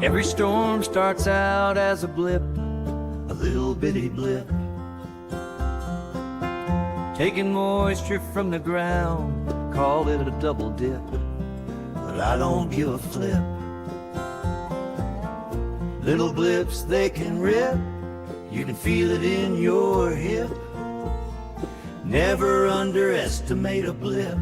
Every storm starts out as a blip, a little bitty blip, taking moisture from the ground, call it a double dip, but I don't give a flip. Little blips, they can rip, you can feel it in your hip. Never underestimate a blip.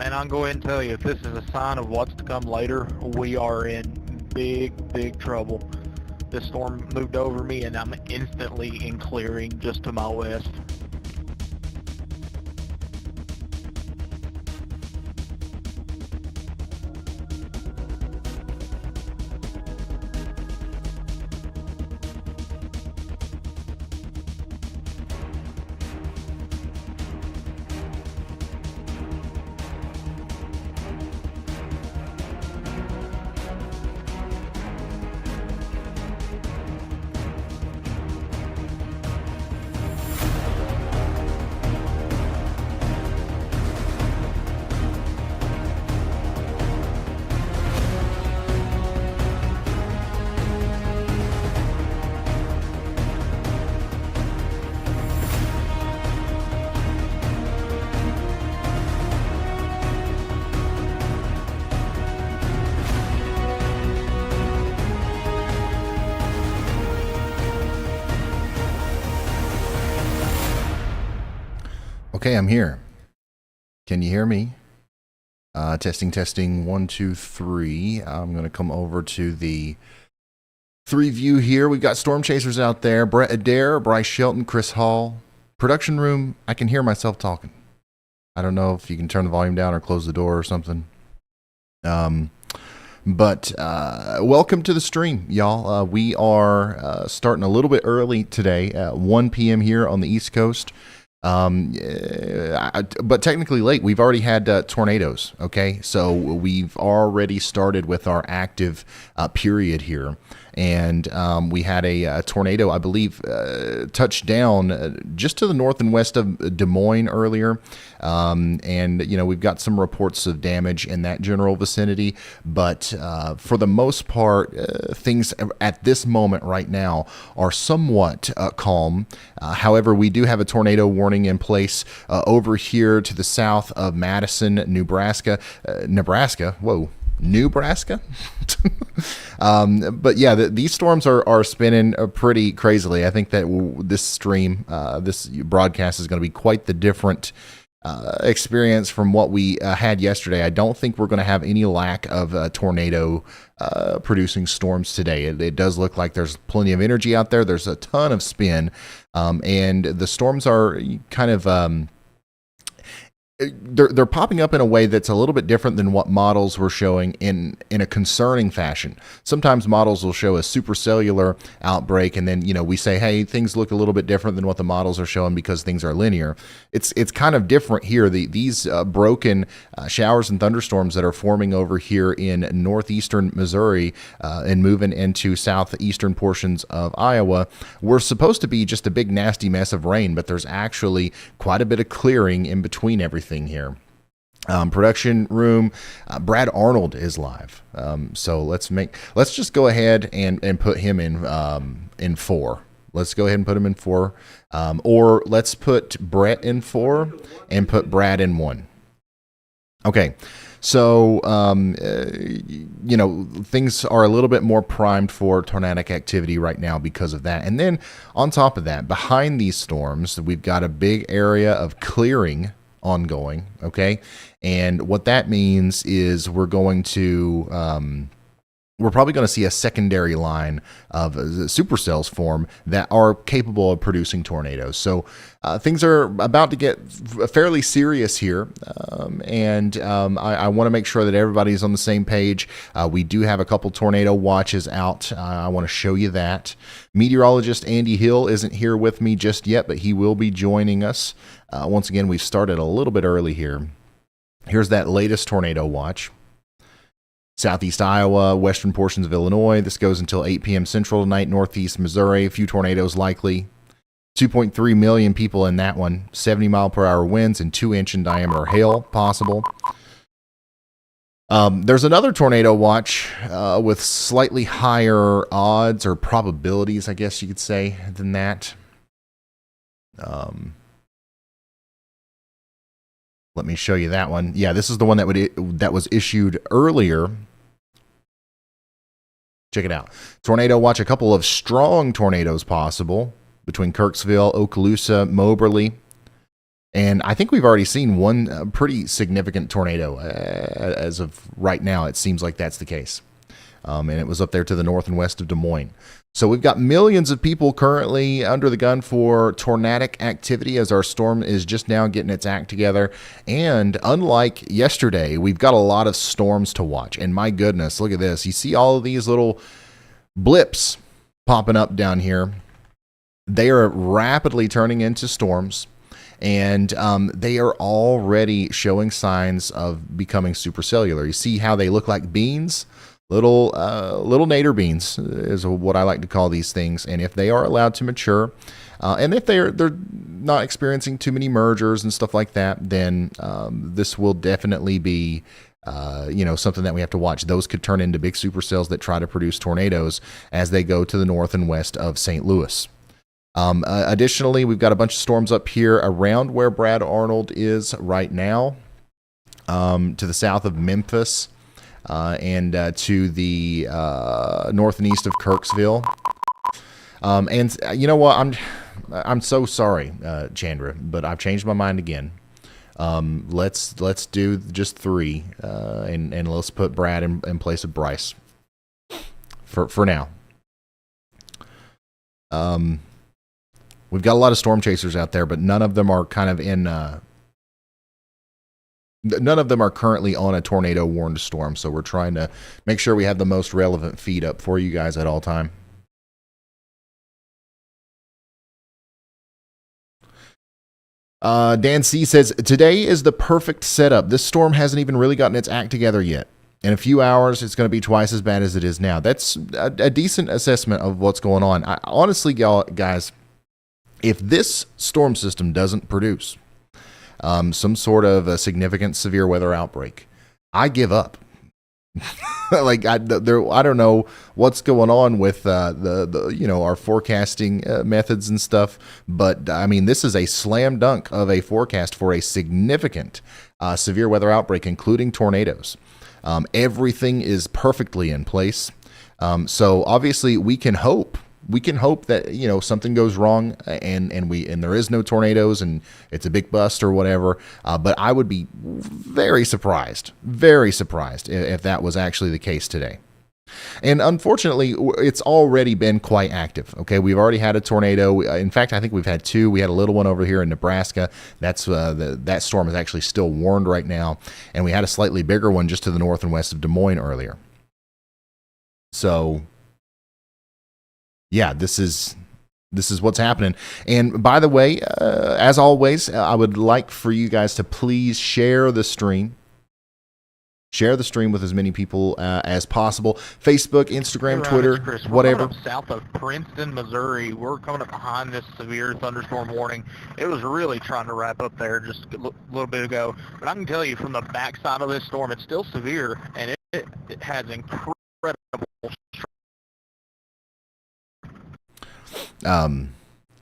And I'm going to tell you, if this is a sign of what's to come later, we are in big trouble. This storm moved over me and I'm instantly in clearing just to my west. Okay, I'm here. Can you hear me? Testing, 1, 2, 3. I'm going to come over to the 3 view here. We've got storm chasers out there. Brett Adair, Bryce Shelton, Chris Hall. Production room, I can hear myself talking. I don't know if you can turn the volume down or close the door or something. But welcome to the stream, y'all. We are starting a little bit early today, 1 p.m. here on the East Coast. But technically late. We've already had tornadoes. Okay, so we've already started with our active period here, and we had a tornado, I believe, touch down just to the north and west of Des Moines earlier, and you know, we've got some reports of damage in that general vicinity, but for the most part, things at this moment right now are somewhat calm. However, we do have a tornado warning in place over here to the south of Madison, Nebraska. Nebraska? But yeah, these storms are spinning pretty crazily. I think that this stream, this broadcast is going to be quite the different experience from what we had yesterday. I don't think we're going to have any lack of tornado producing storms today. It does look like there's plenty of energy out there. There's a ton of spin, and the storms are kind of they're popping up in a way that's a little bit different than what models were showing in a concerning fashion. Sometimes models will show a supercellular outbreak, and then, you know, we say, hey, things look a little bit different than what the models are showing because things are linear. It's kind of different here. These broken showers and thunderstorms that are forming over here in northeastern Missouri and moving into southeastern portions of Iowa were supposed to be just a big nasty mess of rain, but there's actually quite a bit of clearing in between everything here. Production room, Brad Arnold is live. So let's just go ahead and put him in 4. Let's go ahead and put him in 4. Or let's put Brett in 4 and put Brad in 1. Okay. So, you know, things are a little bit more primed for tornadic activity right now because of that. And then on top of that, behind these storms, we've got a big area of clearing ongoing. Okay. And what that means is we're going to we're probably going to see a secondary line of supercells form that are capable of producing tornadoes. So things are about to get fairly serious here, and I want to make sure that everybody's on the same page. We do have a couple tornado watches out. I want to show you that. Meteorologist Andy Hill isn't here with me just yet, but he will be joining us. Once again, we've started a little bit early here. Here's that latest tornado watch. Southeast Iowa, western portions of Illinois. This goes until 8 p.m. Central tonight. Northeast Missouri, a few tornadoes likely. 2.3 million people in that one. 70-mile-per-hour winds and 2-inch in diameter hail possible. There's another tornado watch with slightly higher odds or probabilities, I guess you could say, than that. Let me show you that one. Yeah, this is the one that was issued earlier. Check it out. Tornado watch, a couple of strong tornadoes possible between Kirksville, Okaloosa, Moberly. And I think we've already seen one pretty significant tornado as of right now. It seems like that's the case. And it was up there to the north and west of Des Moines. So we've got millions of people currently under the gun for tornadic activity as our storm is just now getting its act together. And unlike yesterday, we've got a lot of storms to watch. And my goodness, look at this. You see all of these little blips popping up down here. They are rapidly turning into storms. And they are already showing signs of becoming supercellular. You see how they look like beans? Little nader beans is what I like to call these things. And if they are allowed to mature, and if they're not experiencing too many mergers and stuff like that, then this will definitely be something that we have to watch. Those could turn into big supercells that try to produce tornadoes as they go to the north and west of St. Louis. Additionally, we've got a bunch of storms up here around where Brad Arnold is right now, to the south of Memphis. And to the north and east of Kirksville. And you know what? I'm so sorry, Chandra, but I've changed my mind again. Let's do just 3, and let's put Brad in place of Bryce for now. We've got a lot of storm chasers out there, but none of them are kind of in. None of them are currently on a tornado warned storm, so we're trying to make sure we have the most relevant feed up for you guys at all time. Dan C says, today is the perfect setup. This storm hasn't even really gotten its act together yet. In a few hours, it's going to be twice as bad as it is now. That's a decent assessment of what's going on. Honestly, guys, if this storm system doesn't produce some sort of a significant severe weather outbreak, I give up. Like I don't know what's going on with our forecasting methods and stuff, but I mean this is a slam dunk of a forecast for a significant severe weather outbreak, including tornadoes. Everything is perfectly in place, so obviously we can hope that something goes wrong and there is no tornadoes and it's a big bust or whatever. But I would be very surprised if that was actually the case today. And unfortunately, it's already been quite active. Okay, we've already had a tornado. In fact, I think we've had 2. We had a little one over here in Nebraska. That's that storm is actually still warned right now, and we had a slightly bigger one just to the north and west of Des Moines earlier. So. Yeah, this is what's happening. And by the way, as always, I would like for you guys to please share the stream. Share the stream with as many people as possible. Facebook, Instagram, Twitter, Chris, whatever. We're coming up south of Princeton, Missouri. We're coming up behind this severe thunderstorm warning. It was really trying to wrap up there just a little bit ago. But I can tell you from the backside of this storm, it's still severe, and it has incredible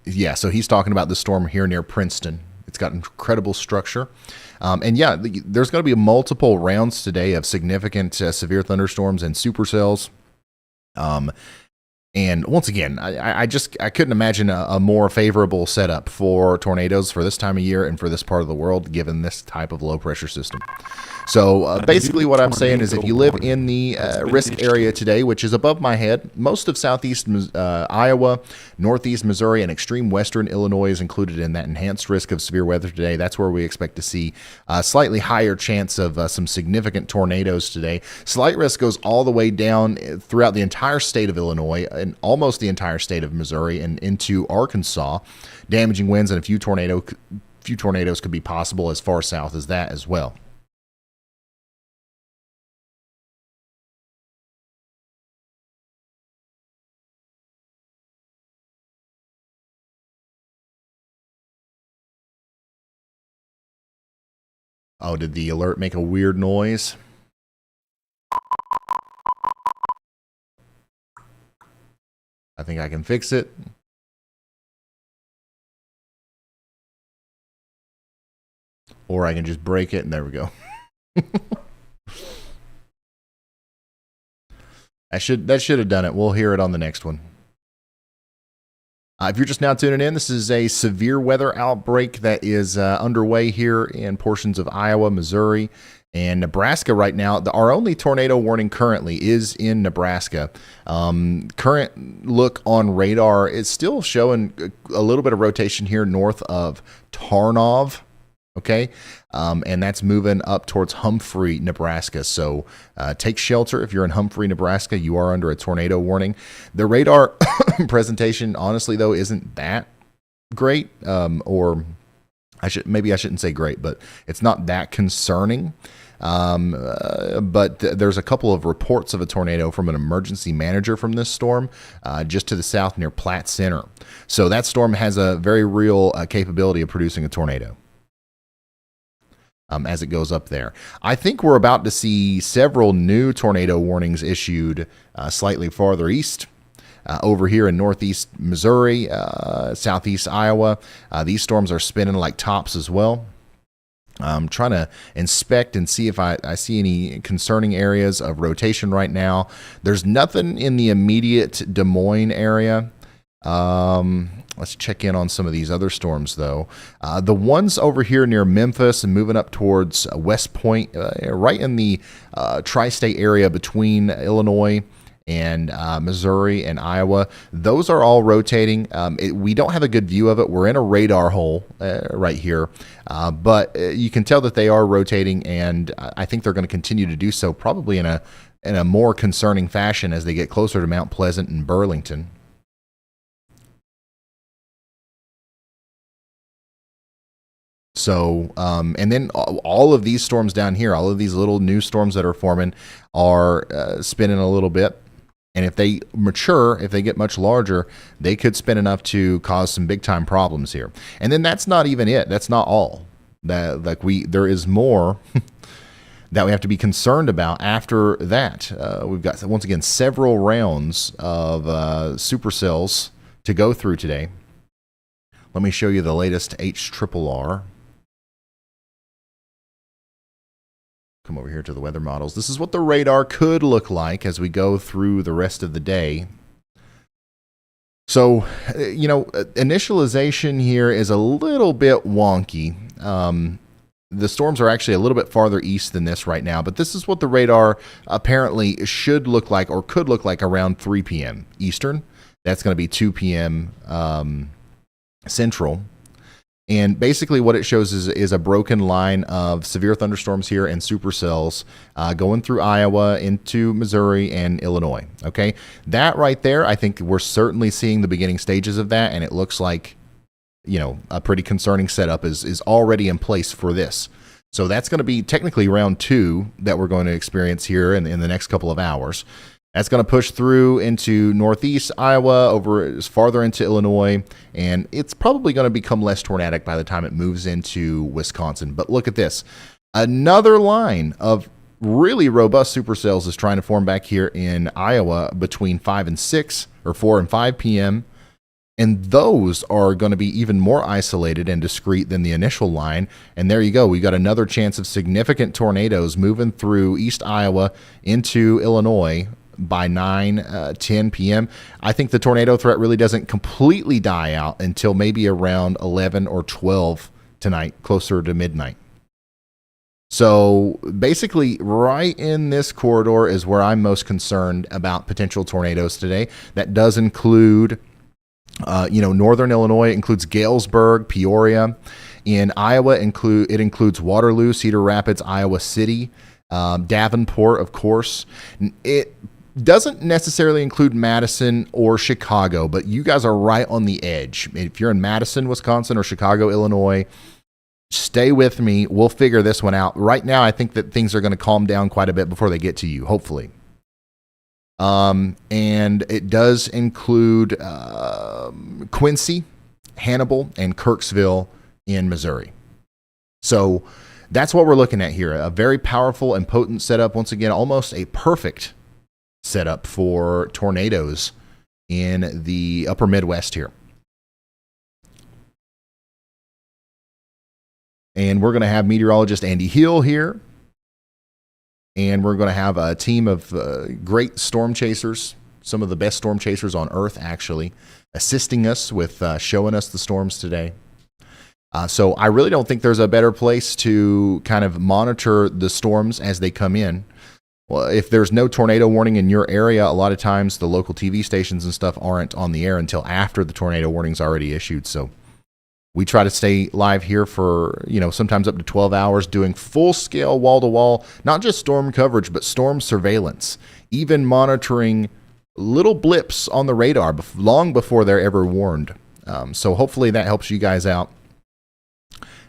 Yeah, so he's talking about the storm here near Princeton. It's got incredible structure. And yeah, there's going to be multiple rounds today of significant severe thunderstorms and supercells. And once again, I couldn't imagine a more favorable setup for tornadoes for this time of year and for this part of the world, given this type of low pressure system. So basically what I'm saying is if you live in the risk area today, which is above my head, most of southeast Iowa, northeast Missouri, and extreme western Illinois is included in that enhanced risk of severe weather today. That's where we expect to see a slightly higher chance of some significant tornadoes today. Slight risk goes all the way down throughout the entire state of Illinois and almost the entire state of Missouri and into Arkansas. Damaging winds and a few tornadoes could be possible as far south as that as well. Oh, did the alert make a weird noise? I think I can fix it. Or I can just break it, and there we go. That should have done it. We'll hear it on the next one. If you're just now tuning in, this is a severe weather outbreak that is underway here in portions of Iowa, Missouri, and Nebraska right now. Our only tornado warning currently is in Nebraska. Current look on radar is still showing a little bit of rotation here north of Tarnov. Okay, and that's moving up towards Humphrey, Nebraska. So take shelter if you're in Humphrey, Nebraska. You are under a tornado warning. The radar presentation, honestly, though, isn't that great. Or maybe I shouldn't say great, but it's not that concerning. But there's a couple of reports of a tornado from an emergency manager from this storm just to the south near Platte Center. So that storm has a very real capability of producing a tornado. As it goes up there. I think we're about to see several new tornado warnings issued slightly farther east. Over here in northeast Missouri, southeast Iowa. These storms are spinning like tops as well. I'm trying to inspect and see if I see any concerning areas of rotation right now. There's nothing in the immediate Des Moines area. Let's check in on some of these other storms, though. The ones over here near Memphis and moving up towards West Point, right in the tri-state area between Illinois and Missouri and Iowa, those are all rotating. We don't have a good view of it. We're in a radar hole right here, but you can tell that they are rotating, and I think they're going to continue to do so, probably in a more concerning fashion as they get closer to Mount Pleasant and Burlington. So, and then all of these storms down here, all of these little new storms that are forming are spinning a little bit. And if they mature, if they get much larger, they could spin enough to cause some big time problems here. And then that's not even it. That's not all. There is more that we have to be concerned about after that. We've got, once again, several rounds of supercells to go through today. Let me show you the latest HRRR. Come over here to the weather models. This is what the radar could look like as we go through the rest of the day. So, initialization here is a little bit wonky. The storms are actually a little bit farther east than this right now, but this is what the radar apparently should look like or could look like around 3 p.m. Eastern. That's going to be 2 p.m. Central. And basically what it shows is a broken line of severe thunderstorms here and supercells going through Iowa into Missouri and Illinois. Okay, that right there, I think we're certainly seeing the beginning stages of that, and it looks like, a pretty concerning setup is already in place for this. So that's going to be technically round 2 that we're going to experience here in the next couple of hours. That's going to push through into northeast Iowa, over farther into Illinois, and it's probably going to become less tornadic by the time it moves into Wisconsin. But look at this. Another line of really robust supercells is trying to form back here in Iowa between 5 and 6, or 4 and 5 p.m., and those are going to be even more isolated and discrete than the initial line. And there you go. We got another chance of significant tornadoes moving through East Iowa into Illinois by 10 p.m. I think the tornado threat really doesn't completely die out until maybe around 11 or 12 tonight, closer to midnight. So basically, right in this corridor is where I'm most concerned about potential tornadoes today. That does include, northern Illinois, includes Galesburg, Peoria. In Iowa, it includes Waterloo, Cedar Rapids, Iowa City, Davenport, of course. It doesn't necessarily include Madison or Chicago, but you guys are right on the edge. If you're in Madison, Wisconsin, or Chicago, Illinois, stay with me. We'll figure this one out. Right now, I think that things are going to calm down quite a bit before they get to you, hopefully. And it does include Quincy, Hannibal, and Kirksville in Missouri. So that's what we're looking at here. A very powerful and potent setup. Once again, almost a perfect setup for tornadoes in the upper Midwest here. And we're going to have meteorologist Andy Hill here. And we're going to have a team of great storm chasers, some of the best storm chasers on Earth, actually, assisting us with showing us the storms today. So I really don't think there's a better place to kind of monitor the storms as they come in. Well, if there's no tornado warning in your area, a lot of times the local TV stations and stuff aren't on the air until after the tornado warning's already issued. So we try to stay live here for, sometimes up to 12 hours, doing full-scale wall-to-wall, not just storm coverage, but storm surveillance, even monitoring little blips on the radar long before they're ever warned. So hopefully that helps you guys out.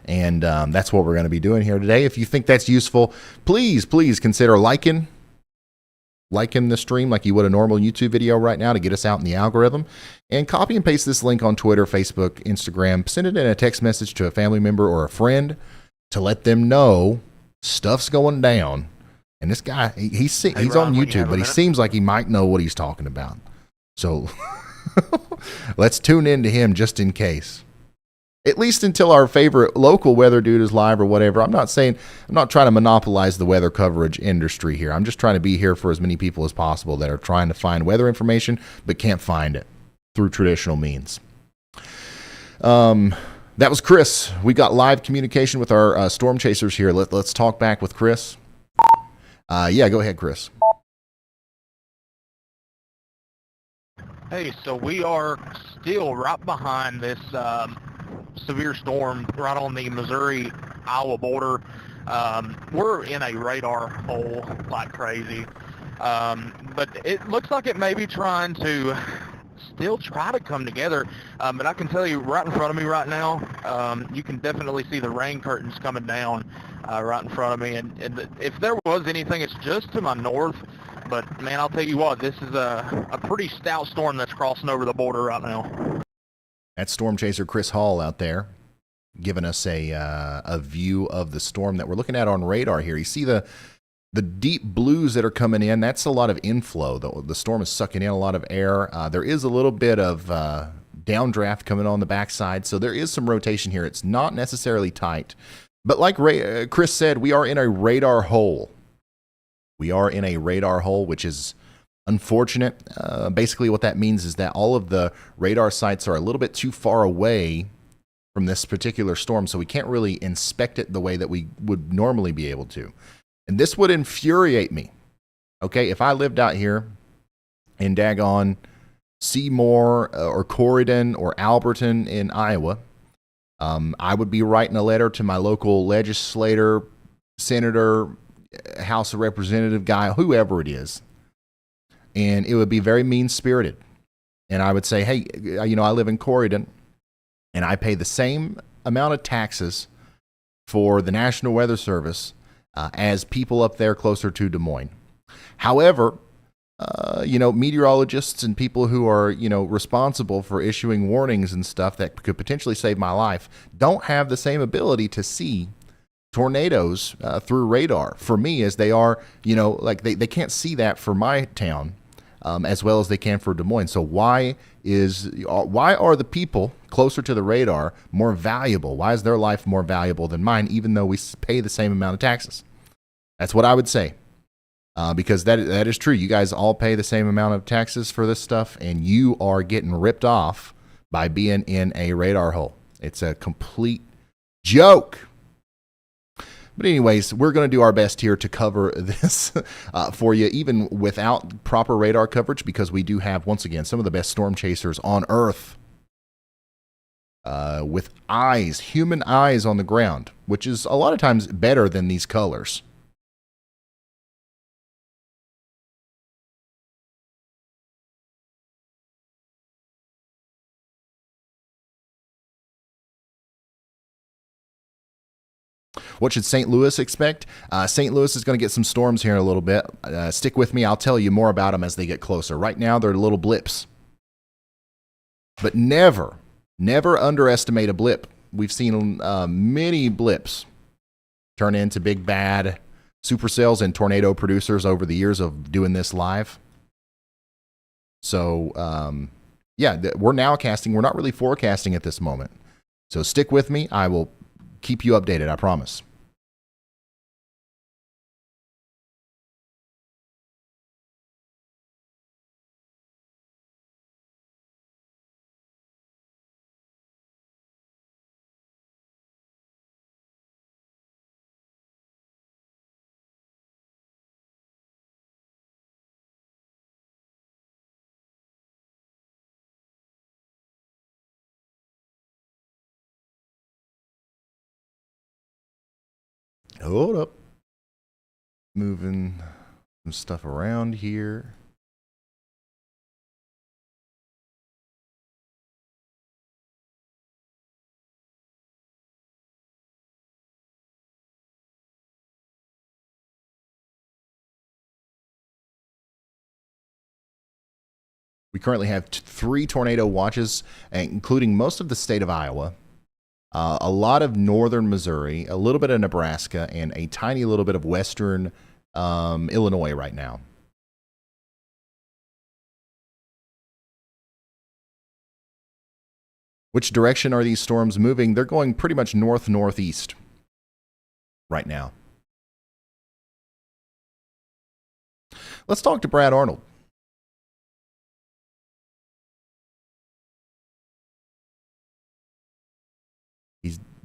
And that's what we're going to be doing here today. If you think that's useful, please consider liking the stream like you would a normal YouTube video right now to get us out in the algorithm. And copy and paste this link on Twitter, Facebook, Instagram. Send it in a text message to a family member or a friend to let them know stuff's going down. And this guy, he's on YouTube, but he seems like he might know what he's talking about. So let's tune in to him just in case. At least until our favorite local weather dude is live or whatever. I'm not trying to monopolize the weather coverage industry here. I'm just trying to be here for as many people as possible that are trying to find weather information but can't find it through traditional means. That was Chris. We got live communication with our storm chasers here. Let's talk back with Chris. Yeah, go ahead, Chris. Hey, so we are still right behind this severe storm right on the Missouri-Iowa border. We're in a radar hole like crazy. But it looks like it may be trying to still try to come together. But I can tell you right in front of me right now, you can definitely see the rain curtains coming down right in front of me. And if there was anything, it's just to my north. But, man, I'll tell you what, this is a pretty stout storm that's crossing over the border right now. That's storm chaser Chris Hall out there giving us a view of the storm that we're looking at on radar here. You see the deep blues that are coming in. That's a lot of inflow. The storm is sucking in a lot of air. There is a little bit of downdraft coming on the backside, so there is some rotation here. It's not necessarily tight. But like Chris said, we are in a radar hole. We are in a radar hole, which is unfortunate. Basically what that means is that all of the radar sites are a little bit too far away from this particular storm, so we can't really inspect it the way that we would normally be able to. And this would infuriate me. Okay, if I lived out here in daggone Seymour or Corydon or Alberton in Iowa, I would be writing a letter to my local legislator, senator, House of Representative guy, whoever it is, and it would be very mean-spirited. And I would say, hey, I live in Corydon, and I pay the same amount of taxes for the National Weather Service as people up there closer to Des Moines. However, meteorologists and people who are, responsible for issuing warnings and stuff that could potentially save my life don't have the same ability to see tornadoes through radar for me as they are, they can't see that for my town as well as they can for Des Moines. So why are the people closer to the radar more valuable? Why is their life more valuable than mine, even though we pay the same amount of taxes? That's what I would say. Because that is true. You guys all pay the same amount of taxes for this stuff, and you are getting ripped off by being in a radar hole. It's a complete joke. But anyways, we're going to do our best here to cover this for you, even without proper radar coverage, because we do have, once again, some of the best storm chasers on Earth with eyes, human eyes on the ground, which is a lot of times better than these colors. What should St. Louis expect? St. Louis is going to get some storms here in a little bit. Stick with me. I'll tell you more about them as they get closer. Right now, they're little blips. But never underestimate a blip. We've seen many blips turn into big, bad supercells and tornado producers over the years of doing this live. So, yeah, we're nowcasting. We're not really forecasting at this moment. So stick with me. I will keep you updated, I promise. Hold up. Moving some stuff around here. We currently have 3 tornado watches, including most of the state of Iowa. A lot of northern Missouri, a little bit of Nebraska, and a tiny little bit of western Illinois right now. Which direction are these storms moving? They're going pretty much north-northeast right now. Let's talk to Brad Arnold.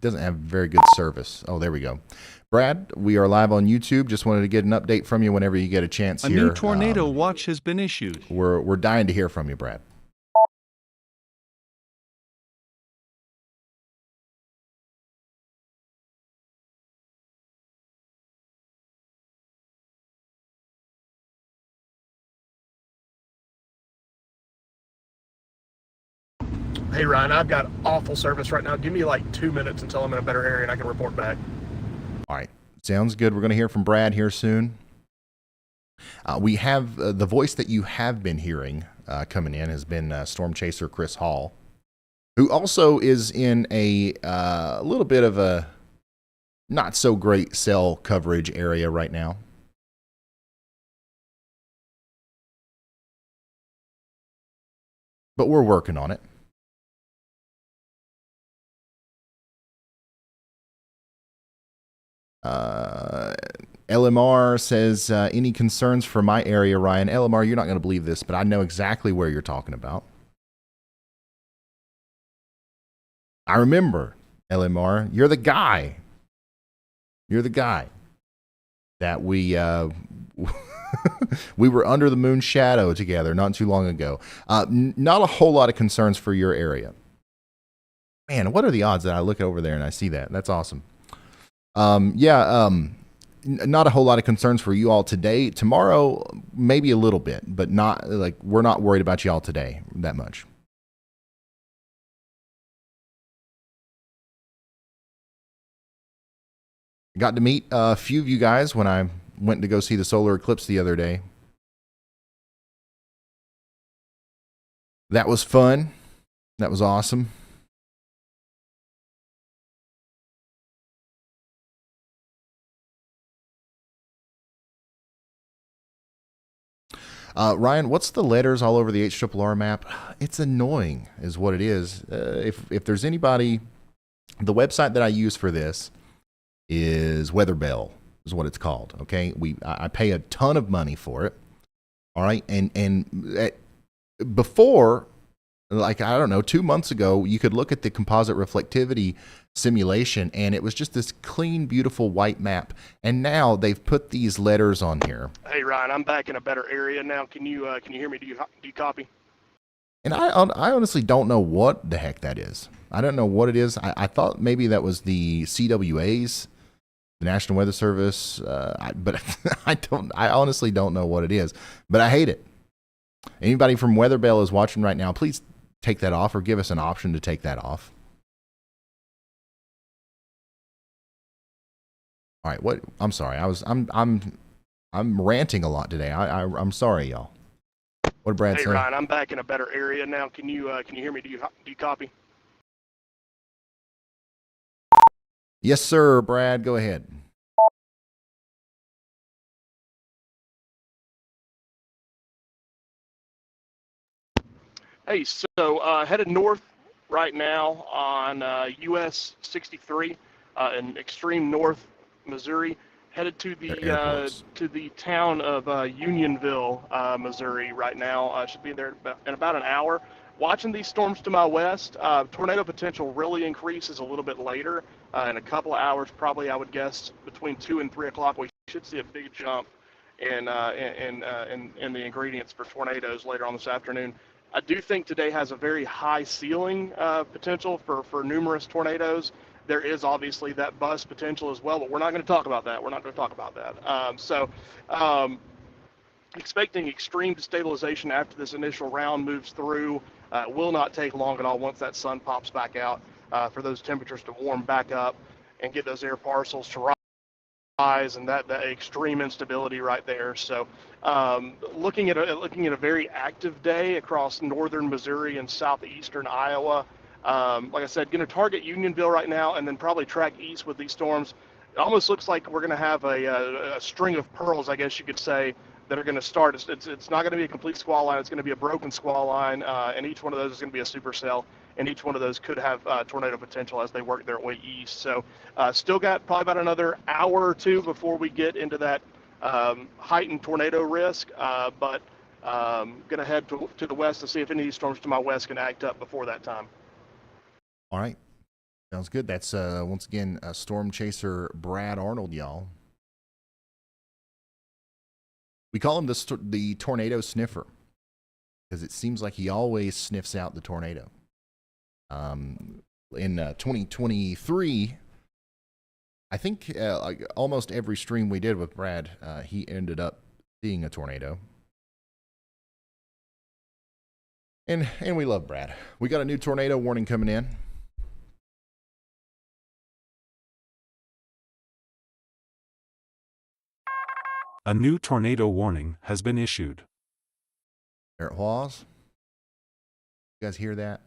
Doesn't have very good service. Oh, there we go. Brad, we are live on YouTube. Just wanted to get an update from you whenever you get a chance here. A new tornado watch has been issued. We're dying to hear from you, Brad. Hey, Ryan, I've got awful service right now. Give me like 2 minutes until I'm in a better area and I can report back. All right. Sounds good. We're going to hear from Brad here soon. We have the voice that you have been hearing coming in has been Storm Chaser Chris Hall, who also is in a little bit of a not so great cell coverage area right now. But we're working on it. LMR says, any concerns for my area, Ryan? LMR, you're not going to believe this, but I know exactly where you're talking about. I remember, LMR, you're the guy. You're the guy that we we were under the moon's shadow together not too long ago. Not a whole lot of concerns for your area. Man, what are the odds that I look over there and I see that? That's awesome. Not a whole lot of concerns for you all today. Tomorrow, maybe a little bit, but not like we're not worried about y'all today that much. Got to meet a few of you guys when I went to go see the solar eclipse the other day. That was fun. That was awesome. Ryan, what's the letters all over the HRRR map? It's annoying is what it is. If there's anybody, the website that I use for this is Weatherbell is what it's called. Okay. I pay a ton of money for it. All right. And before like, I don't know, 2 months ago, you could look at the composite reflectivity simulation and it was just this clean, beautiful white map. And now they've put these letters on here. Hey Ryan, I'm back in a better area now. Can you hear me? Do you copy? And I honestly don't know what the heck that is. I don't know what it is. I thought maybe that was the CWAs, the National Weather Service, but I honestly don't know what it is. But I hate it. Anybody from Weather Bell is watching right now, please take that off or give us an option to take that off. All right, what? I'm sorry. I'm ranting a lot today. I'm sorry, y'all. What did Brad say? Hey Ryan, I'm back in a better area now. Can you hear me? Do you copy? Yes, sir, Brad. Go ahead. Hey, so headed north right now on US 63 in extreme north Missouri, headed to the town of Unionville, Missouri right now. Should be there in about an hour. Watching these storms to my west, tornado potential really increases a little bit later. In a couple of hours, probably I would guess between 2 and 3 o'clock, we should see a big jump in the ingredients for tornadoes later on this afternoon. I do think today has a very high ceiling potential for numerous tornadoes. There is obviously that bust potential as well, but we're not going to talk about that. Expecting extreme destabilization after this initial round moves through. Will not take long at all once that sun pops back out for those temperatures to warm back up and get those air parcels to rise, and that extreme instability right there. So looking at a very active day across northern Missouri and southeastern Iowa. Like I said, going to target Unionville right now and then probably track east with these storms. It almost looks like we're going to have a string of pearls, I guess you could say, that are going to start. It's not going to be a complete squall line. It's going to be a broken squall line, and each one of those is going to be a supercell, and each one of those could have tornado potential as they work their way east. So still got probably about another hour or two before we get into that heightened tornado risk, but going to head to the west to see if any of these storms to my west can act up before that time. All right. Sounds good. That's, once again, Storm Chaser Brad Arnold, y'all. We call him the tornado sniffer because it seems like he always sniffs out the tornado. In 2023, I think like almost every stream we did with Brad, he ended up seeing a tornado. And we love Brad. We got a new tornado warning coming in. A new tornado warning has been issued. There it was. You guys hear that?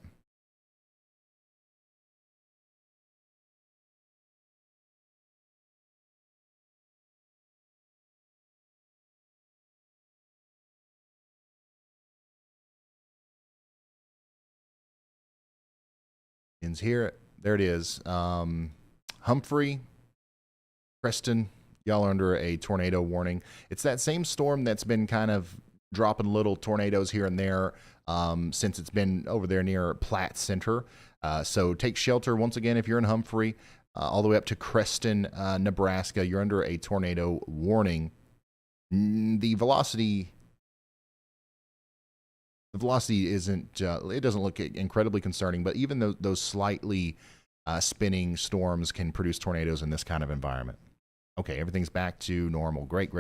Here, there it is. Humphrey, Creston, y'all are under a tornado warning. It's that same storm that's been kind of dropping little tornadoes here and there since it's been over there near Platte Center. So take shelter once again if you're in Humphrey, all the way up to Creston, Nebraska. You're under a tornado warning. The velocity isn't, it doesn't look incredibly concerning, but even those slightly spinning storms can produce tornadoes in this kind of environment. Okay, everything's back to normal. Great.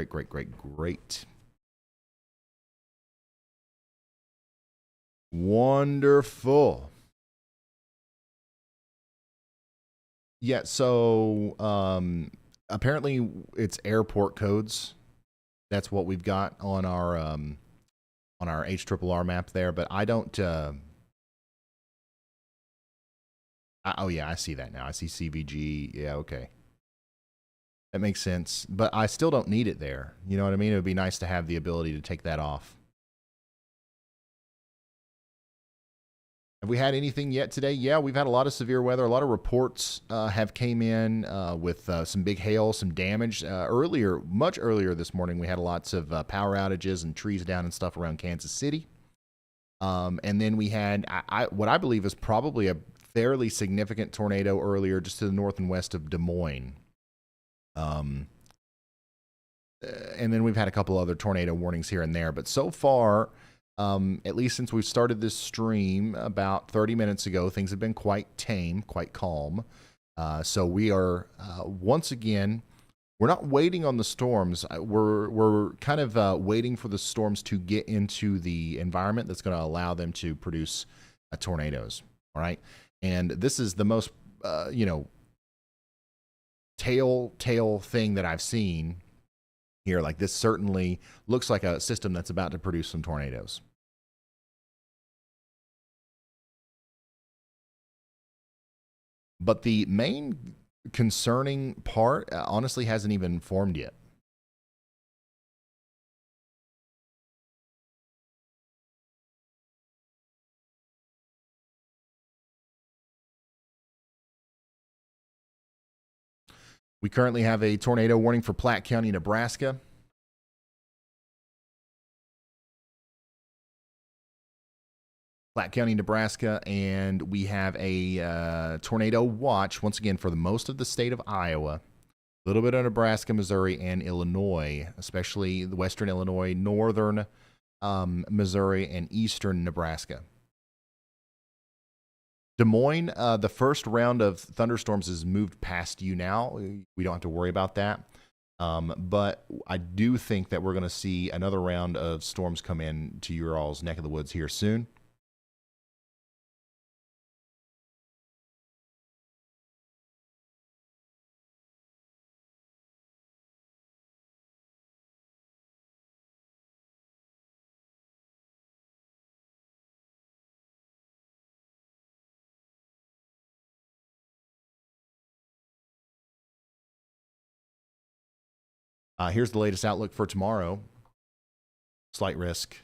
Wonderful. Yeah, so apparently it's airport codes. That's what we've got on our HRRR map there, but I don't oh yeah, I see that now. I see CVG. Yeah, okay. That makes sense, but I still don't need it there. You know what I mean? It would be nice to have the ability to take that off. Have we had anything yet today? Yeah, we've had a lot of severe weather. A lot of reports have came in with some big hail, some damage. Much earlier this morning, we had lots of power outages and trees down and stuff around Kansas City. And then we had what I believe is probably a fairly significant tornado earlier just to the north and west of Des Moines. And then we've had a couple other tornado warnings here and there. But so far, at least since we've started this stream about 30 minutes ago, things have been quite tame, quite calm. So we are, once again, we're not waiting on the storms. We're kind of waiting for the storms to get into the environment that's going to allow them to produce tornadoes. All right. And this is the most, tail thing that I've seen here. Like, this certainly looks like a system that's about to produce some tornadoes. But the main concerning part honestly hasn't even formed yet. We currently have a tornado warning for Platte County, Nebraska. Platte County, Nebraska, and we have a tornado watch, once again, for the most of the state of Iowa, a little bit of Nebraska, Missouri, and Illinois, especially the western Illinois, northern Missouri, and eastern Nebraska. Des Moines, the first round of thunderstorms has moved past you now. We don't have to worry about that. But I do think that we're going to see another round of storms come in to your all's neck of the woods here soon. Here's the latest outlook for tomorrow. Slight risk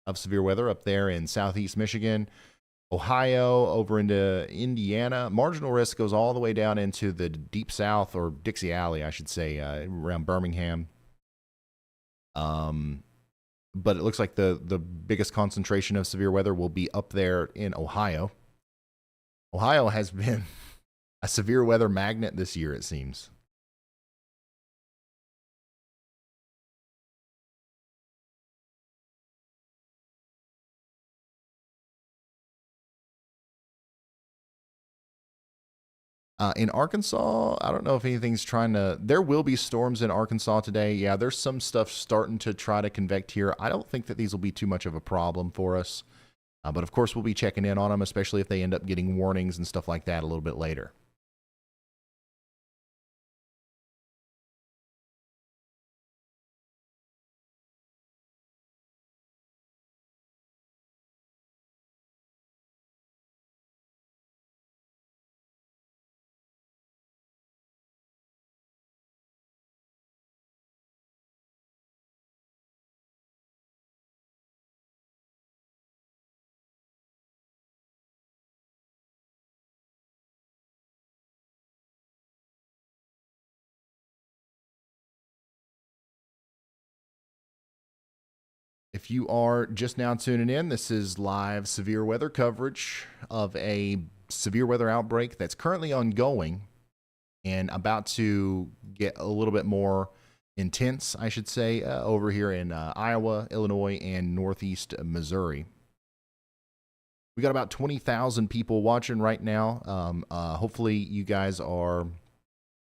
of severe weather up there in southeast Michigan, Ohio, over into Indiana. Marginal risk goes all the way down into the deep south, or Dixie Alley, I should say, around Birmingham. But it looks like the biggest concentration of severe weather will be up there in Ohio. Ohio has been a severe weather magnet this year, it seems. In Arkansas, I don't know if anything's trying to... There will be storms in Arkansas today. Yeah, there's some stuff starting to try to convect here. I don't think that these will be too much of a problem for us. But of course, we'll be checking in on them, especially if they end up getting warnings and stuff like that a little bit later. If you are just now tuning in, this is live severe weather coverage of a severe weather outbreak that's currently ongoing and about to get a little bit more intense, I should say, over here in Iowa, Illinois, and northeast Missouri. We got about 20,000 people watching right now. Hopefully you guys are,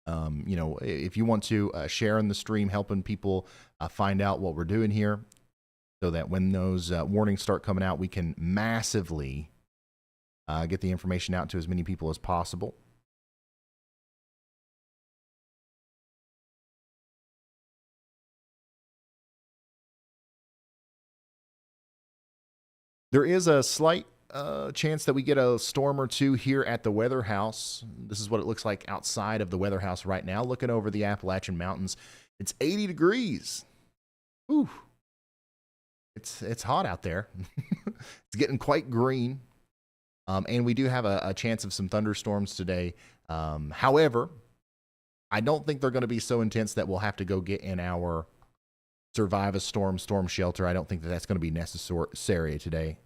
if you want to share in the stream, helping people find out what we're doing here, so that when those warnings start coming out, we can massively get the information out to as many people as possible. There is a slight chance that we get a storm or two here at the weather house. This is what it looks like outside of the weather house right now, looking over the Appalachian Mountains. It's 80 degrees. Ooh. It's hot out there. It's getting quite green. And we do have a chance of some thunderstorms today. However, I don't think they're going to be so intense that we'll have to go get in our survive a storm shelter. I don't think that that's going to be necessary today.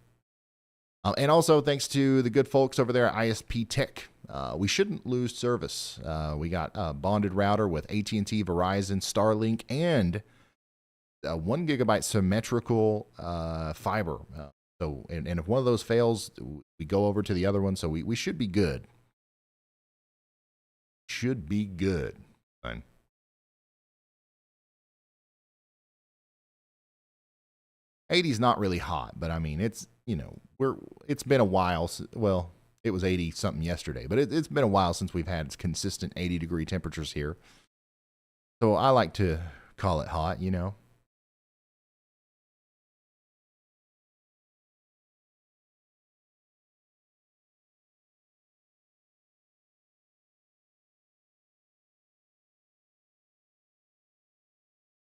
And also thanks to the good folks over there at ISP Tech. We shouldn't lose service. We got a bonded router with AT&T, Verizon, Starlink, and 1 gigabyte symmetrical fiber. And if one of those fails, we go over to the other one. So we should be good. Should be good. Fine. '80's not really hot, but I mean it's it's been a while. Well, it was 80 something yesterday, but it's been a while since we've had consistent 80-degree temperatures here. So I like to call it hot,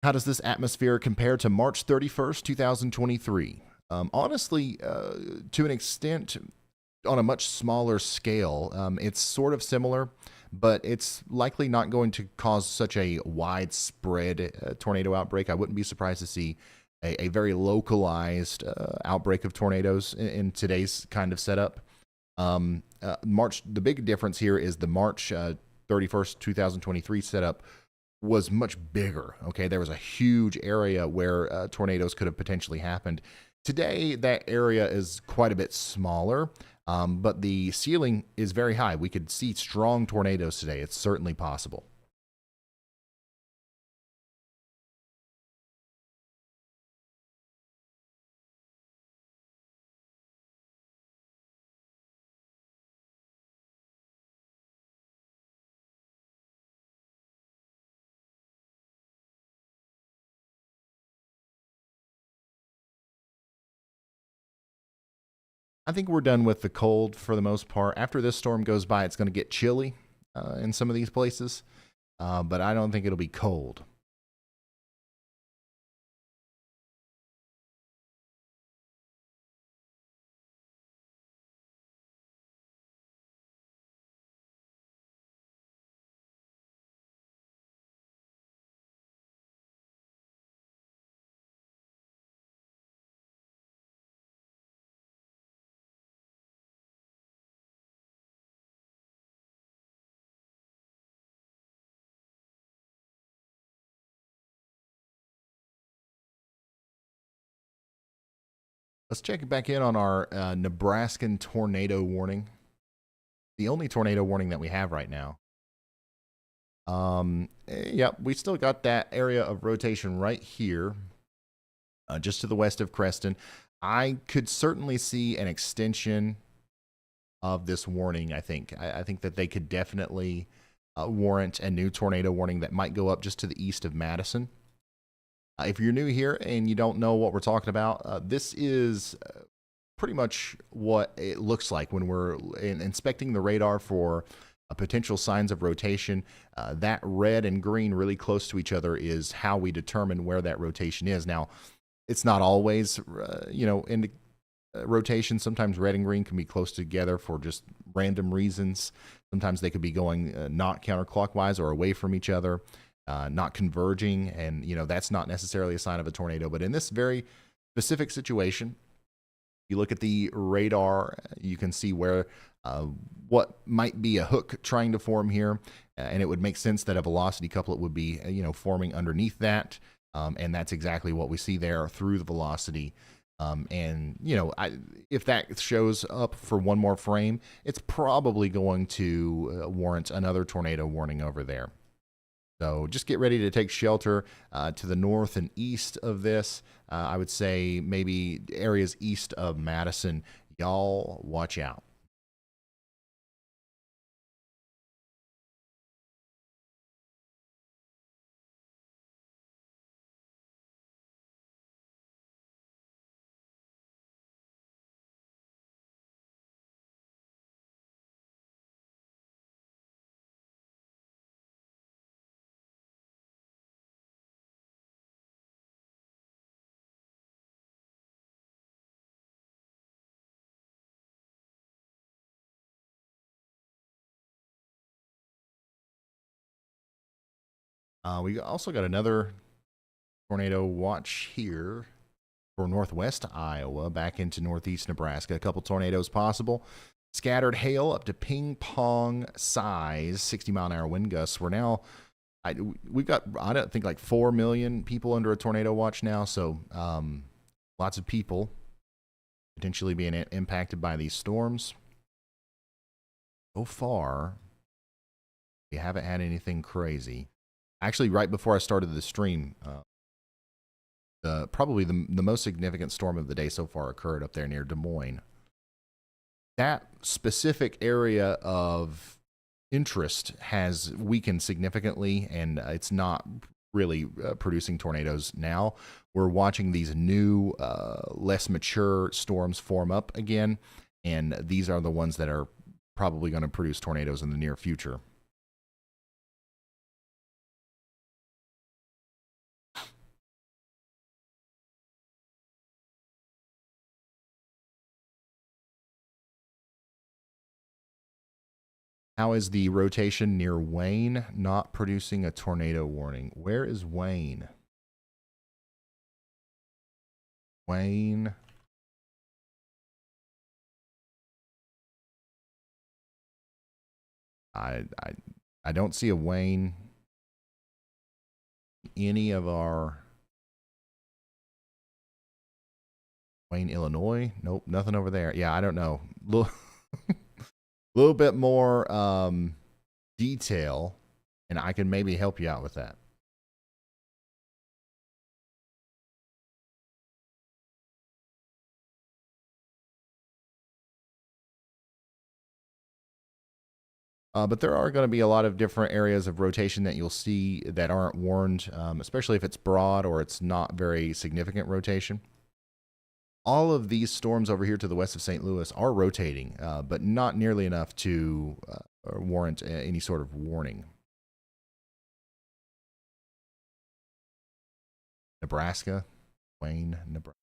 How does this atmosphere compare to March 31st, 2023? Honestly, to an extent, on a much smaller scale, it's sort of similar, but it's likely not going to cause such a widespread tornado outbreak. I wouldn't be surprised to see a very localized outbreak of tornadoes in today's kind of setup. The big difference here is the March 31st, 2023 setup was much bigger. Okay, there was a huge area where tornadoes could have potentially happened. Today, that area is quite a bit smaller, but the ceiling is very high. We could see strong tornadoes today. It's certainly possible. I think we're done with the cold for the most part. After this storm goes by, it's going to get chilly in some of these places, but I don't think it'll be cold. Let's check back in on our Nebraskan tornado warning. The only tornado warning that we have right now. Yep, we still got that area of rotation right here, just to the west of Creston. I could certainly see an extension of this warning. I think that they could definitely warrant a new tornado warning that might go up just to the east of Madison. If you're new here and you don't know what we're talking about, this is pretty much what it looks like when we're inspecting the radar for potential signs of rotation. That red and green really close to each other is how we determine where that rotation is. Now, it's not always, in rotation. Sometimes red and green can be close together for just random reasons. Sometimes they could be going not counterclockwise or away from each other. Not converging, and that's not necessarily a sign of a tornado. But in this very specific situation, you look at the radar, you can see where what might be a hook trying to form here, and it would make sense that a velocity couplet would be forming underneath that, and that's exactly what we see there through the velocity. If that shows up for one more frame, it's probably going to warrant another tornado warning over there. So just get ready to take shelter to the north and east of this. I would say maybe areas east of Madison. Y'all watch out. We also got another tornado watch here. for northwest Iowa back into northeast Nebraska. A couple tornadoes possible. Scattered hail up to ping pong size, 60-mile-an-hour wind gusts. We're now, we've got, I don't think, like 4 million people under a tornado watch now. So lots of people potentially being impacted by these storms. So far, we haven't had anything crazy. Actually, right before I started the stream, probably the most significant storm of the day so far occurred up there near Des Moines. That specific area of interest has weakened significantly, and it's not really producing tornadoes now. We're watching these new, less mature storms form up again, and these are the ones that are probably going to produce tornadoes in the near future. How is the rotation near Wayne not producing a tornado warning? Where is Wayne? Wayne. I don't see a Wayne. Any of our Wayne, Illinois? Nope, nothing over there. Yeah, I don't know. Little bit more detail, and I can maybe help you out with that. But there are going to be a lot of different areas of rotation that you'll see that aren't warned, especially if it's broad or it's not very significant rotation. All of these storms over here to the west of St. Louis are rotating, but not nearly enough to warrant any sort of warning. Nebraska, Wayne, Nebraska.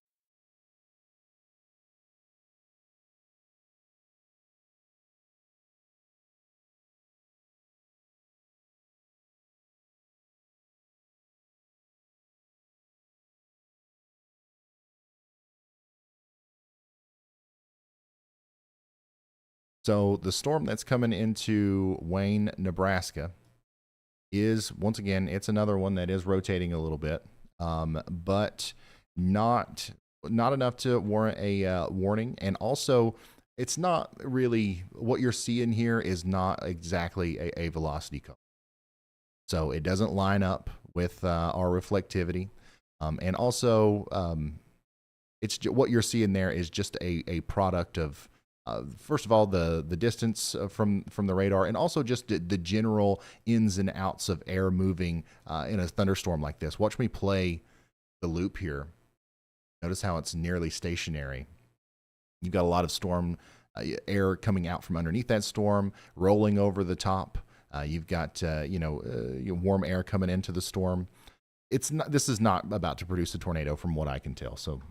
So the storm that's coming into Wayne, Nebraska is, once again, it's another one that is rotating a little bit, but not enough to warrant a warning. And also, it's not really, what you're seeing here is not exactly a velocity cone. So it doesn't line up with our reflectivity. And also, it's what you're seeing there is just a product of, first of all, the distance from the radar, and also just the general ins and outs of air moving in a thunderstorm like this. Watch me play the loop here. Notice how it's nearly stationary. You've got a lot of storm air coming out from underneath that storm, rolling over the top. You've got warm air coming into the storm. This is not about to produce a tornado, from what I can tell. So.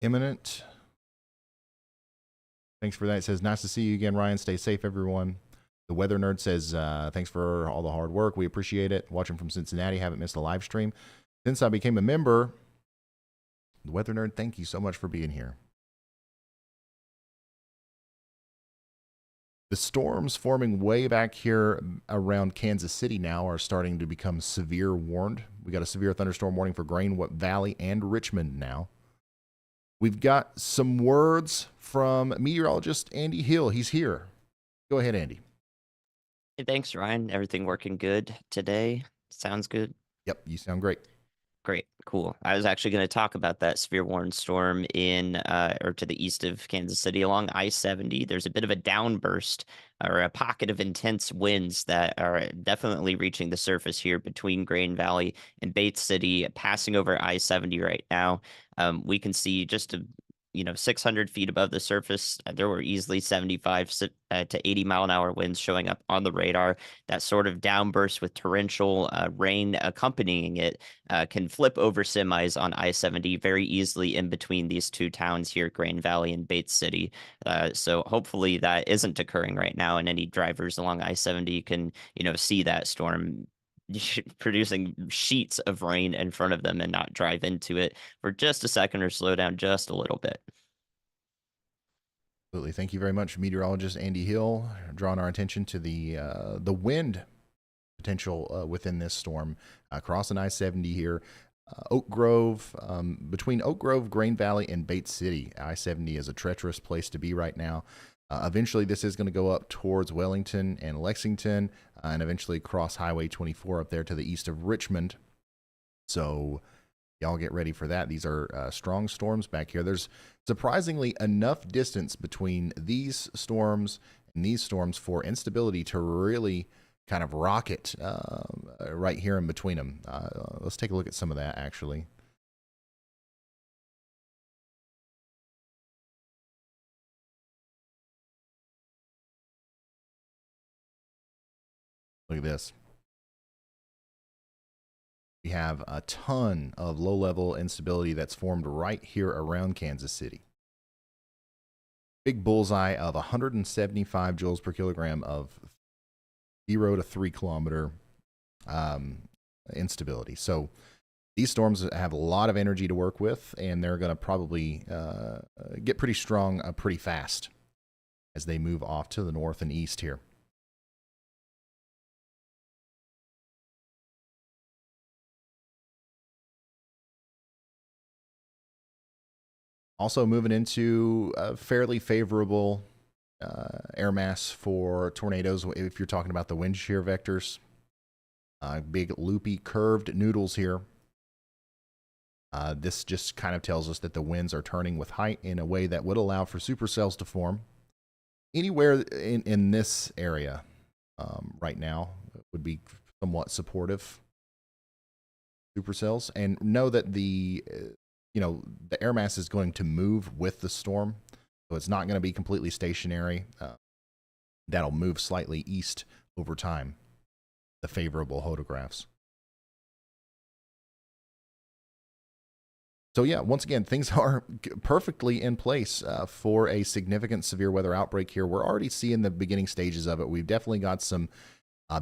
Imminent. Thanks for that. It says, nice to see you again, Ryan. Stay safe, everyone. The Weather Nerd says, thanks for all the hard work. We appreciate it. Watching from Cincinnati. Haven't missed a live stream since I became a member. The Weather Nerd, thank you so much for being here. The storms forming way back here around Kansas City now are starting to become severe warned. We got a severe thunderstorm warning for Grain Valley and Richmond now. We've got some words from meteorologist Andy Hill. He's here. Go ahead, Andy. Hey, thanks, Ryan. Everything working good today? Sounds good. Yep, you sound great. Great, cool. I was actually going to talk about that severe warning storm in or to the east of Kansas City along I-70. There's a bit of a downburst or a pocket of intense winds that are definitely reaching the surface here between Grain Valley and Bates City, passing over I-70 right now. We can see just 600 feet above the surface, there were easily 75 to 80-mile-an-hour winds showing up on the radar. That sort of downburst with torrential rain accompanying it can flip over semis on I-70 very easily in between these two towns here, Grain Valley and Bates City. So hopefully that isn't occurring right now, and any drivers along I-70 can, see that storm producing sheets of rain in front of them and not drive into it for just a second or slow down just a little bit. Absolutely. Thank you very much, meteorologist Andy Hill, drawing our attention to the wind potential within this storm crossing I-70 here. Oak Grove, between Oak Grove, Grain Valley, and Bates City, I-70 is a treacherous place to be right now. Eventually, this is going to go up towards Wellington and Lexington, and eventually cross Highway 24 up there to the east of Richmond. So y'all get ready for that. These are strong storms back here. There's surprisingly enough distance between these storms and these storms for instability to really kind of rocket right here in between them. Let's take a look at some of that, actually. Look at this. We have a ton of low-level instability that's formed right here around Kansas City. Big bullseye of 175 joules per kilogram of 0 to 3 kilometer instability. So these storms have a lot of energy to work with, and they're going to probably get pretty strong pretty fast as they move off to the north and east here. Also moving into a fairly favorable air mass for tornadoes if you're talking about the wind shear vectors. Big loopy curved noodles here. This just kind of tells us that the winds are turning with height in a way that would allow for supercells to form. Anywhere in this area right now would be somewhat supportive supercells. And know that the air mass is going to move with the storm, so it's not going to be completely stationary. That'll move slightly east over time, the favorable hodographs. So yeah, once again, things are perfectly in place for a significant severe weather outbreak here. We're already seeing the beginning stages of it. We've definitely got some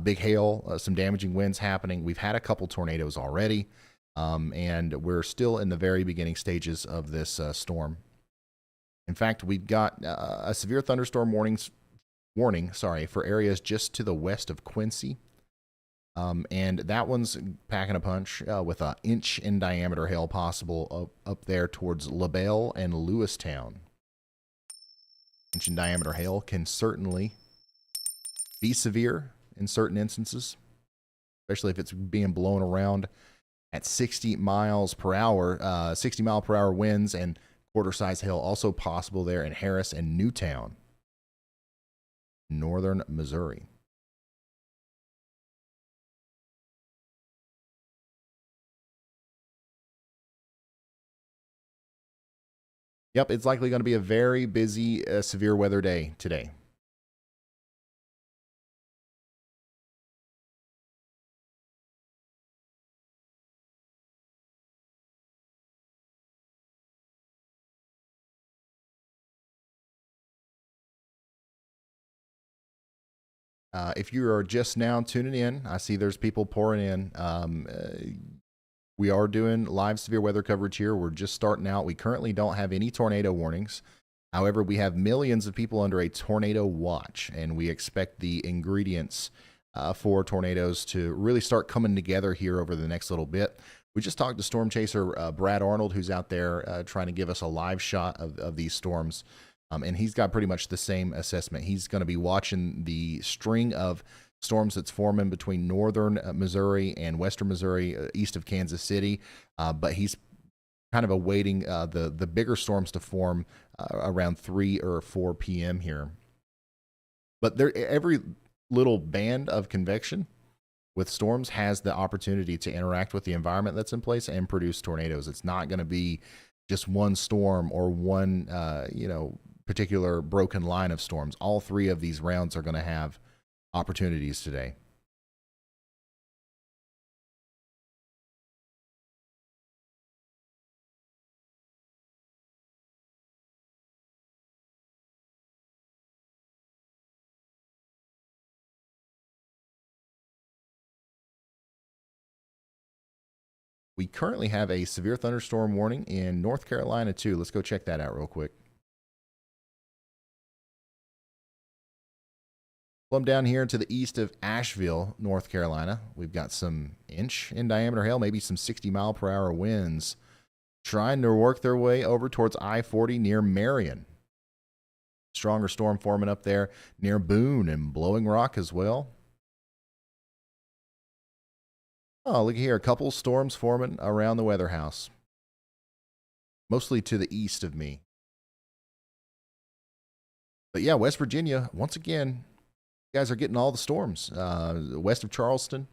big hail, some damaging winds happening. We've had a couple tornadoes already. And we're still in the very beginning stages of this storm. In fact, we've got a severe thunderstorm warning for areas just to the west of Quincy. And that one's packing a punch with an inch in diameter hail possible up there towards LaBelle and Lewistown. Inch in diameter hail can certainly be severe in certain instances, especially if it's being blown around at 60 miles per hour, 60 mile per hour winds and quarter size hail also possible there in Harris and Newtown, northern Missouri. Yep, it's likely going to be a very busy severe weather day today. If you are just now tuning in, I see there's people pouring in. We are doing live severe weather coverage here. We're just starting out. We currently don't have any tornado warnings. However, we have millions of people under a tornado watch, and we expect the ingredients for tornadoes to really start coming together here over the next little bit. We just talked to storm chaser Brad Arnold, who's out there trying to give us a live shot of these storms. And he's got pretty much the same assessment. He's going to be watching the string of storms that's forming between northern Missouri and western Missouri, east of Kansas City. But he's kind of awaiting the bigger storms to form around 3 or 4 p.m. here. But every little band of convection with storms has the opportunity to interact with the environment that's in place and produce tornadoes. It's not going to be just one storm or one particular broken line of storms. All three of these rounds are going to have opportunities today. We currently have a severe thunderstorm warning in North Carolina too. Let's go check that out real quick. Plumb down here to the east of Asheville, North Carolina. We've got some inch in diameter hail, maybe some 60-mile-per-hour winds trying to work their way over towards I-40 near Marion. Stronger storm forming up there near Boone and Blowing Rock as well. Oh, look here. A couple storms forming around the weather house. Mostly to the east of me. But yeah, West Virginia, once again, you guys are getting all the storms. West of Charleston,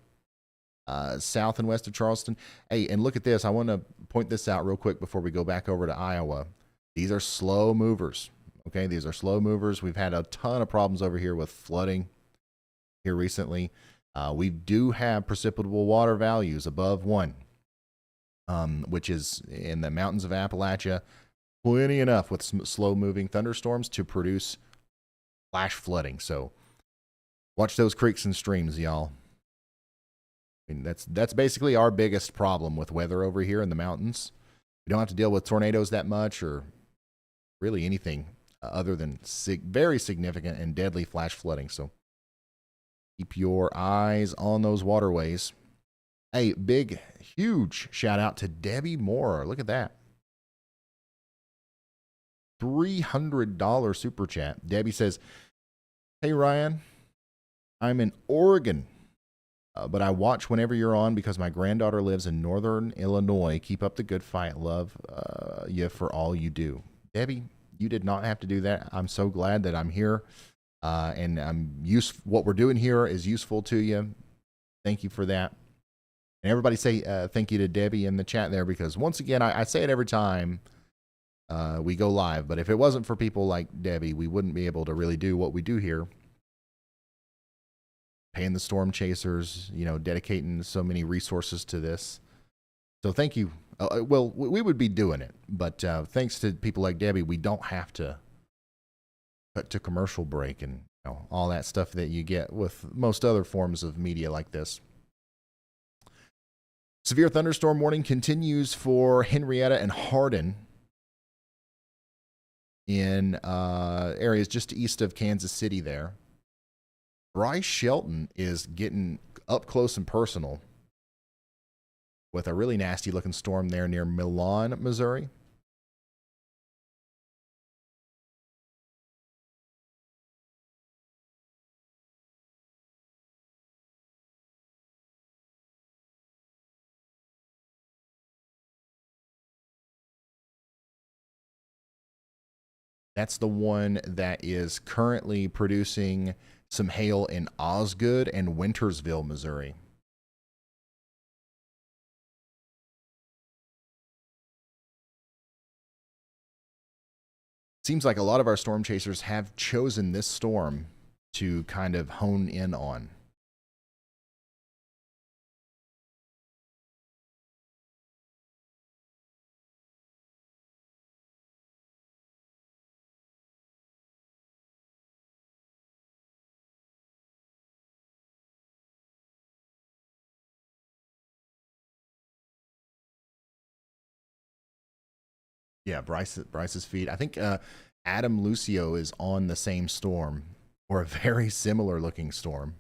south and west of Charleston. Hey, and look at this. I want to point this out real quick before we go back over to Iowa. These are slow movers. Okay, these are slow movers. We've had a ton of problems over here with flooding here recently. We do have precipitable water values above 1, which is in the mountains of Appalachia, plenty enough with slow-moving thunderstorms to produce flash flooding. So watch those creeks and streams, y'all. I mean, that's basically our biggest problem with weather over here in the mountains. We don't have to deal with tornadoes that much or really anything other than very significant and deadly flash flooding. So keep your eyes on those waterways. Hey, big, huge shout out to Debbie Moore. Look at that. $300 super chat. Debbie says, "Hey, Ryan, I'm in Oregon, but I watch whenever you're on because my granddaughter lives in northern Illinois. Keep up the good fight. Love you for all you do." Debbie, you did not have to do that. I'm so glad that I'm here. And what we're doing here is useful to you. Thank you for that. And everybody say thank you to Debbie in the chat there, because once again, I say it every time we go live, but if it wasn't for people like Debbie, we wouldn't be able to really do what we do here. Paying the storm chasers, dedicating so many resources to this. So thank you. Well, we would be doing it, but thanks to people like Debbie, we don't have to cut to commercial break and all that stuff that you get with most other forms of media like this. Severe thunderstorm warning continues for Henrietta and Hardin in areas just east of Kansas City there. Bryce Shelton is getting up close and personal with a really nasty looking storm there near Milan, Missouri. That's the one that is currently producing some hail in Osgood and Wintersville, Missouri. Seems like a lot of our storm chasers have chosen this storm to kind of hone in on. Yeah, Bryce's feed. I think Adam Lucio is on the same storm, or a very similar looking storm.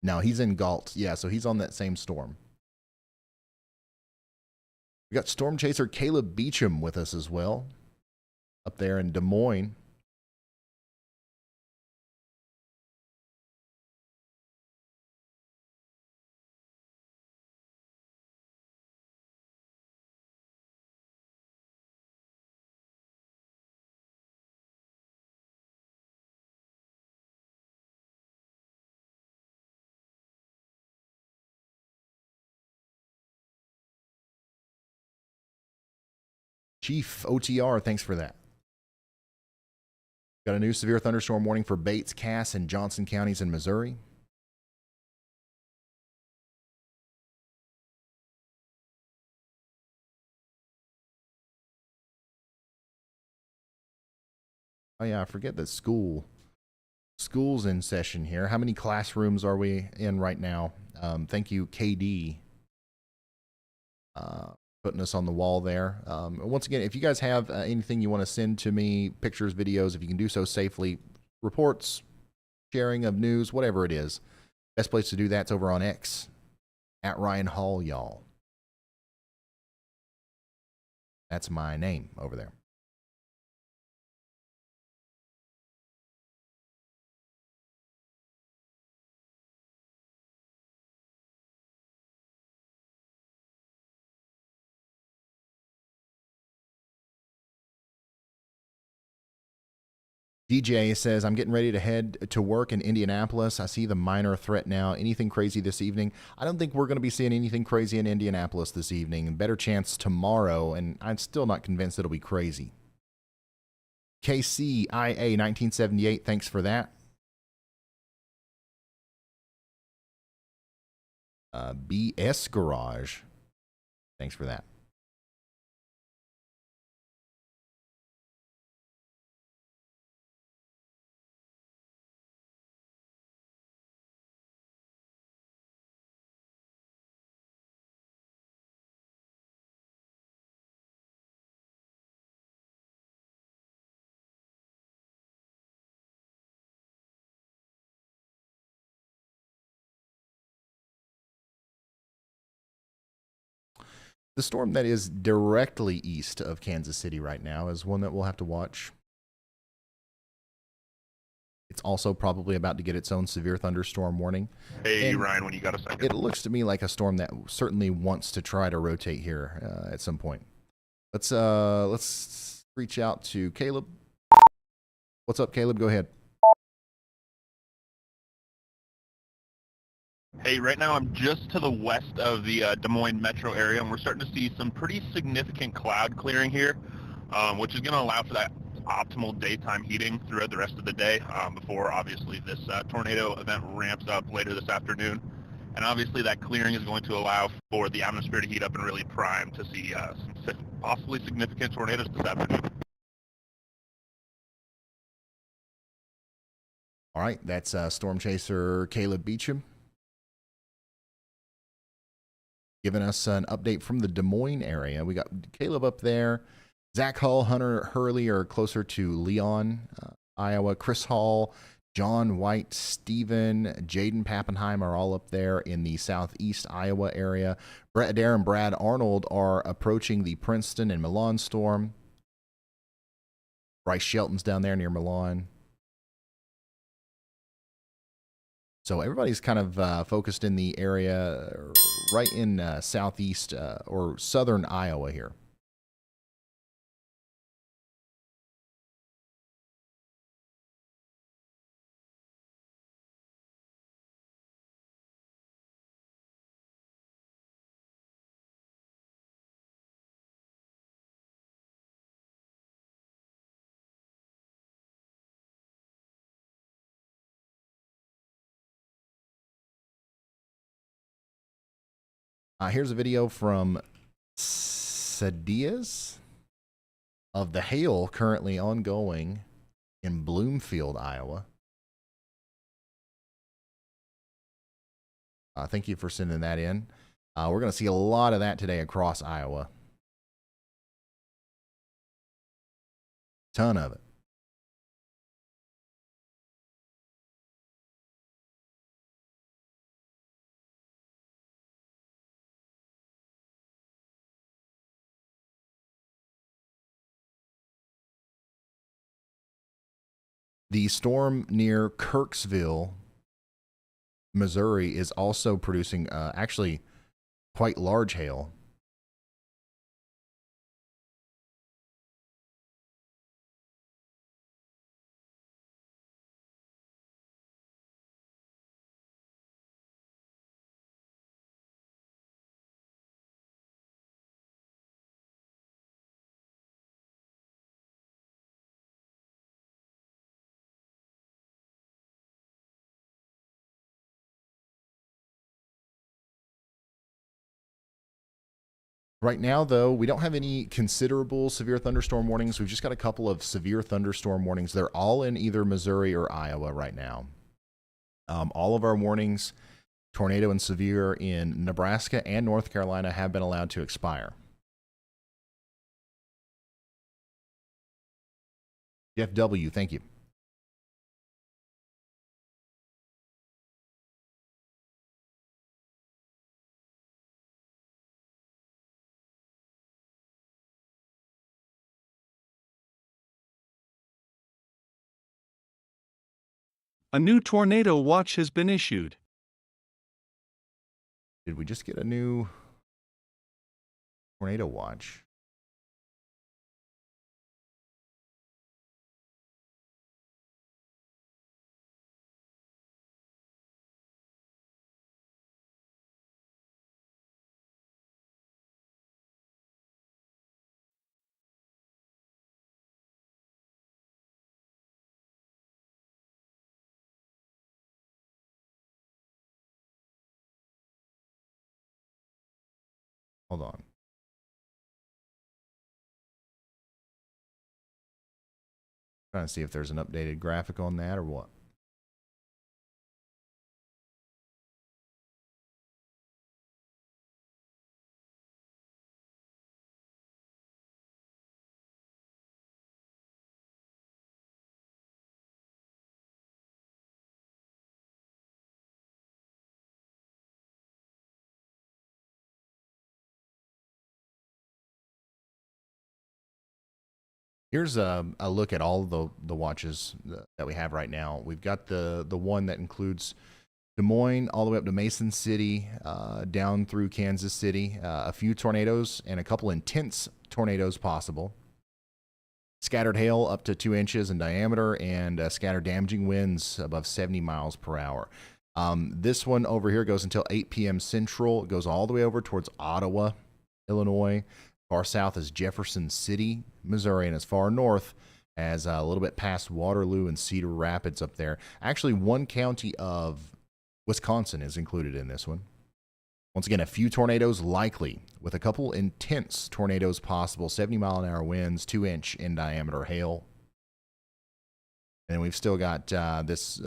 No, he's in Galt. Yeah, so he's on that same storm. We got storm chaser Caleb Beecham with us as well, up there in Des Moines. Chief OTR, thanks for that. Got a new severe thunderstorm warning for Bates, Cass, and Johnson counties in Missouri. Oh yeah, I forget that school's in session here. How many classrooms are we in right now? Thank you, KD, putting us on the wall there. Once again, if you guys have anything you want to send to me, pictures, videos, if you can do so safely, reports, sharing of news, whatever it is, best place to do that's over on X, at Ryan Hall, y'all. That's my name over there. DJ says, I'm getting ready to head to work in Indianapolis. I see the minor threat now. Anything crazy this evening? I don't think we're going to be seeing anything crazy in Indianapolis this evening. Better chance tomorrow, and I'm still not convinced it'll be crazy. KCIA 1978, thanks for that. BS Garage, thanks for that. The storm that is directly east of Kansas City right now is one that we'll have to watch. It's also probably about to get its own severe thunderstorm warning. Hey, Ryan, when you got a second. It looks to me like a storm that certainly wants to try to rotate here at some point. Let's reach out to Caleb. What's up, Caleb? Go ahead. Hey, right now I'm just to the west of the Des Moines metro area, and we're starting to see some pretty significant cloud clearing here, which is going to allow for that optimal daytime heating throughout the rest of the day before, obviously, this tornado event ramps up later this afternoon. And obviously that clearing is going to allow for the atmosphere to heat up and really prime to see some possibly significant tornadoes this afternoon. All right, that's Storm Chaser Caleb Beecham giving us an update from the Des Moines area. We got Caleb up there. Zach Hall, Hunter Hurley are closer to Leon, Iowa. Chris Hall, John White, Stephen, Jaden Pappenheim are all up there in the southeast Iowa area. Brett Adair and Brad Arnold are approaching the Princeton and Milan storm. Bryce Shelton's down there near Milan. So everybody's kind of focused in the area right in southeast or southern Iowa here. Here's a video from Sadias of the hail currently ongoing in Bloomfield, Iowa. Thank you for sending that in. We're going to see a lot of that today across Iowa. Ton of it. The storm near Kirksville, Missouri, is also producing actually quite large hail. Right now, though, we don't have any considerable severe thunderstorm warnings. We've just got a couple of severe thunderstorm warnings. They're all in either Missouri or Iowa right now. All of our warnings, tornado and severe in Nebraska and North Carolina, have been allowed to expire. Jeff W., thank you. A new tornado watch has been issued. Did we just get a new tornado watch? Hold on. Trying to see if there's an updated graphic on that or what. Here's a look at all the watches that we have right now. We've got the one that includes Des Moines all the way up to Mason City, down through Kansas City. A few tornadoes and a couple intense tornadoes possible. Scattered hail up to 2 inches in diameter and scattered damaging winds above 70 miles per hour. This one over here goes until 8 p.m. Central. It goes all the way over towards Ottawa, Illinois. Far south is Jefferson City, Missouri, and as far north as a little bit past Waterloo and Cedar Rapids up there. Actually, one county of Wisconsin is included in this one. Once again, a few tornadoes likely, with a couple intense tornadoes possible, 70-mile-an-hour winds, 2-inch in diameter hail. And then we've still got this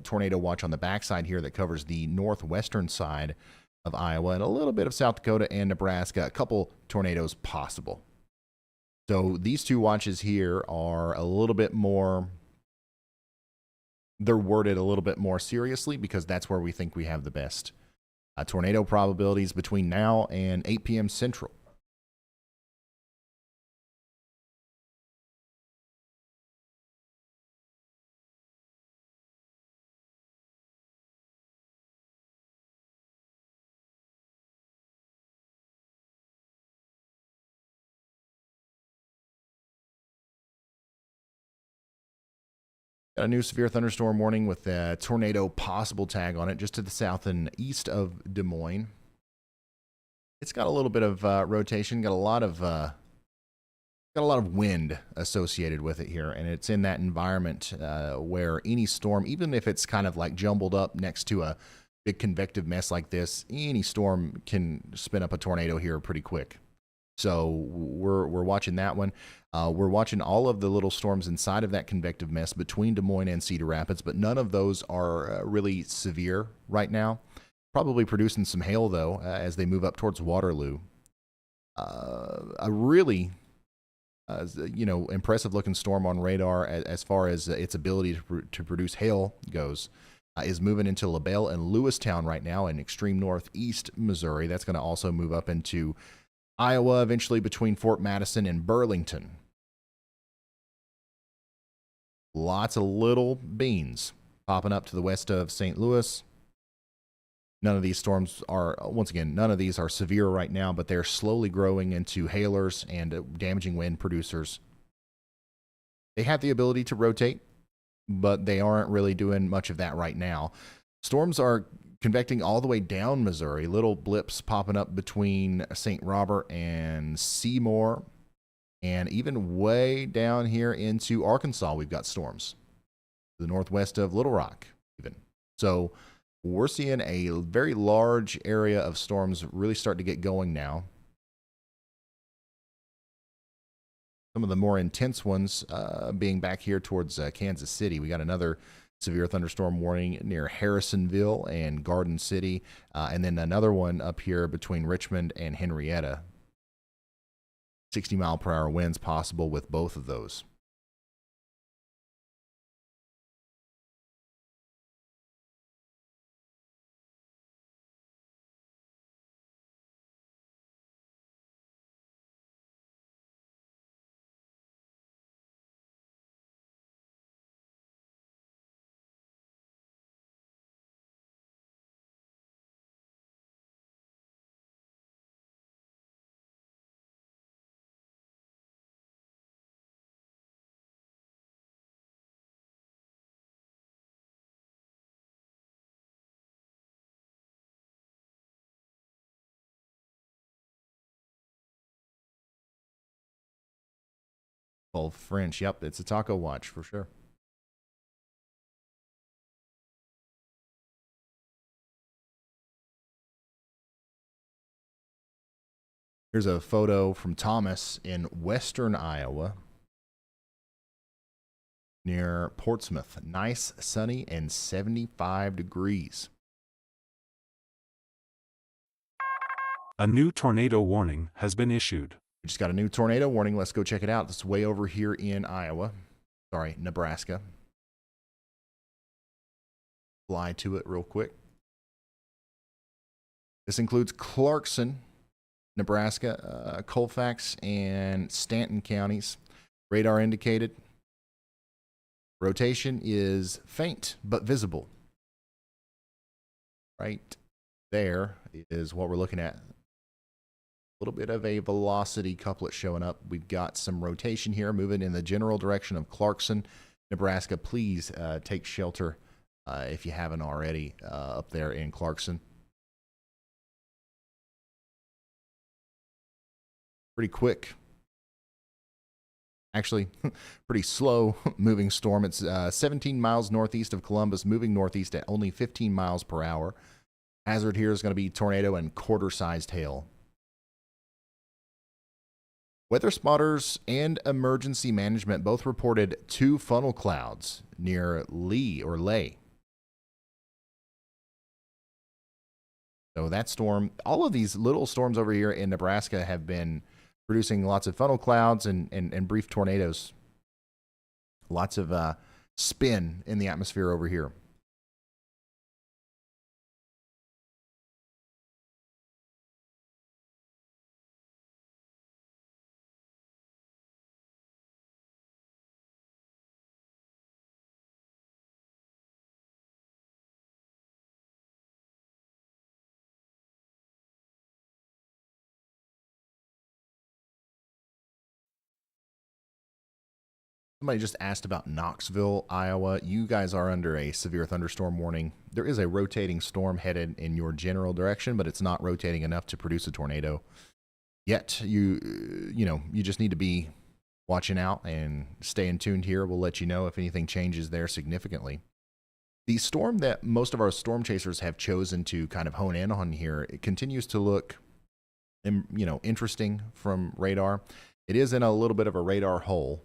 tornado watch on the backside here that covers the northwestern side of Iowa and a little bit of South Dakota and Nebraska, a couple tornadoes possible. So these two watches here are a little bit more, they're worded a little bit more seriously because that's where we think we have the best tornado probabilities between now and 8 p.m. Central. Got a new severe thunderstorm warning with a tornado possible tag on it just to the south and east of Des Moines. It's got a little bit of rotation, got a lot of wind associated with it here, and it's in that environment where any storm, even if it's kind of like jumbled up next to a big convective mess like this, any storm can spin up a tornado here pretty quick. So we're watching that one. We're watching all of the little storms inside of that convective mess between Des Moines and Cedar Rapids, but none of those are really severe right now. Probably producing some hail, though, as they move up towards Waterloo. A really, impressive-looking storm on radar as far as its ability to produce hail goes is moving into LaBelle and Lewistown right now in extreme northeast Missouri. That's going to also move up into Iowa, eventually between Fort Madison and Burlington. Lots of little beans popping up to the west of St. Louis. None of these storms are, once again, none of these are severe right now, but they're slowly growing into hailers and damaging wind producers. They have the ability to rotate, but they aren't really doing much of that right now. Storms are convecting all the way down Missouri, little blips popping up between St. Robert and Seymour, and even way down here into Arkansas, we've got storms. The northwest of Little Rock, even. So we're seeing a very large area of storms really start to get going now. Some of the more intense ones being back here towards Kansas City. We got another severe thunderstorm warning near Harrisonville and Garden City, and then another one up here between Richmond and Henrietta. 60-mile-per-hour winds possible with both of those. Called French. Yep, it's a taco watch for sure. Here's a photo from Thomas in western Iowa near Portsmouth. Nice, sunny, and 75 degrees. A new tornado warning has been issued. We just got a new tornado warning. Let's go check it out. It's way over here in Iowa. Sorry, Nebraska. Fly to it real quick. This includes Clarkson, Nebraska, Colfax, and Stanton counties. Radar indicated. Rotation is faint but visible. Right there is what we're looking at. A little bit of a velocity couplet showing up. We've got some rotation here moving in the general direction of Clarkson, Nebraska. Please take shelter if you haven't already up there in Clarkson. Pretty quick. Actually, pretty slow moving storm. It's 17 miles northeast of Columbus, moving northeast at only 15 miles per hour. Hazard here is going to be tornado and quarter-sized hail. Weather spotters and emergency management both reported 2 funnel clouds near Lay. So that storm, all of these little storms over here in Nebraska have been producing lots of funnel clouds and brief tornadoes. Lots of spin in the atmosphere over here. Somebody just asked about Knoxville, Iowa. You guys are under a severe thunderstorm warning. There is a rotating storm headed in your general direction, but it's not rotating enough to produce a tornado yet. You just need to be watching out and staying tuned here. We'll let you know if anything changes there significantly. The storm that most of our storm chasers have chosen to kind of hone in on here, it continues to look, interesting from radar. It is in a little bit of a radar hole.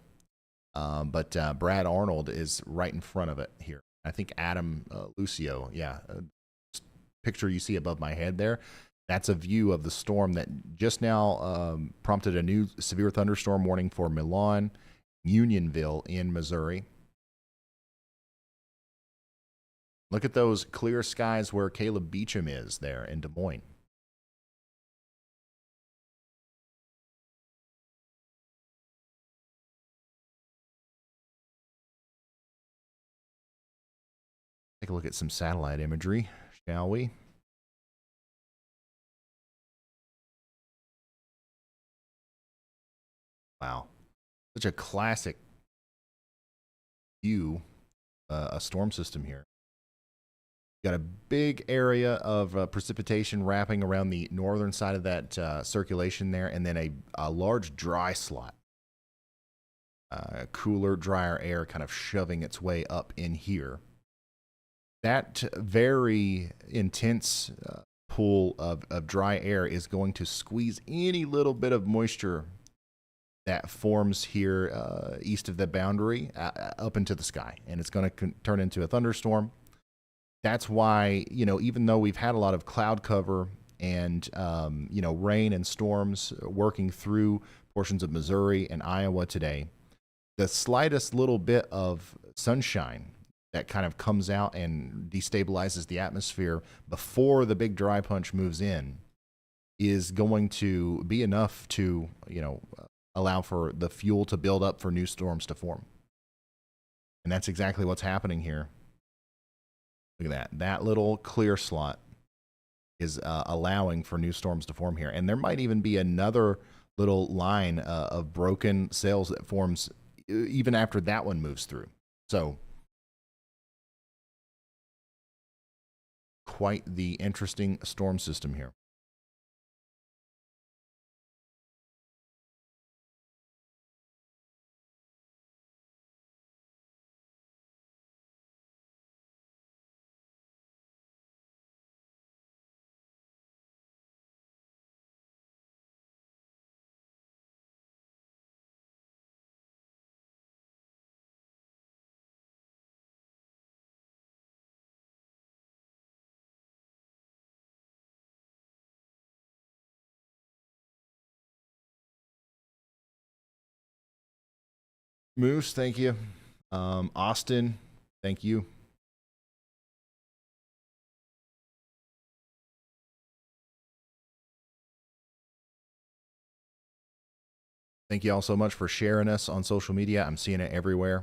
But Brad Arnold is right in front of it here. I think Adam Lucio, picture you see above my head there, that's a view of the storm that just now prompted a new severe thunderstorm warning for Milan, Unionville in Missouri. Look at those clear skies where Caleb Beecham is there in Des Moines. Take a look at some satellite imagery, shall we? Wow. Such a classic view, a storm system here. Got a big area of precipitation wrapping around the northern side of that circulation there, and then a large dry slot. Cooler, drier air kind of shoving its way up in here. That very intense pool of dry air is going to squeeze any little bit of moisture that forms here east of the boundary up into the sky, and it's going to turn into a thunderstorm. That's why, even though we've had a lot of cloud cover and, rain and storms working through portions of Missouri and Iowa today, the slightest little bit of sunshine that kind of comes out and destabilizes the atmosphere before the big dry punch moves in is going to be enough to, allow for the fuel to build up for new storms to form. And that's exactly what's happening here. Look at that. That little clear slot is allowing for new storms to form here. And there might even be another little line of broken cells that forms even after that one moves through. So quite the interesting storm system here. Moose, thank you. Austin, thank you. Thank you all so much for sharing us on social media. I'm seeing it everywhere.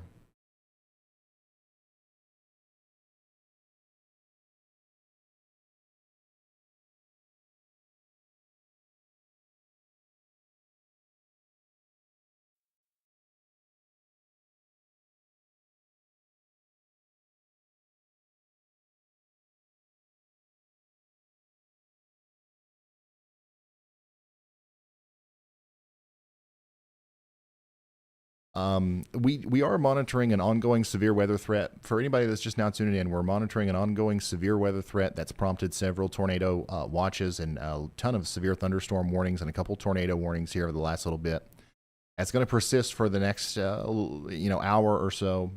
We are monitoring an ongoing severe weather threat. For anybody that's just now tuning in, we're monitoring an ongoing severe weather threat that's prompted several tornado watches and a ton of severe thunderstorm warnings and a couple tornado warnings here over the last little bit. That's going to persist for the next hour or so,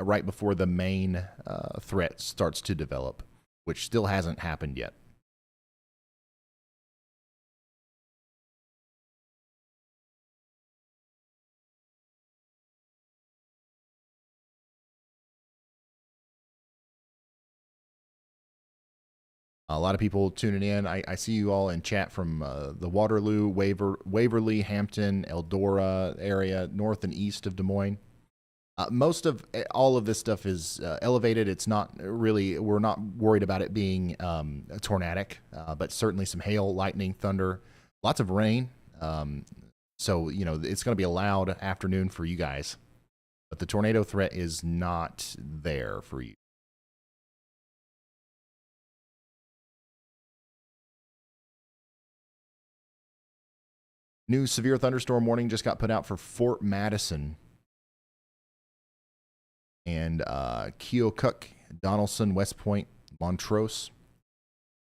right before the main threat starts to develop, which still hasn't happened yet. A lot of people tuning in. I see you all in chat from the Waterloo, Waverly, Hampton, Eldora area, north and east of Des Moines. Most of all of this stuff is elevated. It's not really, we're not worried about it being tornadic, but certainly some hail, lightning, thunder, lots of rain. So, it's going to be a loud afternoon for you guys. But the tornado threat is not there for you. New severe thunderstorm warning just got put out for Fort Madison and Keokuk, Donaldson, West Point, Montrose.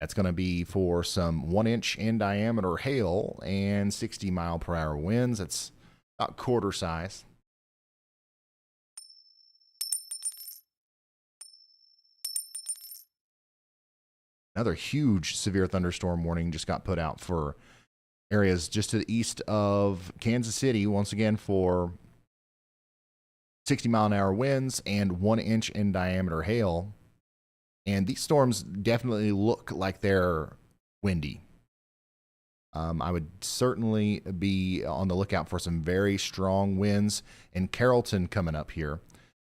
That's going to be for some 1-inch in diameter hail and 60-mile-per-hour winds. That's about quarter size. Another huge severe thunderstorm warning just got put out for areas just to the east of Kansas City, once again for 60-mile-an-hour winds and 1-inch in diameter hail. And these storms definitely look like they're windy. I would certainly be on the lookout for some very strong winds in Carrollton coming up here.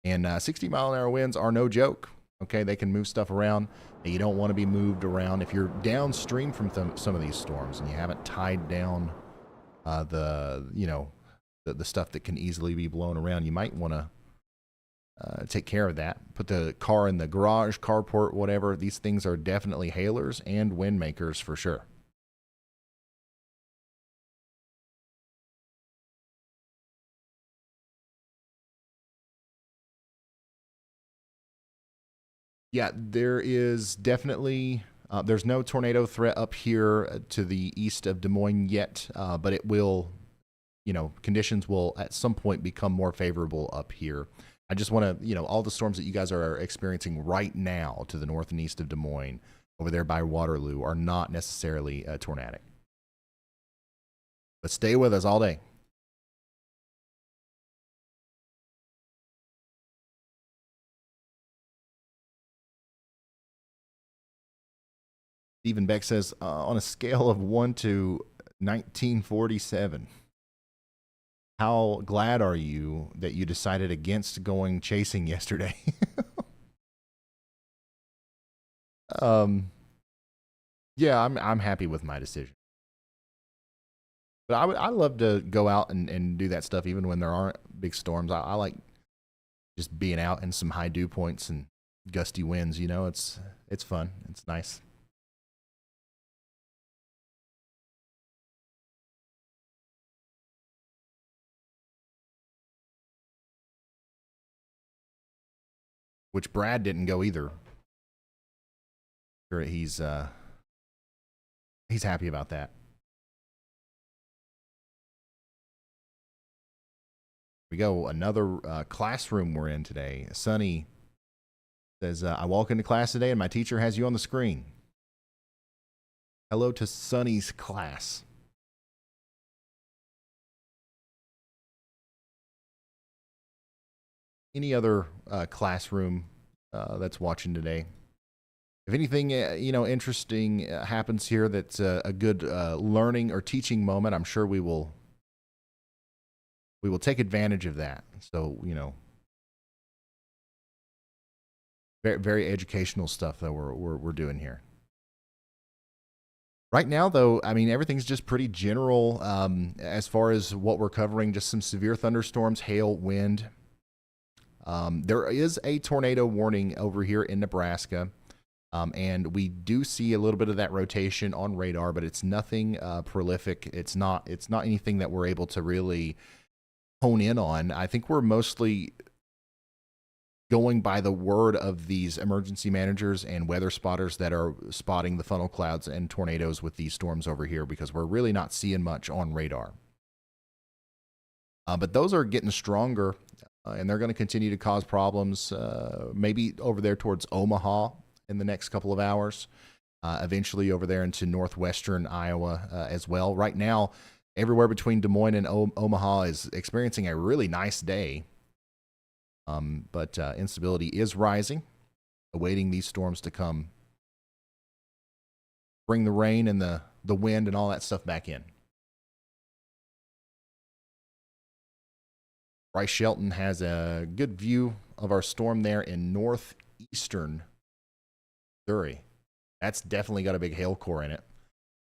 And 60-mile-an-hour winds are no joke. Okay, they can move stuff around. You don't want to be moved around. If you're downstream from some of these storms and you haven't tied down the stuff that can easily be blown around, you might want to take care of that. Put the car in the garage, carport, whatever. These things are definitely hailers and wind makers for sure. Yeah, there is definitely, there's no tornado threat up here to the east of Des Moines yet, but it will, conditions will at some point become more favorable up here. I just want to, all the storms that you guys are experiencing right now to the north and east of Des Moines, over there by Waterloo, are not necessarily tornadic. But stay with us all day. Stephen Beck says, on a scale of 1 to 1947, how glad are you that you decided against going chasing yesterday? Yeah, I'm happy with my decision. But I love to go out and do that stuff even when there aren't big storms. I like just being out in some high dew points and gusty winds. It's fun. It's nice. Which Brad didn't go either. Sure, he's happy about that. We go, another classroom we're in today. Sonny says, I walk into class today and my teacher has you on the screen. Hello to Sonny's class. Any other classroom that's watching today? If anything, interesting happens here that's a good learning or teaching moment, I'm sure we will take advantage of that. So, very, very educational stuff that we're doing here. Right now, though, I mean, everything's just pretty general as far as what we're covering. Just some severe thunderstorms, hail, wind. There is a tornado warning over here in Nebraska. And we do see a little bit of that rotation on radar, but it's nothing prolific. It's not anything that we're able to really hone in on. I think we're mostly going by the word of these emergency managers and weather spotters that are spotting the funnel clouds and tornadoes with these storms over here, because we're really not seeing much on radar. But those are getting stronger, and they're going to continue to cause problems, maybe over there towards Omaha in the next couple of hours, eventually over there into northwestern Iowa as well. Right now, everywhere between Des Moines and Omaha is experiencing a really nice day, but instability is rising, awaiting these storms to come, bring the rain and the wind and all that stuff back in. Bryce Shelton has a good view of our storm there in northeastern Missouri. That's definitely got a big hail core in it.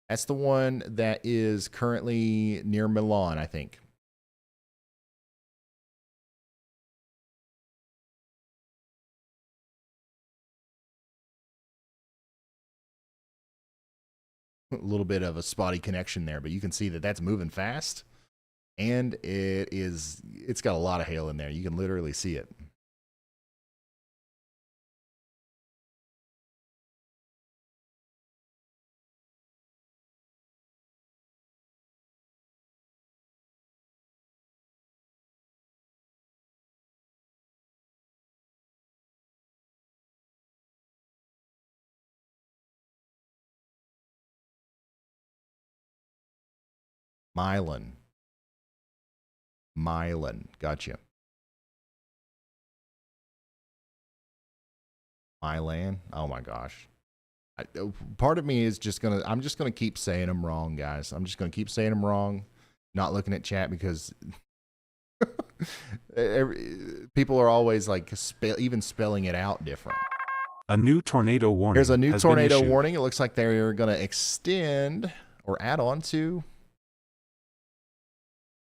That's the one that is currently near Milan, I think. A little bit of a spotty connection there, but you can see that that's moving fast, and it's got a lot of hail in there. You can literally see it. Milan. Gotcha. Milan. Oh my gosh. Part of me is I'm just gonna keep saying them wrong, guys. I'm just gonna keep saying them wrong, not looking at chat, because people are always like even spelling it out different. A new tornado warning. There's a new tornado warning. It looks like they're going to extend or add on to.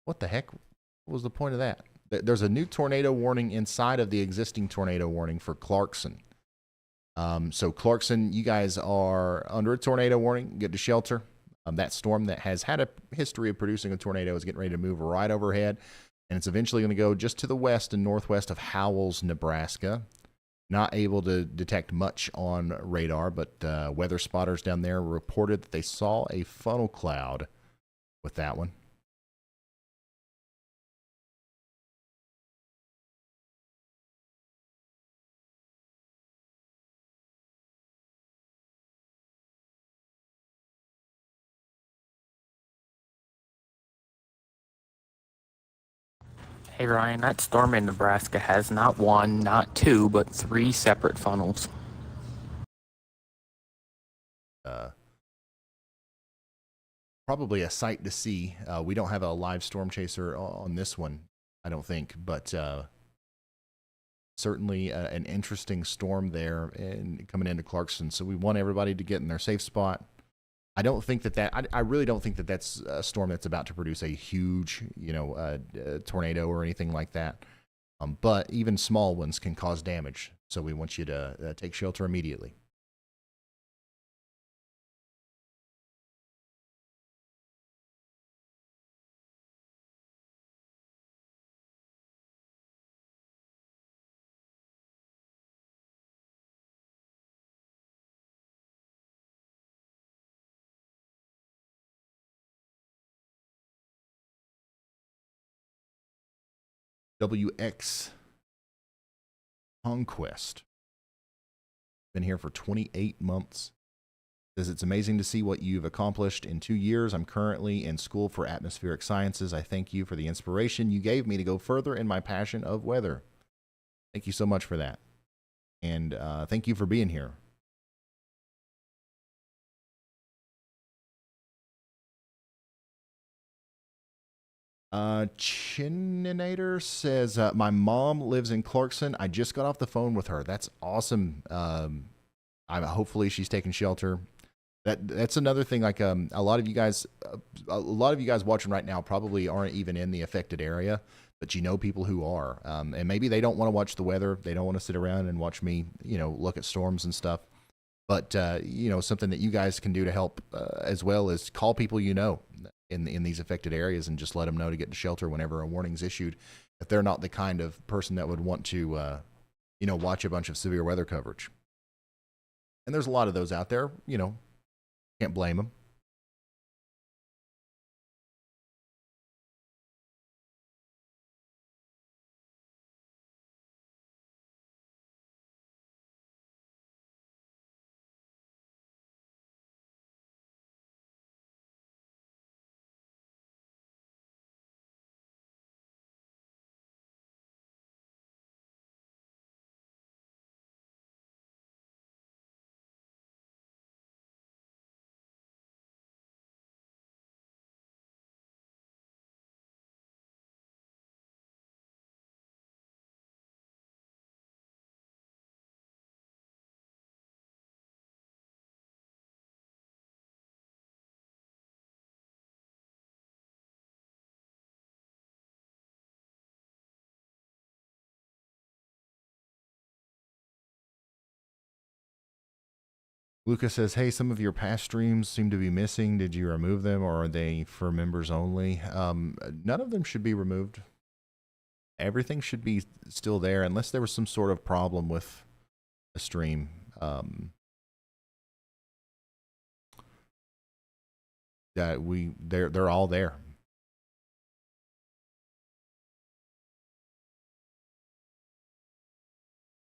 What the heck? What was the point of that? There's a new tornado warning inside of the existing tornado warning for Clarkson. So Clarkson, you guys are under a tornado warning. Get to shelter. That storm that has had a history of producing a tornado is getting ready to move right overhead, and it's eventually going to go just to the west and northwest of Howells, Nebraska. Not able to detect much on radar, but weather spotters down there reported that they saw a funnel cloud with that one. Hey Ryan, that storm in Nebraska has not one, not two, but three separate funnels. Probably a sight to see. We don't have a live storm chaser on this one, I don't think, but certainly an interesting storm there and coming into Clarkson. So we want everybody to get in their safe spot. I don't think I really don't think that that's a storm that's about to produce a huge, tornado or anything like that. But even small ones can cause damage. So we want you to take shelter immediately. WX Conquest. Been here for 28 months. Says it's amazing to see what you've accomplished in 2 years. I'm currently in school for atmospheric sciences. I thank you for the inspiration you gave me to go further in my passion of weather. Thank you so much for that. And thank you for being here. Chininator says, my mom lives in Clarkson. I just got off the phone with her. That's awesome. Hopefully she's taking shelter. That's another thing. Like a lot of you guys watching right now probably aren't even in the affected area, but you know people who are, and maybe they don't want to watch the weather. They don't want to sit around and watch me, look at storms and stuff. But something that you guys can do to help as well is call people in these affected areas and just let them know to get to shelter whenever a warning's issued. If they're not the kind of person that would want to, watch a bunch of severe weather coverage. And there's a lot of those out there, can't blame them. Lucas says, hey, some of your past streams seem to be missing. Did you remove them, or are they for members only? None of them should be removed. Everything should be still there unless there was some sort of problem with a stream. They're all there.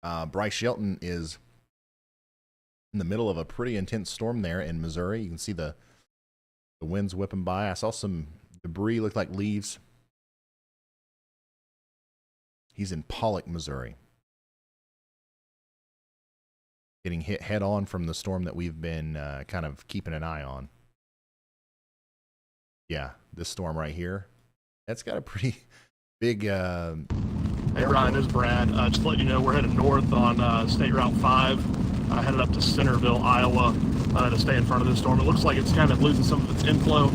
Bryce Shelton is in the middle of a pretty intense storm there in Missouri. You can see the winds whipping by. I saw some debris look like leaves. He's in Pollock, Missouri. Getting hit head on from the storm that we've been kind of keeping an eye on. Yeah, this storm right here. That's got a pretty big... Hey Ryan, this is Brad. Just to let you know, we're headed north on State Route 5. Headed up to Centerville, Iowa, to stay in front of this storm. It looks like it's kind of losing some of its inflow.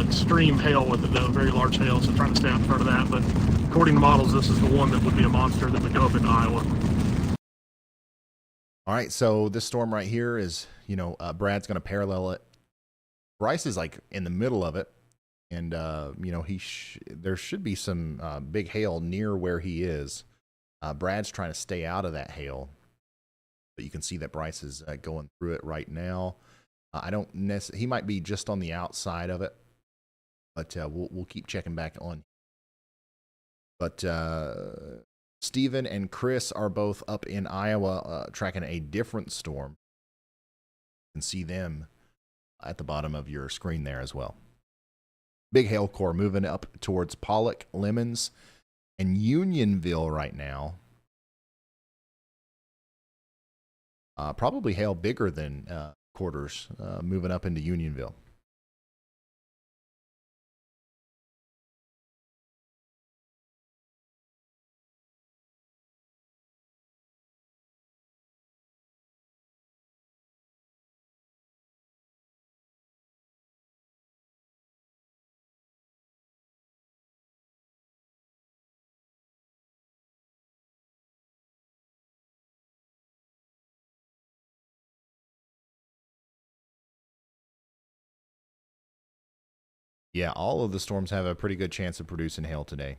Extreme hail with it, though, very large hail, so trying to stay out in front of that. But according to models, this is the one that would be a monster that would go up into Iowa. All right, so this storm right here is, Brad's going to parallel it. Bryce is like in the middle of it, and there should be some big hail near where he is. Brad's trying to stay out of that hail. But you can see that Bryce is going through it right now. He might be just on the outside of it, but we'll keep checking back on. But Stephen and Chris are both up in Iowa tracking a different storm. You can see them at the bottom of your screen there as well. Big hail core moving up towards Pollock, Lemons, And Unionville right now, probably hail bigger than quarters, moving up into Unionville. Yeah, all of the storms have a pretty good chance of producing hail today.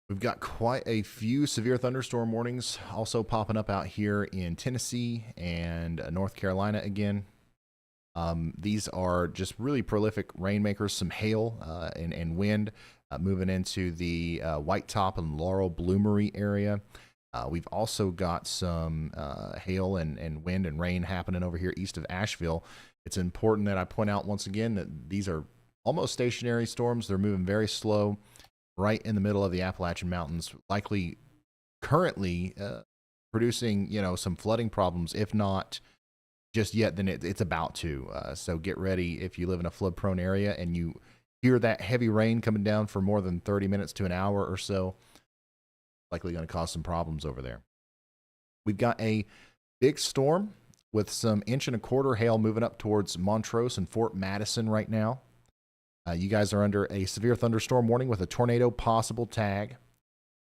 We've got quite a few severe thunderstorm warnings also popping up out here in Tennessee and North Carolina again. These are just really prolific rainmakers, some hail and wind moving into the White Top and Laurel Bloomery area. We've also got some hail and wind and rain happening over here east of Asheville. It's important that I point out once again that these are almost stationary storms. They're moving very slow right in the middle of the Appalachian Mountains, likely currently producing, some flooding problems, if not just yet, then it's about to. So get ready if you live in a flood-prone area and you hear that heavy rain coming down for more than 30 minutes to an hour or so, likely going to cause some problems over there. We've got a big storm with some 1.25 inch hail moving up towards Montrose and Fort Madison right now. You guys are under a severe thunderstorm warning with a tornado possible tag.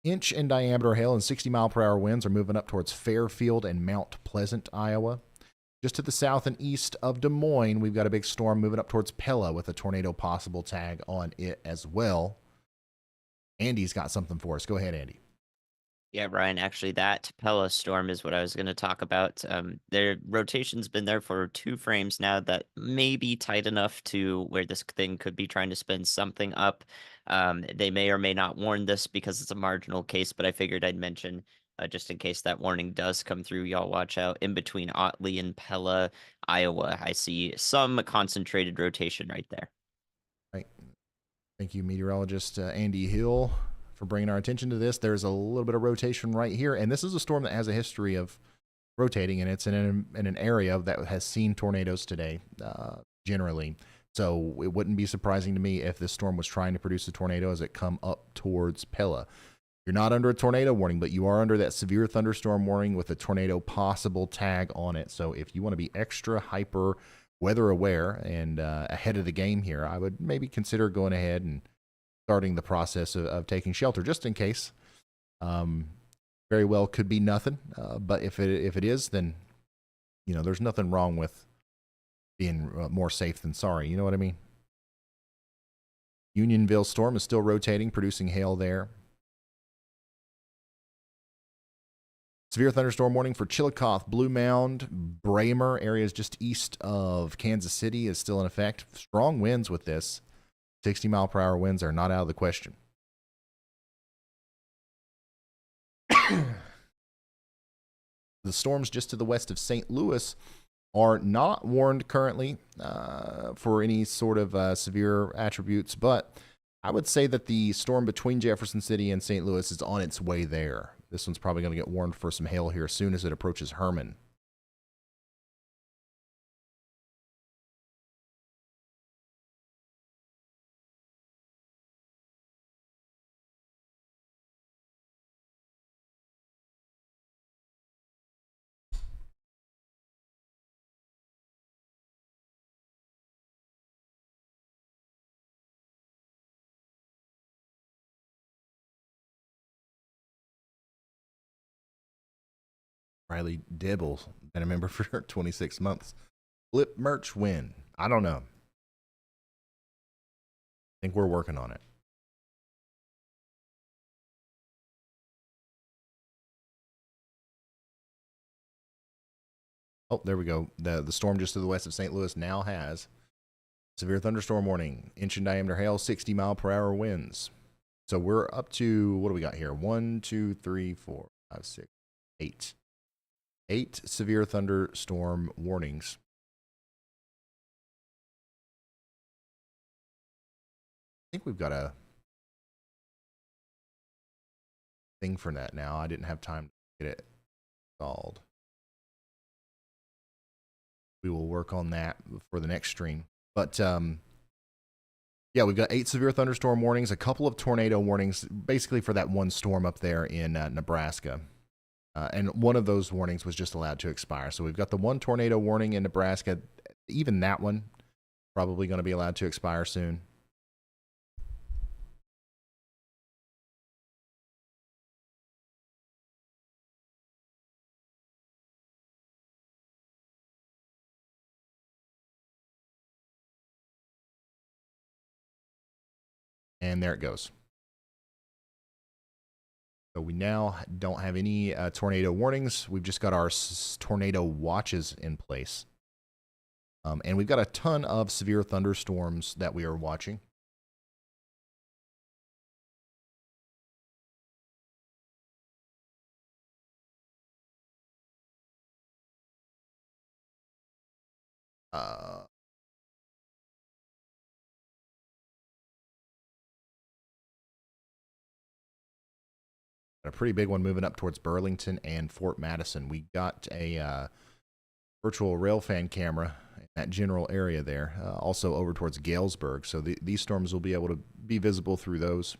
Inch in diameter hail and 60-mile-per-hour winds are moving up towards Fairfield and Mount Pleasant, Iowa. Just to the south and east of Des Moines, we've got a big storm moving up towards Pella with a tornado possible tag on it as well. Andy's got something for us. Go ahead, Andy. Yeah, Brian, actually, that Pella storm is what I was going to talk about. Their rotation's been there for 2 frames now that may be tight enough to where this thing could be trying to spin something up. They may or may not warn this because it's a marginal case, but I figured I'd mention just in case that warning does come through. Y'all watch out. In between Otley and Pella, Iowa, I see some concentrated rotation right there. Right. Thank you, meteorologist Andy Hill, for bringing our attention to this. There's a little bit of rotation right here, and this is a storm that has a history of rotating, and it's in an area that has seen tornadoes today, generally. So it wouldn't be surprising to me if this storm was trying to produce a tornado as it come up towards Pella. You're not under a tornado warning, but you are under that severe thunderstorm warning with a tornado possible tag on it. So if you want to be extra hyper weather aware and ahead of the game here, I would maybe consider going ahead and starting the process of taking shelter just in case. Very well could be nothing, but if it is, then there's nothing wrong with being more safe than sorry. You know what I mean? Unionville storm is still rotating, producing hail there. Severe thunderstorm warning for Chillicothe, Blue Mound, Bramer, areas just east of Kansas City is still in effect. Strong winds with this. 60-mile-per-hour winds are not out of the question. The storms just to the west of St. Louis are not warned currently for any sort of severe attributes, but I would say that the storm between Jefferson City and St. Louis is on its way there. This one's probably going to get warned for some hail here as soon as it approaches Herman. Riley Dibble, been a member for 26 months. Flip merch win. I don't know. I think we're working on it. Oh, there we go. The storm just to the west of St. Louis now has severe thunderstorm warning, inch in diameter hail, 60-mile-per-hour winds. So we're up to, what do we got here? 1, 2, 3, 4, 5, 6, 8. 8 severe thunderstorm warnings. I think we've got a thing for that now. I didn't have time to get it installed. We will work on that for the next stream. But yeah, we've got 8 severe thunderstorm warnings, a couple of tornado warnings, basically for that one storm up there in Nebraska. And one of those warnings was just allowed to expire. So we've got the one tornado warning in Nebraska. Even that one probably going to be allowed to expire soon. And there it goes. So we now don't have any tornado warnings. We've just got our tornado watches in place. And we've got a ton of severe thunderstorms that we are watching. A pretty big one moving up towards Burlington and Fort Madison. We got a virtual RAILFAN camera in that general area there, also over towards Galesburg. So these storms will be able to be visible through those.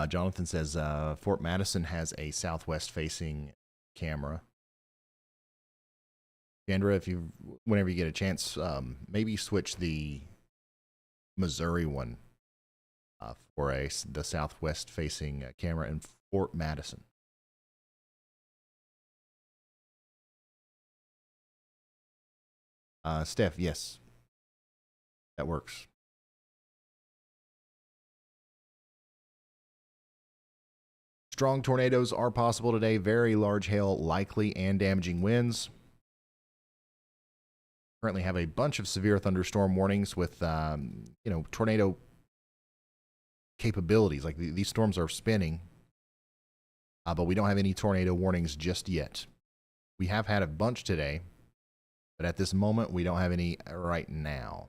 Jonathan says Fort Madison has a southwest facing camera. Kendra, if you, whenever you get a chance, maybe switch the Missouri one for the southwest facing camera in Fort Madison. Steph, yes, that works. Strong tornadoes are possible today. Very large hail likely and damaging winds. Currently have a bunch of severe thunderstorm warnings with, tornado capabilities. Like these storms are spinning, but we don't have any tornado warnings just yet. We have had a bunch today, but at this moment, we don't have any right now.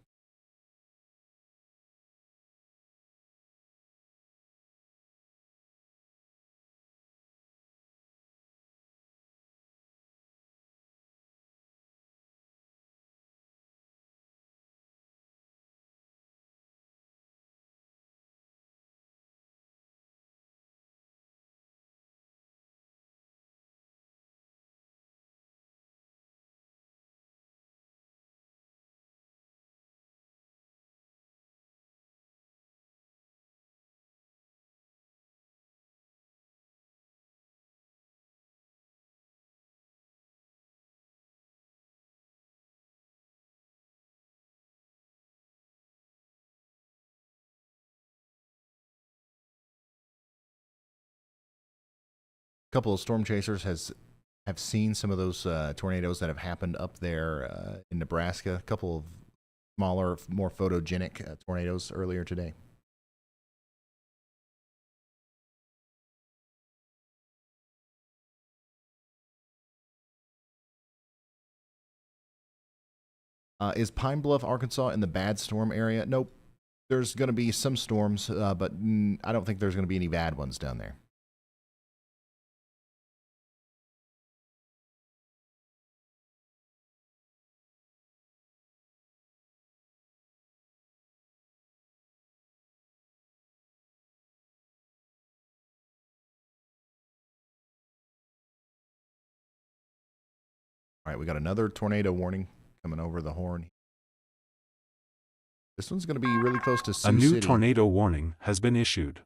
Couple of storm chasers have seen some of those tornadoes that have happened up there in Nebraska. A couple of smaller, more photogenic tornadoes earlier today. Is Pine Bluff, Arkansas in the bad storm area? Nope. There's going to be some storms, but I don't think there's going to be any bad ones down there. All right, we got another tornado warning coming over the horn. This one's going to be really close to Sioux A new City, tornado warning has been issued.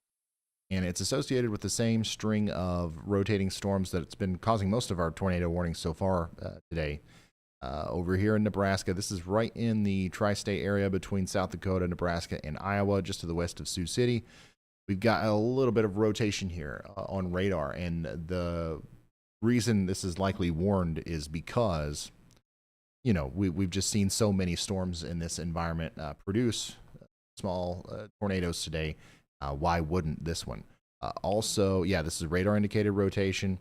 and it's associated with the same string of rotating storms that's been causing most of our tornado warnings so far today. Over here in Nebraska, this is right in the tri-state area between South Dakota, Nebraska, and Iowa, just to the west of Sioux City. We've got a little bit of rotation here on radar, and the reason this is likely warned is because, you know, we've just seen so many storms in this environment produce small tornadoes today. Why wouldn't this one? Also, yeah, this is radar indicated rotation.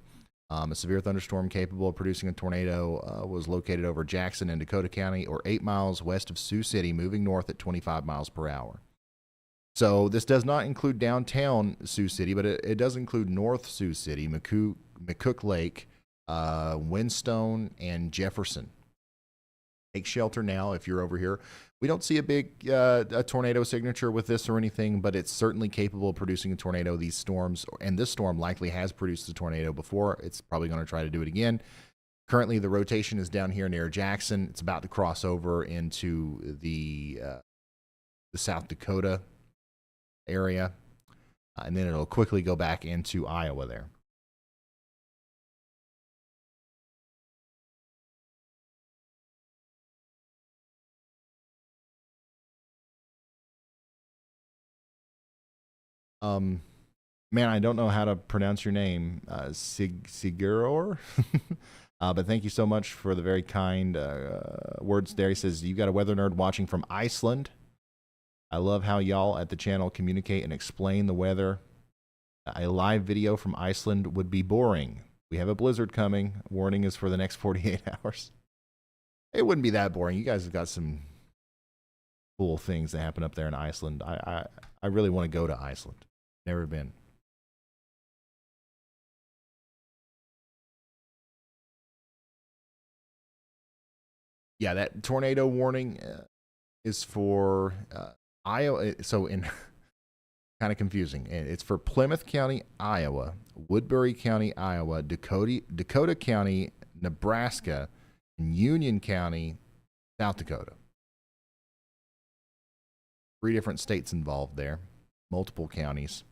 A severe thunderstorm capable of producing a tornado was located over Jackson and Dakota County, or 8 miles west of Sioux City, moving north at 25 miles per hour. So this does not include downtown Sioux City, but it does include North Sioux City, McCook Lake, Windstone, and Jefferson. Take shelter now if you're over here. We don't see a big a tornado signature with this or anything, but it's certainly capable of producing a tornado. These storms, and this storm likely has produced a tornado before. It's probably going to try to do it again. Currently, the rotation is down here near Jackson. It's about to cross over into the South Dakota area, and then it'll quickly go back into Iowa there. Man, I don't know how to pronounce your name, Siguror. But thank you so much for the very kind words there. He says, you got a weather nerd watching from Iceland. I love how y'all at the channel communicate and explain the weather. A live video from Iceland would be boring. We have a blizzard coming. Warning is for the next 48 hours. It wouldn't be that boring. You guys have got some cool things that happen up there in Iceland. I really want to go to Iceland. Never been. Yeah, that tornado warning is for Iowa. So in kind of confusing. It's for Plymouth County, Iowa, Woodbury County, Iowa, Dakota County, Nebraska, and Union County, South Dakota. 3 different states involved there, multiple counties.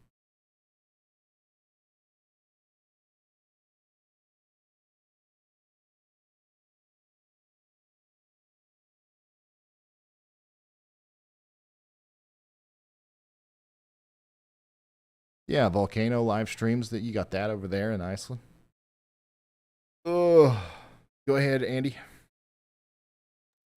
Yeah, volcano live streams. That you got that over there in Iceland. Oh, go ahead, Andy.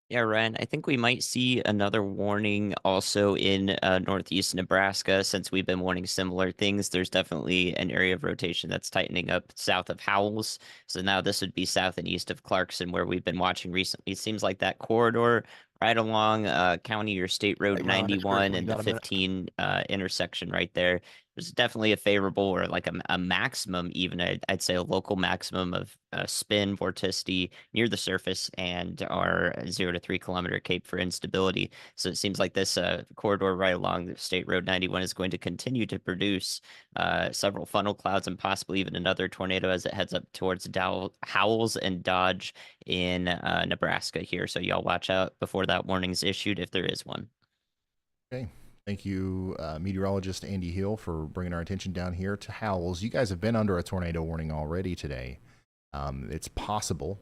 Yeah, Ryan, I think we might see another warning also in northeast Nebraska, since we've been warning similar things. There's definitely an area of rotation that's tightening up south of Howells. So now this would be south and east of Clarkson, where we've been watching recently. It seems like that corridor right along County or State Road Hey, Ron, it's 91 Chris. and You the got a minute? 15 intersection right there. There's definitely a favorable, or like a maximum, even I'd say a local maximum of spin vorticity near the surface, and our 0 to 3 kilometer cape for instability. So it seems like this corridor right along the State Road 91 is going to continue to produce several funnel clouds and possibly even another tornado as it heads up towards Howells and Dodge in Nebraska here. So y'all watch out before that warning's issued, if there is one. Okay. Thank you, meteorologist Andy Hill, for bringing our attention down here to Howells. You guys have been under a tornado warning already today. It's possible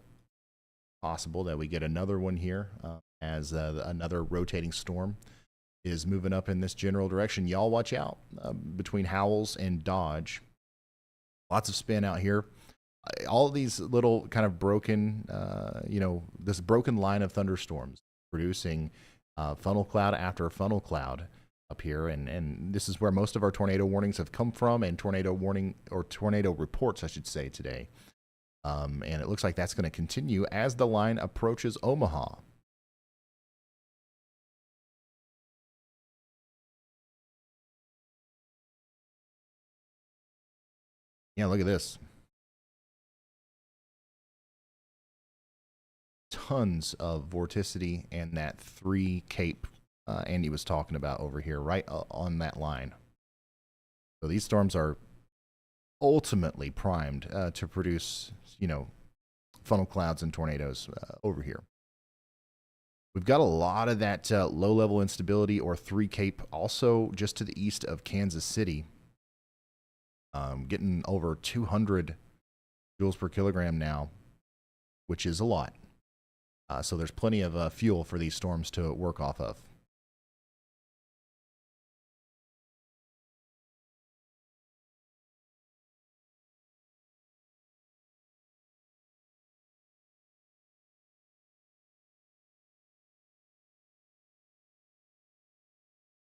that we get another one here as another rotating storm is moving up in this general direction. Y'all watch out between Howells and Dodge. Lots of spin out here. All of these little kind of broken, this broken line of thunderstorms producing funnel cloud after funnel cloud up here, and this is where most of our tornado warnings have come from, and tornado reports, I should say, today. And it looks like that's going to continue as the line approaches Omaha. Yeah, look at this. Tons of vorticity and that 3 cape Andy was talking about over here, right on that line. So these storms are ultimately primed to produce, funnel clouds and tornadoes over here. We've got a lot of that low-level instability or 3 Cape also just to the east of Kansas City. Getting over 200 joules per kilogram now, which is a lot. So there's plenty of fuel for these storms to work off of.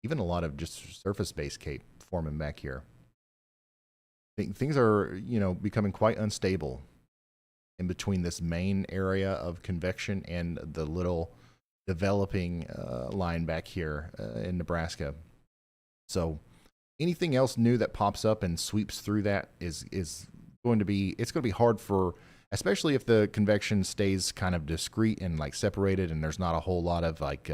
Even a lot of just surface-based Cape forming back here. Things are, you know, becoming quite unstable in between this main area of convection and the little developing line back here in Nebraska. So anything else new that pops up and sweeps through that is going to be, it's going to be hard for, especially if the convection stays kind of discrete and like separated and there's not a whole lot of like,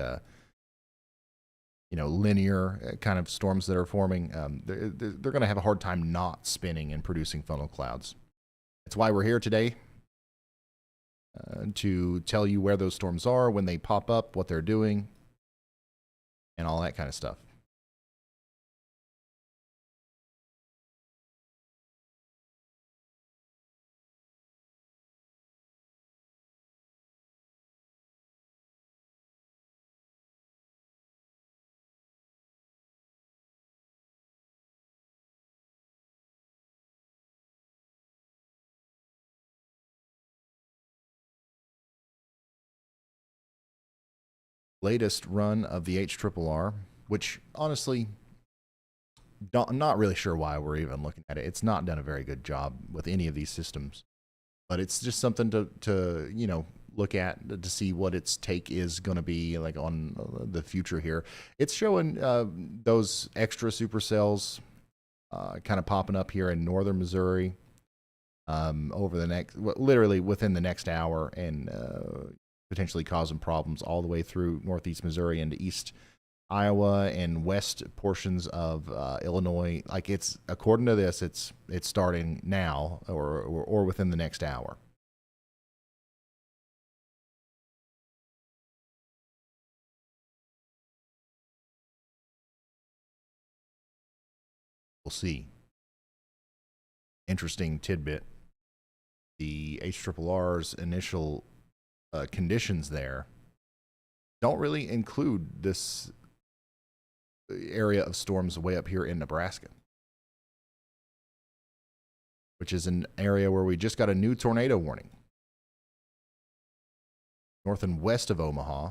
you know, linear kind of storms that are forming. They're going to have a hard time not spinning and producing funnel clouds. That's why we're here today, to tell you where those storms are, when they pop up, what they're doing, and all that kind of stuff. Latest run of the HRRR, which honestly, I'm not really sure why we're even looking at it. It's not done a very good job with any of these systems, but it's just something to you know, look at to see what its take is going to be like on the future here. It's showing those extra supercells kind of popping up here in northern Missouri over the next, literally within the next hour, and potentially causing problems all the way through northeast Missouri into east Iowa and west portions of Illinois. Like, it's, according to this, it's starting now or within the next hour. We'll see. Interesting tidbit. The HRRR's initial conditions there don't really include this area of storms way up here in Nebraska, which is an area where we just got a new tornado warning north and west of Omaha.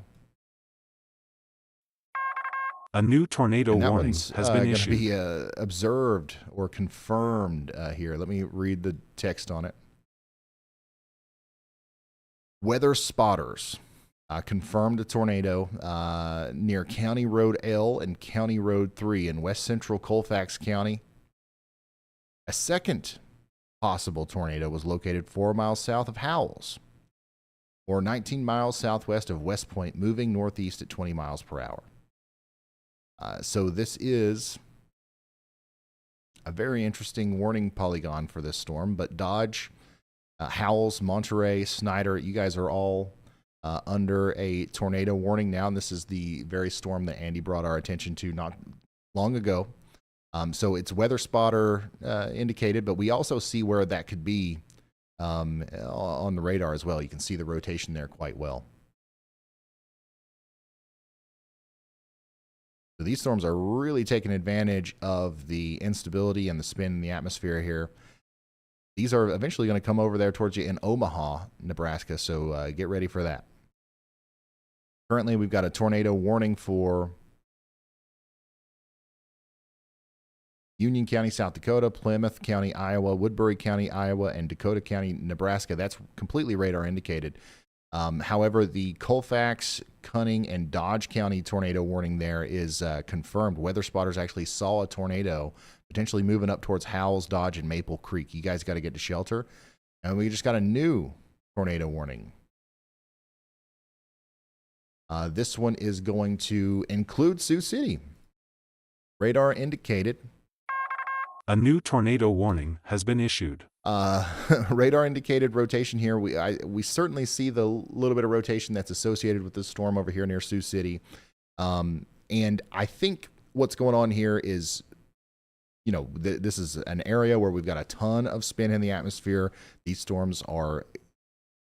A new tornado warning has been issued. Going to be observed or confirmed here. Let me read the text on it. Weather spotters confirmed a tornado near County Road L and County Road 3 in west central Colfax County. A second possible tornado was located 4 miles south of Howells, or 19 miles southwest of West Point, moving northeast at 20 miles per hour. So this is a very interesting warning polygon for this storm, but Dodge, Howells, Monterey, Snyder, you guys are all under a tornado warning now, and this is the very storm that Andy brought our attention to not long ago. So it's weather spotter indicated, but we also see where that could be on the radar as well. You can see the rotation there quite well. So these storms are really taking advantage of the instability and the spin in the atmosphere here. These are eventually going to come over there towards you in Omaha, Nebraska, so get ready for that. Currently, we've got a tornado warning for Union County, South Dakota, Plymouth County, Iowa, Woodbury County, Iowa, and Dakota County, Nebraska. That's completely radar indicated. However, the Colfax, Cunning, and Dodge County tornado warning there is confirmed. Weather spotters actually saw a tornado potentially moving up towards Howells, Dodge, and Maple Creek. You guys got to get to shelter. And we just got a new tornado warning. This one is going to include Sioux City. Radar indicated. A new tornado warning has been issued. Radar indicated rotation here. We certainly see the little bit of rotation that's associated with this storm over here near Sioux City. And I think what's going on here is, you know, this is an area where we've got a ton of spin in the atmosphere. These storms are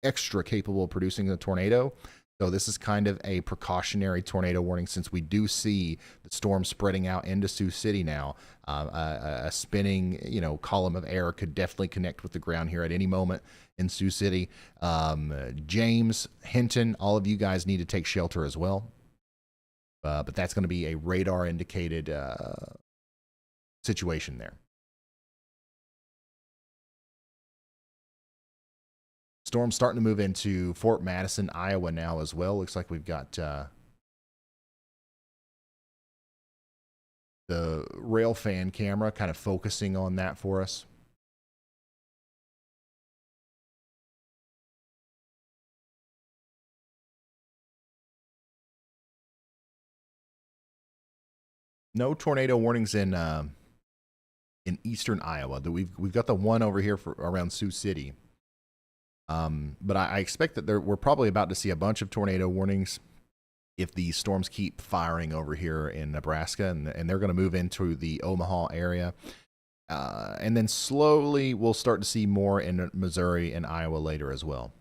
extra capable of producing a tornado. So this is kind of a precautionary tornado warning, since we do see the storm spreading out into Sioux City now. A spinning, you know, column of air could definitely connect with the ground here at any moment in Sioux City. James, Hinton, all of you guys need to take shelter as well. But that's going to be a radar indicated situation there. Storm's starting to move into Fort Madison, Iowa now as well. Looks like we've got the RAILFAN camera kind of focusing on that for us. No tornado warnings in eastern Iowa. We've got the one over here for around Sioux City. But I expect that we're probably about to see a bunch of tornado warnings if the storms keep firing over here in Nebraska, and they're going to move into the Omaha area. And then slowly we'll start to see more in Missouri and Iowa later as well.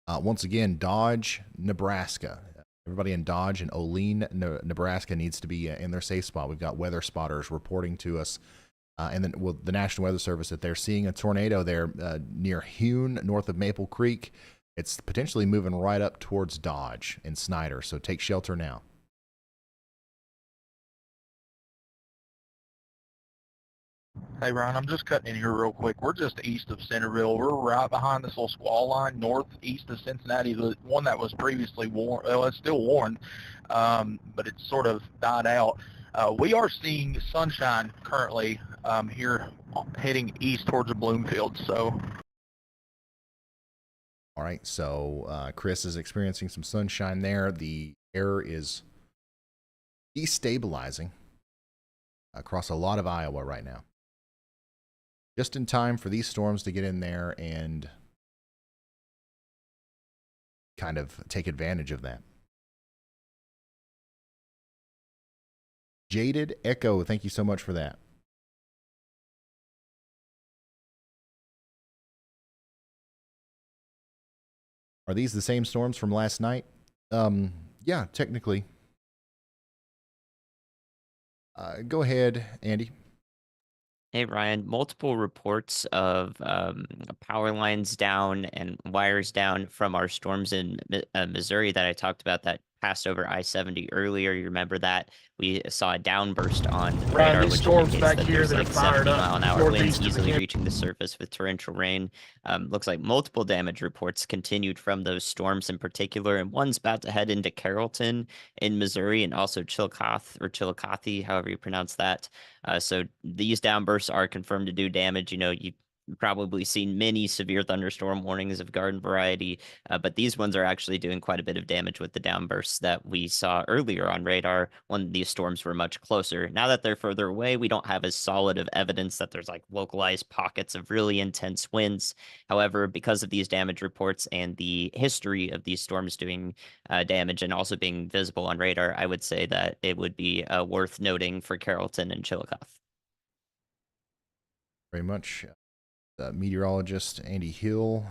Once again, Dodge, Nebraska. Everybody in Dodge and Olean, Nebraska needs to be in their safe spot. We've got weather spotters reporting to us. And then the National Weather Service that they're seeing a tornado there near Hune, north of Maple Creek. It's potentially moving right up towards Dodge and Snyder, so take shelter now. Hey, Ryan, I'm just cutting in here real quick. We're just east of Centerville. We're right behind this little squall line northeast of Cincinnati, the one that was previously warned. Well, it's still warned, but it's sort of died out. We are seeing sunshine currently here heading east towards the Bloomfield. So, all right, so Chris is experiencing some sunshine there. The air is destabilizing across a lot of Iowa right now. Just in time for these storms to get in there and kind of take advantage of that. Jaded Echo, thank you so much for that. Are these the same storms from last night? Yeah, technically. Go ahead, Andy. Hey, Ryan, multiple reports of power lines down and wires down from our storms in Missouri that I talked about that passed over I-70 earlier. You remember that? We saw a downburst on radar, these which storms indicates back that here there's that are like fired 70 up mile an hour winds northeast of the easily camp. reaching the surface with torrential rain. Looks like multiple damage reports continued from those storms in particular, and one's about to head into Carrollton in Missouri and also Chillicothe, however you pronounce that. So these downbursts are confirmed to do damage. You know, you've probably seen many severe thunderstorm warnings of garden variety, but these ones are actually doing quite a bit of damage with the downbursts that we saw earlier on radar when these storms were much closer. Now that they're further away, we don't have as solid of evidence that there's like localized pockets of really intense winds. However, because of these damage reports and the history of these storms doing damage and also being visible on radar, I would say that it would be worth noting for Carrollton and Chillicothe. Very much. Meteorologist Andy Hill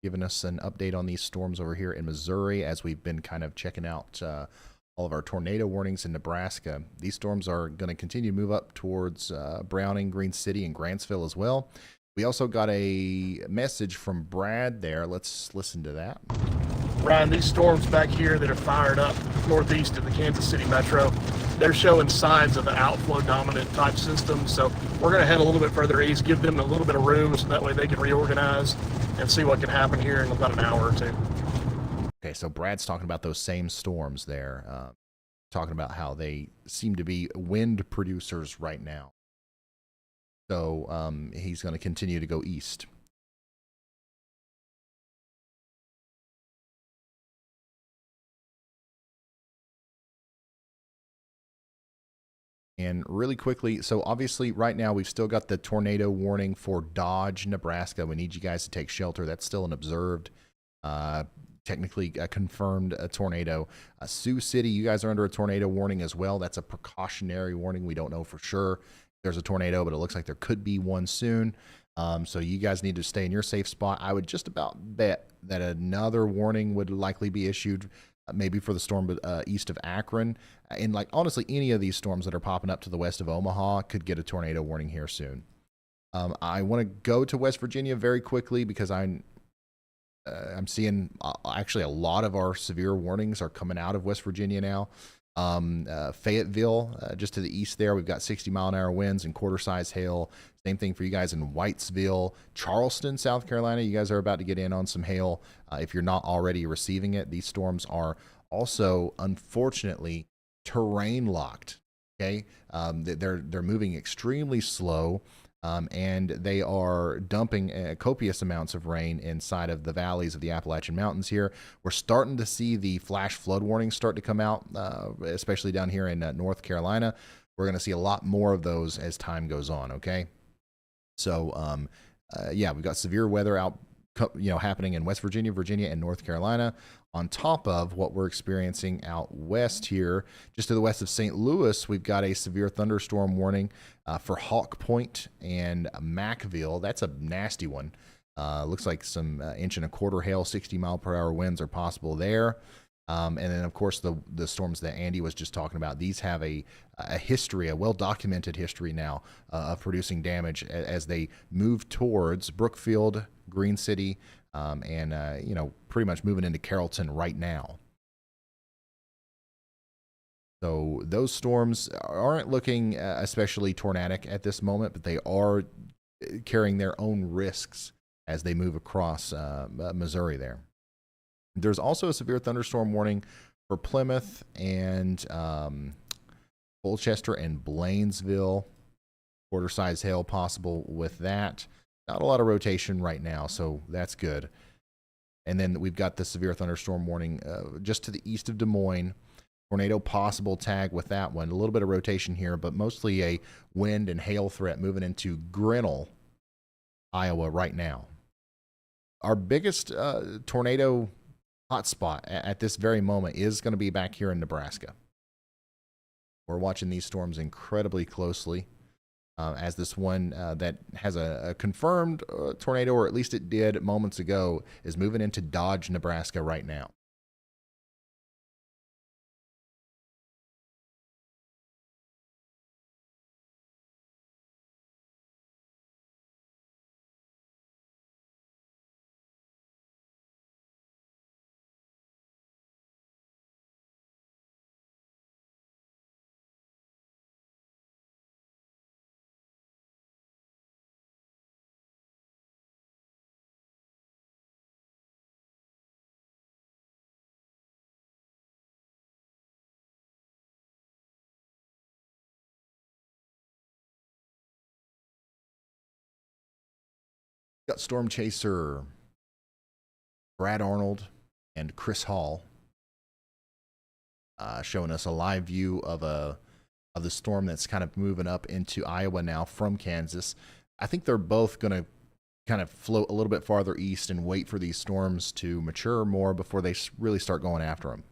giving us an update on these storms over here in Missouri as we've been kind of checking out all of our tornado warnings in Nebraska. These storms are going to continue to move up towards Browning, Green City, and Grantsville as well. We also got a message from Brad there. Let's listen to that. Ryan, these storms back here that are fired up northeast of the Kansas City metro, they're showing signs of an outflow dominant type system. So we're going to head a little bit further east, give them a little bit of room so that way they can reorganize and see what can happen here in about an hour or two. Okay, so Brad's talking about those same storms there, talking about how they seem to be wind producers right now. So he's going to continue to go east. And really quickly, so obviously right now we've still got the tornado warning for Dodge, Nebraska. We need you guys to take shelter. That's still an observed, technically a confirmed tornado. Sioux City, you guys are under a tornado warning as well. That's a precautionary warning. We don't know for sure if there's a tornado, but it looks like there could be one soon. So you guys need to stay in your safe spot. I would just about bet that another warning would likely be issued, maybe for the storm east of Akron. And like honestly, any of these storms that are popping up to the west of Omaha could get a tornado warning here soon. I want to go to West Virginia very quickly because I'm seeing actually a lot of our severe warnings are coming out of West Virginia now. Fayetteville, just to the east there, we've got 60-mile-an-hour winds and quarter-size hail. Same thing for you guys in Whitesville. Charleston, South Carolina, you guys are about to get in on some hail. If you're not already receiving it, these storms are also, unfortunately, terrain locked. Okay, they're moving extremely slow. And they are dumping copious amounts of rain inside of the valleys of the Appalachian Mountains here. We're starting to see the flash flood warnings start to come out, especially down here in North Carolina. We're going to see a lot more of those as time goes on, okay? So, yeah, we've got severe weather out, happening in West Virginia, Virginia, and North Carolina, on top of what we're experiencing out west here. Just to the west of St. Louis, we've got a severe thunderstorm warning for Hawk Point and Mackville. That's a nasty one. Looks like some 1.25 inch hail, 60-mile-per-hour winds are possible there. And then, of course, the storms that Andy was just talking about, these have a history, a well-documented history now of producing damage as they move towards Brookfield, Green City, and, pretty much moving into Carrollton right now. So those storms aren't looking especially tornadic at this moment, but they are carrying their own risks as they move across Missouri there. There's also a severe thunderstorm warning for Plymouth and Colchester and Blanesville. Quarter-size hail possible with that. Not a lot of rotation right now, so that's good. And then we've got the severe thunderstorm warning just to the east of Des Moines. Tornado possible tag with that one. A little bit of rotation here, but mostly a wind and hail threat moving into Grinnell, Iowa right now. Our biggest tornado hotspot at this very moment is going to be back here in Nebraska. We're watching these storms incredibly closely as this one that has a confirmed tornado, or at least it did moments ago, is moving into Dodge, Nebraska right now. Got Storm Chaser Brad Arnold and Chris Hall showing us a live view of the storm that's kind of moving up into Iowa now from Kansas. I think they're both going to kind of float a little bit farther east and wait for these storms to mature more before they really start going after them.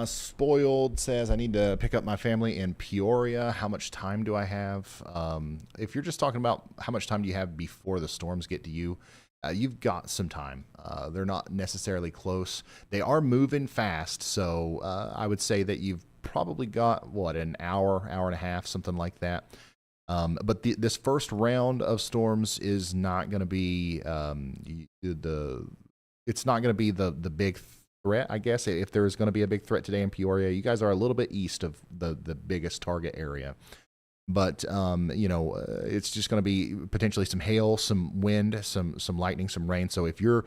Spoiled says, I need to pick up my family in Peoria. How much time do I have? If you're just talking about how much time do you have before the storms get to you, you've got some time. They're not necessarily close. They are moving fast, so I would say that you've probably got, what, an hour, hour and a half, something like that. But this first round of storms is not going to be the it's not going to be the big threat, I guess. If there is going to be a big threat today in Peoria, you guys are a little bit east of the biggest target area. But it's just going to be potentially some hail, some wind, some lightning, some rain. So if you're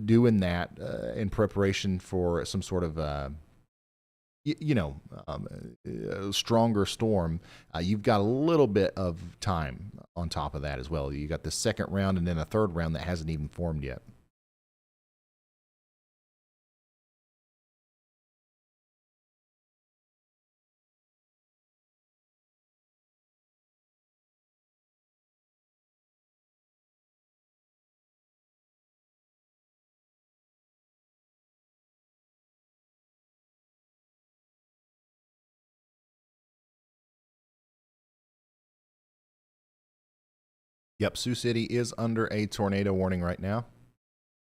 doing that in preparation for some sort of stronger storm, you've got a little bit of time on top of that as well. You got the second round and then a third round that hasn't even formed yet. Yep, Sioux City is under a tornado warning right now.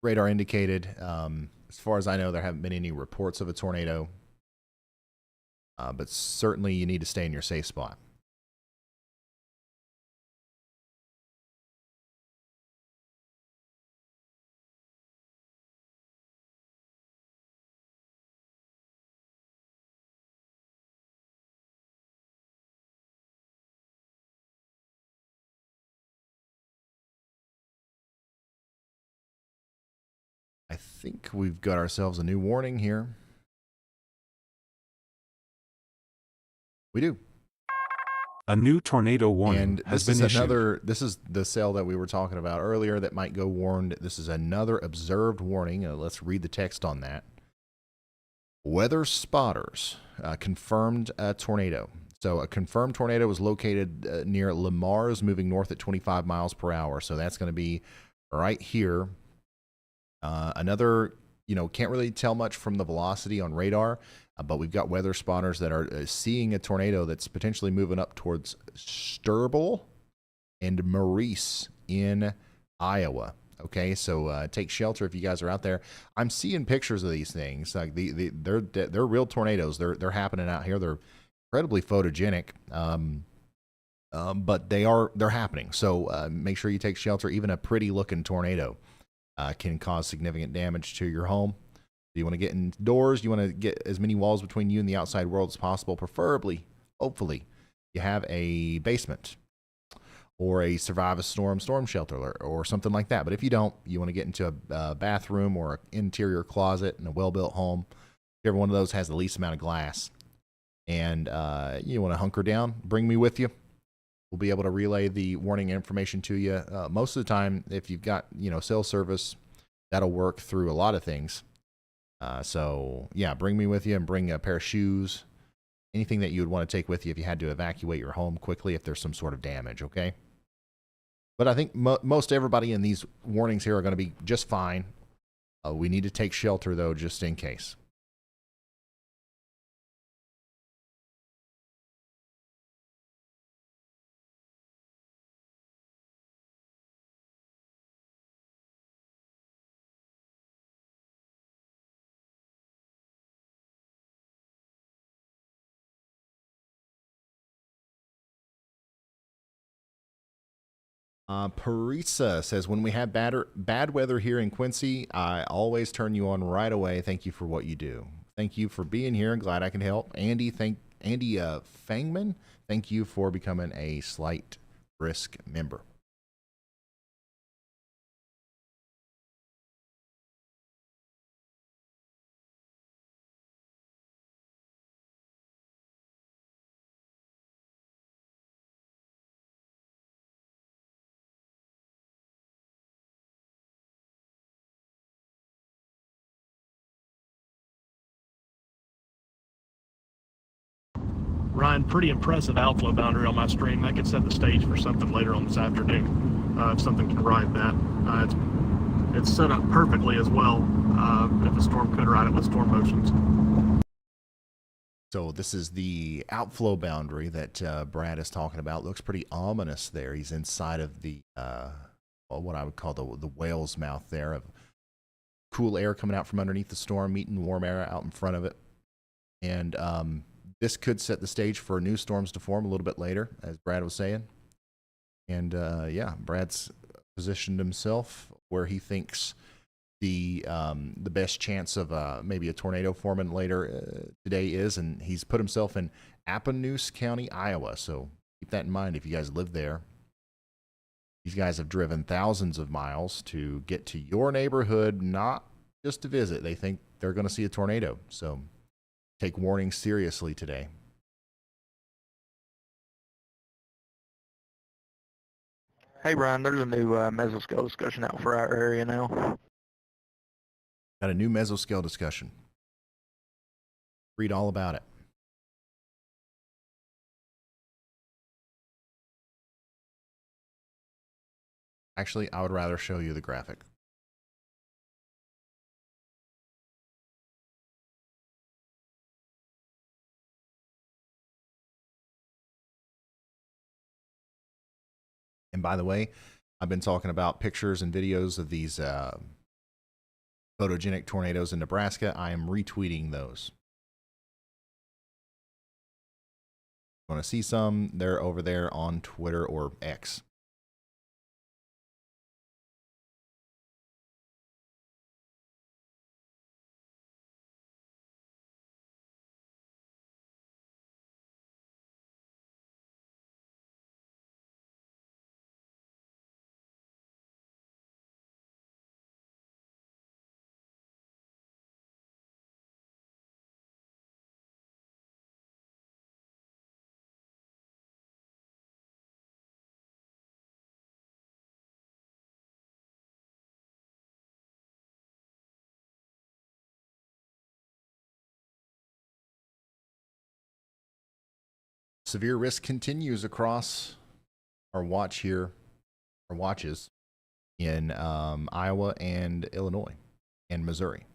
Radar indicated, as far as I know, there haven't been any reports of a tornado. But certainly you need to stay in your safe spot. I think we've got ourselves a new warning here. We do. A new tornado warning And has this been is issued. this is the cell that we were talking about earlier that might go warned. This is another observed warning. Let's read the text on that. Weather spotters confirmed a tornado. So a confirmed tornado was located near Lamar's, moving north at 25 miles per hour. So that's going to be right here. Another, can't really tell much from the velocity on radar, but we've got weather spotters that are seeing a tornado that's potentially moving up towards Struble and Maurice in Iowa. Okay, so take shelter if you guys are out there. I'm seeing pictures of these things. Like they're real tornadoes. They're happening out here. They're incredibly photogenic, but they're happening. So make sure you take shelter. Even a pretty looking tornado can cause significant damage to your home. You want to get indoors. You want to get as many walls between you and the outside world as possible. Preferably, hopefully, you have a basement or a survive a storm shelter or something like that. But if you don't, you want to get into a bathroom or an interior closet in a well-built home. Every one of those has the least amount of glass. And you want to hunker down, bring me with you. We'll be able to relay the warning information to you. Most of the time, if you've got, cell service, that'll work through a lot of things. So, yeah, bring me with you and bring a pair of shoes, anything that you would want to take with you if you had to evacuate your home quickly if there's some sort of damage, okay? But I think most everybody in these warnings here are going to be just fine. We need to take shelter, though, just in case. Parisa says, when we have bad weather here in Quincy, I always turn you on right away. Thank you for what you do. Thank you for being here. Glad I can help. Andy Fangman, thank you for becoming a slight risk member. Ryan, pretty impressive outflow boundary on my stream. That could set the stage for something later on this afternoon, if something can ride that. It's set up perfectly as well, if a storm could ride it with storm motions. So this is the outflow boundary that Brad is talking about. Looks pretty ominous there. He's inside of the, what I would call the whale's mouth there, of cool air coming out from underneath the storm, meeting warm air out in front of it. And this could set the stage for new storms to form a little bit later, as Brad was saying. And yeah, Brad's positioned himself where he thinks the best chance of maybe a tornado forming later today is, and he's put himself in Appanoose County, Iowa. So keep that in mind if you guys live there. These guys have driven thousands of miles to get to your neighborhood, not just to visit. They think they're going to see a tornado. So take warning seriously today. Hey, Brian, there's a new mesoscale discussion out for our area now. Got a new mesoscale discussion. Read all about it. Actually, I would rather show you the graphic. And by the way, I've been talking about pictures and videos of these photogenic tornadoes in Nebraska. I am retweeting those. Want to see some? They're over there on Twitter or X. Severe risk continues across our watch here, our watches in Iowa and Illinois and Missouri.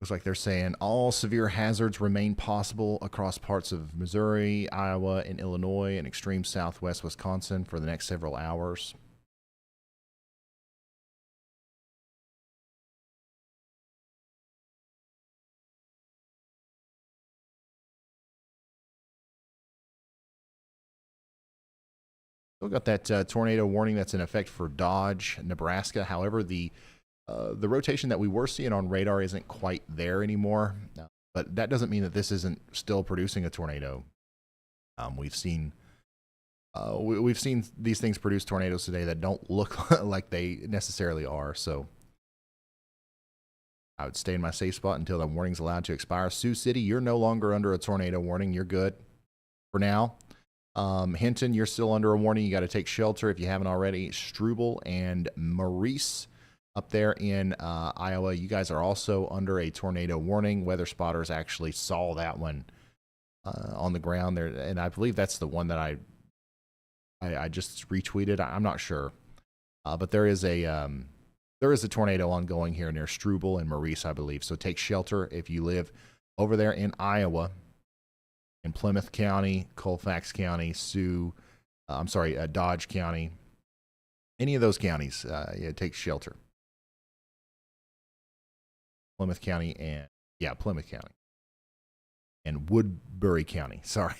Looks like they're saying all severe hazards remain possible across parts of Missouri, Iowa, and Illinois, and extreme southwest Wisconsin for the next several hours. Still got that tornado warning that's in effect for Dodge, Nebraska. However, the rotation that we were seeing on radar isn't quite there anymore. But that doesn't mean that this isn't still producing a tornado. We've seen these things produce tornadoes today that don't look like they necessarily are. So I would stay in my safe spot until the warning's allowed to expire. Sioux City, you're no longer under a tornado warning. You're good for now. Hinton, you're still under a warning. You got to take shelter if you haven't already. Struble and Maurice up there in Iowa, you guys are also under a tornado warning. Weather spotters actually saw that one on the ground there, and I believe that's the one that I just retweeted. I'm not sure, but there is a tornado ongoing here near Struble and Maurice, I believe. So take shelter if you live over there in Iowa, in Plymouth County, Colfax County, Dodge County, any of those counties. Take shelter. Plymouth County and Woodbury County. Sorry.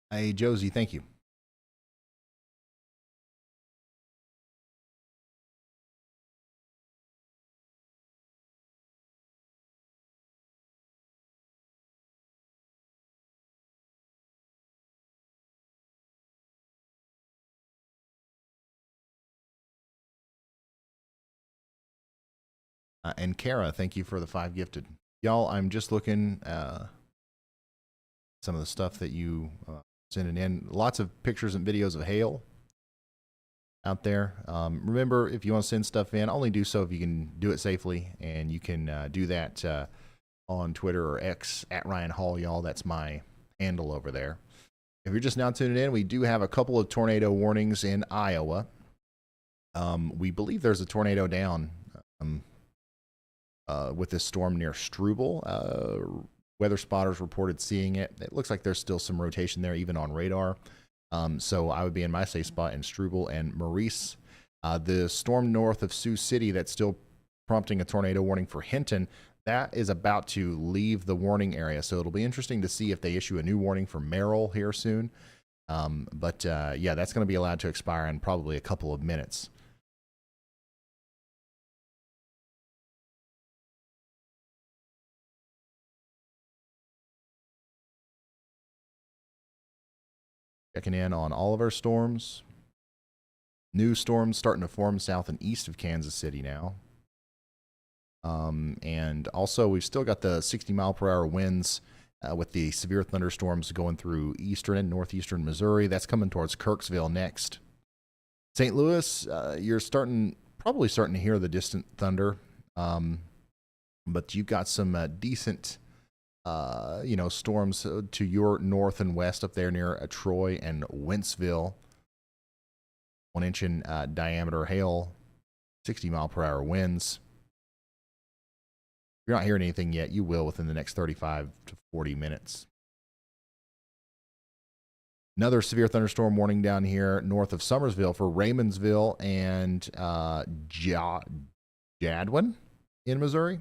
Hey, Josie, thank you. And Kara, thank you for the 5 gifted. Y'all, I'm just looking some of the stuff that you sending in. Lots of pictures and videos of hail out there. Remember, if you want to send stuff in, only do so if you can do it safely, and you can do that on Twitter or X at Ryan Hall, y'all. That's my handle over there. If you're just now tuning in, we do have a couple of tornado warnings in Iowa. We believe there's a tornado down with this storm near Struble. Weather spotters reported seeing it. It looks like there's still some rotation there, even on radar. So I would be in my safe spot in Struble and Maurice. The storm north of Sioux City that's still prompting a tornado warning for Hinton, that is about to leave the warning area. So it'll be interesting to see if they issue a new warning for Merrill here soon. Yeah, that's going to be allowed to expire in probably a couple of minutes. Checking in on all of our storms. New storms starting to form south and east of Kansas City now. And also, we've still got the 60-mile-per-hour winds with the severe thunderstorms going through eastern and northeastern Missouri. That's coming towards Kirksville next. St. Louis, you're probably starting to hear the distant thunder, but you've got some decent storms to your north and west up there near Troy and Wentzville. 1-inch in diameter hail, 60-mile-per-hour winds. If you're not hearing anything yet, you will within the next 35 to 40 minutes. Another severe thunderstorm warning down here north of Summersville for Raymondsville and Jadwin in Missouri.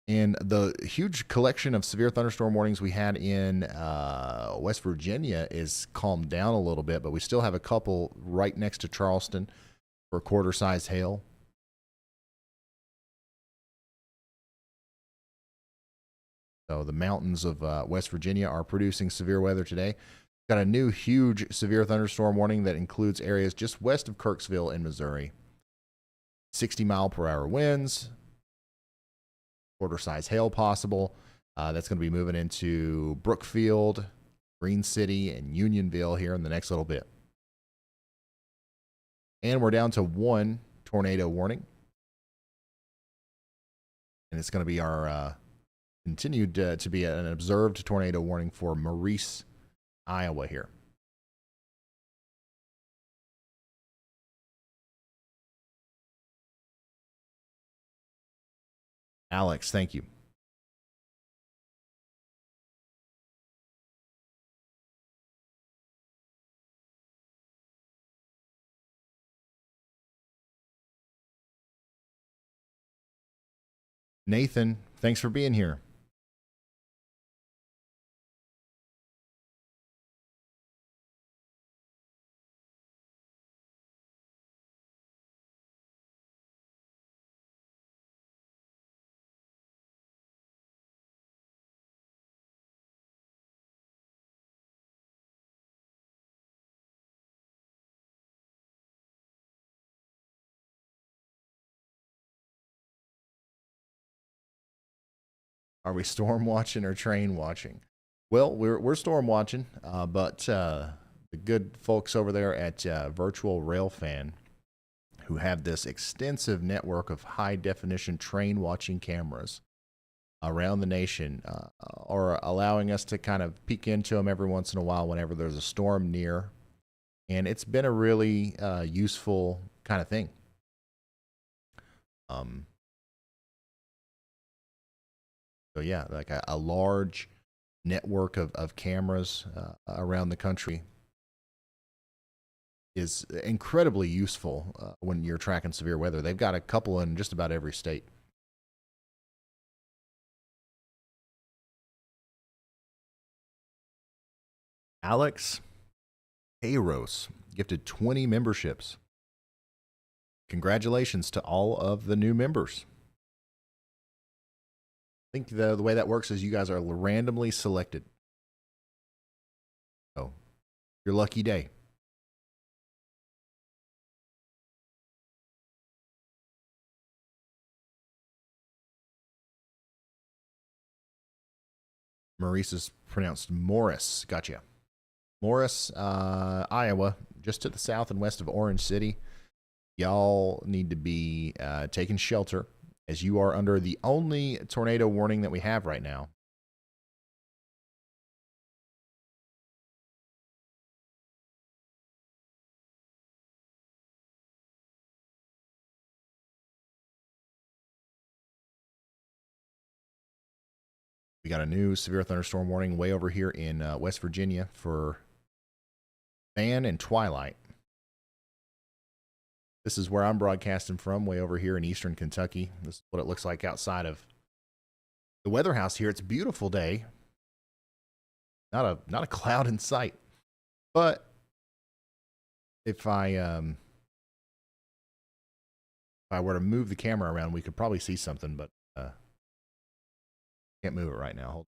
And the huge collection of severe thunderstorm warnings we had in West Virginia is calmed down a little bit, but we still have a couple right next to Charleston for quarter-sized hail. So the mountains of West Virginia are producing severe weather today. Got a new huge severe thunderstorm warning that includes areas just west of Kirksville in Missouri. 60-mile-per-hour winds. Quarter-size hail possible. That's going to be moving into Brookfield, Green City, and Unionville here in the next little bit. And we're down to 1 tornado warning. And it's going to be our continued to be an observed tornado warning for Maurice, Iowa here. Alex, thank you. Nathan, thanks for being here. Are we storm watching or train watching? Well, we're storm watching, but the good folks over there at Virtual RailFan, who have this extensive network of high definition train watching cameras around the nation, are allowing us to kind of peek into them every once in a while whenever there's a storm near, and it's been a really useful kind of thing. So yeah, like a large network of cameras around the country is incredibly useful when you're tracking severe weather. They've got a couple in just about every state. Alex Aros gifted 20 memberships. Congratulations to all of the new members. I think the way that works is you guys are randomly selected. So, your lucky day. Maurice is pronounced Morris. Gotcha. Morris, Iowa, just to the south and west of Orange City. Y'all need to be taking shelter, as you are under the only tornado warning that we have right now. We got a new severe thunderstorm warning way over here in West Virginia for Van and Twilight. This is where I'm broadcasting from, way over here in eastern Kentucky. This is what it looks like outside of the weather house here. It's a beautiful day. Not a cloud in sight. But if I were to move the camera around, we could probably see something, but can't move it right now. Hold.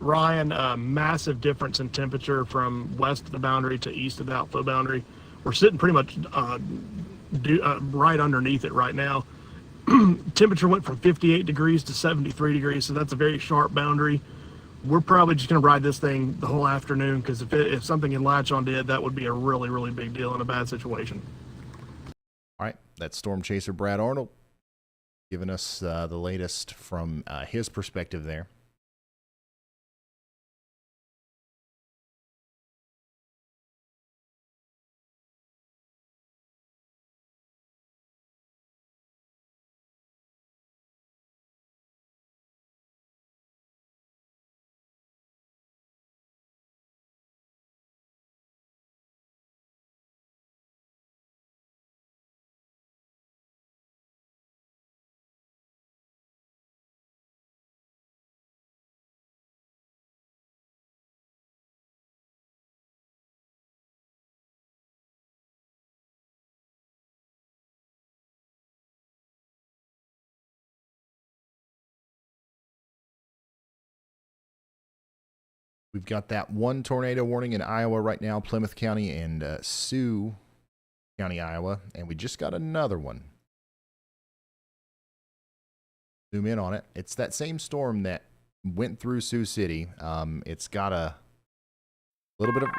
Ryan, massive difference in temperature from west of the boundary to east of the outflow boundary. We're sitting pretty much right underneath it right now. Temperature went from 58 degrees to 73 degrees, so that's a very sharp boundary. We're probably just going to ride this thing the whole afternoon, because if something can latch onto it, that would be a really, really big deal in a bad situation. All right, that's Storm Chaser Brad Arnold giving us the latest from his perspective there. We've got that one tornado warning in Iowa right now, Plymouth County and Sioux County, Iowa. And we just got another one. Zoom in on it. It's that same storm that went through Sioux City. It's got a little bit of,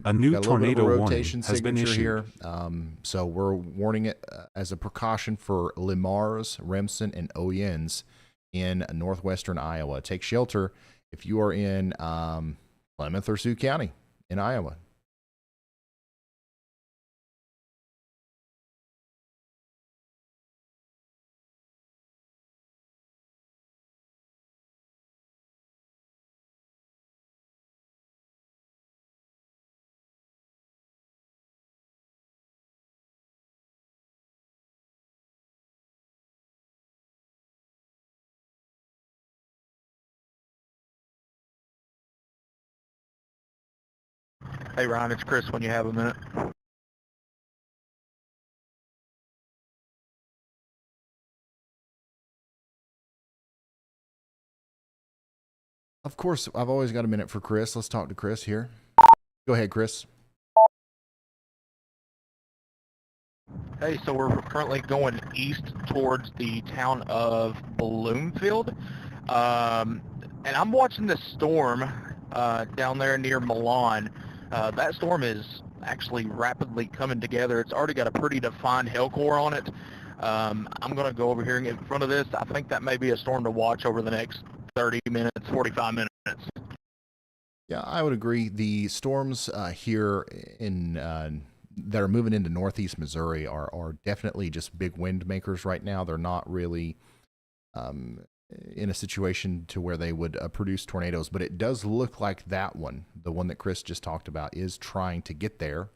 a new tornado rotation warning has been issued here. So we're warning it as a precaution for Limars, Remsen, and Oyens in northwestern Iowa. Take shelter if you are in Plymouth or Sioux County in Iowa. Hey Ryan, it's Chris when you have a minute. Of course, I've always got a minute for Chris. Let's talk to Chris here. Go ahead, Chris. Hey, so we're currently going east towards the town of Bloomfield. And I'm watching this storm down there near Milan. That storm is actually rapidly coming together. It's already got a pretty defined hail core on it. I'm going to go over here and get in front of this. I think that may be a storm to watch over the next 30 minutes, 45 minutes. Yeah, I would agree. The storms here in that are moving into northeast Missouri are definitely just big wind makers right now. They're not really in a situation to where they would produce tornadoes, but it does look like that one, the one that Chris just talked about, is trying to get there.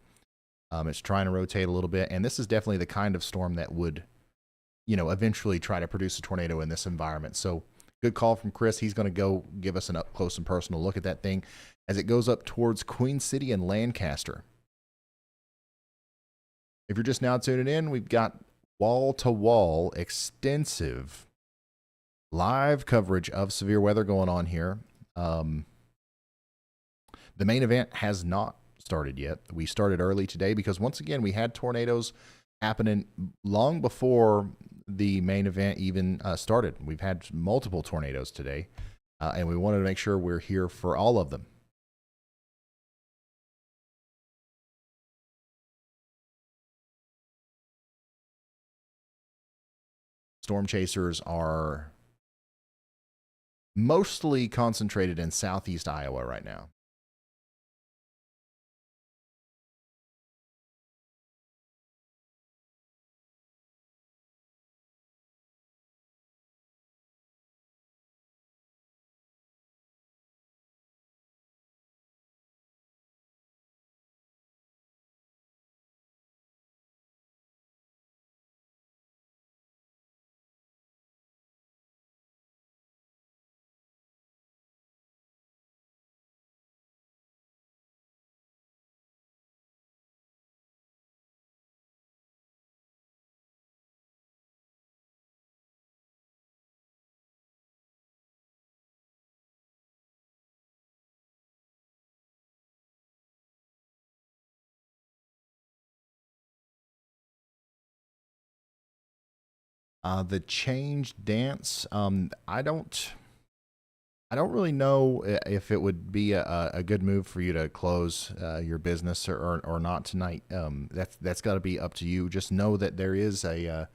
It's trying to rotate a little bit, and this is definitely the kind of storm that would, eventually try to produce a tornado in this environment. So good call from Chris. He's going to go give us an up close and personal look at that thing. as it goes up towards Queen City and Lancaster. If you're just now tuning in, we've got wall-to-wall extensive live coverage of severe weather going on here. The main event has not started yet. We started early today because, once again, we had tornadoes happening long before the main event even started. We've had multiple tornadoes today, and we wanted to make sure we're here for all of them. Storm chasers are mostly concentrated in southeast Iowa right now. The change dance, I don't really know if it would be a good move for you to close your business or not tonight. That's got to be up to you. Just know that there is a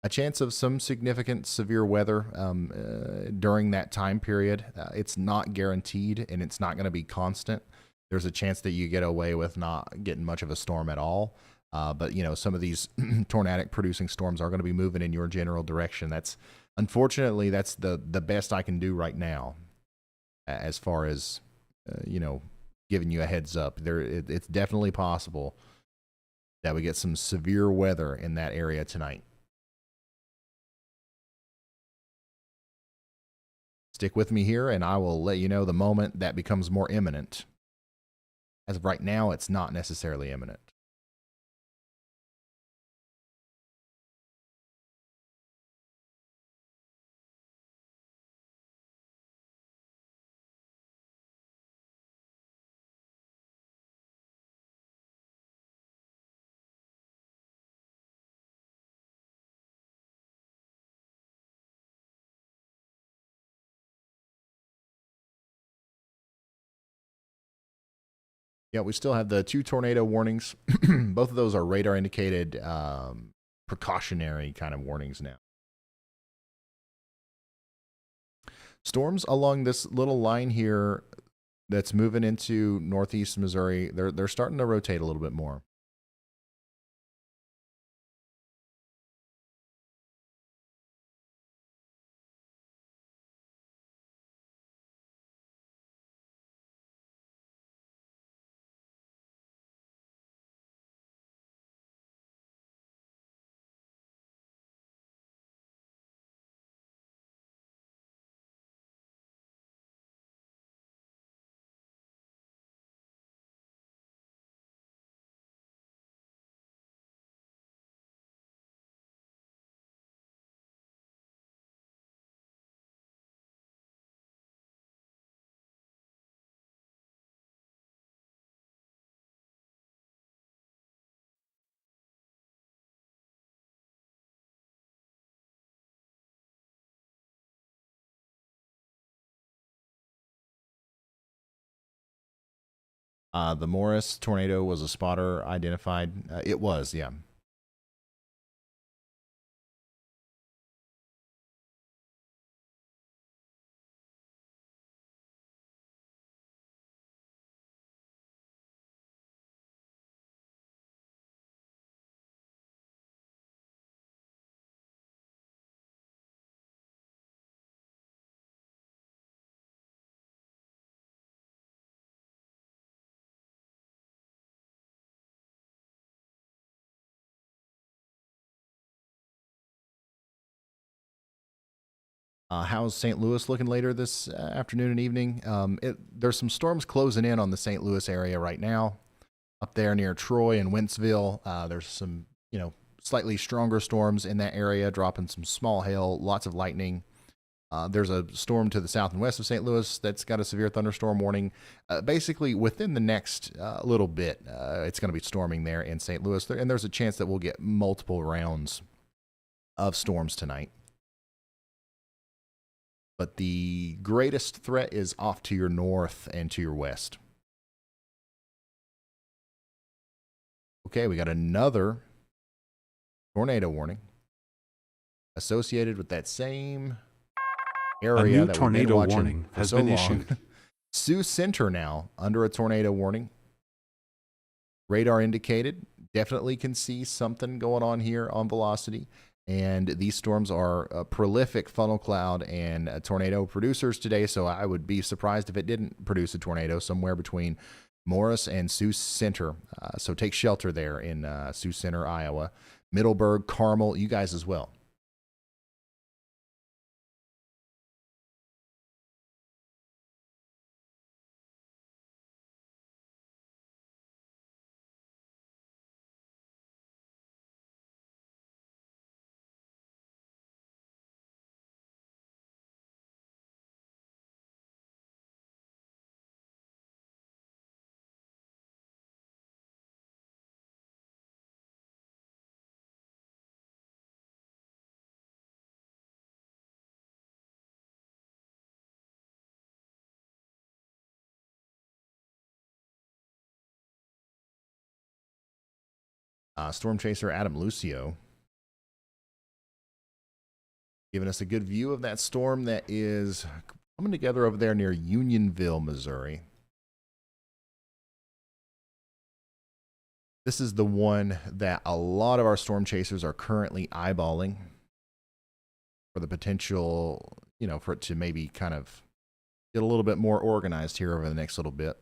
chance of some significant severe weather during that time period. It's not guaranteed, and it's not going to be constant. There's a chance that you get away with not getting much of a storm at all. But, you know, some of these tornadic producing storms are going to be moving in your general direction. Unfortunately, that's the best I can do right now as far as, you know, giving you a heads up. It's definitely possible that we get some severe weather in that area tonight. Stick with me here, and I will let you know the moment that becomes more imminent. As of right now, it's not necessarily imminent. Yeah, we still have the 2 tornado warnings. Both of those are radar indicated precautionary kind of warnings now. Storms along this little line here that's moving into northeast Missouri, they're starting to rotate a little bit more. The Morris tornado was a spotter identified. It was, yeah. How's St. Louis looking later this afternoon and evening? There's some storms closing in on the St. Louis area right now. Up there near Troy and Wentzville, there's some, slightly stronger storms in that area, dropping some small hail, lots of lightning. There's a storm to the south and west of St. Louis that's got a severe thunderstorm warning. Basically, within the next little bit, it's going to be storming there in St. Louis. And there's a chance that we'll get multiple rounds of storms tonight. But the greatest threat is off to your north and to your west. Okay, we got another tornado warning associated with that same area. A new tornado warning has been issued. Sioux Center now under a tornado warning. Radar indicated. Definitely can see something going on here on velocity. And these storms are prolific funnel cloud and tornado producers today, so I would be surprised if it didn't produce a tornado somewhere between Morris and Sioux Center. So take shelter there in Sioux Center, Iowa. Middleburg, Carmel, you guys as well. Storm Chaser Adam Lucio giving us a good view of that storm that is coming together over there near Unionville, Missouri. This is the one that a lot of our storm chasers are currently eyeballing for the potential, for it to maybe kind of get a little bit more organized here over the next little bit.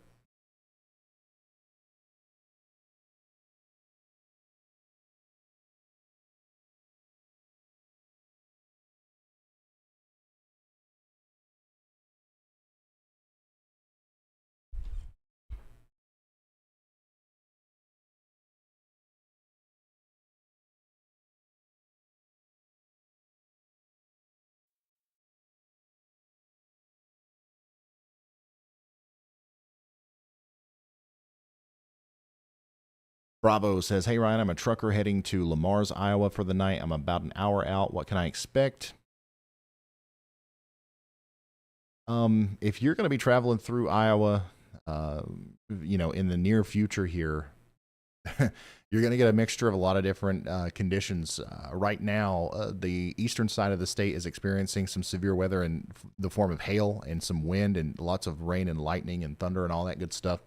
Bravo says, hey, Ryan, I'm a trucker heading to Lamar's, Iowa for the night. I'm about an hour out. What can I expect? If you're going to be traveling through Iowa, in the near future here, you're going to get a mixture of a lot of different conditions. Right now, the eastern side of the state is experiencing some severe weather in the form of hail and some wind and lots of rain and lightning and thunder and all that good stuff.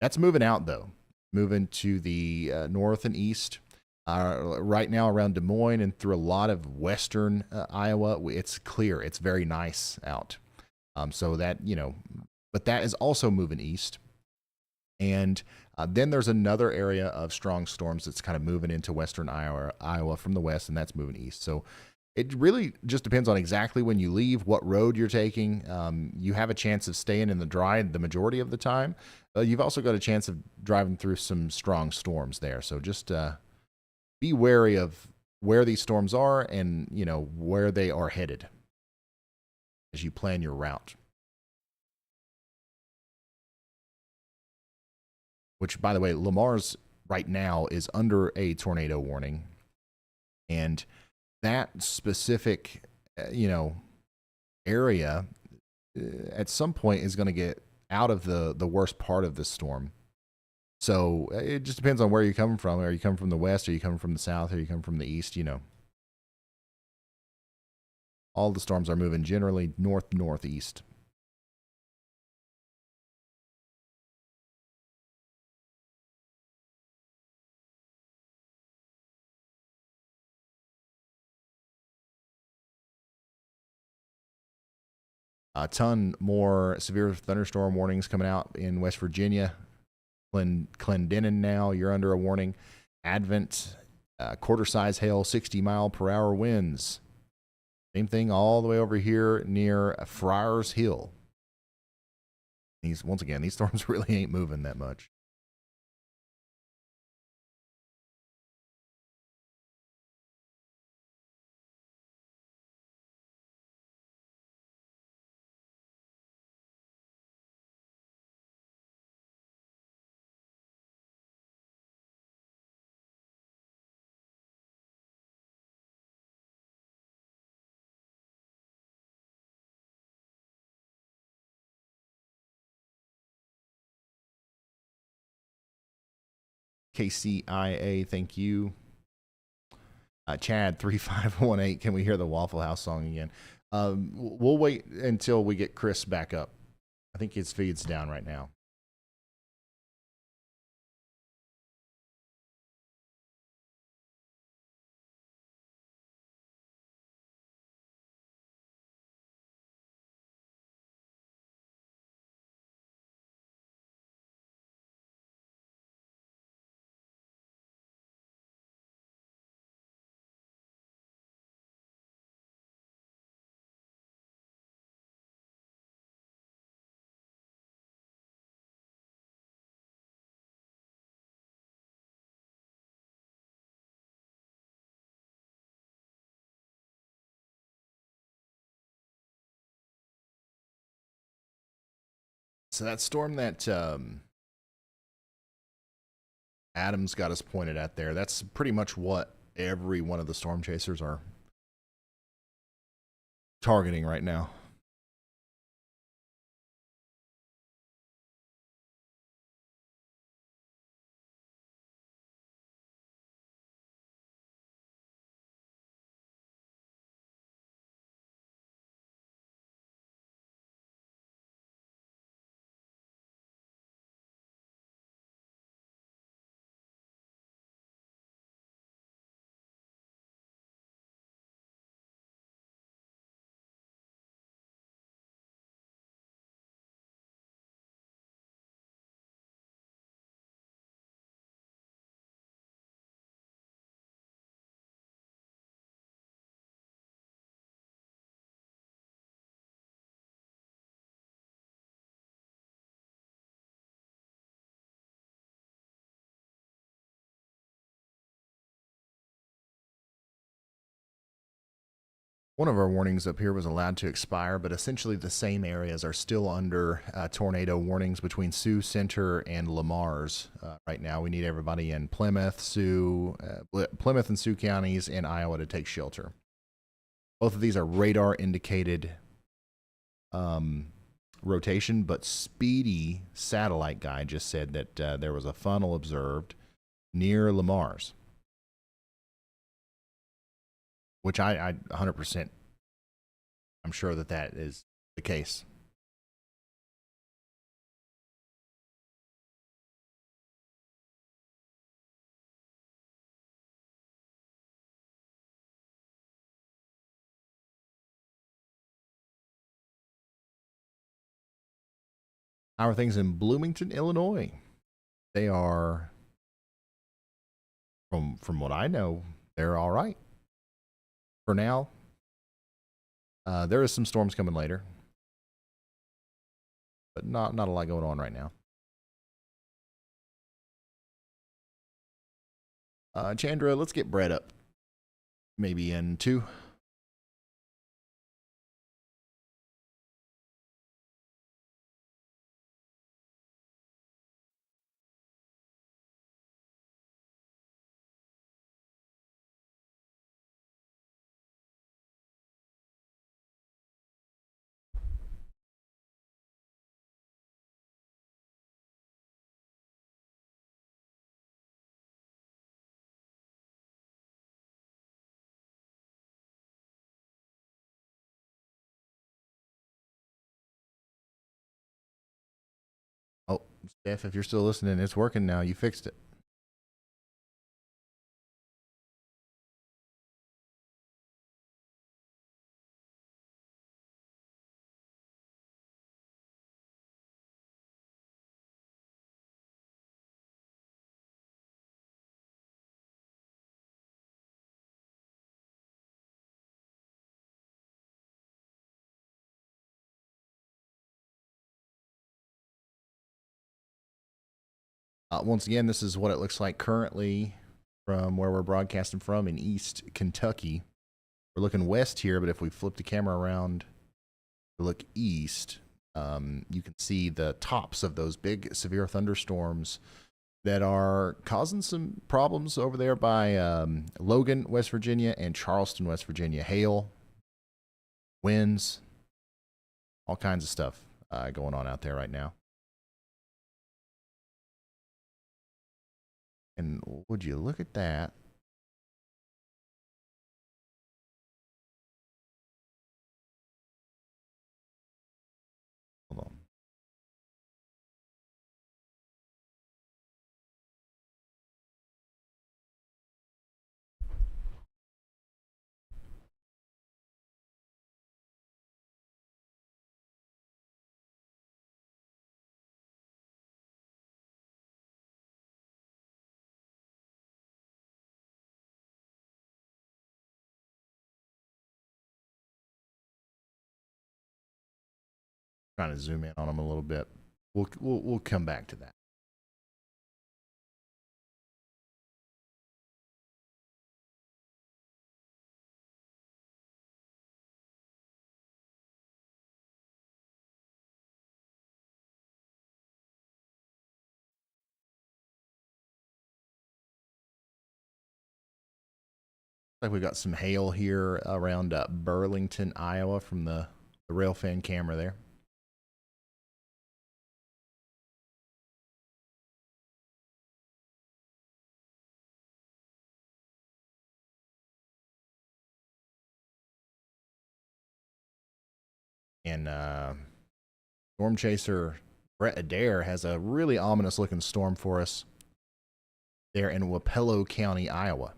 That's moving out, though. Moving to the north and east. Right now around Des Moines and through a lot of western Iowa, it's clear. It's very nice out. So that, but that is also moving east. And then there's another area of strong storms that's kind of moving into western Iowa from the west, and that's moving east. So it really just depends on exactly when you leave, what road you're taking. You have a chance of staying in the dry the majority of the time. You've also got a chance of driving through some strong storms there. So just be wary of where these storms are and, where they are headed as you plan your route. Which, by the way, Lamar's right now is under a tornado warning. And that specific, area at some point is going to get out of the worst part of this storm. So it just depends on where you come from. Are you coming from the west? Are you coming from the south? Are you coming from the east? All the storms are moving generally northeast. A ton more severe thunderstorm warnings coming out in West Virginia. Clendenin now, you're under a warning. Advent, quarter-size hail, 60-mile-per-hour winds. Same thing all the way over here near Friars Hill. Once again, these storms really ain't moving that much. KCIA, thank you. Chad 3518, can we hear the Waffle House song again? We'll wait until we get Chris back up. I think his feed's down right now. So that storm that Adams got us pointed at there, that's pretty much what every one of the storm chasers are targeting right now. One of our warnings up here was allowed to expire, but essentially the same areas are still under tornado warnings between Sioux Center and Lamar's. Right now, we need everybody in Plymouth, Plymouth and Sioux counties in Iowa to take shelter. Both of these are radar indicated rotation, but Speedy Satellite Guy just said that there was a funnel observed near Lamar's. Which I 100%, I'm sure that is the case. How are things in Bloomington, Illinois? They are, from what I know, they're all right. For now, there is some storms coming later, but not a lot going on right now. Chandra, let's get Brett up. Maybe in 2. Oh, Steph, if you're still listening, it's working now. You fixed it. Once again, this is what it looks like currently from where we're broadcasting from in East Kentucky. We're looking west here, but if we flip the camera around to look east, you can see the tops of those big severe thunderstorms that are causing some problems over there by Logan, West Virginia, and Charleston, West Virginia. Hail, winds, all kinds of stuff going on out there right now. And would you look at that? Hold on. Trying to zoom in on them a little bit. We'll come back to that. Like we got some hail here around Burlington, Iowa, from the RAILFAN camera there. And storm chaser Brett Adair has a really ominous looking storm for us there in Wapello County, Iowa.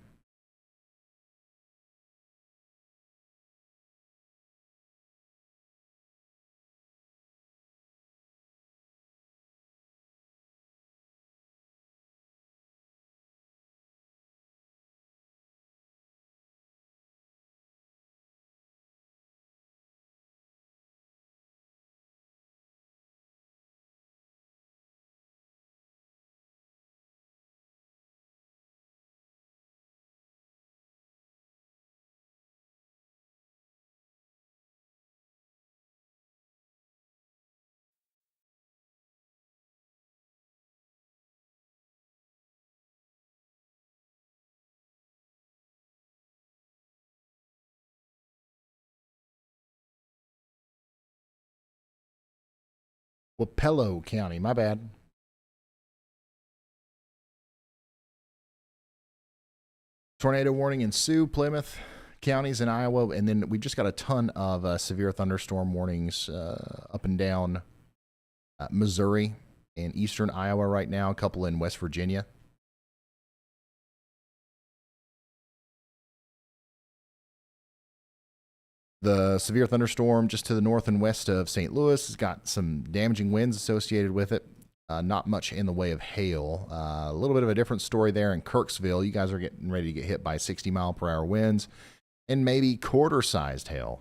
Wapello County, my bad. Tornado warning in Sioux, Plymouth counties in Iowa, and then we just got a ton of severe thunderstorm warnings up and down Missouri and eastern Iowa right now, a couple in West Virginia. The severe thunderstorm just to the north and west of St. Louis has got some damaging winds associated with it. Not much in the way of hail. A little bit of a different story there in Kirksville. You guys are getting ready to get hit by 60-mile-per-hour winds and maybe quarter-sized hail.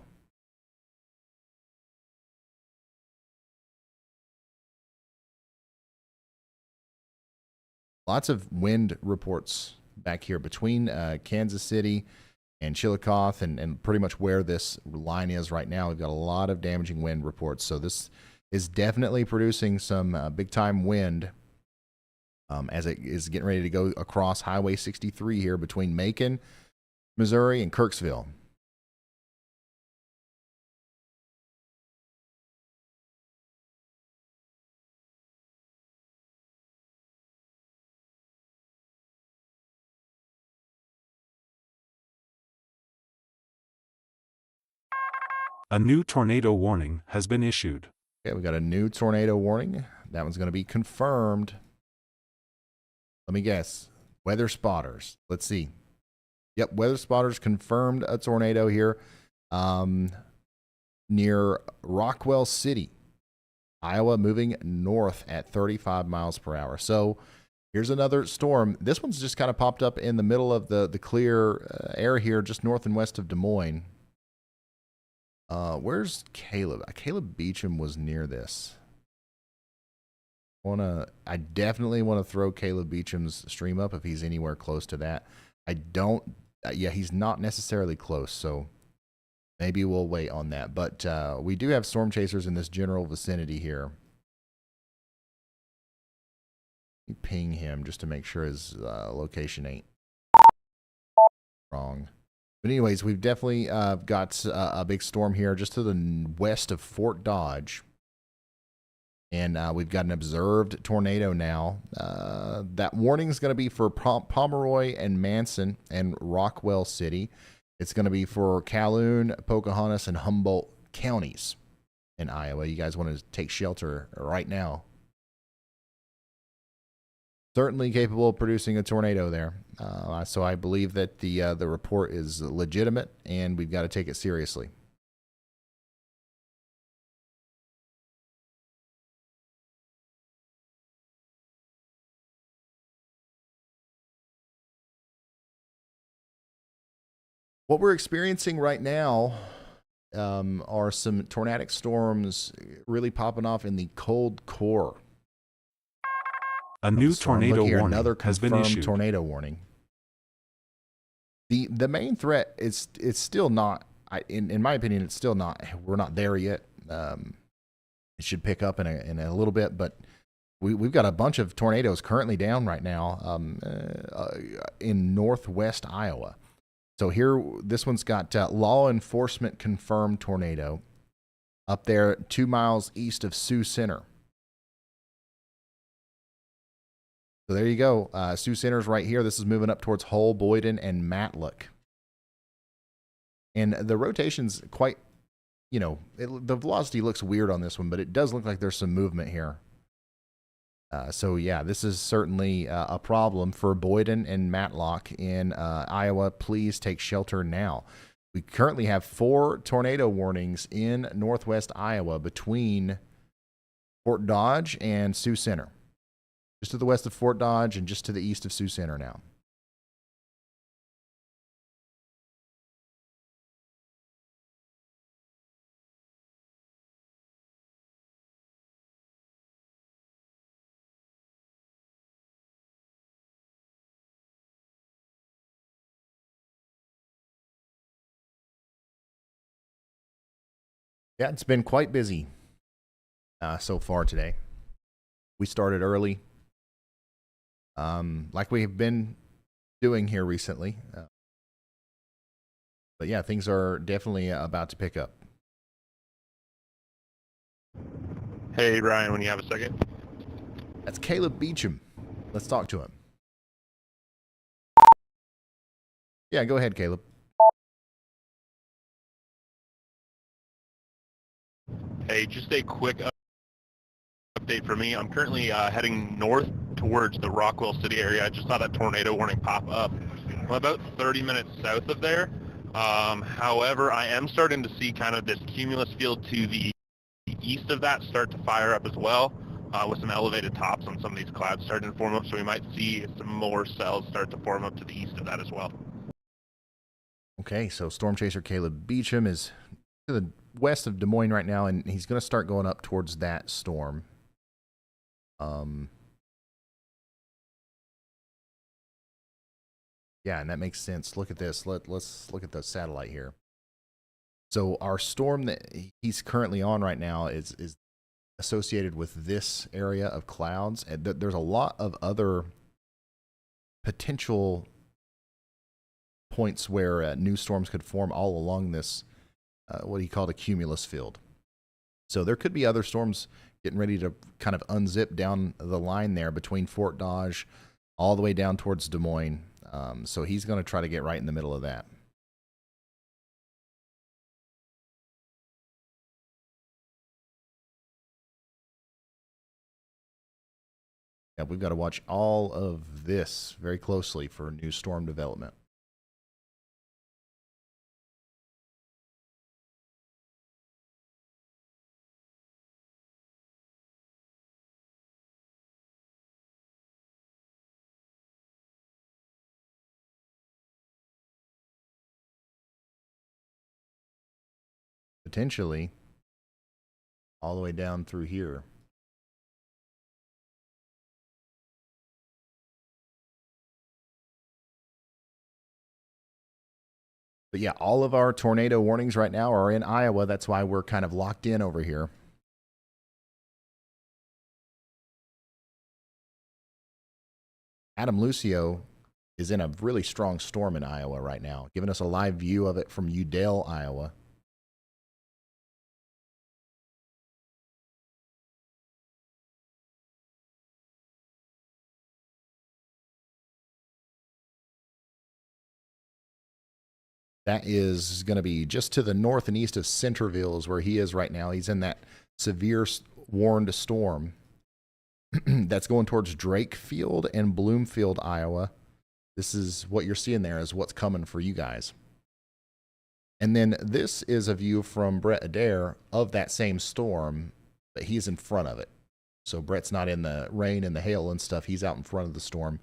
Lots of wind reports back here between Kansas City and Chillicothe and pretty much where this line is right now. We've got a lot of damaging wind reports. So this is definitely producing some big-time wind as it is getting ready to go across Highway 63 here between Macon, Missouri, and Kirksville. A new tornado warning has been issued. Okay, we got a new tornado warning. That one's going to be confirmed. Let me guess. Weather spotters. Let's see. Yep, weather spotters confirmed a tornado here near Rockwell City, Iowa, moving north at 35 miles per hour. So here's another storm. This one's just kind of popped up in the middle of the clear air here, just north and west of Des Moines. Where's Caleb? Caleb Beecham was near this. I definitely want to throw Caleb Beecham's stream up if he's anywhere close to that. I don't. Yeah, he's not necessarily close, so maybe we'll wait on that. But we do have storm chasers in this general vicinity here. Let me ping him just to make sure his location ain't wrong. But anyways, we've definitely got a big storm here just to the west of Fort Dodge. And we've got an observed tornado now. That warning is going to be for Pomeroy and Manson and Rockwell City. It's going to be for Calhoun, Pocahontas, and Humboldt counties in Iowa. You guys want to take shelter right now. Certainly capable of producing a tornado there. So I believe that the report is legitimate, and we've got to take it seriously. What we're experiencing right now are some tornadic storms really popping off in the cold core. A new tornado warning another has been confirmed issued. Tornado warning. The main threat is it's still not. In my opinion, it's still not. We're not there yet. It should pick up in a little bit, but we've got a bunch of tornadoes currently down right now in northwest Iowa. So here, this one's got law enforcement confirmed tornado up there 2 miles east of Sioux Center. So there you go. Sioux Center's right here. This is moving up towards Hull, Boyden, and Matlock. And the rotation's quite, the velocity looks weird on this one, but it does look like there's some movement here. So yeah, this is certainly a problem for Boyden and Matlock in Iowa. Please take shelter now. We currently have 4 tornado warnings in northwest Iowa between Fort Dodge and Sioux Center. Just to the west of Fort Dodge and just to the east of Sioux Center now. Yeah, it's been quite busy so far today. We started early, like we have been doing here recently. But yeah, things are definitely about to pick up. Hey, Ryan, when you have a second. That's Caleb Beecham. Let's talk to him. Yeah, go ahead, Caleb. Hey, just a quick update for me. I'm currently heading north towards the Rockwell City area. I just saw that tornado warning pop up. I'm about 30 minutes south of there. However, I am starting to see kind of this cumulus field to the east of that start to fire up as well, with some elevated tops on some of these clouds starting to form up. So we might see some more cells start to form up to the east of that as well. Okay, so Storm Chaser Caleb Beecham is to the west of Des Moines right now, and he's going to start going up towards that storm. Yeah, and that makes sense. Look at this. Let's look at the satellite here. So our storm that he's currently on right now is associated with this area of clouds. And there's a lot of other potential points where new storms could form all along this, what he called a cumulus field. So there could be other storms getting ready to kind of unzip down the line there between Fort Dodge all the way down towards Des Moines. So he's going to try to get right in the middle of that. Yeah, we've got to watch all of this very closely for new storm development. Potentially all the way down through here. But yeah, all of our tornado warnings right now are in Iowa. That's why we're kind of locked in over here. Adam Lucio is in a really strong storm in Iowa right now, giving us a live view of it from Udale, Iowa. That is going to be just to the north and east of Centerville is where he is right now. He's in that severe warned storm that's going towards Drakefield and Bloomfield, Iowa. This is what you're seeing there is what's coming for you guys. And then this is a view from Brett Adair of that same storm, but he's in front of it. So Brett's not in the rain and the hail and stuff. He's out in front of the storm.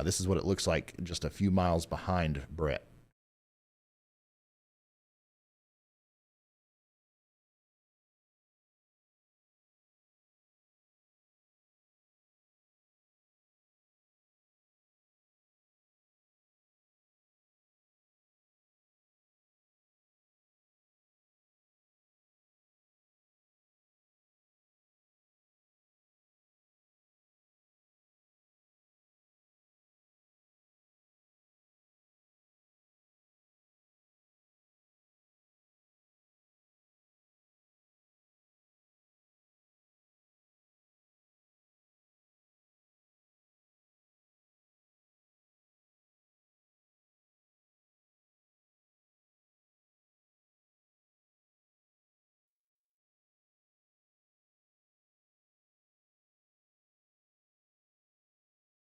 This is what it looks like just a few miles behind Brett.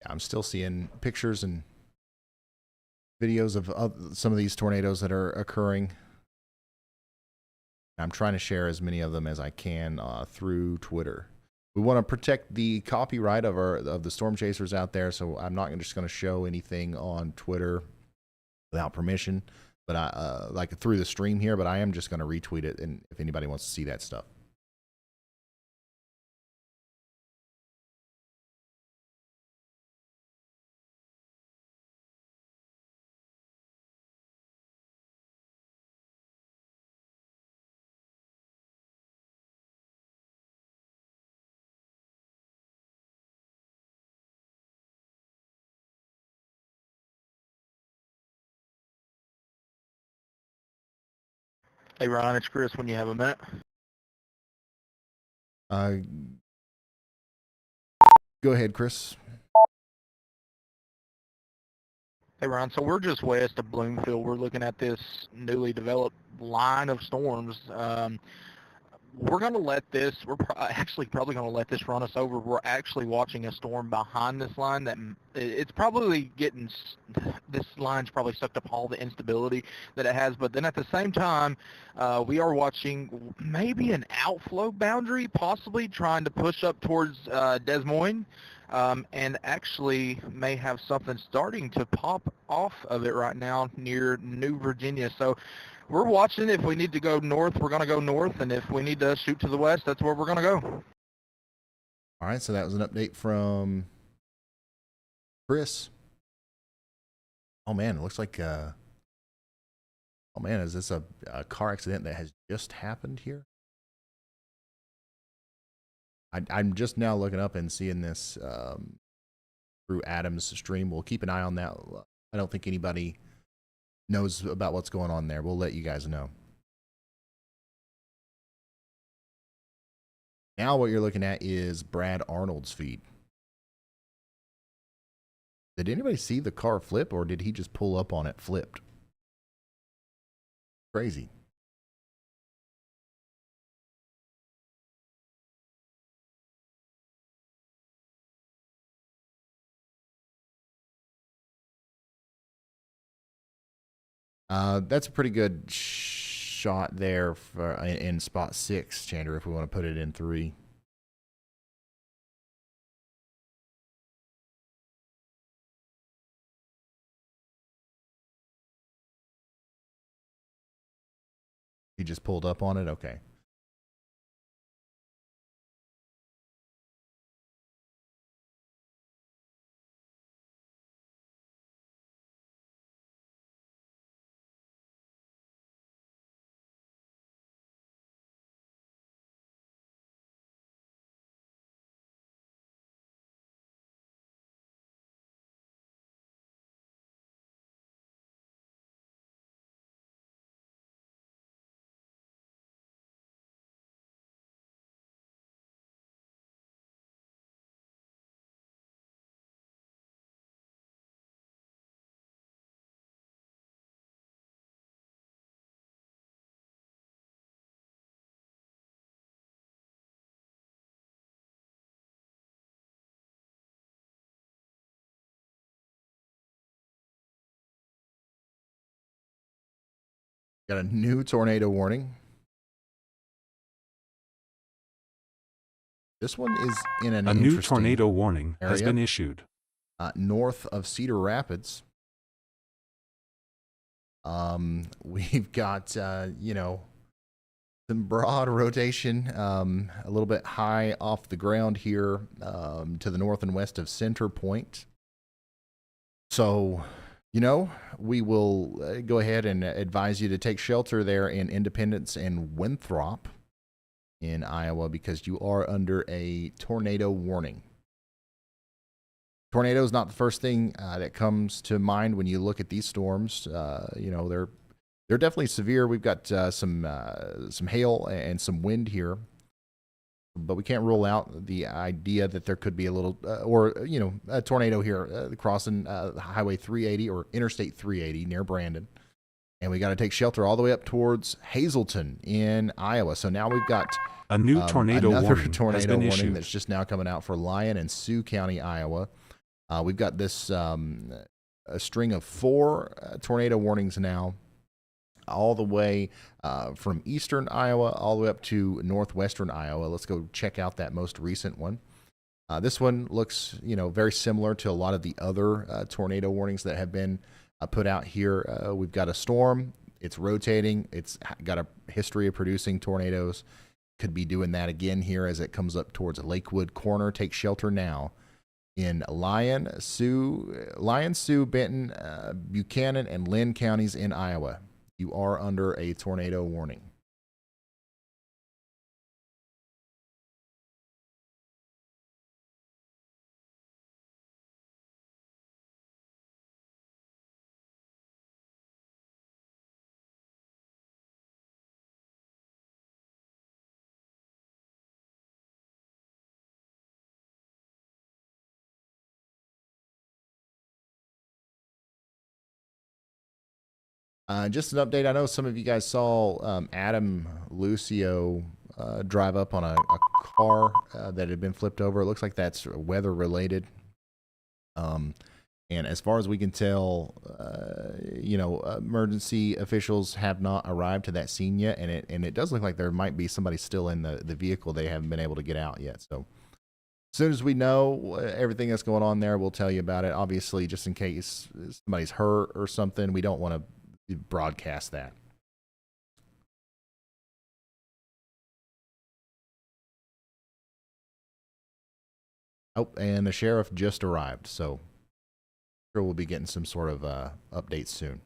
I'm still seeing pictures and videos of some of these tornadoes that are occurring. I'm trying to share as many of them as I can through Twitter. We want to protect the copyright of the storm chasers out there, so I'm not just going to show anything on Twitter without permission, but I like through the stream here. But I am just going to retweet it, and if anybody wants to see that stuff. Hey, Ron, it's Chris when you have a minute. Go ahead, Chris. Hey, Ron, so we're just west of Bloomfield. We're looking at this newly developed line of storms. We're going to let this, actually probably going to let this run us over. We're actually watching a storm behind this line that it's probably getting, this line's probably sucked up all the instability that it has. But then at the same time, we are watching maybe an outflow boundary, possibly trying to push up towards Des Moines. And actually may have something starting to pop off of it right now near New Virginia. So we're watching. If we need to go north, we're going to go north. And if we need to shoot to the west, that's where we're going to go. All right, so that was an update from Chris. Oh, man, it looks like, oh, man, is this a car accident that has just happened here? I'm just now looking up and seeing this through Adam's stream. We'll keep an eye on that. I don't think anybody knows about what's going on there. We'll let you guys know. Now what you're looking at is Brad Arnold's feed. Did anybody see the car flip, or did he just pull up on it flipped? Crazy. That's a pretty good shot there for, in spot 6, Chandler, if we want to put it in 3. He just pulled up on it? Okay. Got a new tornado warning. This one is in an A new interesting tornado warning has area. been issued. North of Cedar Rapids. We've got, you know, some broad rotation, a little bit high off the ground here, to the north and west of Center Point. So, you know, we will go ahead and advise you to take shelter there in Independence and Winthrop in Iowa because you are under a tornado warning. Tornado is not the first thing that comes to mind when you look at these storms. You know, they're definitely severe. We've got some hail and some wind here, but we can't rule out the idea that there could be a little or you know, a tornado here crossing Highway 380 or Interstate 380 near Brandon. And we got to take shelter all the way up towards Hazleton in Iowa. So now we've got a new tornado another warning tornado has been warning issued. that's just now coming out for Lyon and Sioux County, Iowa. We've got this a string of 4 tornado warnings now, all the way from eastern Iowa all the way up to northwestern Iowa. Let's go check out that most recent one. This one looks, you know, very similar to a lot of the other tornado warnings that have been put out here. We've got a storm. It's rotating. It's got a history of producing tornadoes. Could be doing that again here as it comes up towards Lakewood Corner. Take shelter now in Lyon, Sioux, Benton, Buchanan, and Lynn counties in Iowa. You are under a tornado warning. Just an update. I know some of you guys saw Adam Lucio drive up on a car that had been flipped over. It looks like that's weather related. And as far as we can tell, you know, emergency officials have not arrived to that scene yet, and it does look like there might be somebody still in the vehicle. They haven't been able to get out yet. So as soon as we know everything that's going on there, we'll tell you about it. Obviously, just in case somebody's hurt or something, we don't want to broadcast that. Oh, and the sheriff just arrived, so sure we'll be getting some sort of update soon.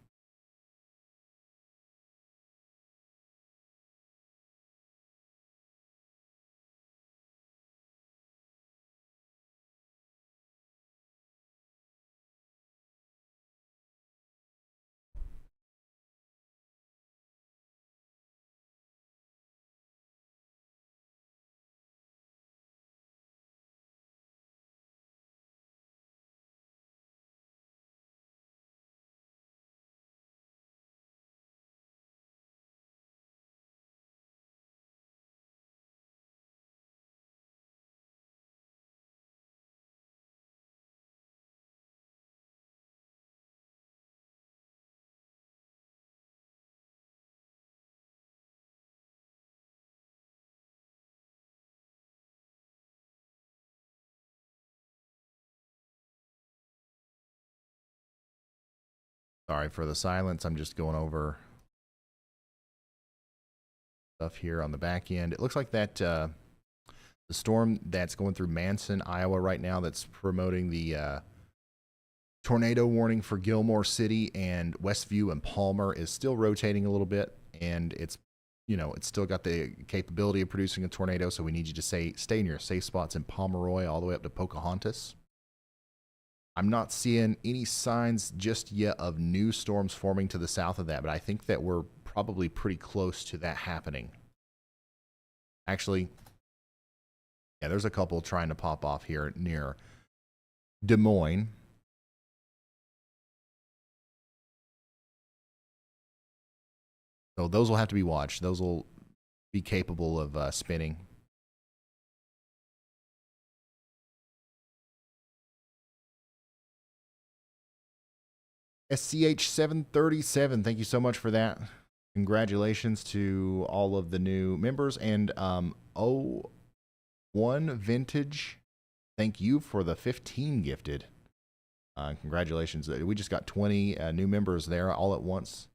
Sorry for the silence. I'm just going over stuff here on the back end. It looks like that the storm that's going through Madison, Iowa right now, that's promoting the tornado warning for Gilmore City and Westview and Palmer, is still rotating a little bit, and it's, you know, it's still got the capability of producing a tornado. So we need you to stay in your safe spots in Pomeroy all the way up to Pocahontas. I'm not seeing any signs just yet of new storms forming to the south of that, but I think that we're probably pretty close to that happening. Actually, yeah, there's a couple trying to pop off here near Des Moines. So those will have to be watched. Those will be capable of spinning. SCH 737, thank you so much for that. Congratulations to all of the new members. And one Vintage, thank you for the 15 gifted. Congratulations. We just got 20 new members there all at once.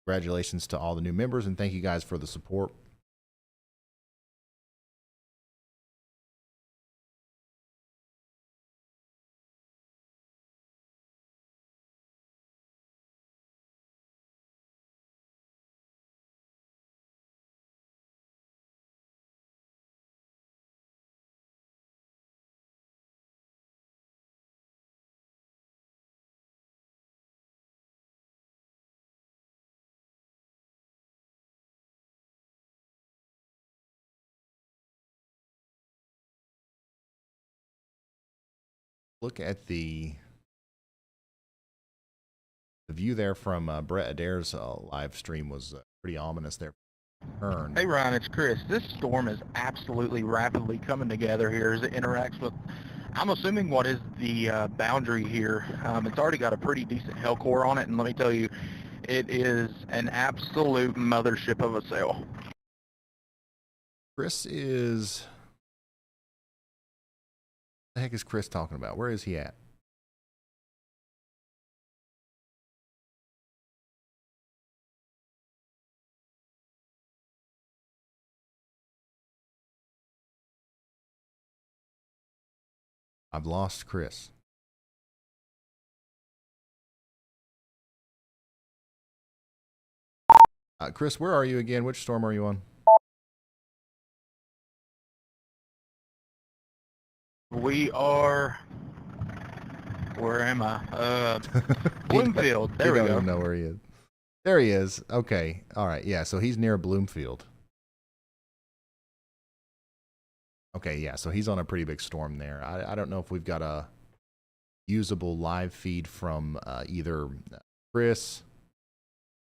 Congratulations to all the new members, and thank you guys for the support. Look at the view there from Brett Adair's live stream was pretty ominous there. Hey Ryan, it's Chris. This storm is absolutely rapidly coming together here as it interacts with, I'm assuming, what is the boundary here. It's already got a pretty decent hail core on it, and let me tell you, it is an absolute mothership of a sail. Chris is... What the heck is Chris talking about? Where is he at? I've lost Chris. Chris, where are you again? Which storm are you on? We are... Where am I? Bloomfield. There we go. You don't even know where he is. There he is. Okay. All right. Yeah. So he's near Bloomfield. Okay. Yeah. So he's on a pretty big storm there. I don't know if we've got a usable live feed from either Chris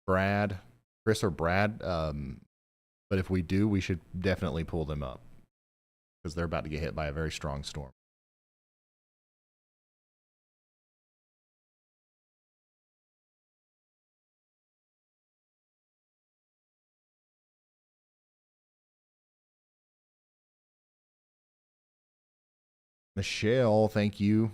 or Brad. But if we do, we should definitely pull them up because they're about to get hit by a very strong storm. Michelle, thank you.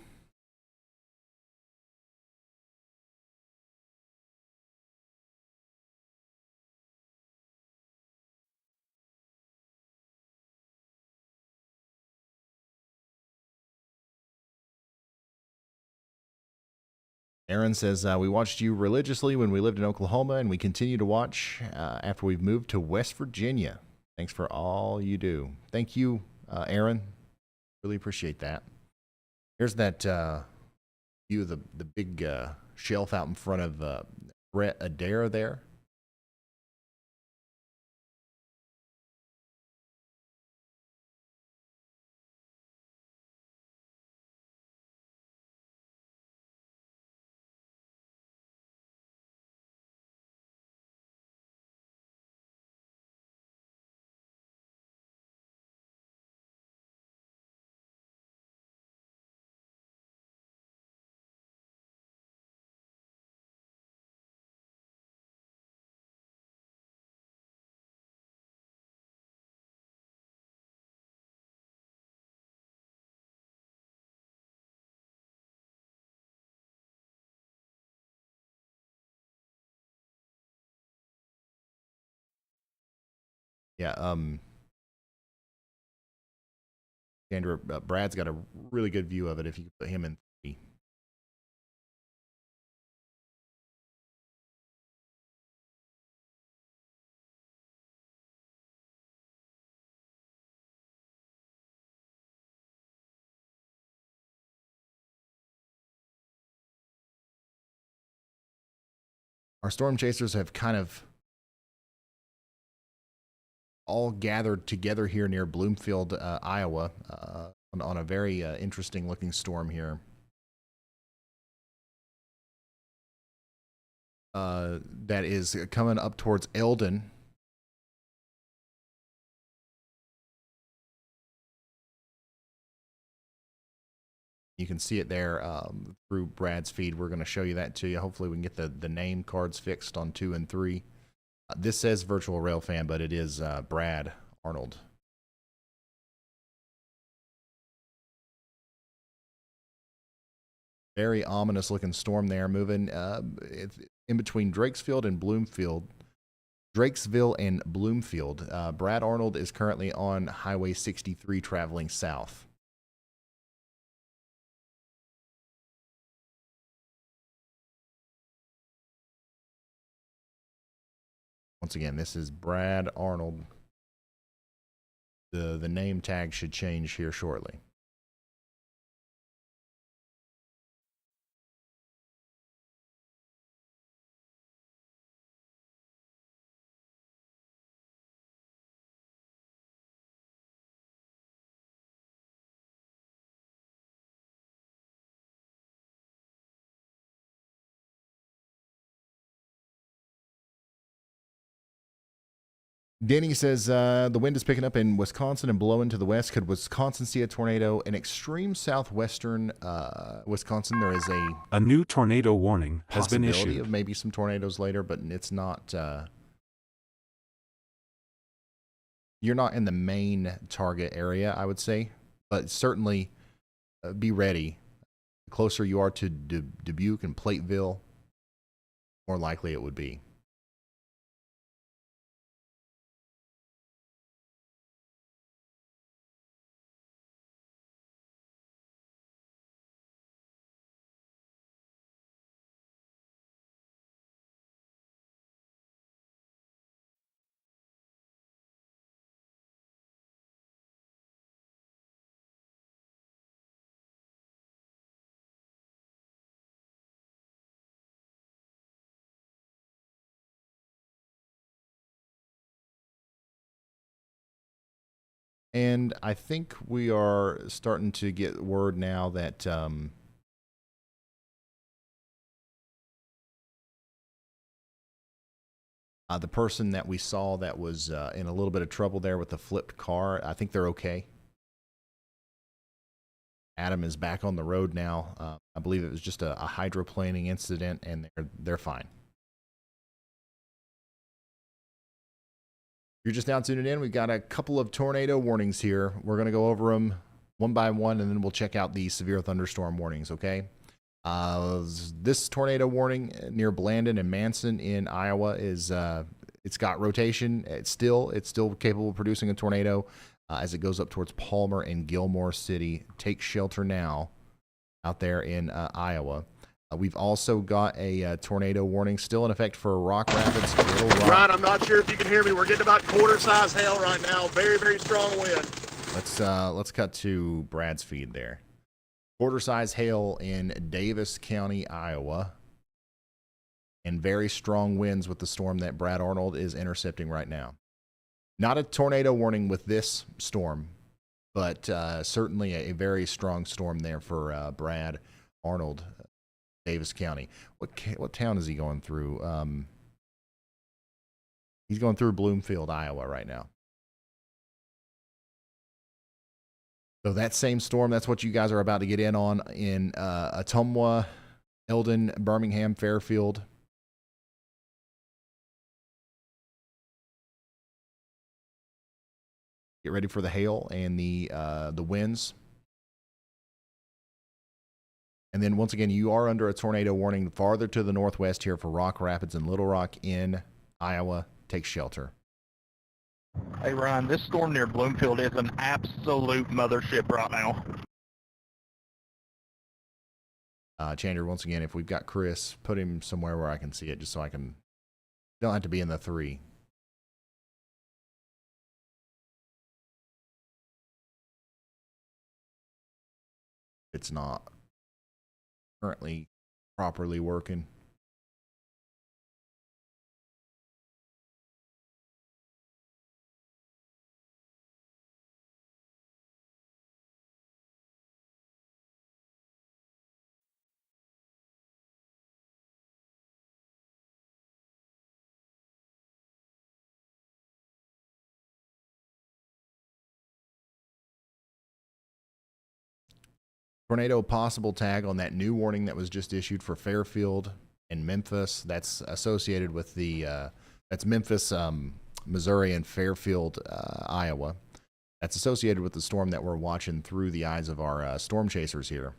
Aaron says, we watched you religiously when we lived in Oklahoma, and we continue to watch after we've moved to West Virginia. Thanks for all you do. Thank you, Aaron. Really appreciate that. Here's that view of the big shelf out in front of Brett Adair there. Yeah, Andrew, Brad's got a really good view of it if you put him in 3. Our storm chasers have kind of all gathered together here near Bloomfield, Iowa, on a very interesting looking storm here. That is coming up towards Eldon. You can see it there through Brad's feed. We're going to show you that to you. Hopefully we can get the name cards fixed on 2 and 3. This says virtual rail fan, but it is Brad Arnold. Very ominous looking storm there, moving in between Drakesville and Bloomfield. Brad Arnold is currently on Highway 63 traveling south. Once again, this is Brad Arnold. The name tag should change here shortly. Danny says the wind is picking up in Wisconsin and blowing to the west. Could Wisconsin see a tornado? In extreme southwestern Wisconsin, there is a new tornado warning has been possibility issued. of maybe some tornadoes later, but it's not. You're not in the main target area, I would say, but certainly be ready. The closer you are to Dubuque and Plateville, more likely it would be. And I think we are starting to get word now that the person that we saw that was in a little bit of trouble there with the flipped car, I think they're okay. Adam is back on the road now. I believe it was just a hydroplaning incident, and they're fine. You're just now tuning in. We've got a couple of tornado warnings here. We're going to go over them one by one, and then we'll check out the severe thunderstorm warnings, okay? This tornado warning near Blandon and Manson in Iowa is it's got rotation. It's still capable of producing a tornado as it goes up towards Palmer and Gilmore City. Take shelter now out there in Iowa. We've also got a tornado warning still in effect for Rock Rapids. Little Rock. Ryan, I'm not sure if you can hear me. We're getting about quarter-size hail right now. Very, very strong wind. Let's cut to Brad's feed there. Quarter-size hail in Davis County, Iowa, and very strong winds with the storm that Brad Arnold is intercepting right now. Not a tornado warning with this storm, but certainly a very strong storm there for Brad Arnold. Davis County. What town is he going through? He's going through Bloomfield, Iowa right now. So that same storm, that's what you guys are about to get in on in Ottumwa, Eldon, Birmingham, Fairfield. Get ready for the hail and the winds. And then once again, you are under a tornado warning farther to the northwest here for Rock Rapids and Little Rock in Iowa. Take shelter. Hey, Ryan, this storm near Bloomfield is an absolute mothership right now. Chandler, once again, if we've got Chris, put him somewhere where I can see it just so I can... Don't have to be in the 3. It's not currently properly working. Tornado possible tag on that new warning that was just issued for Fairfield and Memphis. That's associated with the That's Memphis, Missouri, and Fairfield, Iowa. That's associated with the storm that we're watching through the eyes of our storm chasers here.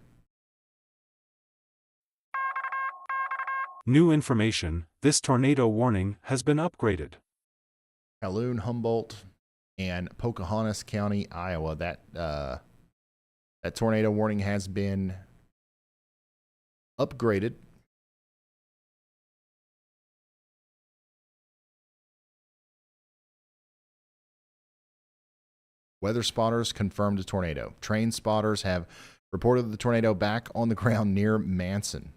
New information, this tornado warning has been upgraded. Calhoun, Humboldt, and Pocahontas County, Iowa. That tornado warning has been upgraded. Weather spotters confirmed a tornado. Train spotters have reported the tornado back on the ground near Madison.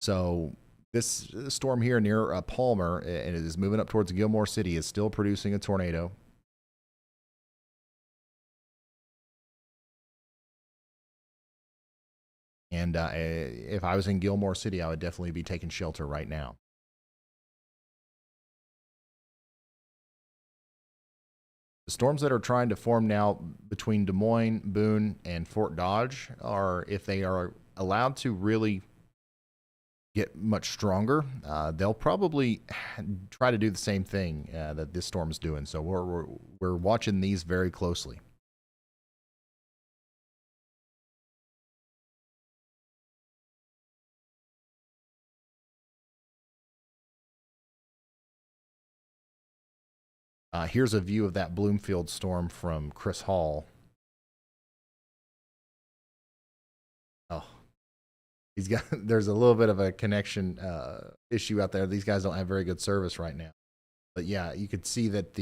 So this storm here near Palmer, and it is moving up towards Gilmore City, is still producing a tornado. And if I was in Gilmore City, I would definitely be taking shelter right now. The storms that are trying to form now between Des Moines, Boone, and Fort Dodge are, if they are allowed to really get much stronger, they'll probably try to do the same thing that this storm is doing. So we're watching these very closely. Here's a view of that Bloomfield storm from Chris Hall. Oh, he's got. There's a little bit of a connection issue out there. These guys don't have very good service right now. But yeah, you could see that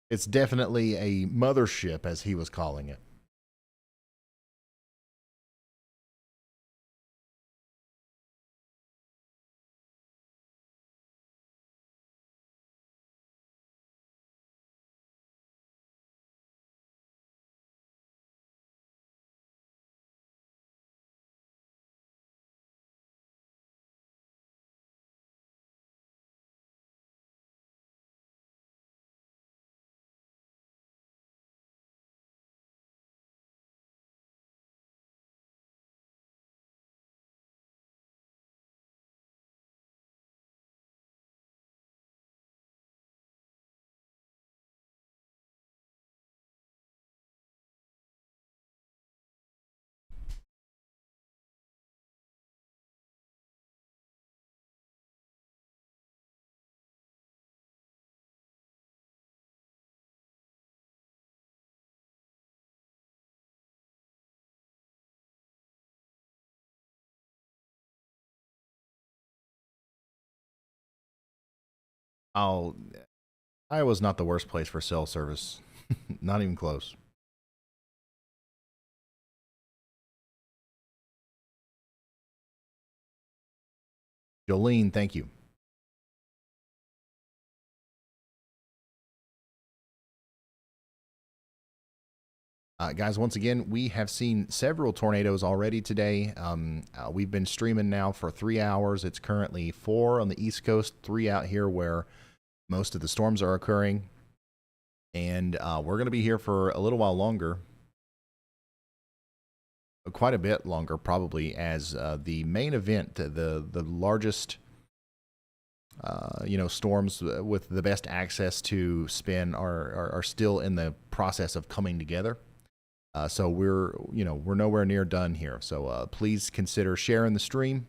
it's definitely a mothership, as he was calling it. Oh, Iowa's not the worst place for cell service. Not even close. Jolene, thank you. Guys, once again, we have seen several tornadoes already today. We've been streaming now for 3 hours. It's currently 4 on the East Coast, 3 out here where most of the storms are occurring. And we're going to be here for a little while longer. Quite a bit longer, probably, as the main event, the largest storms with the best access to spin are still in the process of coming together. So we're nowhere near done here. So please consider sharing the stream.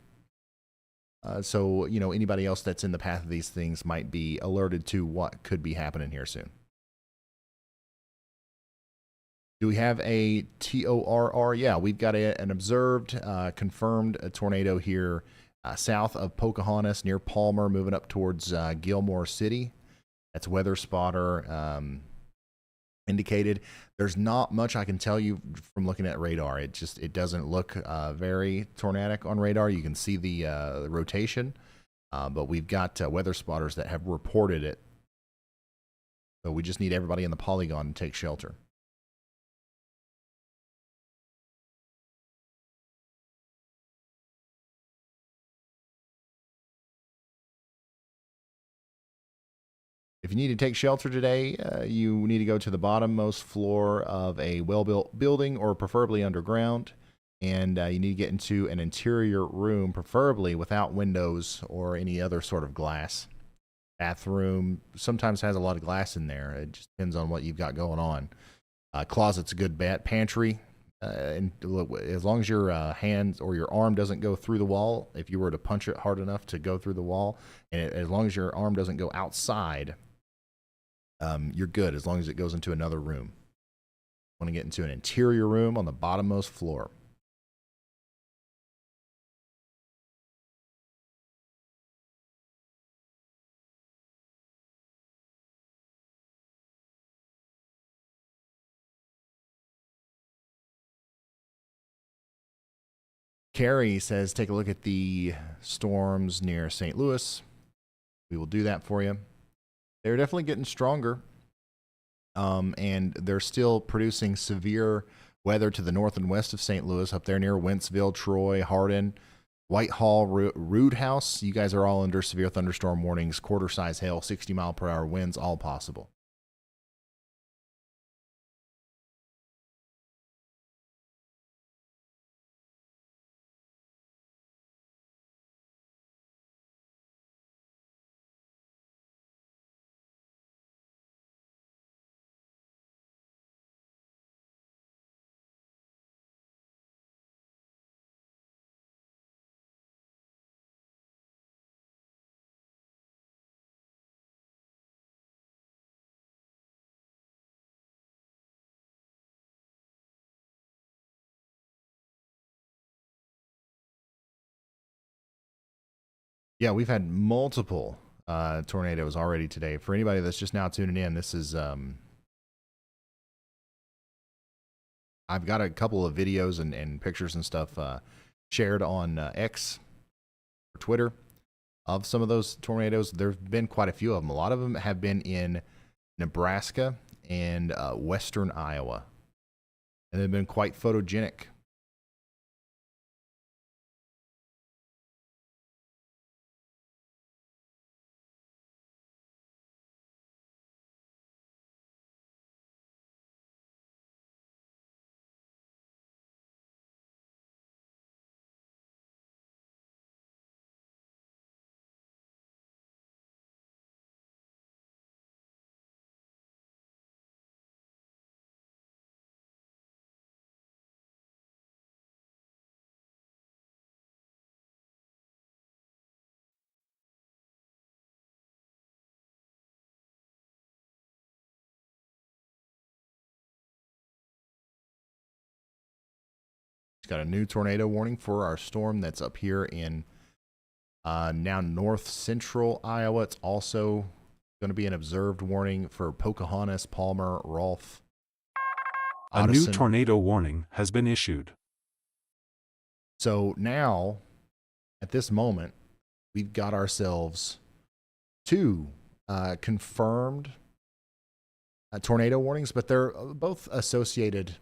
So anybody else that's in the path of these things might be alerted to what could be happening here soon. Do we have a TORR? Yeah, we've got an observed, confirmed tornado here south of Pocahontas near Palmer, moving up towards Gilmore City. That's weather spotter indicated. There's not much I can tell you from looking at radar. It doesn't look very tornadic on radar. You can see the rotation, but we've got weather spotters that have reported it. So we just need everybody in the polygon to take shelter. If you need to take shelter today, you need to go to the bottommost floor of a well-built building or preferably underground. and you need to get into an interior room, preferably without windows or any other sort of glass. Bathroom sometimes has a lot of glass in there. It just depends on what you've got going on. Closet's a good bet. Pantry, and as long as your hands or your arm doesn't go through the wall, if you were to punch it hard enough to go through the wall, and as long as your arm doesn't go outside, you're good as long as it goes into another room. Want to get into an interior room on the bottommost floor. Carrie says, take a look at the storms near St. Louis. We will do that for you. They're definitely getting stronger. And they're still producing severe weather to the north and west of St. Louis, up there near Wentzville, Troy, Hardin, Whitehall, Rood House. You guys are all under severe thunderstorm warnings, quarter-size hail, 60-mile-per-hour winds, all possible. Yeah, we've had multiple tornadoes already today. For anybody that's just now tuning in, this is I've got a couple of videos and pictures and stuff shared on X or Twitter of some of those tornadoes. There's been quite a few of them. A lot of them have been in Nebraska and western Iowa, and they've been quite photogenic. Got a new tornado warning for our storm that's up here in now north central Iowa. It's also going to be an observed warning for Pocahontas, Palmer, Rolfe. A new tornado warning has been issued. So now, at this moment, we've got ourselves two confirmed tornado warnings, but they're both associated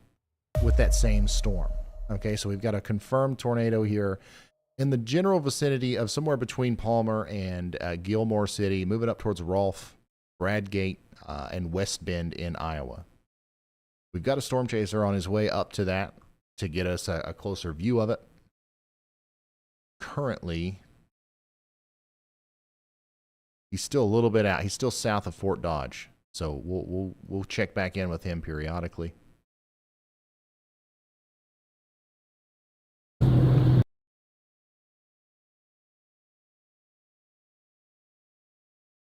with that same storm. Okay, so we've got a confirmed tornado here in the general vicinity of somewhere between Palmer and Gilmore City, moving up towards Rolfe, Bradgate, and West Bend in Iowa. We've got a storm chaser on his way up to that to get us a closer view of it. Currently, he's still a little bit out. He's still south of Fort Dodge, so we'll check back in with him periodically.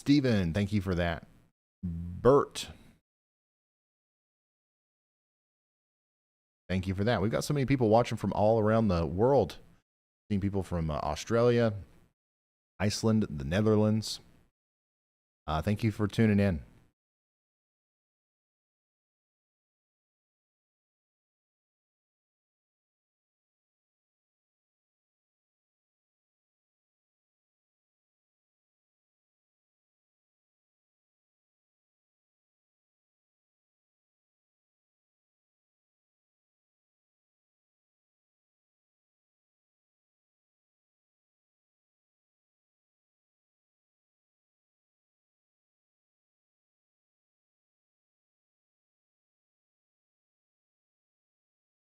Steven, thank you for that. Bert, thank you for that. We've got so many people watching from all around the world. Seeing people from Australia, Iceland, the Netherlands. Thank you for tuning in.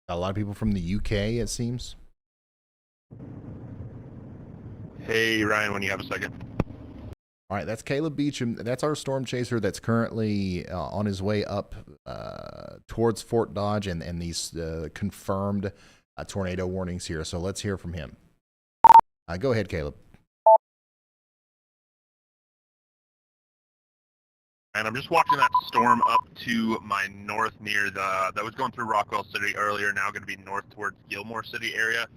A lot of people from the UK, it seems. Hey, Ryan, when you have a second. All right, that's Caleb Beecham. That's our storm chaser that's currently on his way up towards Fort Dodge and these confirmed tornado warnings here. So let's hear from him. Go ahead, Caleb. And I'm just watching that storm up to my north near that was going through Rockwell City earlier, now going to be north towards Gilmore City area.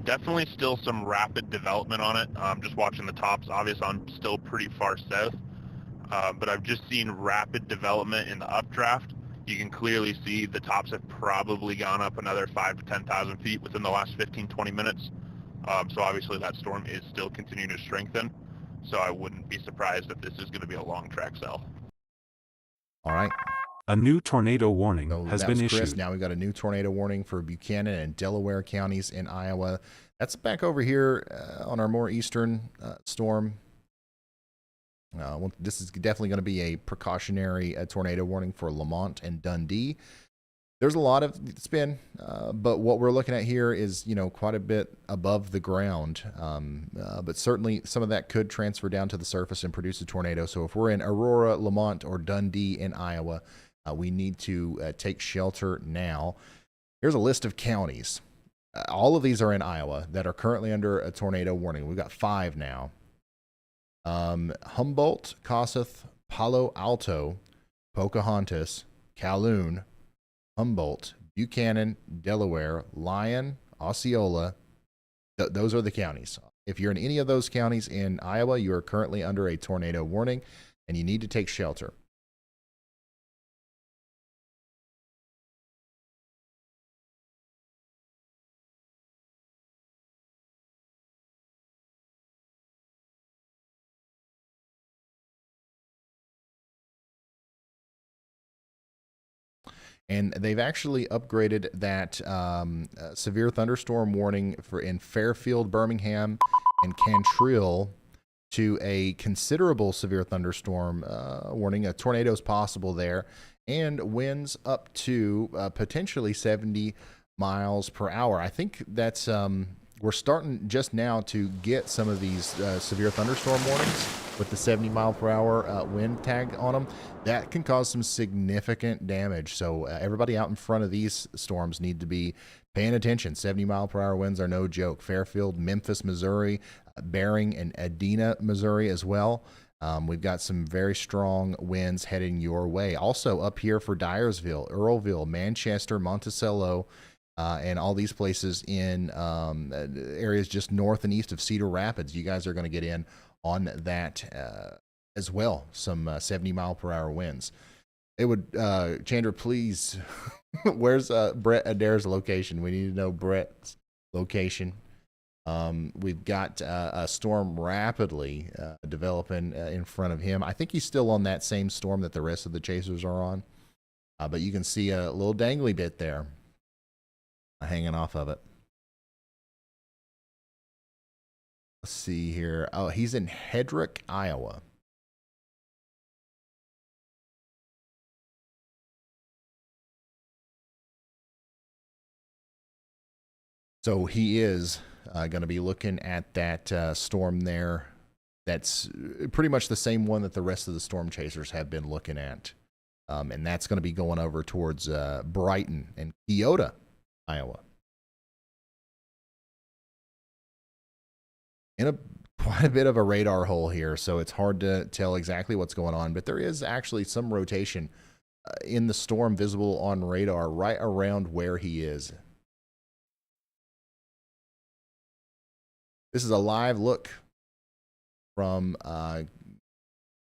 Definitely still some rapid development on it. Just watching the tops. Obviously, I'm still pretty far south, but I've just seen rapid development in the updraft. You can clearly see the tops have probably gone up another 5,000 to 10,000 feet within the last 15, 20 minutes. So obviously that storm is still continuing to strengthen. So I wouldn't be surprised if this is going to be a long track cell. All right. A new tornado warning So has that been was Chris. issued. Now we've got a new tornado warning for Buchanan and Delaware counties in Iowa. That's back over here on our more eastern storm. This is definitely going to be a precautionary tornado warning for Lamont and Dundee. There's a lot of spin, but what we're looking at here is, quite a bit above the ground. But certainly some of that could transfer down to the surface and produce a tornado. So if we're in Aurora, Lamont, or Dundee in Iowa, we need to take shelter now. Here's a list of counties. All of these are in Iowa that are currently under a tornado warning. We've got 5 now. Humboldt, Kossuth, Palo Alto, Pocahontas, Calhoun, Humboldt, Buchanan, Delaware, Lyon, Osceola. Those are the counties. If you're in any of those counties in Iowa, you are currently under a tornado warning and you need to take shelter. And they've actually upgraded that severe thunderstorm warning in Fairfield, Birmingham, and Cantrell to a considerable severe thunderstorm warning. A tornado is possible there, and winds up to potentially 70 miles per hour. I think that's we're starting just now to get some of these severe thunderstorm warnings with the 70 mile per hour wind tag on them. That can cause some significant damage. So everybody out in front of these storms need to be paying attention. 70 mile per hour winds are no joke. Fairfield, Memphis, Missouri, Bering, and Edina, Missouri as well. We've got some very strong winds heading your way. Also up here for Dyersville, Earlville, Manchester, Monticello, and all these places in areas just north and east of Cedar Rapids. You guys are going to get in on that as well. Some 70 mile per hour winds. It would, Chandra, please, where's Brett Adair's location? We need to know Brett's location. We've got a storm rapidly developing in front of him. I think he's still on that same storm that the rest of the chasers are on. But you can see a little dangly bit there hanging off of it. Let's see here. Oh, he's in Hedrick, Iowa. So he is going to be looking at that storm there. That's pretty much the same one that the rest of the storm chasers have been looking at. And that's going to be going over towards Brighton and Keota, Iowa. In quite a bit of a radar hole here, so it's hard to tell exactly what's going on, but there is actually some rotation in the storm visible on radar right around where he is. This is a live look from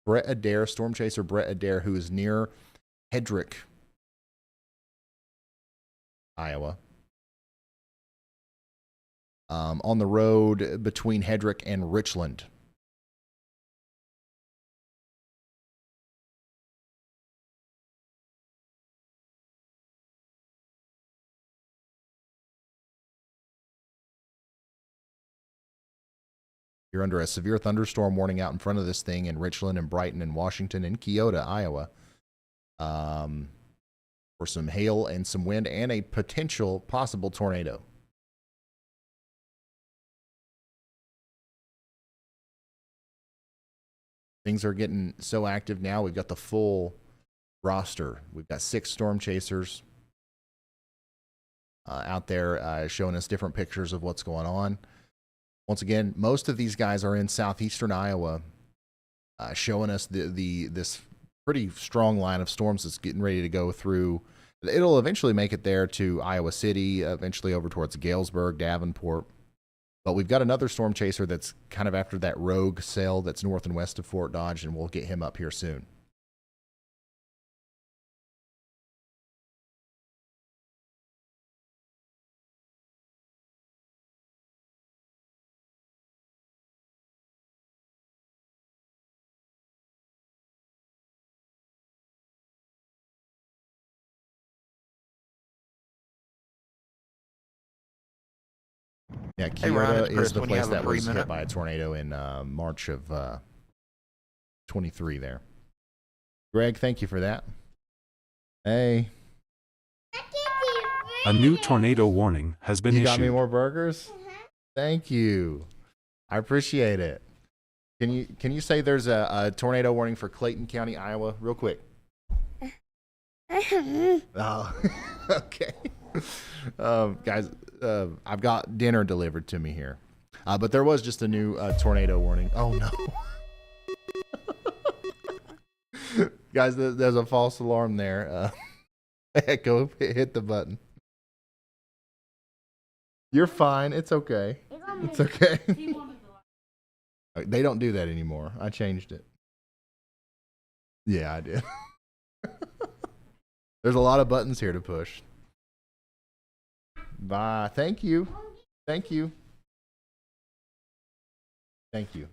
Brett Adair, storm chaser Brett Adair, who is near Hedrick, Iowa. On the road between Hedrick and Richland. You're under a severe thunderstorm warning out in front of this thing in Richland and Brighton and Washington and Keota, Iowa. for some hail and some wind and a potential possible tornado. Things are getting so active now. We've got the full roster. We've got 6 storm chasers out there showing us different pictures of what's going on. Once again, most of these guys are in southeastern Iowa, showing us this pretty strong line of storms that's getting ready to go through. It'll eventually make it there to Iowa City, eventually over towards Galesburg, Davenport. But we've got another storm chaser that's kind of after that rogue cell that's north and west of Fort Dodge, and we'll get him up here soon. Yeah, Hey, Ryan, Keota it's Chris. is the When you place have a that free was hit minute. by a tornado in March of 23 there. Greg, thank you for that. Hey. A new tornado warning has been You issued. got me more burgers? Thank you. I appreciate it. Can you say there's a tornado warning for Clayton County, Iowa, real quick? Oh, okay. Guys, I've got dinner delivered to me here. But there was just a new tornado warning. Oh, no. Guys, there's a false alarm there. Echo, hit the button. You're fine. It's okay. It's okay. They don't do that anymore. I changed it. Yeah, I did. There's a lot of buttons here to push. Bye. Thank you. Thank you. Thank you.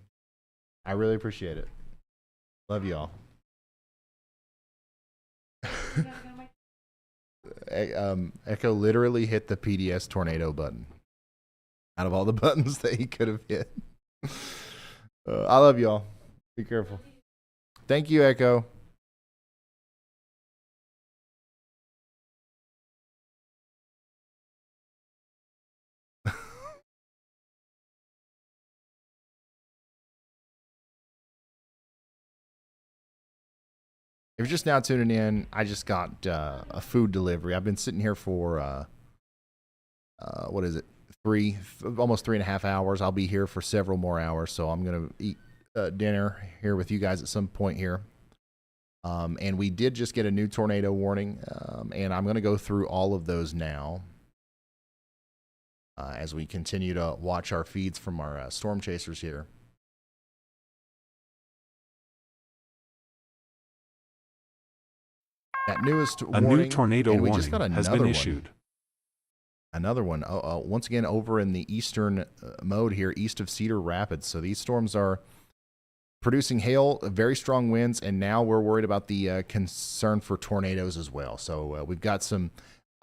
I really appreciate it. Love y'all. Echo literally hit the PDS tornado button out of all the buttons that he could have hit. I love y'all. Be careful. Thank you, Echo. If you're just now tuning in, I just got a food delivery. I've been sitting here for what is it? Almost 3.5 hours. I'll be here for several more hours, so I'm gonna eat dinner here with you guys at some point here. And we did just get a new tornado warning, and I'm gonna go through all of those now as we continue to watch our feeds from our storm chasers here. That newest A warning, new tornado and we just warning got has another been one. issued. Another one. Once again, over in the eastern mode here, east of Cedar Rapids. So these storms are producing hail, very strong winds, and now we're worried about the concern for tornadoes as well. So we've got some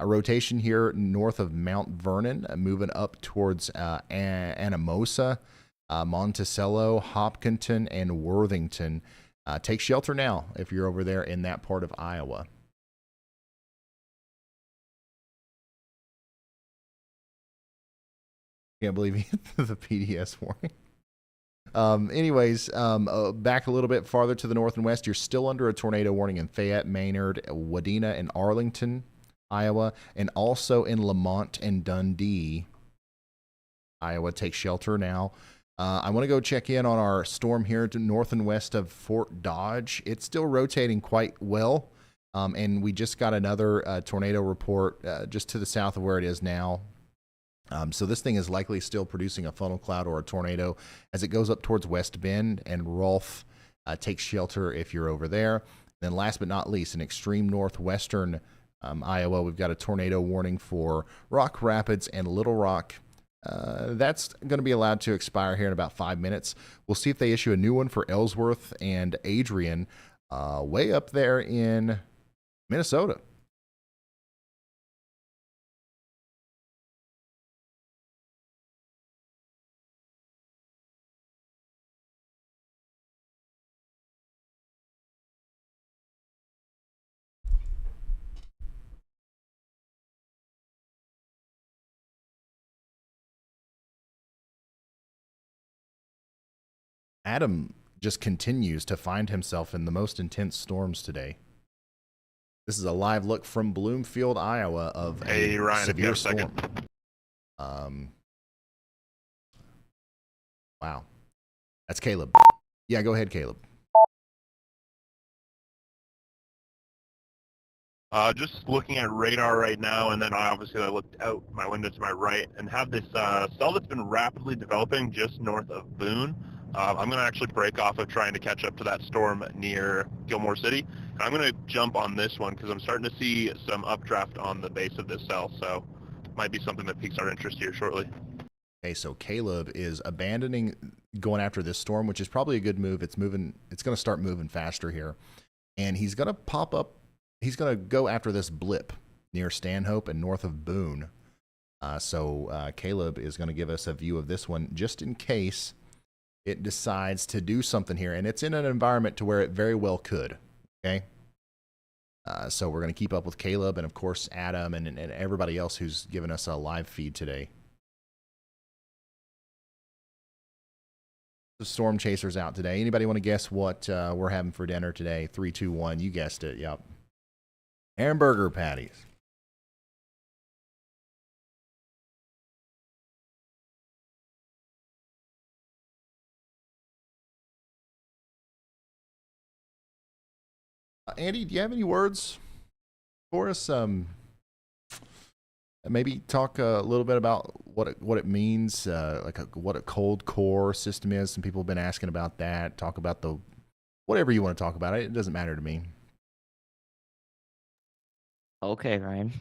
rotation here north of Mount Vernon, moving up towards Anamosa, Monticello, Hopkinton, and Worthington. Take shelter now if you're over there in that part of Iowa. Can't believe he hit the PDS warning. Anyways, back a little bit farther to the north and west, you're still under a tornado warning in Fayette, Maynard, Wadena, and Arlington, Iowa, and also in Lamont and Dundee, Iowa. Take shelter now. I want to go check in on our storm here to north and west of Fort Dodge. It's still rotating quite well, and we just got another tornado report just to the south of where it is now. So this thing is likely still producing a funnel cloud or a tornado as it goes up towards West Bend and Rolfe. Take shelter if you're over there. Then last but not least, in extreme northwestern Iowa, we've got a tornado warning for Rock Rapids and Little Rock. That's going to be allowed to expire here in about 5 minutes. We'll see if they issue a new one for Ellsworth and Adrian way up there in Minnesota. Adam just continues to find himself in the most intense storms today. This is a live look from Bloomfield, Iowa, of a Ryan, severe if you have a storm. second. Wow. That's Caleb. Yeah, go ahead, Caleb. Just looking at radar right now, and then I looked out my window to my right and have this cell that's been rapidly developing just north of Boone. I'm going to actually break off of trying to catch up to that storm near Gilmore City. And I'm going to jump on this one because I'm starting to see some updraft on the base of this cell, so it might be something that piques our interest here shortly. Okay, so Caleb is abandoning going after this storm, which is probably a good move. It's moving. It's going to start moving faster here, and he's going to pop up. He's going to go after this blip near Stanhope and north of Boone. So Caleb is going to give us a view of this one just in case it decides to do something here, and it's in an environment to where it very well could. Okay. So we're going to keep up with Caleb and of course Adam and everybody else who's given us a live feed today. The storm chasers out today. Anybody want to guess what we're having for dinner today? 3, 2, 1. You guessed it. Yep. Hamburger patties. Andy, do you have any words for us? Maybe talk a little bit about what it means, what a cold core system is. Some people have been asking about that. Talk about whatever you want to talk about. It doesn't matter to me. Okay, Ryan.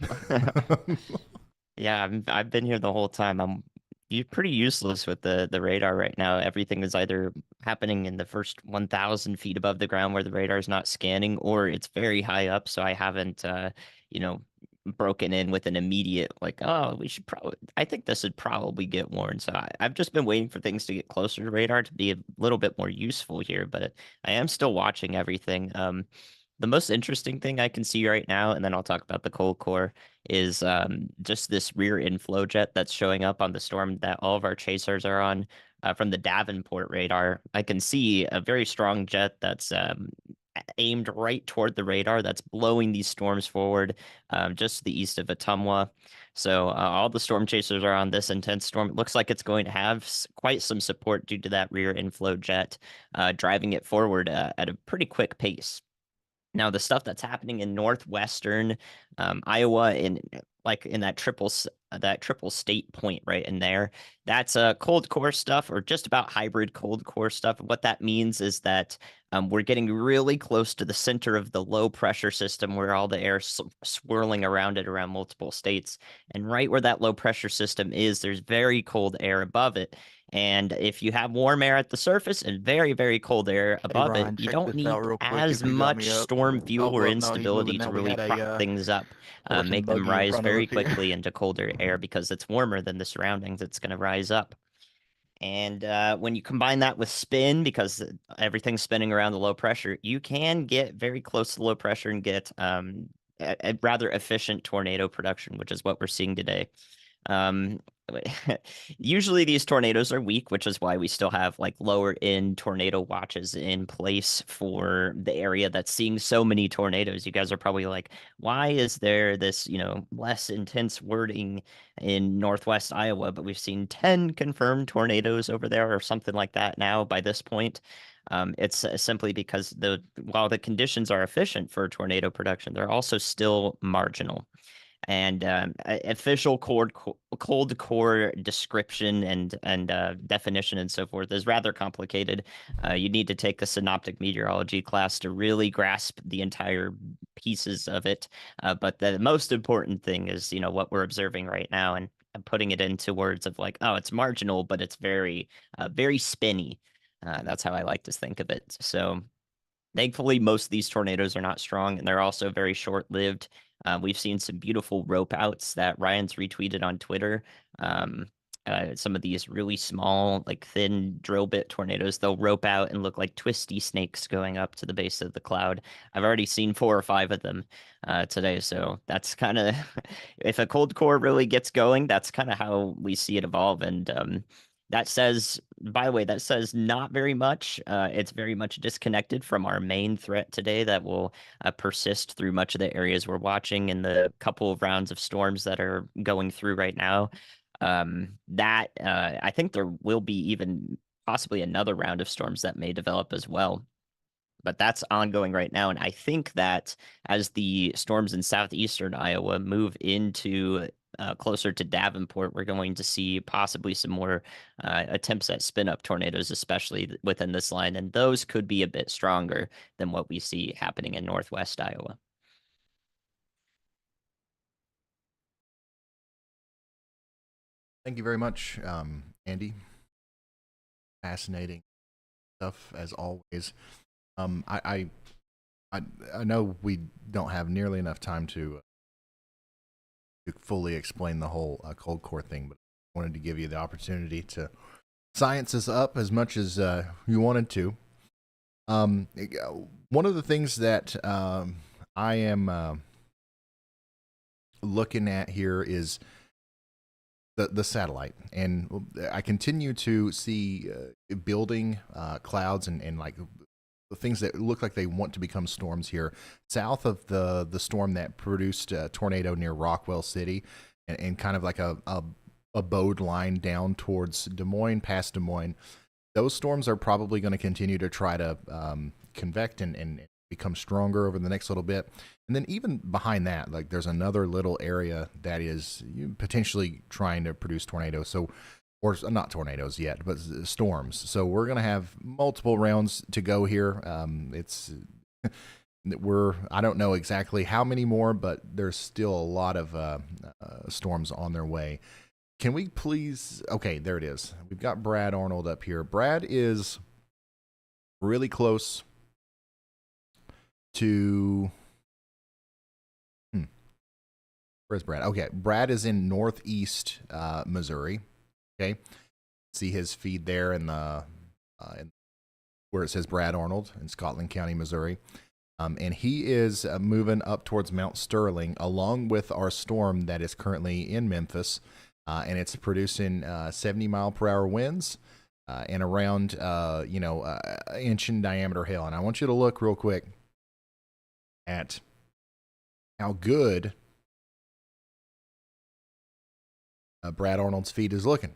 Yeah, I've been here the whole time. You're pretty useless with the radar right now. Everything is either happening in the first 1,000 feet above the ground where the radar is not scanning, or it's very high up. So I haven't, broken in with an immediate I think this would probably get warned. So I've just been waiting for things to get closer to radar to be a little bit more useful here, but I am still watching everything. The most interesting thing I can see right now, and then I'll talk about the cold core, is just this rear inflow jet that's showing up on the storm that all of our chasers are on from the Davenport radar. I can see a very strong jet that's aimed right toward the radar that's blowing these storms forward just to the east of Ottumwa. So all the storm chasers are on this intense storm. It looks like it's going to have quite some support due to that rear inflow jet driving it forward at a pretty quick pace. Now, the stuff that's happening in northwestern Iowa, in that triple state point right in there, that's cold core stuff, or just about hybrid cold core stuff. What that means is that we're getting really close to the center of the low pressure system where all the air swirling around it around multiple states. And right where that low pressure system is, there's very cold air above it. And if you have warm air at the surface and very, very cold air above Ryan, it, you check don't this need out real quick as if you got much me up. storm fuel Oh, or well, no, he's instability moving to now. We really had prop things up, horse and make them buggy in rise front of very us here. quickly into colder air because it's warmer than the surroundings. It's going to rise up. And when you combine that with spin, because everything's spinning around the low pressure, you can get very close to low pressure and get a rather efficient tornado production, which is what we're seeing today. Usually these tornadoes are weak, which is why we still have lower end tornado watches in place for the area that's seeing so many tornadoes. You guys are probably like, why is there this, less intense wording in northwest Iowa, but we've seen 10 confirmed tornadoes over there or something like that now by this point. It's simply because while the conditions are efficient for tornado production, they're also still marginal. And official cold core description and definition and so forth is rather complicated. You need to take a synoptic meteorology class to really grasp the entire pieces of it. But the most important thing is, what we're observing right now, and putting it into words of it's marginal, but it's very, very spinny. That's how I like to think of it. So thankfully, most of these tornadoes are not strong, and they're also very short-lived. We've seen some beautiful rope outs that Ryan's retweeted on Twitter. Some of these really small, thin drill bit tornadoes, they'll rope out and look like twisty snakes going up to the base of the cloud. I've already seen 4 or 5 of them today, so that's kind of, if a cold core really gets going, that's kind of how we see it evolve. And That says, by the way, that says not very much. It's very much disconnected from our main threat today that will persist through much of the areas we're watching in the couple of rounds of storms that are going through right now. I think there will be even possibly another round of storms that may develop as well. But that's ongoing right now. And I think that as the storms in southeastern Iowa move into closer to Davenport, we're going to see possibly some more attempts at spin up tornadoes, especially within this line. And those could be a bit stronger than what we see happening in northwest Iowa. Thank you very much, Andy. Fascinating stuff as always. I know we don't have nearly enough time to fully explain the whole cold core thing, but I wanted to give you the opportunity to science us up as much as you wanted to. One of the things that I am looking at here is the satellite, and I continue to see building clouds and like the things that look like they want to become storms here south of the storm that produced a tornado near Rockwell City, and kind of like a bowed line down towards Des Moines, past Des Moines. Those storms are probably going to continue to try to convect and become stronger over the next little bit. And then even behind that, like there's another little area that is potentially trying to produce tornadoes. So, or not tornadoes yet, but storms. So we're going to have multiple rounds to go here. I don't know exactly how many more, but there's still a lot of storms on their way. Can we please, okay, there it is. We've got Brad Arnold up here. Brad is really close to, where's Brad? Okay, Brad is in northeast Missouri. Okay, see his feed there in the where it says Brad Arnold in Scotland County, Missouri, and he is moving up towards Mount Sterling along with our storm that is currently in Memphis, and it's producing 70-mile-per-hour winds and around inch in diameter hail. And I want you to look real quick at how good Brad Arnold's feed is looking.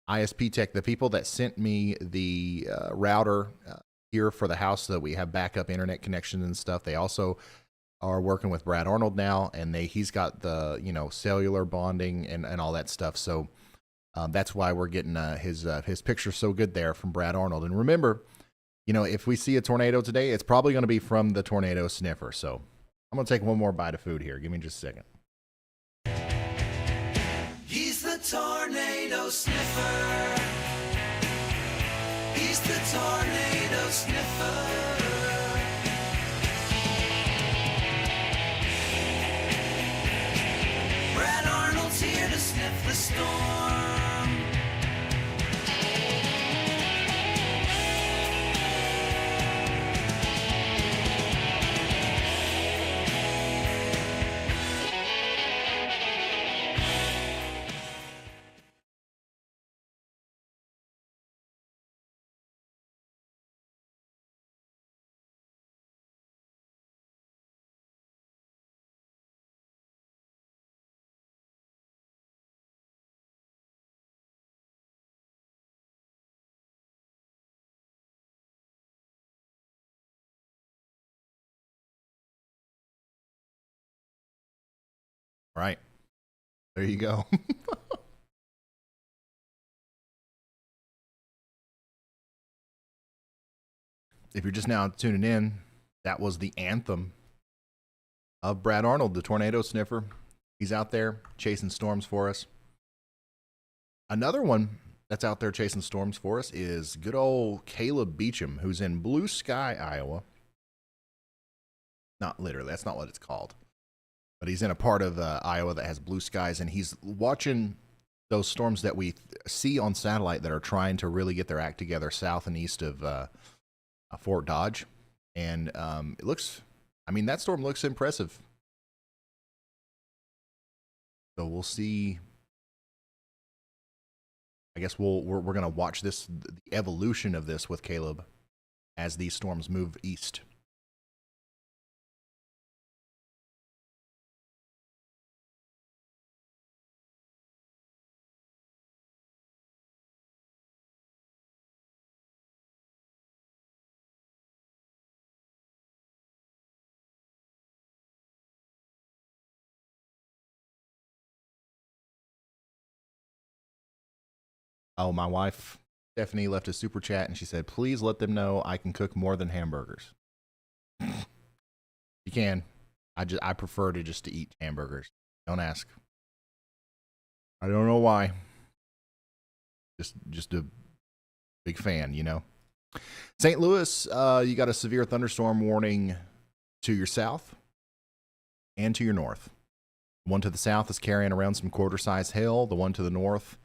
ISP Tech, the people that sent me the router here for the house so that we have backup internet connections and stuff, they also are working with Brad Arnold now, and he's got the cellular bonding and all that stuff. So that's why we're getting his picture so good there from Brad Arnold. And remember, if we see a tornado today, it's probably going to be from the tornado sniffer. So I'm going to take one more bite of food here. Give me just a second. He's the tornado sniffer. He's the tornado sniffer. Brad Arnold's here to sniff the storm. Right. There you go. If you're just now tuning in, that was the anthem of Brad Arnold, the tornado sniffer. He's out there chasing storms for us. Another one that's out there chasing storms for us is good old Caleb Beecham, who's in Blue Sky, Iowa. Not literally, that's not what it's called. But he's in a part of Iowa that has blue skies, and he's watching those storms that we see on satellite that are trying to really get their act together south and east of Fort Dodge. And it looks, that storm looks impressive. So we'll see I guess we're going to watch the evolution of this with Caleb as these storms move east. Oh, my wife, Stephanie, left a super chat and she said, please let them know I can cook more than hamburgers. You can. I prefer to just to eat hamburgers. Don't ask. I don't know why. Just a big fan, you know. St. Louis, you got a severe thunderstorm warning to your south and to your north. The one to the south is carrying around some quarter-size hail. The one to the north,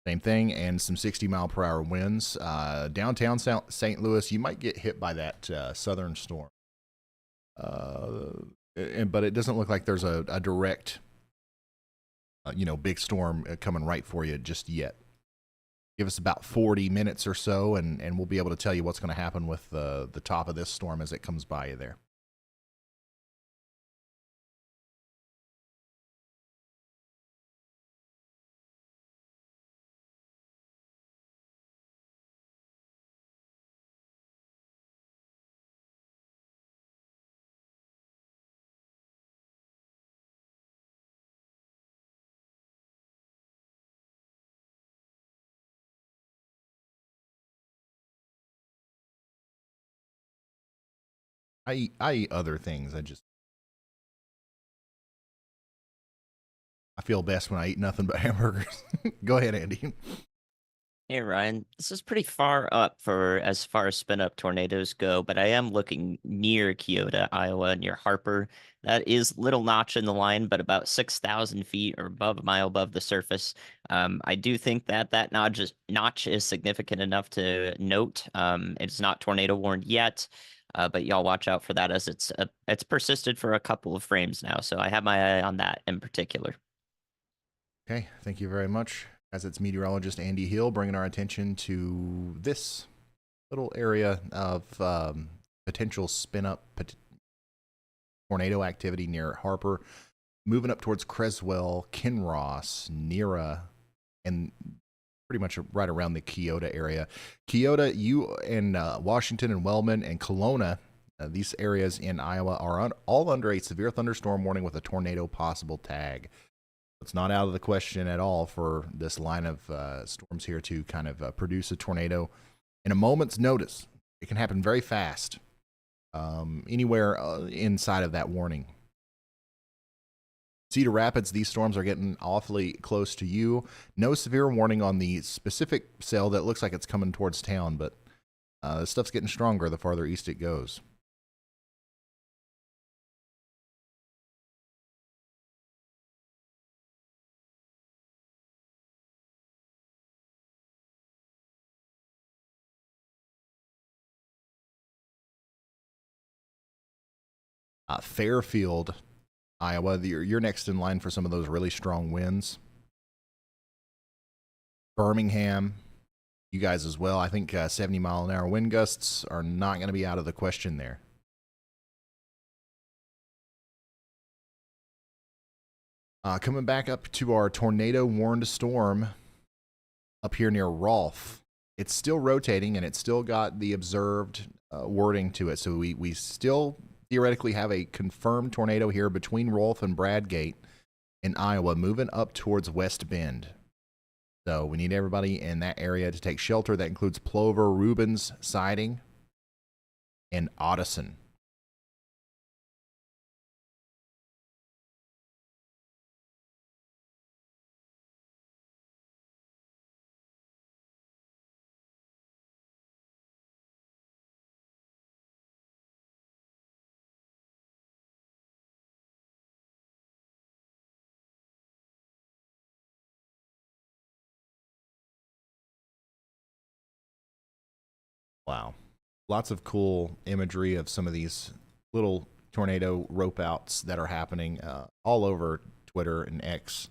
same thing, and some 60-mile-per-hour winds. Downtown St. Louis, you might get hit by that southern storm. But it doesn't look like there's a direct, big storm coming right for you just yet. Give us about 40 minutes or so, and we'll be able to tell you what's going to happen with the top of this storm as it comes by you there. I eat other things. I feel best when I eat nothing but hamburgers. Go ahead, Andy. Hey Ryan, this is pretty far up for as far as spin up tornadoes go, but I am looking near Keota, Iowa, near Harper. That is little notch in the line, but about 6,000 feet or above a mile above the surface. I do think that notch is significant enough to note. It's not tornado warned yet, but y'all watch out for that as it's persisted for a couple of frames now. So I have my eye on that in particular. Okay, thank you very much. As it's meteorologist Andy Hill bringing our attention to this little area of potential spin-up tornado activity near Harper, moving up towards Creswell, Kinross, Nera, and pretty much right around the Keota area. Keota, you and Washington and Wellman and Kelowna, these areas in Iowa are all under a severe thunderstorm warning with a tornado possible tag. It's not out of the question at all for this line of storms here to kind of produce a tornado in a moment's notice. It can happen very fast, anywhere inside of that warning. Cedar Rapids, these storms are getting awfully close to you. No severe warning on the specific cell that looks like it's coming towards town, but this stuff's getting stronger the farther east it goes. Fairfield, Iowa, you're next in line for some of those really strong winds. Birmingham, you guys as well. I think 70-mile-an-hour wind gusts are not going to be out of the question there. Coming back up to our tornado-warned storm up here near Rolfe. It's still rotating, and it's still got the observed wording to it. So we still theoretically have a confirmed tornado here between Rolfe and Bradgate in Iowa, moving up towards West Bend. So we need everybody in that area to take shelter. That includes Plover, Rubens, Siding, and Ottoson. Wow. Lots of cool imagery of some of these little tornado rope outs that are happening all over Twitter and X.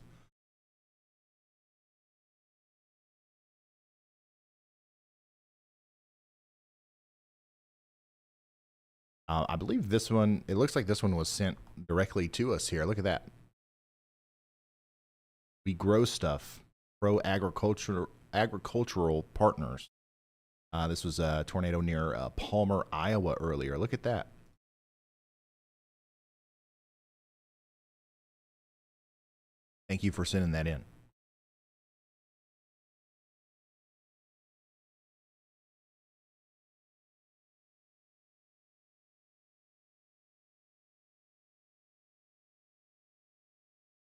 I believe this one, it looks like this one was sent directly to us here. Look at that. We grow stuff. Pro agricultural partners. This was a tornado near Palmer, Iowa earlier. Look at that. Thank you for sending that in.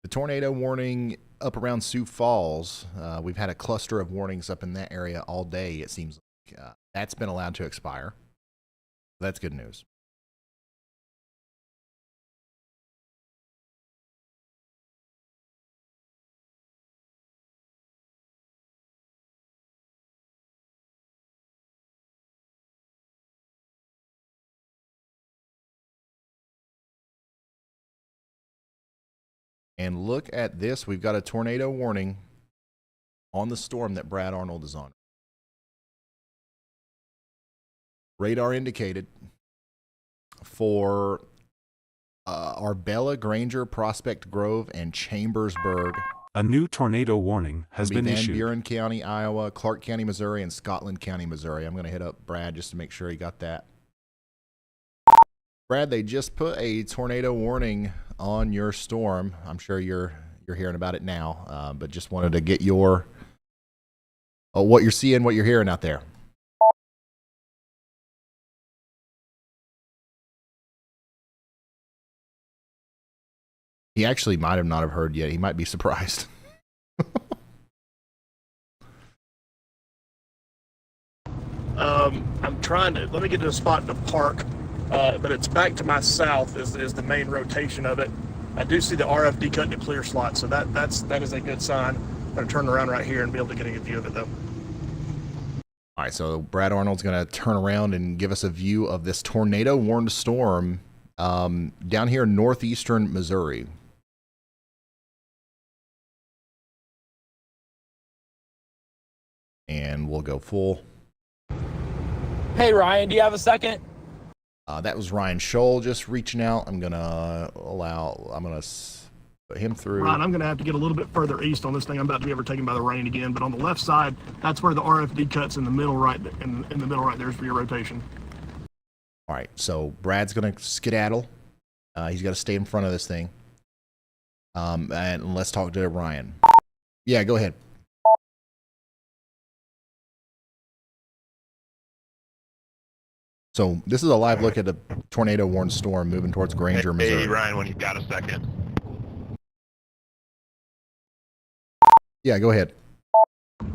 The tornado warning up around Sioux Falls, we've had a cluster of warnings up in that area all day, it seems like. That's been allowed to expire. That's good news. And look at this. We've got a tornado warning on the storm that Brad Arnold is on. Radar indicated for Arbella, Granger, Prospect Grove, and Chambersburg. A new tornado warning has been Van issued. Buren County, Iowa, Clark County, Missouri, and Scotland County, Missouri. I'm going to hit up Brad just to make sure he got that. Brad, they just put a tornado warning on your storm. I'm sure you're hearing about it now, but just wanted to get your what you're seeing, what you're hearing out there. He actually might have not have heard yet. He might be surprised. I'm trying to, let me get to a spot to park, but it's back to my south is the main rotation of it. I do see the RFD cutting a clear slot, so that is a good sign. I'm going to turn around right here and be able to get a good view of it, though. All right, so Brad Arnold's going to turn around and give us a view of this tornado-warned storm down here in northeastern Missouri. And we'll go full. Hey, Ryan, do you have a second? That was Ryan Scholl just reaching out. I'm going to put him through. Ryan, I'm going to have to get a little bit further east on this thing. I'm about to be overtaken by the rain again, but on the left side, that's where the RFD cuts in the middle right, in the middle right there's for your rotation. All right, so Brad's going to skedaddle. He's got to stay in front of this thing. And let's talk to Ryan. Yeah, go ahead. So this is a live look at a tornado-warned storm moving towards Granger, Missouri. Hey, Ryan, when you've got a second. Yeah, go ahead.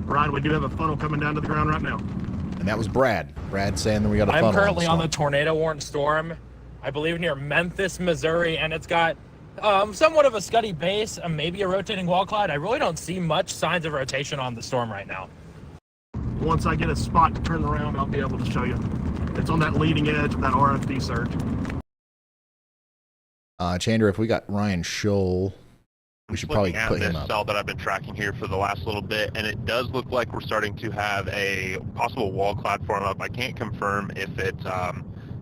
Ryan, we do have a funnel coming down to the ground right now. And that was Brad. Brad saying that we got a funnel. I'm currently on the storm. tornado-warned storm, I believe near Memphis, Missouri, and it's got somewhat of a scuddy base, maybe a rotating wall cloud. I really don't see much signs of rotation on the storm right now. Once I get a spot to turn around, I'll be able to show you. It's on that leading edge of that RFD surge. Chandra, if we got Ryan Scholl, we should probably put him this up. cell that I've been tracking here for the last little bit, and it does look like we're starting to have a possible wall cloud form up. I can't confirm if it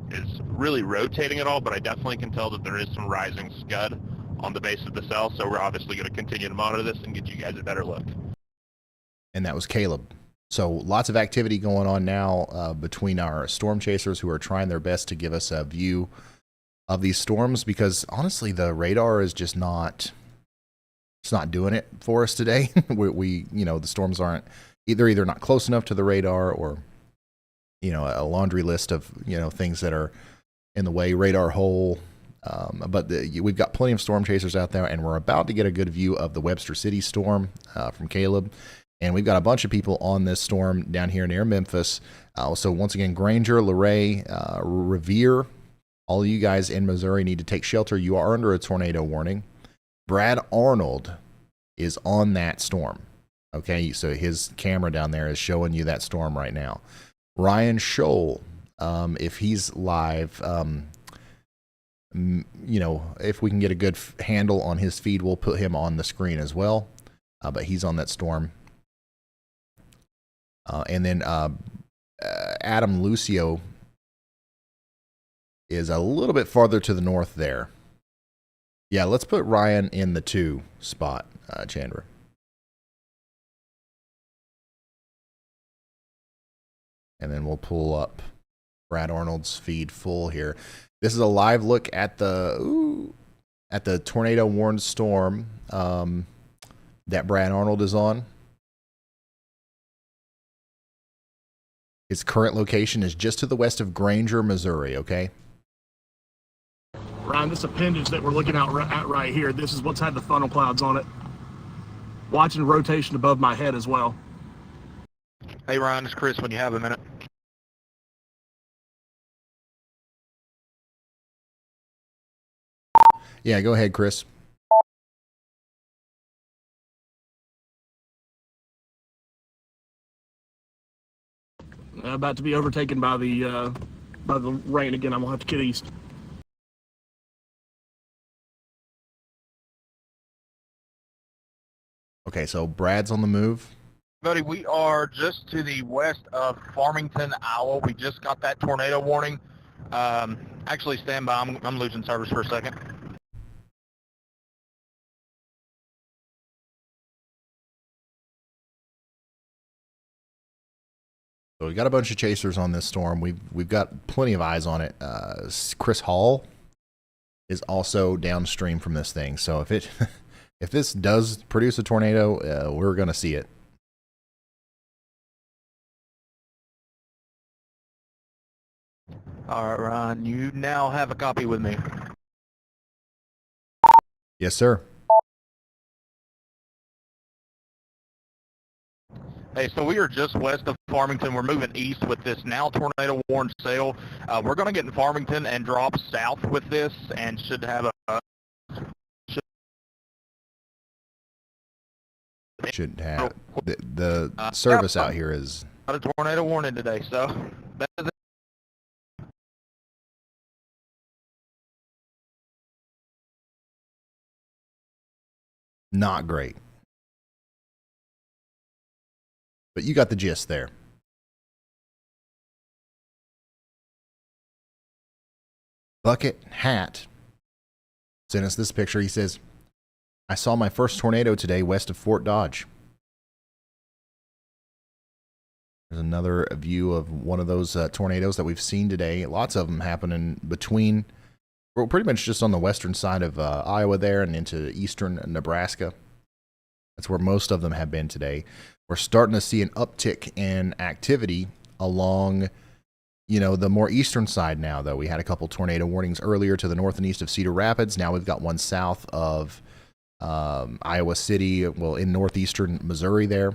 is really rotating at all, but I definitely can tell that there is some rising scud on the base of the cell, so we're obviously going to continue to monitor this and get you guys a better look. And that was Caleb. So lots of activity going on now between our storm chasers who are trying their best to give us a view of these storms, because honestly the radar is just not doing it for us today. we the storms aren't either not close enough to the radar, or a laundry list of things that are in the way, radar hole. But we've got plenty of storm chasers out there, and we're about to get a good view of the Webster City storm from Caleb. And we've got a bunch of people on this storm down here near Memphis. So once again, Granger, Luray, Revere, all of you guys in Missouri need to take shelter. You are under a tornado warning. Brad Arnold is on that storm. Okay, so his camera down there is showing you that storm right now. Ryan Scholl, if he's live, if we can get a good handle on his feed, we'll put him on the screen as well. But he's on that storm. And then Adam Lucio is a little bit farther to the north there. Yeah, let's put Ryan in the 2 spot, Chandra. And then we'll pull up Brad Arnold's feed full here. This is a live look at the tornado warned storm that Brad Arnold is on. His current location is just to the west of Granger, Missouri, okay? Ryan, this appendage that we're looking at right here, this is what's had the funnel clouds on it. Watching rotation above my head as well. Hey Ryan, it's Chris when you have a minute. Yeah, go ahead, Chris. About to be overtaken by the rain again. I'm gonna have to get east. Okay, so Brad's on the move. Buddy, we are just to the west of Farmington, Iowa. We just got that tornado warning. Actually, stand by. I'm losing service for a second. So we got a bunch of chasers on this storm. We've got plenty of eyes on it. Chris Hall is also downstream from this thing. So if it if this does produce a tornado, we're gonna see it. All right, Ryan, you now have a copy with me. Yes, sir. Hey, so we are just west of Farmington. We're moving east with this now tornado warned sail. We're going to get in Farmington and drop south with this, and should have Shouldn't have the service out here is a tornado warning today. So that is it. not great. But you got the gist there. Bucket Hat sent us this picture. He says, I saw my first tornado today west of Fort Dodge. There's another view of one of those tornadoes that we've seen today. Lots of them happening between, well, pretty much just on the western side of Iowa there and into eastern Nebraska. That's where most of them have been today. We're starting to see an uptick in activity along, the more eastern side now, though. We had a couple tornado warnings earlier to the north and east of Cedar Rapids. Now we've got one south of Iowa City, well, in northeastern Missouri there.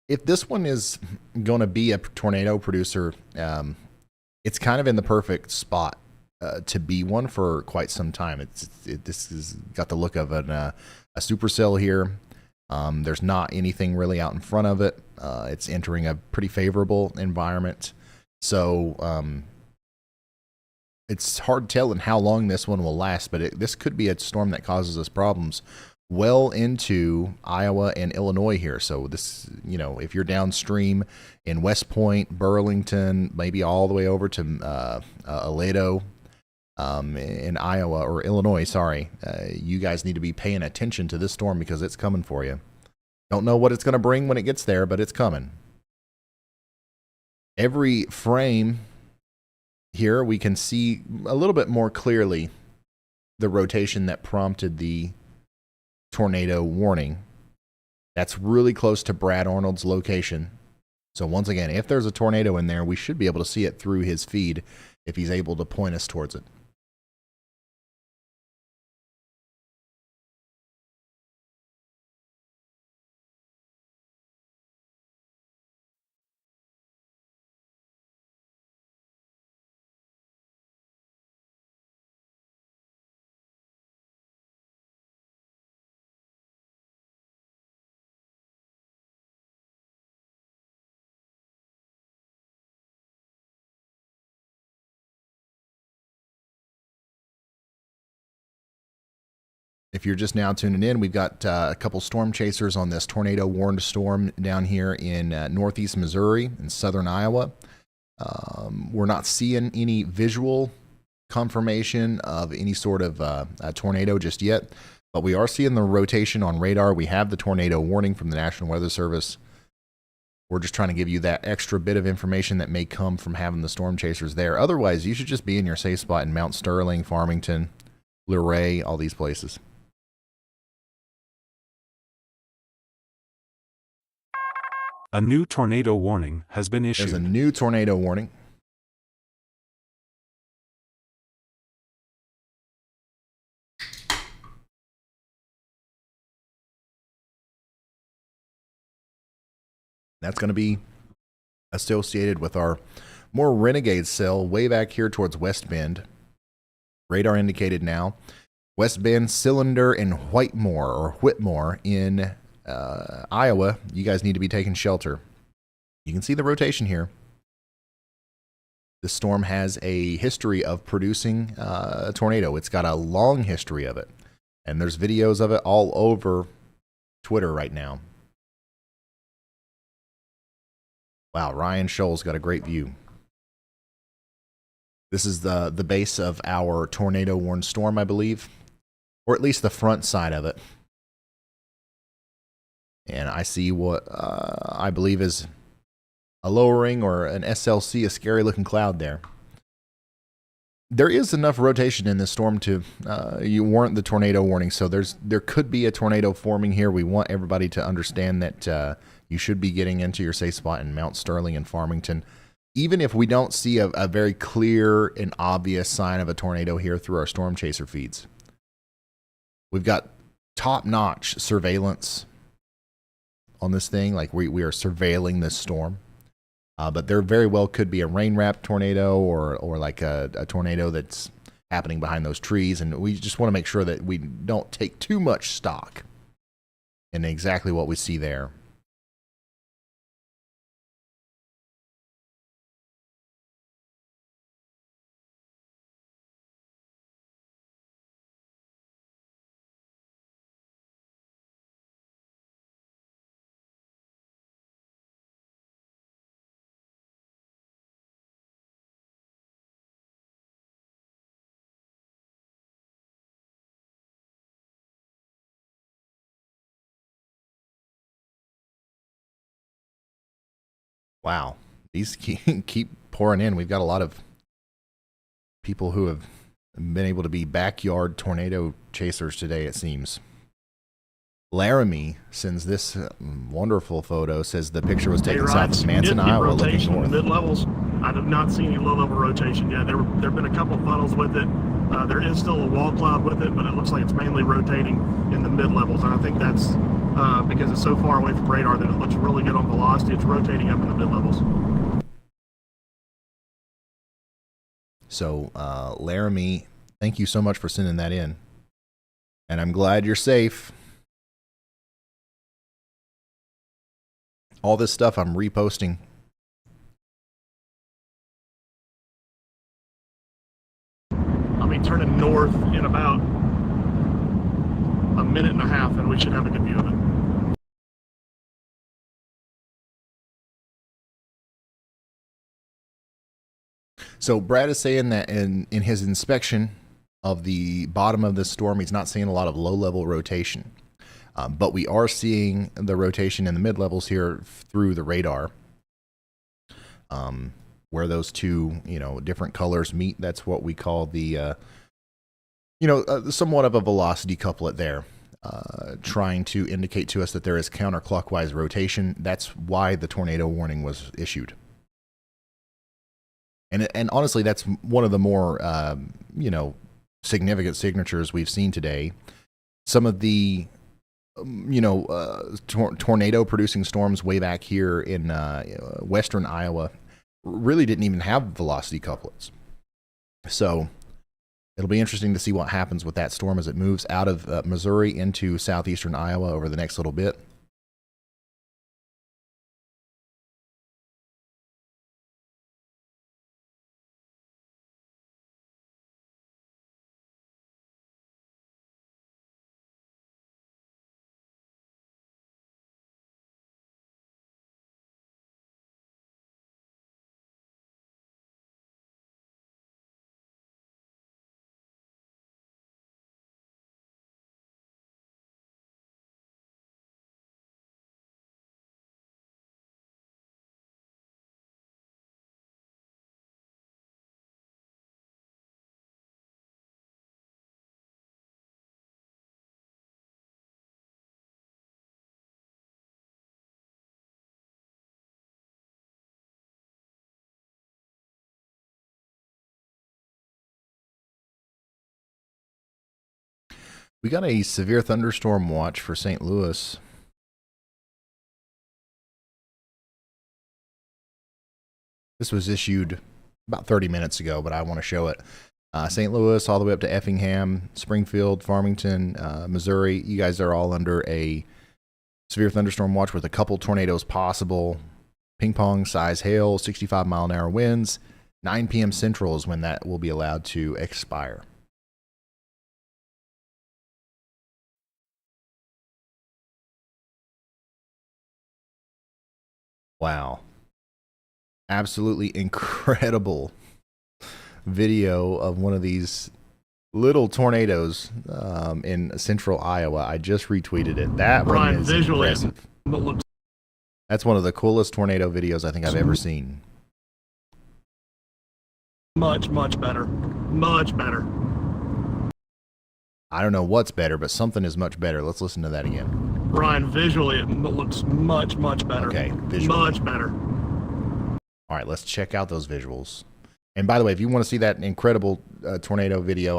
If this one is going to be a tornado producer, it's kind of in the perfect spot to be one for quite some time. This has got the look of a supercell here. There's not anything really out in front of it. It's entering a pretty favorable environment. So it's hard to tell in how long this one will last, but this could be a storm that causes us problems well into Iowa and Illinois here. So this, if you're downstream in West Point, Burlington, maybe all the way over to Aledo in Iowa or Illinois, you guys need to be paying attention to this storm because it's coming for you. Don't know what it's going to bring when it gets there, but it's coming. Every frame here, we can see a little bit more clearly the rotation that prompted the tornado warning. That's really close to Brad Arnold's location. So once again, if there's a tornado in there, we should be able to see it through his feed if he's able to point us towards it. If you're just now tuning in, we've got a couple storm chasers on this tornado warned storm down here in northeast Missouri and southern Iowa. We're not seeing any visual confirmation of any sort of a tornado just yet, but we are seeing the rotation on radar. We have the tornado warning from the National Weather Service. We're just trying to give you that extra bit of information that may come from having the storm chasers there. Otherwise, you should just be in your safe spot in Mount Sterling, Farmington, Luray, all these places. A new tornado warning has been issued. There's a new tornado warning. That's going to be associated with our more renegade cell way back here towards West Bend. Radar indicated now. West Bend, Cylinder, and Whitmore in Iowa. You guys need to be taking shelter. You can see the rotation here. This storm has a history of producing a tornado. It's got a long history of it. And there's videos of it all over Twitter right now. Wow, Ryan Scholl's got a great view. This is the base of our tornado-warned storm, I believe. Or at least the front side of it. And I see what I believe is a lowering or an SLC, a scary-looking cloud there. There is enough rotation in this storm to you warrant the tornado warning, so there could be a tornado forming here. We want everybody to understand that you should be getting into your safe spot in Mount Sterling and Farmington. Even if we don't see a very clear and obvious sign of a tornado here through our storm chaser feeds. We've got top-notch surveillance on this thing. Like we are surveilling this storm. But there very well could be a rain-wrapped tornado or like a tornado that's happening behind those trees. And we just want to make sure that we don't take too much stock in exactly what we see there. Wow, these keep pouring in. We've got a lot of people who have been able to be backyard tornado chasers today, it seems. Laramie sends this wonderful photo, says the picture was taken south of Manson, Iowa, looking north. Mid-levels. I have not seen any low-level rotation yet. There have been a couple funnels with it. There is still a wall cloud with it, but it looks like it's mainly rotating in the mid-levels. And I think that's because it's so far away from radar that it looks really good on velocity. It's rotating up in the mid-levels. So, Laramie, thank you so much for sending that in. And I'm glad you're safe. All this stuff I'm reposting. I'll be turning north in about a minute and a half, and we should have a good view of it. So Brad is saying that in his inspection of the bottom of this storm, he's not seeing a lot of low-level rotation. But we are seeing the rotation in the mid-levels here through the radar. Where those two, different colors meet, that's what we call the, somewhat of a velocity couplet there. Trying to indicate to us that there is counterclockwise rotation. That's why the tornado warning was issued. And honestly, that's one of the more, significant signatures we've seen today. Some of the, tornado producing storms way back here in western Iowa really didn't even have velocity couplets. So it'll be interesting to see what happens with that storm as it moves out of Missouri into southeastern Iowa over the next little bit. We got a severe thunderstorm watch for St. Louis. This was issued about 30 minutes ago, but I want to show it. St. Louis all the way up to Effingham, Springfield, Farmington, Missouri. You guys are all under a severe thunderstorm watch with a couple tornadoes possible. Ping pong size hail, 65-mile-an-hour winds. 9 p.m. Central is when that will be allowed to expire. Wow. Absolutely incredible video of one of these little tornadoes in central Iowa. I just retweeted it. That one is visually, impressive. it looks That's one of the coolest tornado videos I think I've ever seen. much, much better. Much better. I don't know what's better, but something is much better. Let's listen to that again. Ryan, visually, it looks much, much better. Okay, visually. Much better. All right, let's check out those visuals. And by the way, if you want to see that incredible tornado video,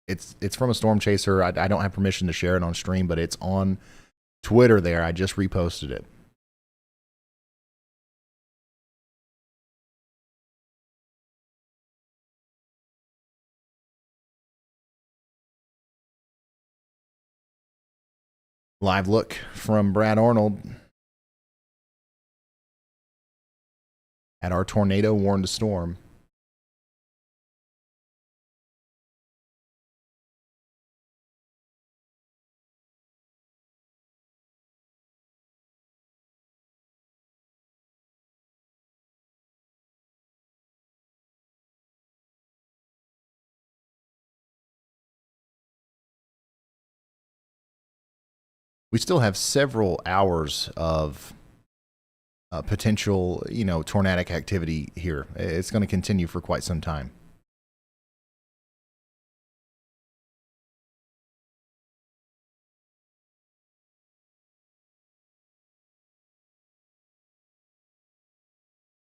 it's from a storm chaser. I don't have permission to share it on stream, but it's on Twitter there. I just reposted it. Live look from Brad Arnold at our tornado warned storm. We still have several hours of potential, tornadic activity here. It's going to continue for quite some time.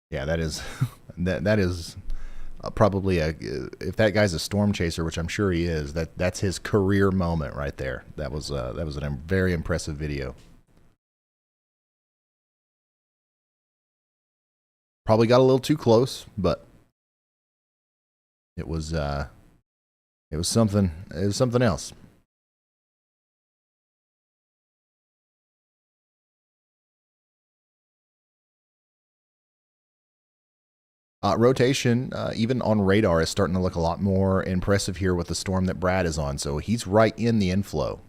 Yeah, that is that is probably if that guy's a storm chaser, which I'm sure he is, that's his career moment right there. That was a very impressive video. Probably got a little too close, but it was something. It was something else. Rotation, even on radar, is starting to look a lot more impressive here with the storm that Brad is on. So he's right in the inflow.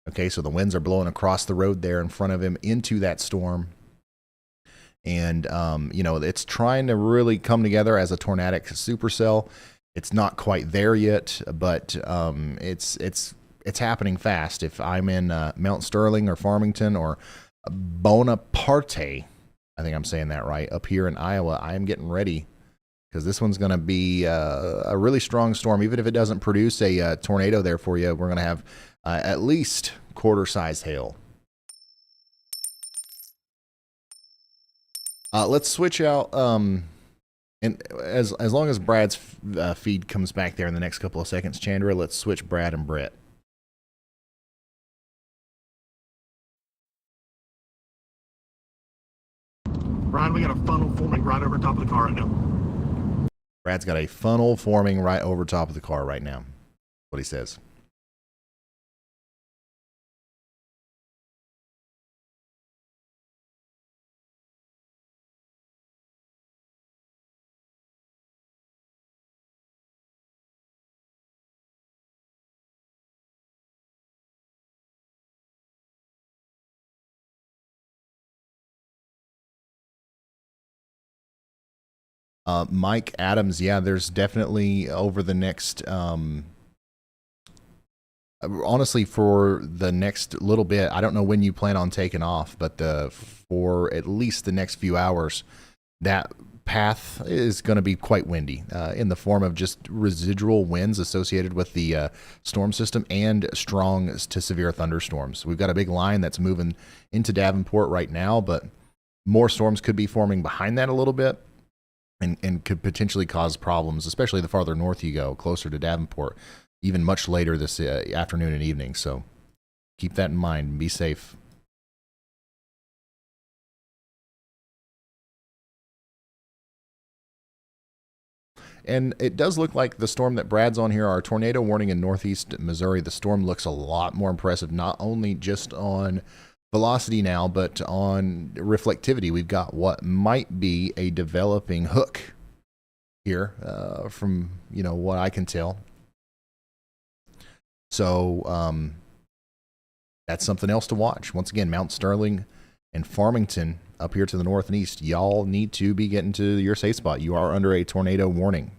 Okay, so the winds are blowing across the road there in front of him into that storm. And, it's trying to really come together as a tornadic supercell. It's not quite there yet, but it's happening fast. If I'm in Mount Sterling or Farmington or Bonaparte, I think I'm saying that right, up here in Iowa, I am getting ready because this one's going to be a really strong storm. Even if it doesn't produce a tornado there for you, we're going to have at least quarter-sized hail. Let's switch out, and as long as Brad's feed comes back there in the next couple of seconds, Chandra, let's switch Brad and Brett. Ryan, we got a funnel forming right over top of the car right now. Brad's got a funnel forming right over top of the car right now. What he says. Mike Adams, yeah, there's definitely over the next, honestly, for the next little bit, I don't know when you plan on taking off, but for at least the next few hours, that path is going to be quite windy in the form of just residual winds associated with the storm system and strong to severe thunderstorms. We've got a big line that's moving into Davenport right now, but more storms could be forming behind that a little bit. And could potentially cause problems, especially the farther north you go, closer to Davenport. even much later this afternoon and evening. So keep that in mind and be safe. And it does look like the storm that Brad's on here, our tornado warning in northeast Missouri, the storm looks a lot more impressive, not only just on velocity now, but on reflectivity. We've got what might be a developing hook here from, what I can tell. So that's something else to watch. Once again, Mount Sterling and Farmington up here to the north and east, y'all need to be getting to your safe spot. You are under a tornado warning.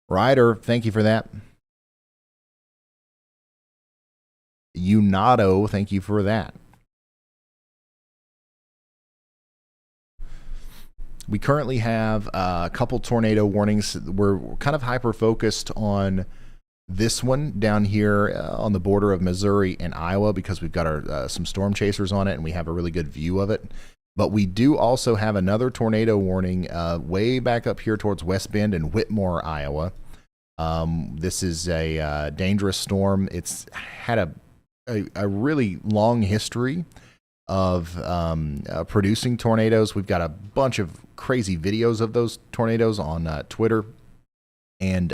Ryder, thank you for that. Unado, thank you for that. We currently have a couple tornado warnings. We're kind of hyper-focused on this one down here on the border of Missouri and Iowa because we've got our some storm chasers on it and we have a really good view of it. But we do also have another tornado warning way back up here towards West Bend and Whitmore, Iowa. This is a dangerous storm. It's had a really long history of producing tornadoes. We've got a bunch of crazy videos of those tornadoes on Twitter, and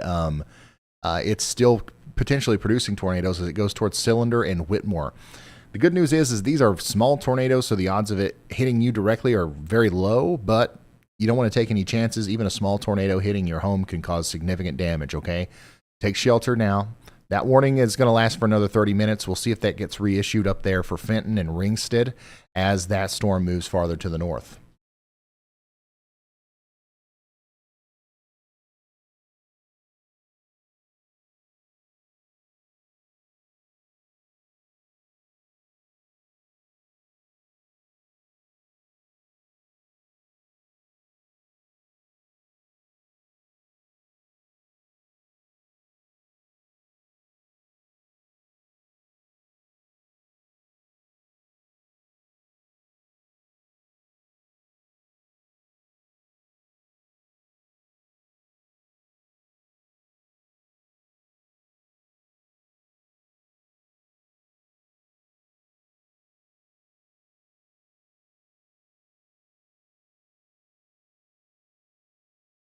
it's still potentially producing tornadoes as it goes towards Cylinder and Whitmore. The good news is these are small tornadoes, so the odds of it hitting you directly are very low, but you don't want to take any chances. Even a small tornado hitting your home can cause significant damage, okay? Take shelter now. That warning is going to last for another 30 minutes. We'll see if that gets reissued up there for Fenton and Ringsted as that storm moves farther to the north.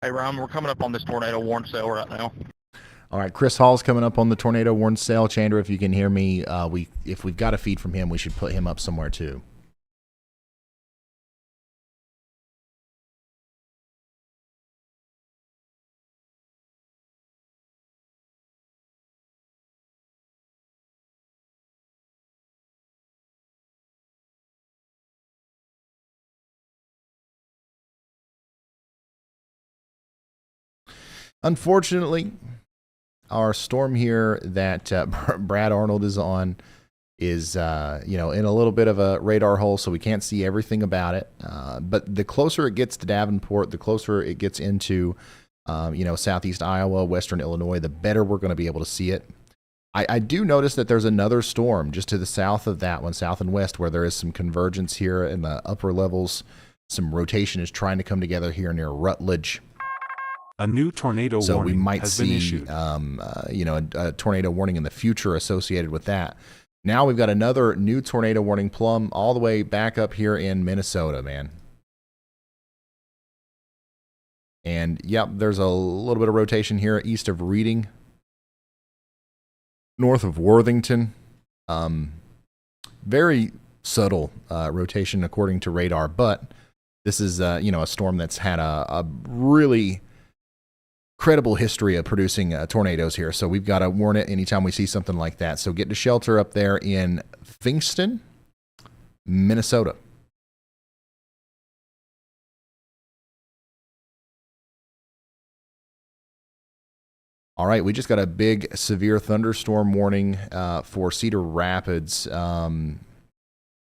Hey, Ron, we're coming up on this tornado warning cell right now. All right, Chris Hall's coming up on the tornado warning cell. Chandra, if you can hear me, if we've got a feed from him, we should put him up somewhere too. Unfortunately, our storm here that Brad Arnold is on is, in a little bit of a radar hole, so we can't see everything about it. But the closer it gets to Davenport, the closer it gets into, southeast Iowa, western Illinois, the better we're going to be able to see it. I do notice that there's another storm just to the south of that one, south and west, where there is some convergence here in the upper levels. Some rotation is trying to come together here near Rutledge. A new tornado So warning we might has see, been issued. a tornado warning in the future associated with that. Now we've got another new tornado warning plumb all the way back up here in Minnesota, man. And, yep, there's a little bit of rotation here east of Reading, north of Worthington. Very subtle rotation according to radar, but this is, a storm that's had a really credible history of producing tornadoes here. So we've got to warn it anytime we see something like that. So get to shelter up there in Fingston, Minnesota. All right, we just got a big severe thunderstorm warning for Cedar Rapids. And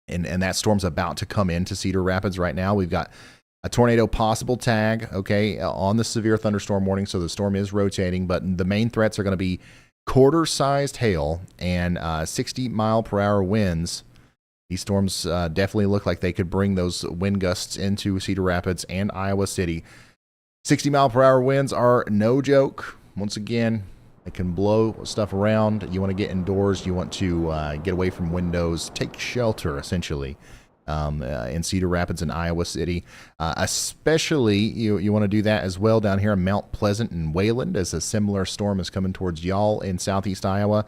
that storm's about to come into Cedar Rapids right now. We've got A tornado possible tag, okay, on the severe thunderstorm warning. So the storm is rotating, but the main threats are going to be quarter-sized hail and 60-mile-per-hour winds. These storms definitely look like they could bring those wind gusts into Cedar Rapids and Iowa City. 60-mile-per-hour winds are no joke. Once again, it can blow stuff around. You want to get indoors. You want to get away from windows. Take shelter, essentially. In Cedar Rapids and Iowa City. Especially, you want to do that as well down here in Mount Pleasant and Wayland, as a similar storm is coming towards y'all in southeast Iowa.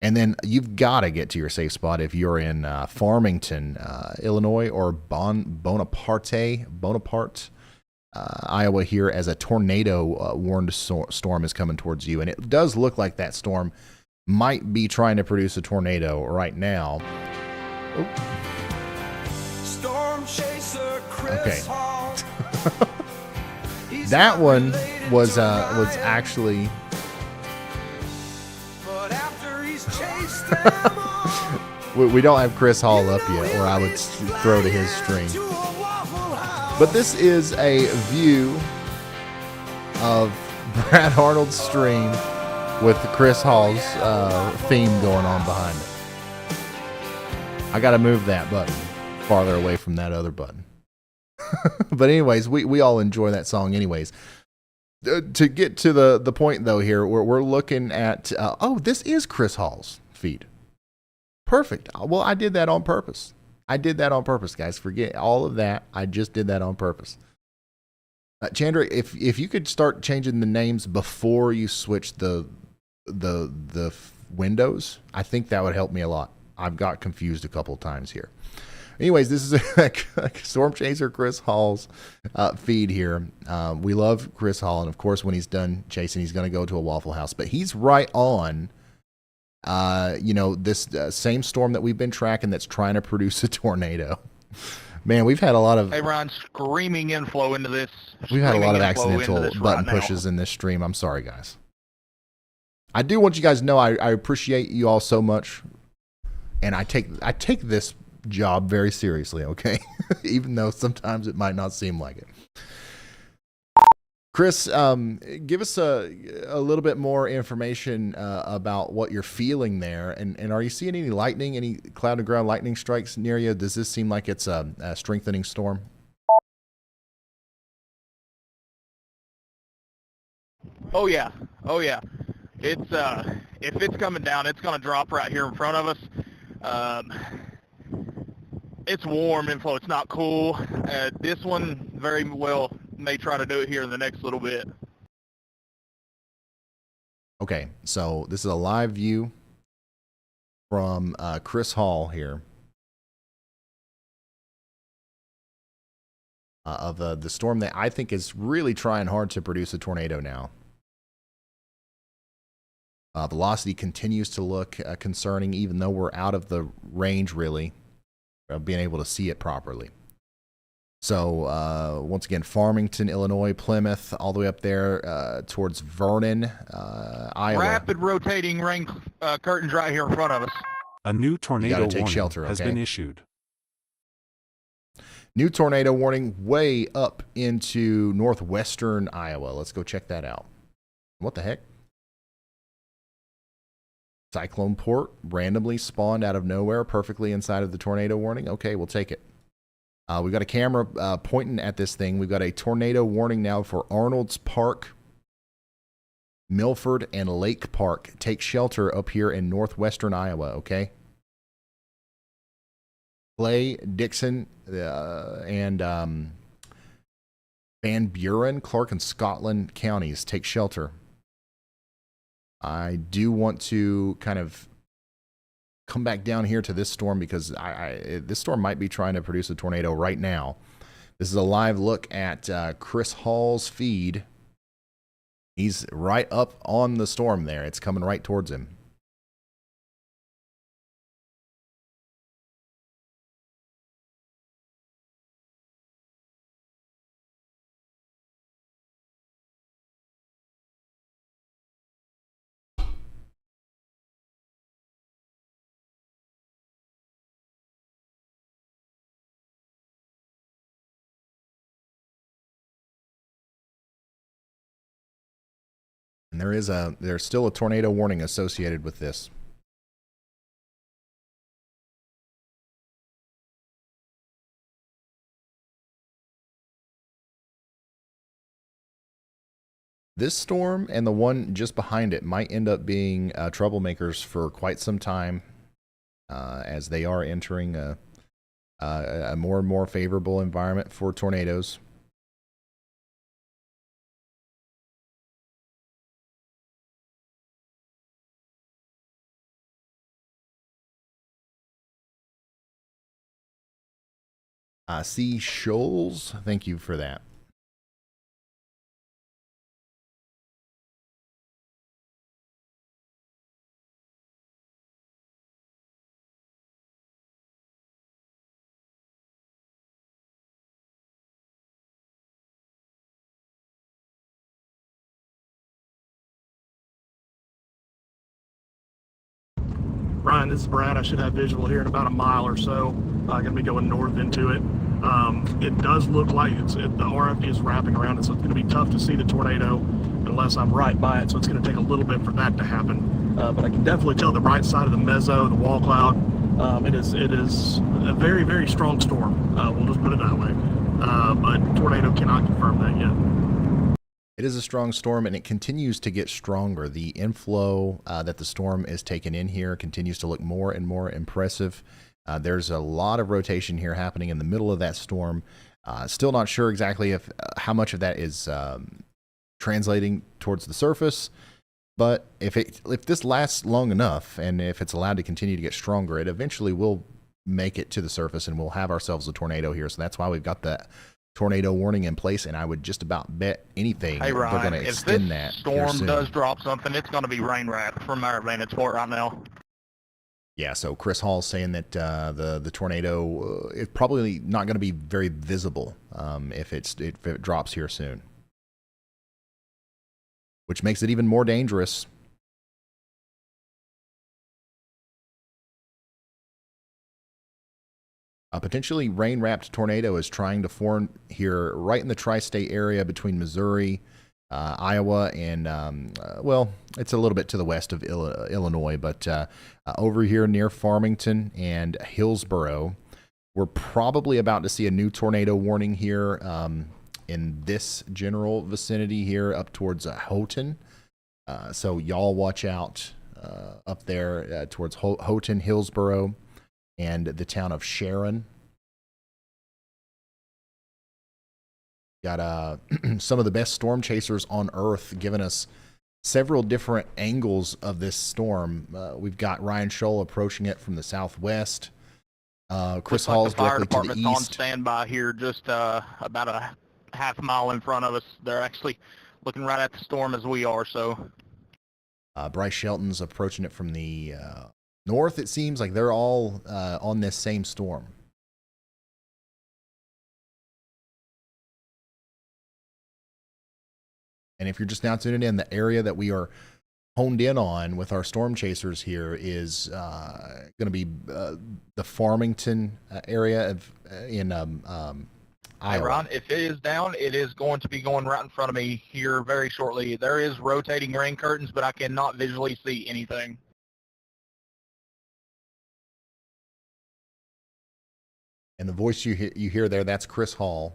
And then you've got to get to your safe spot if you're in Farmington, Illinois, or Bonaparte, Iowa here, as a tornado warned storm is coming towards you. And it does look like that storm might be trying to produce a tornado right now. Oh. Okay. That one was actually we don't have Chris Hall up yet, or I would throw to his stream. But this is a view of Brad Arnold's stream with Chris Hall's theme going on behind it. I got to move that button farther away from that other button. But anyways, we all enjoy that song anyways. To get to the point though here, we're looking at this is Chris Hall's feed. Perfect. Well, I did that on purpose. Guys. Forget all of that. I just did that on purpose. Chandra, if you could start changing the names before you switch the windows, I think that would help me a lot. I've got confused a couple of times here. Anyways, this is a Storm Chaser Chris Hall's feed here. We love Chris Hall, and of course, when he's done chasing, he's going to go to a Waffle House. But he's right on, this same storm that we've been tracking that's trying to produce a tornado. Man, we've had a lot of... Hey, Ron, screaming inflow into this. We've had a lot of accidental button pushes in this stream. I'm sorry, guys. I do want you guys to know I appreciate you all so much, and I take this job very seriously, okay? Even though sometimes it might not seem like it. Chris, give us a little bit more information about what you're feeling there, and are you seeing any lightning, any cloud to ground lightning strikes near you? Does this seem like it's a strengthening storm? Oh yeah. It's if it's coming down, it's gonna drop right here in front of us. It's warm inflow. It's not cool. This one very well may try to do it here in the next little bit. Okay, so this is a live view from Chris Hall here of the storm that I think is really trying hard to produce a tornado now. Velocity continues to look concerning, even though we're out of the range, really, of being able to see it properly. So, once again, Farmington, Illinois, Plymouth, all the way up there towards Vernon, Iowa. Rapid rotating rain curtains right here in front of us. A new tornado warning shelter, has been issued. New tornado warning way up into northwestern Iowa. Let's go check that out. What the heck? Cyclone Port randomly spawned out of nowhere, perfectly inside of the tornado warning. Okay, we'll take it. We've got a camera pointing at this thing. We've got a tornado warning now for Arnolds Park, Milford, and Lake Park. Take shelter up here in northwestern Iowa, okay? Clay, Dixon, and Van Buren, Clark, and Scotland counties take shelter. I do want to kind of come back down here to this storm because this storm might be trying to produce a tornado right now. This is a live look at Chris Hall's feed. He's right up on the storm there. It's coming right towards him. And there's still a tornado warning associated with this. This storm and the one just behind it might end up being troublemakers for quite some time, as they are entering a more and more favorable environment for tornadoes. C. Scholes, thank you for that. Ryan, this is Brad. I should have visual here in about a mile or so. Going to be going north into it. It does look like the RFD is wrapping around it, so it's going to be tough to see the tornado unless I'm right by it. So it's going to take a little bit for that to happen. But I can definitely tell the right side of the mezzo, the wall cloud. It is a very, very strong storm. We'll just put it that way. But tornado cannot confirm that yet. It is a strong storm, and it continues to get stronger. The inflow that the storm is taking in here continues to look more and more impressive. There's a lot of rotation here happening in the middle of that storm. Still not sure exactly how much of that is translating towards the surface, but if this lasts long enough, and if it's allowed to continue to get stronger, it eventually will make it to the surface, and we'll have ourselves a tornado here. So that's why we've got that tornado warning in place, and I would just about bet anything Hey, Ryan, they're going to extend that. If this storm does drop something, it's going to be rain wrapped from our vantage point right now. Yeah, so Chris Hall's saying that the tornado is probably not going to be very visible if it drops here soon, which makes it even more dangerous. A potentially rain-wrapped tornado is trying to form here right in the tri-state area between Missouri, Iowa, and, well, it's a little bit to the west of Illinois, but over here near Farmington and Hillsboro, we're probably about to see a new tornado warning here in this general vicinity here up towards Houghton. So y'all watch out up there towards Houghton, Hillsboro, and the town of Sharon. Got some of the best storm chasers on Earth giving us several different angles of this storm. We've got Ryan Scholl approaching it from the southwest. Chris Hall's directly to the east. On standby here, just about a half mile in front of us. They're actually looking right at the storm as we are. So Bryce Shelton's approaching it from the north. It seems like they're all on this same storm. And if you're just now tuning in, the area that we are honed in on with our storm chasers here is going to be the Farmington area in Iowa. Hey, Ron, if it is down, it is going to be going right in front of me here very shortly. There is rotating rain curtains, but I cannot visually see anything. And the voice you hear there, that's Chris Hall.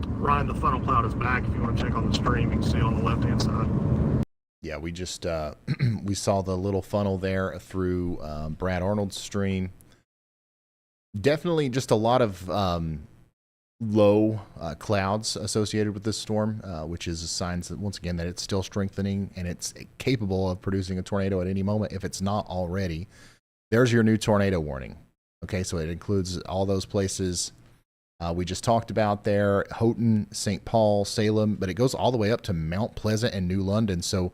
Ryan, the funnel cloud is back. If you want to check on the stream, you can see on the left-hand side. Yeah, we just we saw the little funnel there through Brad Arnold's stream. Definitely just a lot of low clouds associated with this storm, which is a sign that, once again, that it's still strengthening and it's capable of producing a tornado at any moment if it's not already. There's your new tornado warning. Okay, so it includes all those places we just talked about there, Houghton, St. Paul, Salem, but it goes all the way up to Mount Pleasant and New London. So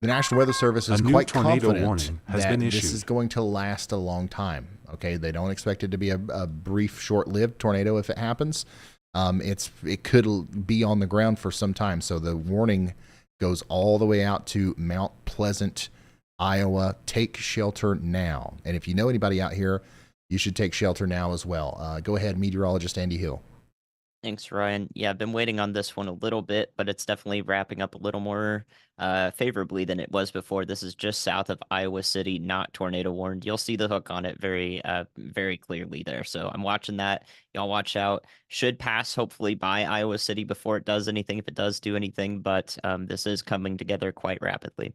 the National Weather Service is quite confident that this is going to last a long time. Okay, they don't expect it to be a brief, short-lived tornado if it happens. It could be on the ground for some time. So the warning goes all the way out to Mount Pleasant, Iowa. Take shelter now. And if you know anybody out here, you should take shelter now as well. Go ahead, meteorologist Andy Hill. Thanks, Ryan. Yeah, I've been waiting on this one a little bit, but it's definitely wrapping up a little more favorably than it was before. This is just south of Iowa City, not tornado warned. You'll see the hook on it very clearly there. So I'm watching that. Y'all watch out. Should pass hopefully by Iowa City before it does anything, if it does do anything, but this is coming together quite rapidly.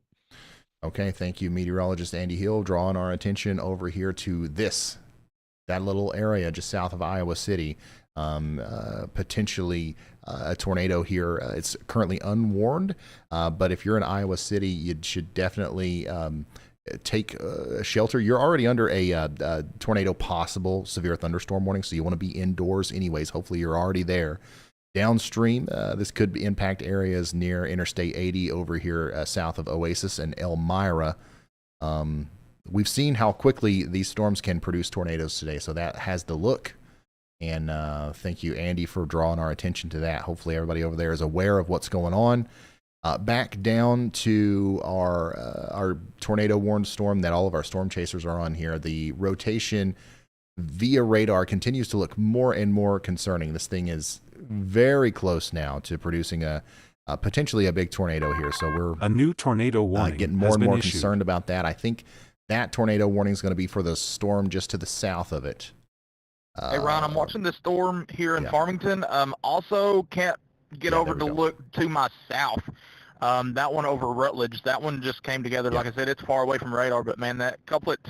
Okay, thank you, meteorologist Andy Hill, drawing our attention over here to that little area just south of Iowa City. Potentially a tornado here. It's currently unwarned, but if you're in Iowa City, you should definitely take shelter. You're already under a tornado possible severe thunderstorm warning, so you want to be indoors anyways. Hopefully you're already there. Downstream, this could impact areas near Interstate 80 over here south of Oasis and Elmira. We've seen how quickly these storms can produce tornadoes today, so that has the look. And thank you, Andy, for drawing our attention to that. Hopefully everybody over there is aware of what's going on. Back down to our tornado warned storm that all of our storm chasers are on here. The rotation via radar continues to look more and more concerning. This thing is very close now to producing potentially a big tornado here. So we're a new tornado warning getting more and more concerned about that. I think that tornado warning is going to be for the storm just to the south of it. Hey, Ron, I'm watching this storm here in yeah. Farmington. Also can't get over to look to my south. That one over Rutledge, that one just came together. Like I said, it's far away from radar, but man, that couplet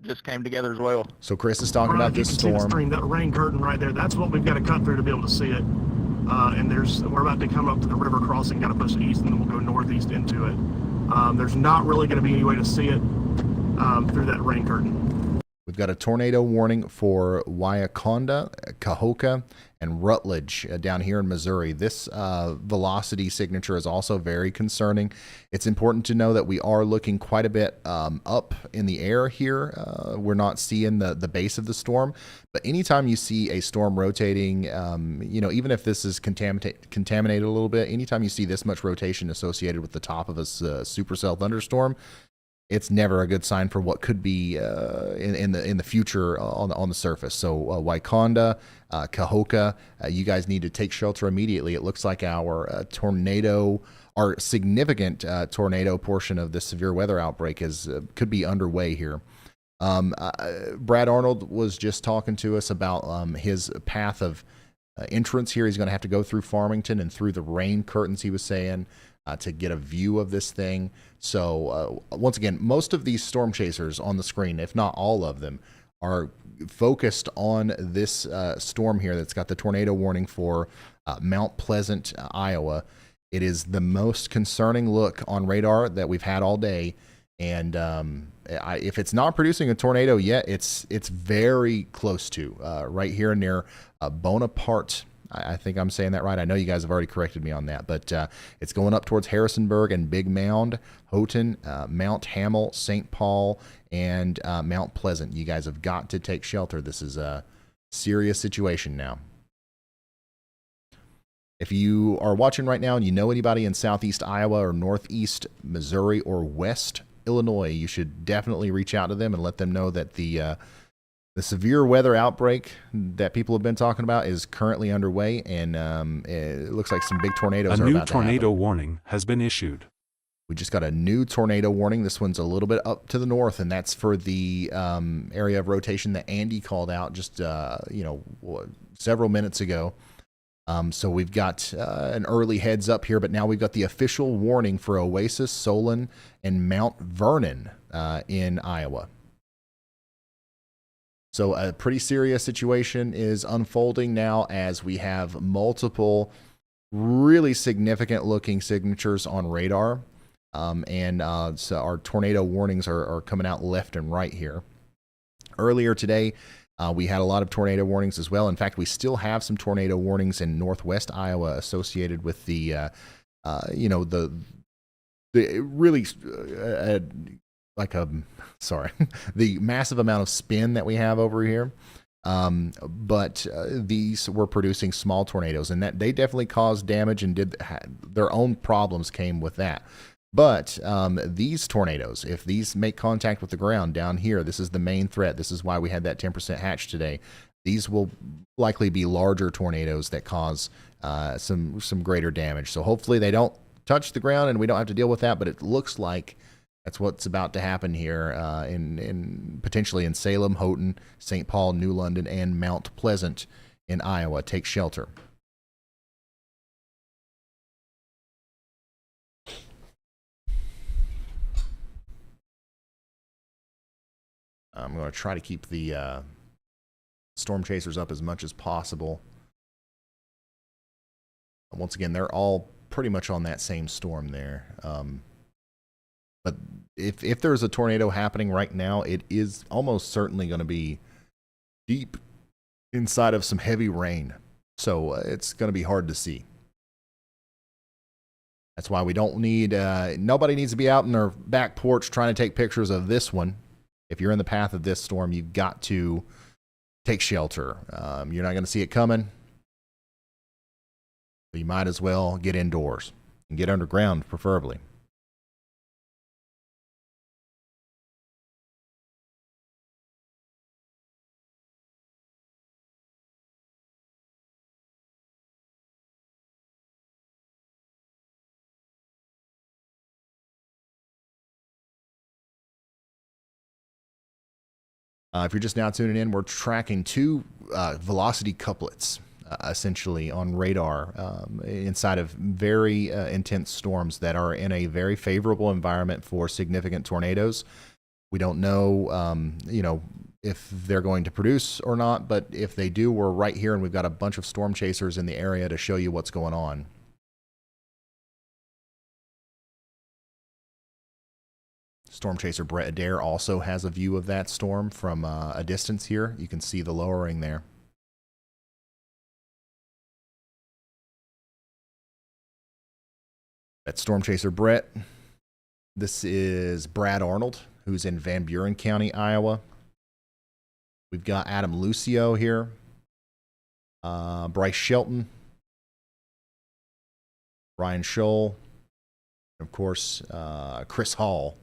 just came together as well. So Chris is talking about this storm. See the stream, that rain curtain right there. That's what we've got to cut through to be able to see it. And we're about to come up to the river crossing, got to push east, and then we'll go northeast into it. There's not really going to be any way to see it through that rain curtain. We've got a tornado warning for Wyaconda, Kahoka, and Rutledge down here in Missouri. This velocity signature is also very concerning. It's important to know that we are looking quite a bit up in the air here. We're not seeing the base of the storm, but anytime you see a storm rotating, even if this is contaminated a little bit, anytime you see this much rotation associated with the top of a supercell thunderstorm, it's never a good sign for what could be in the future on the surface. So Wyaconda, Kahoka, you guys need to take shelter immediately. It looks like our significant tornado portion of this severe weather outbreak could be underway here. Brad Arnold was just talking to us about his path of entrance here. He's going to have to go through Farmington and through the rain curtains, he was saying, to get a view of this thing. So once again, most of these storm chasers on the screen, if not all of them, are focused on this storm here that's got the tornado warning for Mount Pleasant, Iowa. It is the most concerning look on radar that we've had all day. And if it's not producing a tornado yet, it's very close to right here near Bonaparte. I think I'm saying that right. I know you guys have already corrected me on that, but it's going up towards Harrisonburg and Big Mound, Houghton, Mount Hamel, St. Paul, and Mount Pleasant. You guys have got to take shelter. This is a serious situation now. If you are watching right now and you know anybody in southeast Iowa or northeast Missouri or west Illinois, you should definitely reach out to them and let them know that the severe weather outbreak that people have been talking about is currently underway, and it looks like some big tornadoes are about to happen. A new tornado warning has been issued. We just got a new tornado warning. This one's a little bit up to the north, and that's for the area of rotation that Andy called out just several minutes ago. So we've got an early heads up here, but now we've got the official warning for Oasis, Solon, and Mount Vernon in Iowa. So a pretty serious situation is unfolding now as we have multiple really significant looking signatures on radar. So our tornado warnings are coming out left and right here. Earlier today, we had a lot of tornado warnings as well. In fact, we still have some tornado warnings in northwest Iowa associated with the the massive amount of spin that we have over here. But these were producing small tornadoes, and that they definitely caused damage and their own problems came with that. But these tornadoes, if these make contact with the ground down here, this is the main threat. This is why we had that 10% hatch today. these will likely be larger tornadoes that cause some greater damage. So hopefully they don't touch the ground and we don't have to deal with that, but it looks like that's what's about to happen here in potentially in Salem, Houghton, St. Paul, New London, and Mount Pleasant in Iowa. Take shelter. I'm going to try to keep the storm chasers up as much as possible. Once again, they're all pretty much on that same storm there. But if there's a tornado happening right now, it is almost certainly going to be deep inside of some heavy rain. So it's going to be hard to see. That's why we don't need, nobody needs to be out in their back porch trying to take pictures of this one. If you're in the path of this storm, you've got to take shelter. You're not going to see it coming. So you might as well get indoors and get underground, preferably. If you're just now tuning in, we're tracking two velocity couplets, essentially, on radar inside of very intense storms that are in a very favorable environment for significant tornadoes. We don't know, if they're going to produce or not, but if they do, we're right here, and we've got a bunch of storm chasers in the area to show you what's going on. Storm chaser Brett Adair also has a view of that storm from a distance here. You can see the lowering there. That's storm chaser Brett. This is Brad Arnold, who's in Van Buren County, Iowa. We've got Adam Lucio here. Bryce Shelton. Ryan Scholl. And of course, Chris Hall.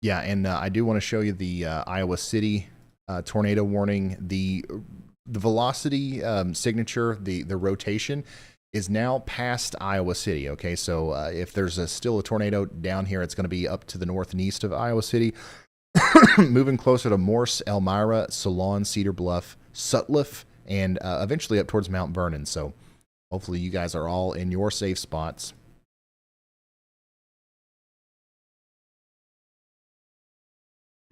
Yeah, and I do want to show you the Iowa City tornado warning. The velocity signature, the rotation, is now past Iowa City. Okay, so if there's still a tornado down here, it's going to be up to the north and east of Iowa City, moving closer to Morse, Elmira, Solon, Cedar Bluff, Sutliff, and eventually up towards Mount Vernon. So hopefully you guys are all in your safe spots.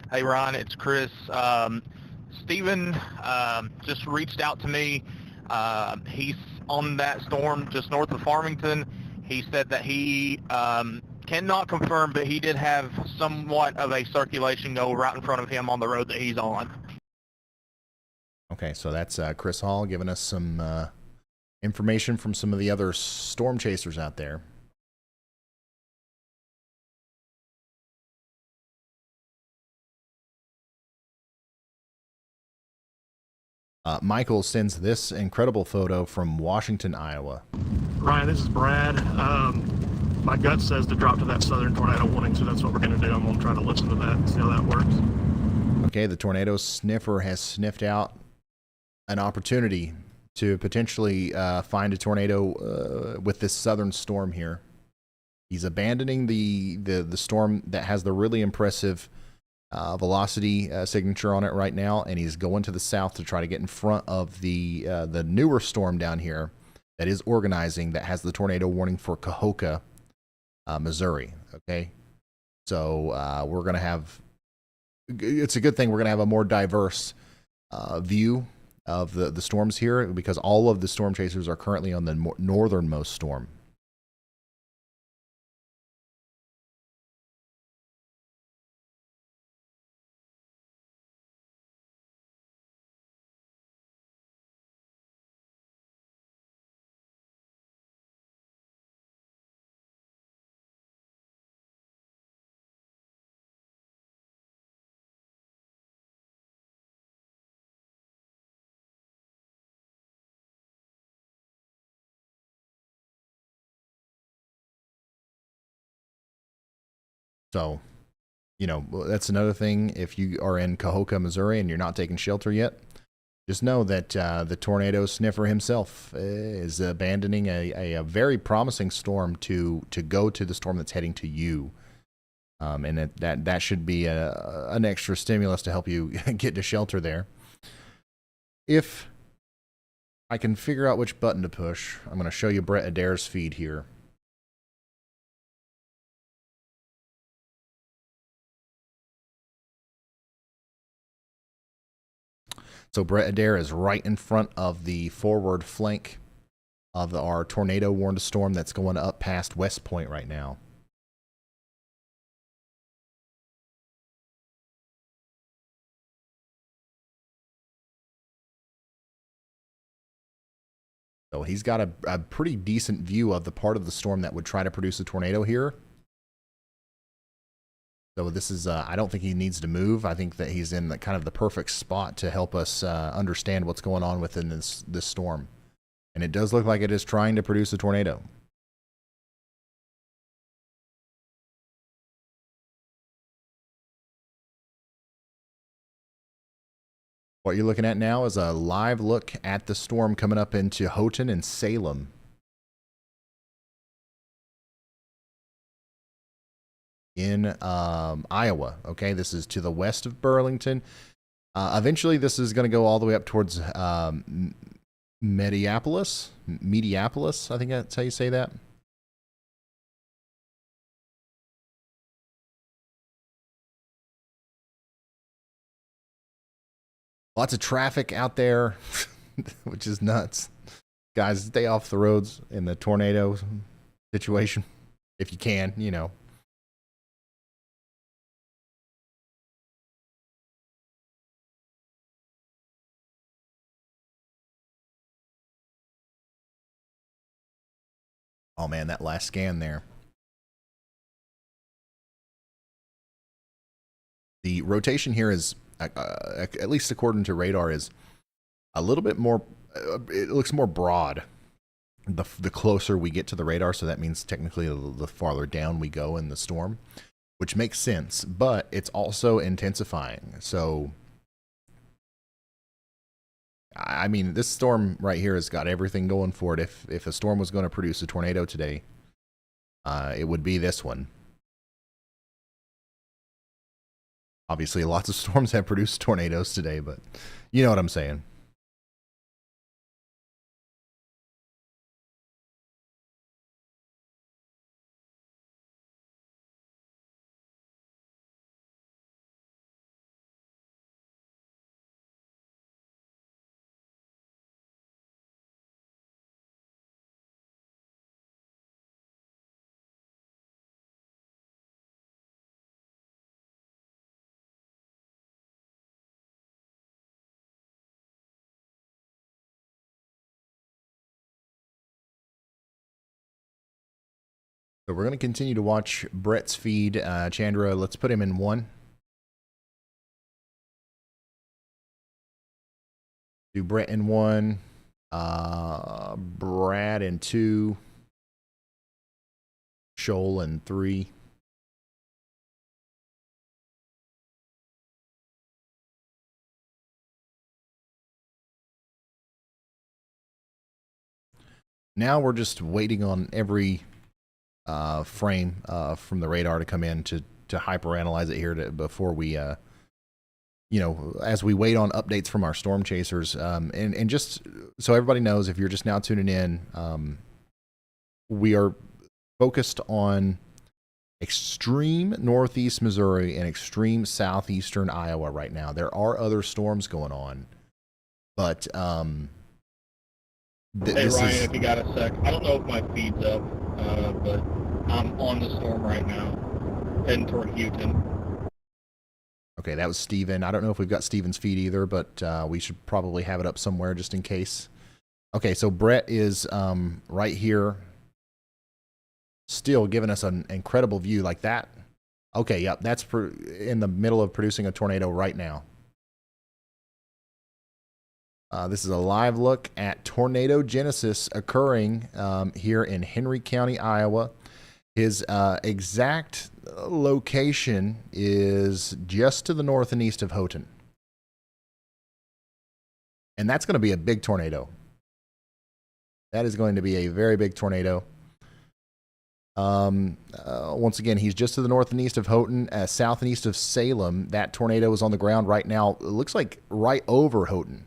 Hey, Ron, it's Chris. Steven just reached out to me. He's on that storm just north of Farmington. He said that he cannot confirm, but he did have somewhat of a circulation go right in front of him on the road that he's on. Okay, so that's Chris Hall giving us some information from some of the other storm chasers out there. Michael sends this incredible photo from Washington, Iowa. Ryan, this is Brad. My gut says to drop to that southern tornado warning, so that's what we're going to do. I'm going to try to listen to that and see how that works. Okay, the tornado sniffer has sniffed out an opportunity to potentially find a tornado with this southern storm here. He's abandoning the storm that has the really impressive velocity signature on it right now, and he's going to the south to try to get in front of the newer storm down here that is organizing, that has the tornado warning for Kahoka, Missouri. Okay, so we're gonna have, it's a good thing we're gonna have a more diverse view of the storms here, because all of the storm chasers are currently on the northernmost storm. So, that's another thing. If you are in Kahoka, Missouri, and you're not taking shelter yet, just know that the tornado sniffer himself is abandoning a very promising storm to go to the storm that's heading to you. And that should be an extra stimulus to help you get to shelter there. If I can figure out which button to push, I'm going to show you Brett Adair's feed here. So Brett Adair is right in front of the forward flank of our tornado-warned storm that's going up past West Point right now. So he's got a pretty decent view of the part of the storm that would try to produce a tornado here. So this is, I don't think he needs to move. I think that he's in kind of the perfect spot to help us understand what's going on within this storm. And it does look like it is trying to produce a tornado. What you're looking at now is a live look at the storm coming up into Houghton and Salem. In Iowa. Okay, this is to the west of Burlington. Eventually, this is going to go all the way up towards Mediapolis. I think that's how you say that. Lots of traffic out there, which is nuts. Guys, stay off the roads in the tornado situation if you can, Oh man, that last scan there. The rotation here is, at least according to radar, is a little bit more, it looks more broad the closer we get to the radar. So that means technically the farther down we go in the storm, which makes sense, but it's also intensifying. So, I mean, this storm right here has got everything going for it. If a storm was going to produce a tornado today, it would be this one. Obviously, lots of storms have produced tornadoes today, but you know what I'm saying. So we're going to continue to watch Brett's feed. Chandra, let's put him in 1. Do Brett in 1. Brad in 2. Shoal in 3. Now we're just waiting on every frame from the radar to come in to hyperanalyze it here before we as we wait on updates from our storm chasers. And just so everybody knows, if you're just now tuning in, we are focused on extreme northeast Missouri and extreme southeastern Iowa right now. There are other storms going on, but hey Ryan, if you got a sec, I don't know if my feed's up, but I'm on the storm right now, heading toward Houston. Okay, that was Steven. I don't know if we've got Steven's feed either, but we should probably have it up somewhere just in case. Okay, so Brett is right here, still giving us an incredible view like that. Okay, yep, that's in the middle of producing a tornado right now. This is a live look at tornado genesis occurring here in Henry County, Iowa. His exact location is just to the north and east of Houghton. And that's going to be a big tornado. That is going to be a very big tornado. Once again, he's just to the north and east of Houghton, south and east of Salem. That tornado is on the ground right now. It looks like right over Houghton.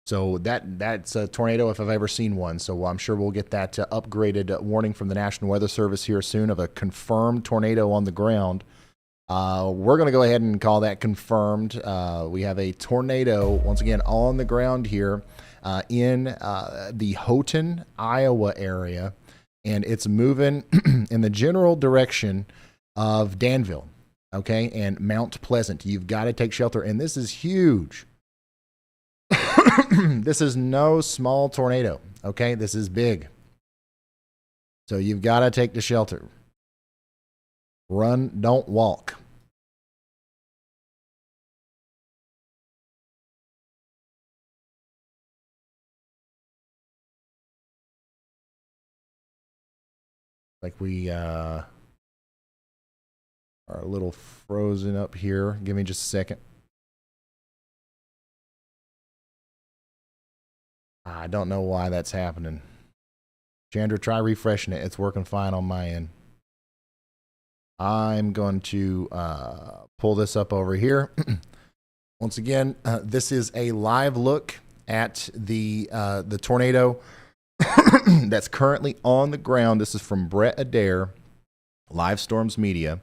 So that's a tornado if I've ever seen one. So I'm sure we'll get that upgraded warning from the National Weather Service here soon of a confirmed tornado on the ground. We're going to go ahead and call that confirmed. We have a tornado, once again, on the ground here in the Houghton, Iowa area, and it's moving in the general direction of Danville, okay, and Mount Pleasant. You've got to take shelter, and this is huge. This is no small tornado, okay? This is big. So you've got to take the shelter. Run, don't walk. Like we are a little frozen up here. Give me just a second. I don't know why that's happening. Chandra, try refreshing it. It's working fine on my end. I'm going to pull this up over here. Once again, this is a live look at the tornado that's currently on the ground. This is from Brett Adair, Live Storms Media.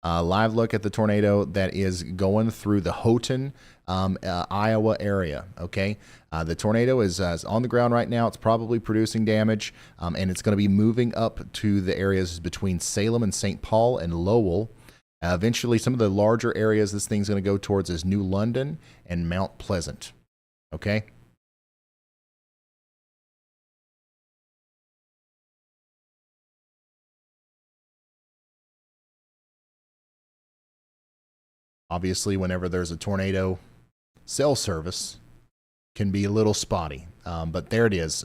Live look at the tornado that is going through the Houghton, Iowa area. Okay, the tornado is on the ground right now. It's probably producing damage, and it's going to be moving up to the areas between Salem and St. Paul and Lowell. Eventually, some of the larger areas this thing's going to go towards is New London and Mount Pleasant. Okay. Obviously, whenever there's a tornado, cell service can be a little spotty, but there it is.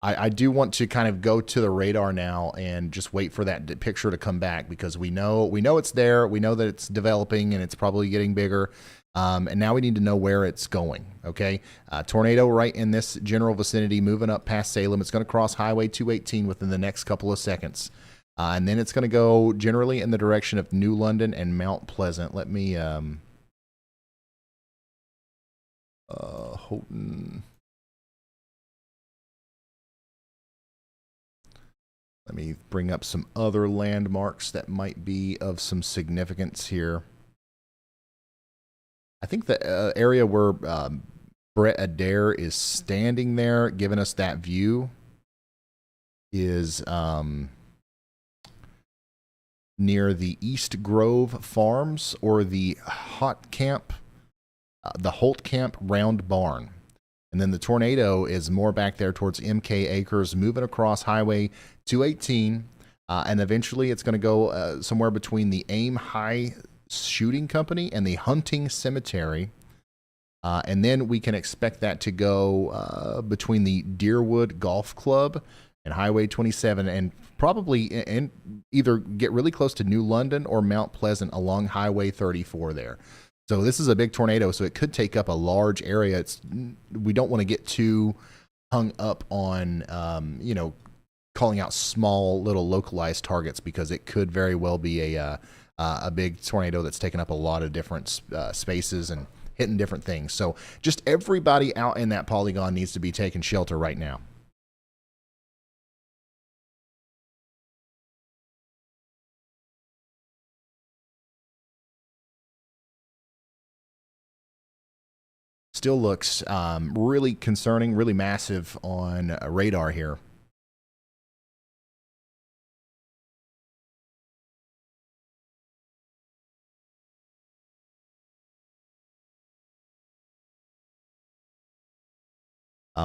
I do want to kind of go to the radar now and just wait for that picture to come back, because we know it's there. We know that it's developing and it's probably getting bigger. And now we need to know where it's going. Okay. Tornado right in this general vicinity, moving up past Salem. It's going to cross Highway 218 within the next couple of seconds. And then it's going to go generally in the direction of New London and Mount Pleasant. Let me, Houghton. Let me bring up some other landmarks that might be of some significance here. I think the area where Brett Adair is standing there, giving us that view, is near the East Grove Farms or the Holt Camp Round Barn. And then the tornado is more back there towards MK Acres, moving across Highway 218. And eventually it's going to go somewhere between the Aim High Shooting Company and the Hunting Cemetery. And then we can expect that to go between the Deerwood Golf Club and Highway 27, and probably either get really close to New London or Mount Pleasant along Highway 34 there. So this is a big tornado, so it could take up a large area. We don't want to get too hung up on, calling out small little localized targets, because it could very well be a big tornado that's taken up a lot of different spaces and hitting different things. So just everybody out in that polygon needs to be taking shelter right now. Still looks really concerning, really massive on radar here.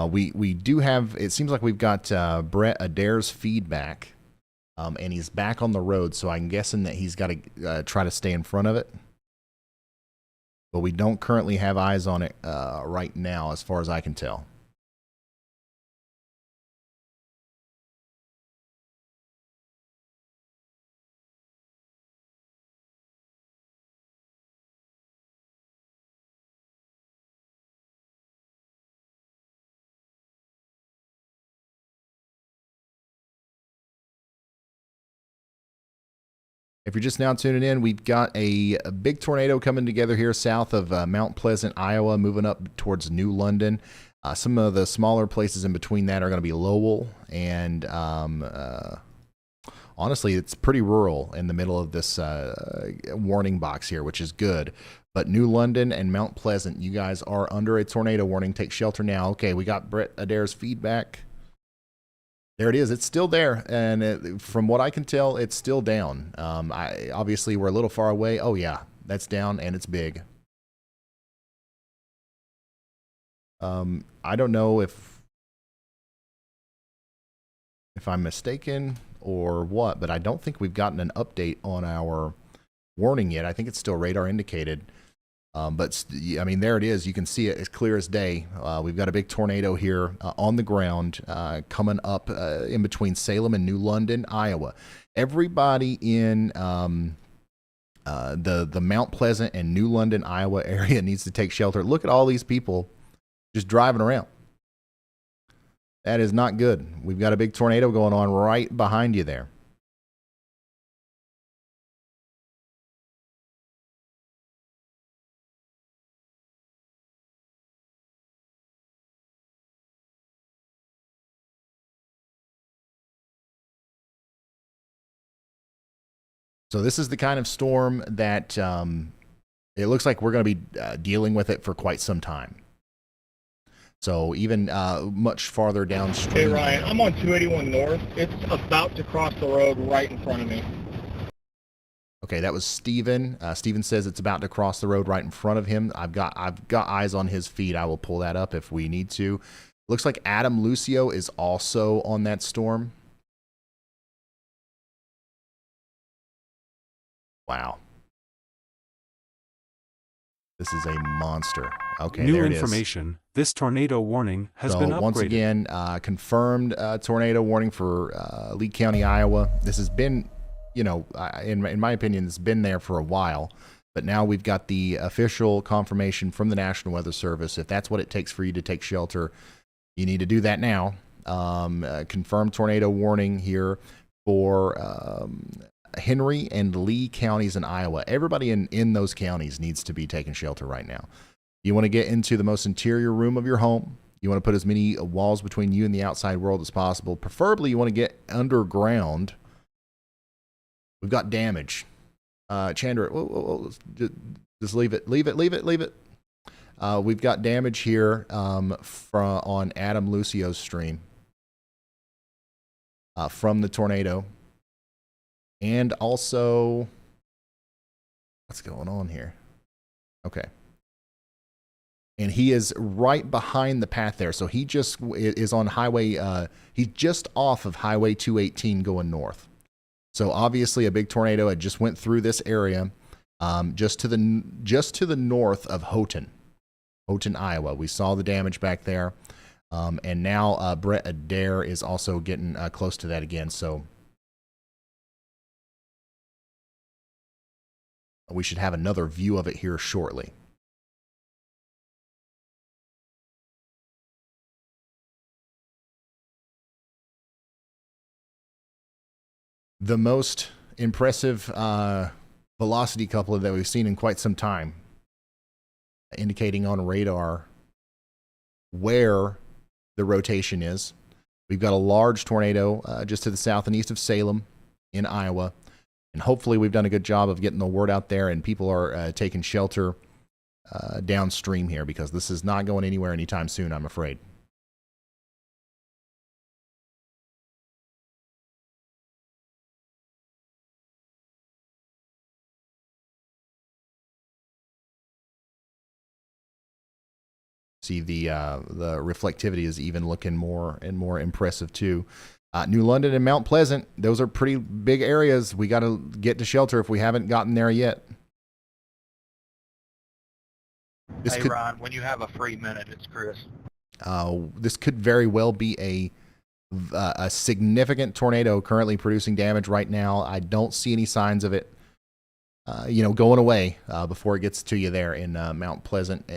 We do have, it seems like we've got Brett Adair's feedback, and he's back on the road, so I'm guessing that he's got to try to stay in front of it. But we don't currently have eyes on it right now, as far as I can tell. If you're just now tuning in, we've got a big tornado coming together here south of Mount Pleasant, Iowa, moving up towards New London. Some of the smaller places in between that are going to be Lowell, and honestly, it's pretty rural in the middle of this warning box here, which is good. But New London and Mount Pleasant, you guys are under a tornado warning. Take shelter now. Okay, we got Brett Adair's feedback. There it is. It's still there, and from what I can tell, it's still down. Obviously, we're a little far away. Oh, yeah, that's down, and it's big. I don't know if I'm mistaken or what, but I don't think we've gotten an update on our warning yet. I think it's still radar indicated. But I mean, there it is. You can see it as clear as day. We've got a big tornado here on the ground coming up in between Salem and New London, Iowa. Everybody in the Mount Pleasant and New London, Iowa area needs to take shelter. Look at all these people just driving around. That is not good. We've got a big tornado going on right behind you there. So this is the kind of storm that it looks like we're going to be dealing with it for quite some time. So even much farther downstream. Hey Ryan, I'm on 281 North. It's about to cross the road right in front of me. Okay, that was Steven. Steven says it's about to cross the road right in front of him. I've got eyes on his feed. I will pull that up if we need to. Looks like Adam Lucio is also on that storm. Wow. This is a monster. Okay, New there it is. information. This tornado warning has been upgraded. Once again, confirmed tornado warning for Lee County, Iowa. This has been, you know, in my opinion, it's been there for a while. But now we've got the official confirmation from the National Weather Service. If that's what it takes for you to take shelter, you need to do that now. Confirmed tornado warning here for Henry and Lee counties in Iowa. Everybody in those counties needs to be taking shelter right now. You want to get into the most interior room of your home. You want to put as many walls between you and the outside world as possible. Preferably, you want to get underground. We've got damage. Chandra, just leave it. Leave it. We've got damage here on Adam Lucio's stream from the tornado. And also, what's going on here? Okay. And he is right behind the path there. So he just is on highway, he's just off of Highway 218 going north. So obviously a big tornado had just went through this area, just to the north of Houghton, Iowa. We saw the damage back there. And now Brett Adair is also getting close to that again. So we should have another view of it here shortly. The most impressive velocity coupler that we've seen in quite some time, indicating on radar where the rotation is. We've got a large tornado just to the south and east of Salem in Iowa. And hopefully we've done a good job of getting the word out there and people are taking shelter downstream here, because this is not going anywhere anytime soon, I'm afraid. See, the reflectivity is even looking more and more impressive too. New London and Mount Pleasant, those are pretty big areas. We got to get to shelter if we haven't gotten there yet. Hey, Ron, when you have a free minute, it's Chris. This could very well be a significant tornado currently producing damage right now. I don't see any signs of it, going away before it gets to you there in Mount Pleasant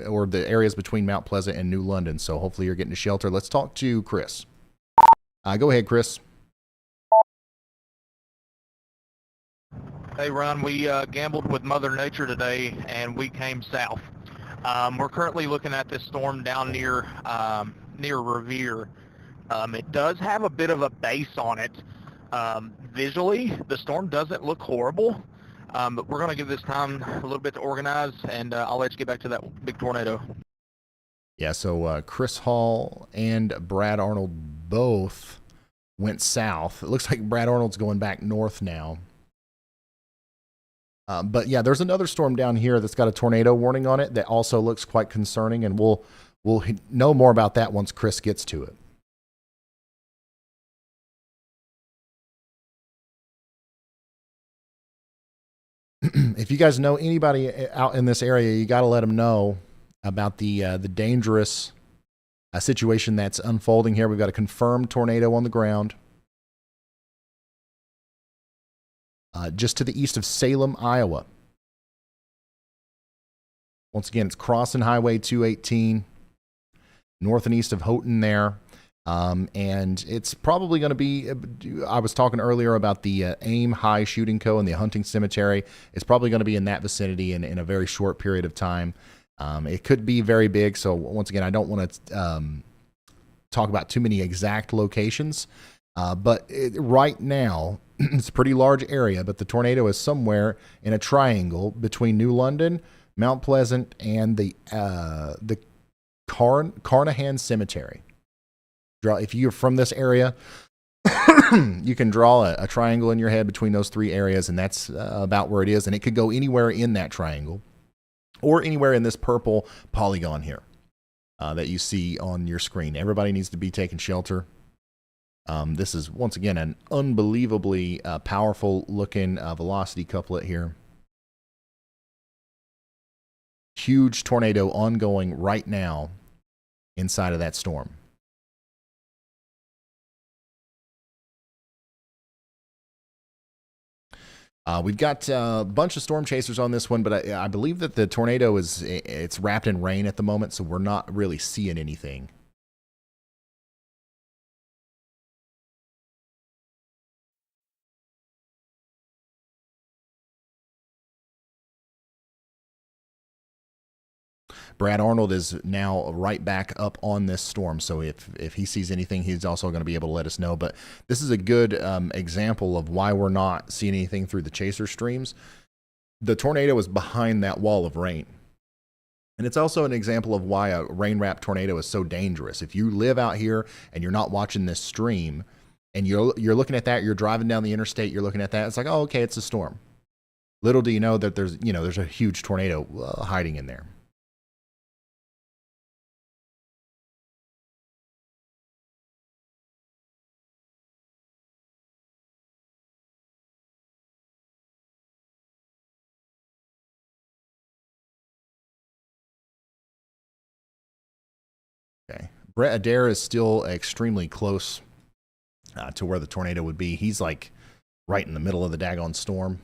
or the areas between Mount Pleasant and New London. So hopefully you're getting to shelter. Let's talk to Chris. Go ahead, Chris. Hey, Ron, we gambled with Mother Nature today, and we came south. We're currently looking at this storm down near Revere. It does have a bit of a base on it. Visually, the storm doesn't look horrible, but we're going to give this time a little bit to organize, and I'll let you get back to that big tornado. Yeah, so Chris Hall and Brad Arnold both went south. It looks like Brad Arnold's going back north now. But yeah, there's another storm down here that's got a tornado warning on it that also looks quite concerning, and we'll know more about that once Chris gets to it. If you guys know anybody out in this area, you got to let them know about the dangerous situation that's unfolding here. We've got a confirmed tornado on the ground. Just to the east of Salem, Iowa. Once again, it's crossing Highway 218, north and east of Houghton there. And it's probably going to be, I was talking earlier about the Aim High Shooting Co. and the hunting cemetery. It's probably going to be in that vicinity in a very short period of time. It could be very big. So once again, I don't want to talk about too many exact locations. But right now, it's a pretty large area, but the tornado is somewhere in a triangle between New London, Mount Pleasant, and the Carnahan Cemetery. If you're from this area, you can draw a triangle in your head between those three areas, and that's about where it is. And it could go anywhere in that triangle or anywhere in this purple polygon here that you see on your screen. Everybody needs to be taking shelter. This is, once again, an unbelievably powerful looking velocity couplet here. Huge tornado ongoing right now inside of that storm. We've got a bunch of storm chasers on this one, but I believe that the tornado it's wrapped in rain at the moment, so we're not really seeing anything. Brad Arnold is now right back up on this storm, so if he sees anything, he's also going to be able to let us know. But this is a good example of why we're not seeing anything through the chaser streams. The tornado is behind that wall of rain. And it's also an example of why a rain-wrapped tornado is so dangerous. If you live out here and you're not watching this stream, and you're looking at that, you're driving down the interstate, you're looking at that, it's like, oh, okay, it's a storm. Little do you know that there's a huge tornado hiding in there. Okay. Brett Adair is still extremely close to where the tornado would be. He's like right in the middle of the daggone storm.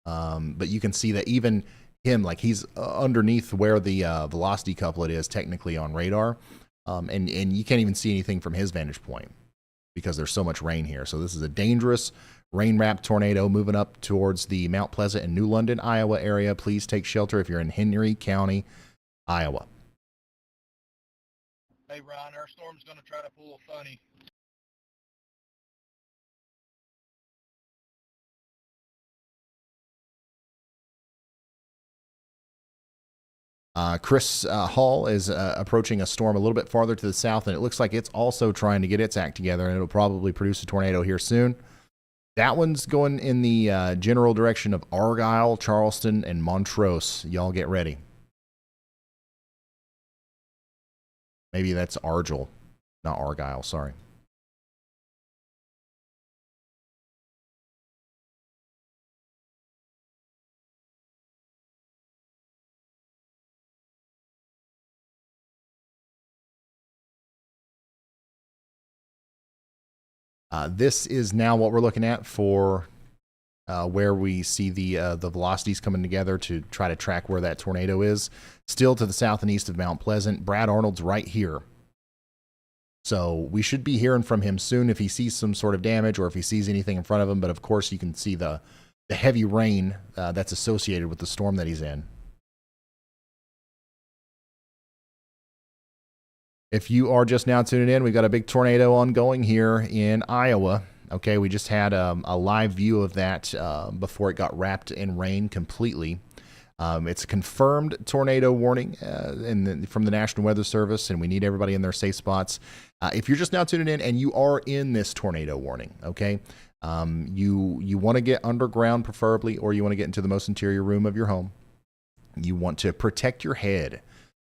But you can see that even him, like he's underneath where the velocity couplet is technically on radar. And you can't even see anything from his vantage point because there's so much rain here. So this is a dangerous rain-wrapped tornado moving up towards the Mount Pleasant and New London, Iowa area. Please take shelter if you're in Henry County, Iowa. Hey, Ron, our storm's going to try to pull a funny. Chris Hall is approaching a storm a little bit farther to the south, and it looks like it's also trying to get its act together, and it'll probably produce a tornado here soon. That one's going in the general direction of Argyle, Charleston, and Montrose. Y'all get ready. Maybe that's Argyle, not Argyle, sorry. This is now what we're looking at for where we see the velocities coming together to try to track where that tornado is. Still to the south and east of Mount Pleasant. Brad Arnold's right here. So we should be hearing from him soon if he sees some sort of damage or if he sees anything in front of him. But of course, you can see the heavy rain that's associated with the storm that he's in. If you are just now tuning in, we've got a big tornado ongoing here in Iowa. Okay, we just had a live view of that before it got wrapped in rain completely. It's a confirmed tornado warning from the National Weather Service, and we need everybody in their safe spots. If you're just now tuning in and you are in this tornado warning, okay, you want to get underground preferably, or you want to get into the most interior room of your home. You want to protect your head.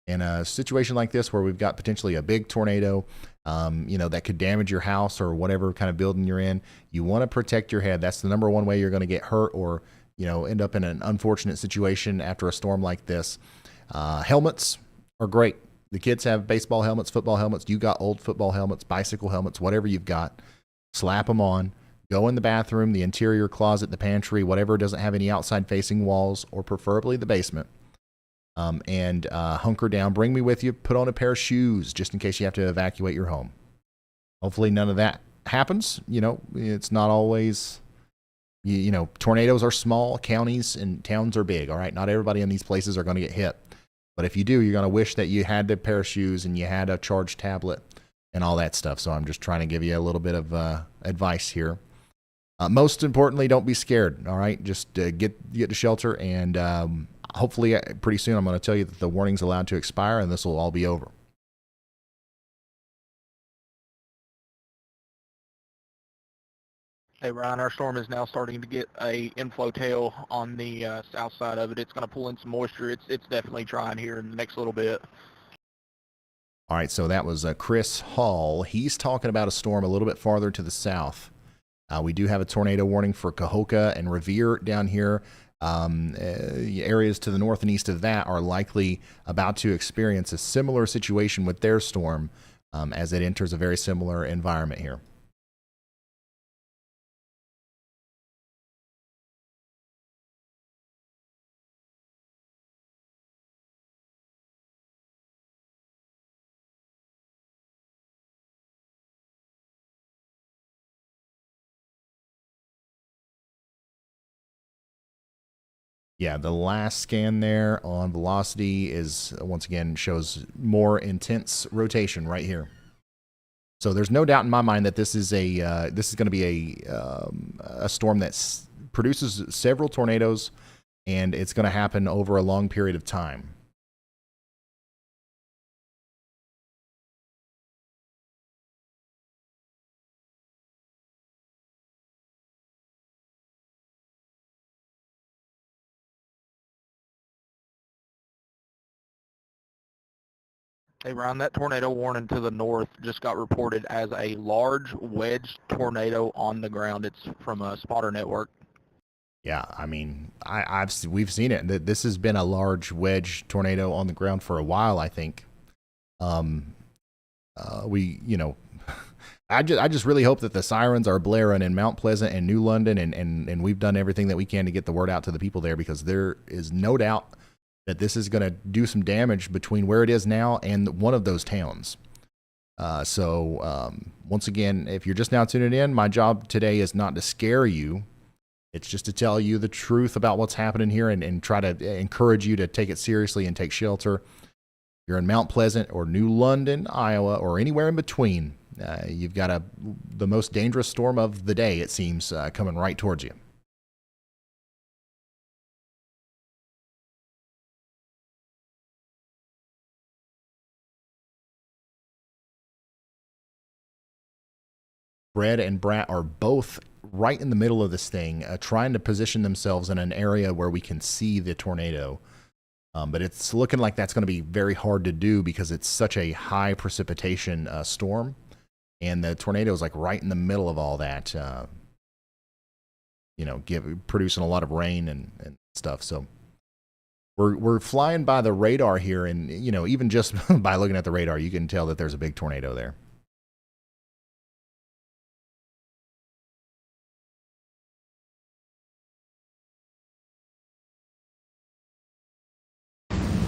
In a situation like this where we've got potentially a big tornado, that could damage your house or whatever kind of building you're in, you want to protect your head. That's the number one way you're going to get hurt or, end up in an unfortunate situation after a storm like this. Helmets are great. The kids have baseball helmets, football helmets. You got old football helmets, bicycle helmets, whatever you've got. Slap them on. Go in the bathroom, the interior closet, the pantry, whatever doesn't have any outside facing walls, or preferably the basement. And hunker down. Bring me with you. Put on a pair of shoes just in case you have to evacuate your home. Hopefully none of that happens. It's not always, tornadoes are small. Counties and towns are big. All right. Not everybody in these places are going to get hit. But if you do, you're going to wish that you had a pair of shoes and you had a charged tablet and all that stuff. So I'm just trying to give you a little bit of advice here. Most importantly, don't be scared. All right. Just get to shelter, and hopefully pretty soon I'm going to tell you that the warning's allowed to expire and this will all be over. Hey, Ryan, our storm is now starting to get a inflow tail on the south side of it. It's going to pull in some moisture. It's definitely drying here in the next little bit. All right, so that was Chris Hall. He's talking about a storm a little bit farther to the south. We do have a tornado warning for Kahoka and Revere down here. Areas to the north and east of that are likely about to experience a similar situation with their storm as it enters a very similar environment here. Yeah, the last scan there on velocity is, once again, shows more intense rotation right here. So there's no doubt in my mind that this is going to be a storm that produces several tornadoes, and it's going to happen over a long period of time. Hey, Ryan, that tornado warning to the north just got reported as a large wedge tornado on the ground. It's from a spotter network. Yeah, I mean, we've seen it. This has been a large wedge tornado on the ground for a while, I think. I just really hope that the sirens are blaring in Mount Pleasant and New London, and we've done everything that we can to get the word out to the people there, because there is no doubt that this is going to do some damage between where it is now and one of those towns. Once again, if you're just now tuning in, my job today is not to scare you. It's just to tell you the truth about what's happening here and try to encourage you to take it seriously and take shelter. If you're in Mount Pleasant or New London, Iowa, or anywhere in between, you've got the most dangerous storm of the day, it seems, coming right towards you. Brad and Brat are both right in the middle of this thing, trying to position themselves in an area where we can see the tornado. But it's looking like that's going to be very hard to do because it's such a high precipitation storm. And the tornado is like right in the middle of all that, producing a lot of rain and stuff. So we're flying by the radar here. And, even just by looking at the radar, you can tell that there's a big tornado there.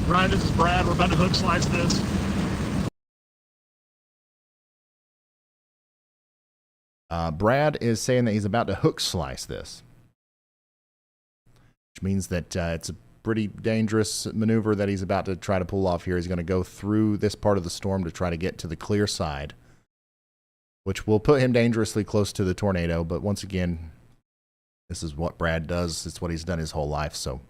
Ryan, this is Brad. We're about to hook slice this. Brad is saying that he's about to hook slice this. which means that it's a pretty dangerous maneuver that he's about to try to pull off here. He's going to go through this part of the storm to try to get to the clear side, which will put him dangerously close to the tornado. But once again, this is what Brad does. It's what he's done his whole life. So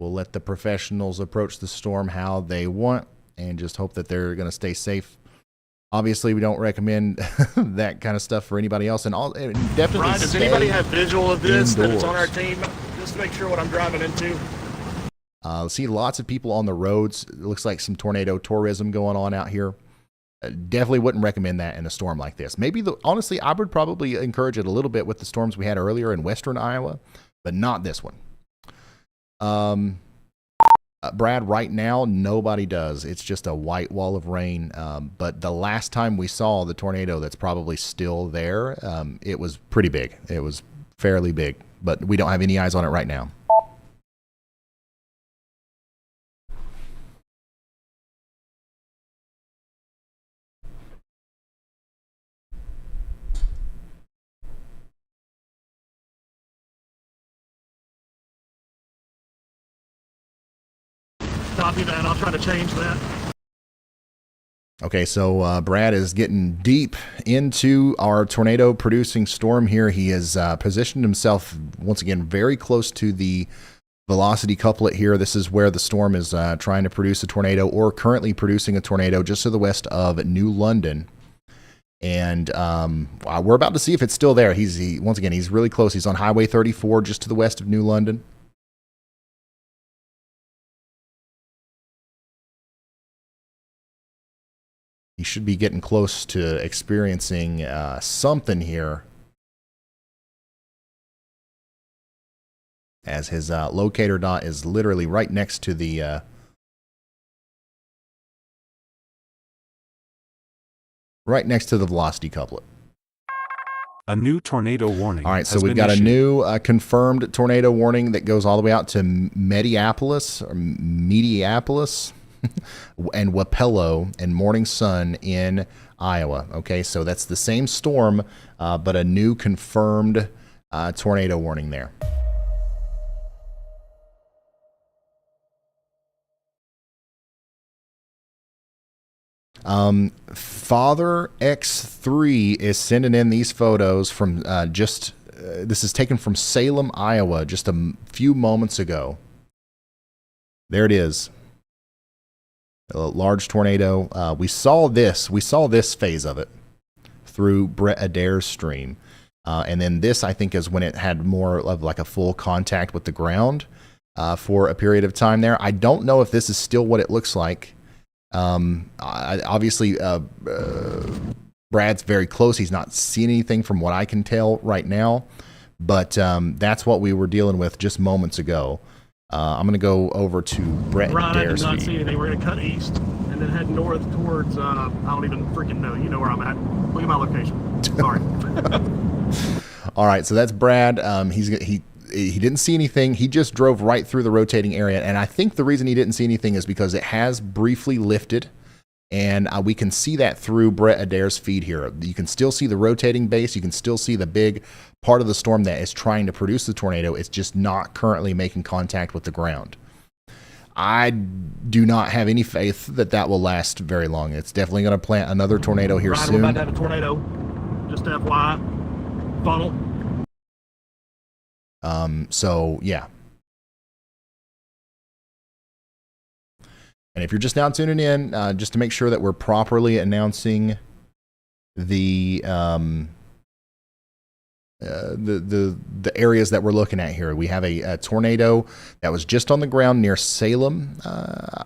we'll let the professionals approach the storm how they want and just hope that they're going to stay safe. Obviously, we don't recommend that kind of stuff for anybody else. And definitely Ryan, does anybody have visual of this that it's on our indoors. team? Just to make sure what I'm driving into. See lots of people on the roads. It looks like some tornado tourism going on out here. Definitely wouldn't recommend that in a storm like this. Maybe, honestly, I would probably encourage it a little bit with the storms we had earlier in western Iowa, but not this one. Brad, right now, nobody does. It's just a white wall of rain. But the last time we saw the tornado that's probably still there, it was pretty big. It was fairly big, but we don't have any eyes on it right now. Copy that. I'll try to change that. Okay, so Brad is getting deep into our tornado-producing storm here. He has positioned himself, once again, very close to the velocity couplet here. This is where the storm is trying to produce a tornado, or currently producing a tornado, just to the west of New London. And we're about to see if it's still there. Once again, he's really close. He's on Highway 34, just to the west of New London. He should be getting close to experiencing something here, as his locator dot is literally right next to the velocity couplet. A new tornado warning. All right, so has we've been got a issued. new confirmed tornado warning that goes all the way out to Mediapolis, and Wapello and Morning Sun in Iowa. Okay, so that's the same storm, but a new confirmed tornado warning there. Father X3 is sending in these photos from this is taken from Salem, Iowa, just a few moments ago. There it is. A large tornado. We saw this phase of it through Brett Adair's stream. And then this, I think, is when it had more of like a full contact with the ground for a period of time there. I don't know if this is still what it looks like. Obviously, Brad's very close. He's not seeing anything from what I can tell right now. But that's what we were dealing with just moments ago. I'm going to go over to Brett Ryan, I did Adair's not feed. see anything. We're going to cut east and then head north towards, I don't even freaking know. You know where I'm at. Look at my location. Sorry. All right, so that's Brad. He didn't see anything. He just drove right through the rotating area, and I think the reason he didn't see anything is because it has briefly lifted, and we can see that through Brett Adair's feed here. You can still see the rotating base. You can still see the big part of the storm that is trying to produce the tornado. It's just not currently making contact with the ground. I do not have any faith that that will last very long. It's definitely going to plant another tornado here Ryan, soon. we're about to have a tornado. Just FYI. Funnel. So yeah. And if you're just now tuning in, just to make sure that we're properly announcing the areas that we're looking at here. We have a tornado that was just on the ground near Salem,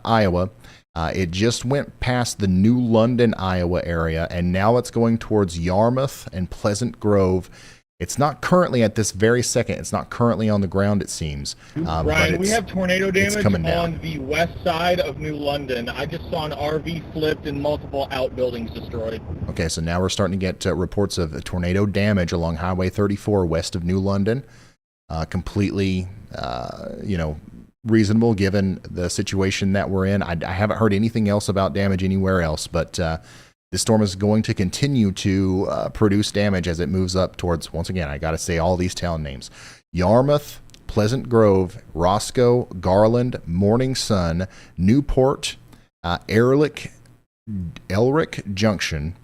Iowa. It just went past the New London, Iowa area, and now it's going towards Yarmouth and Pleasant Grove. It's not currently at this very second. It's not currently on the ground, it seems. Ryan, we have tornado damage coming down. on the west side of New London. I just saw an RV flipped and multiple outbuildings destroyed. Okay, so now we're starting to get reports of tornado damage along Highway 34 west of New London. Completely, reasonable given the situation that we're in. I haven't heard anything else about damage anywhere else, but This storm is going to continue to produce damage as it moves up towards, once again, I got to say all these town names: Yarmouth, Pleasant Grove, Roscoe, Garland, Morning Sun, Newport, Elric Junction,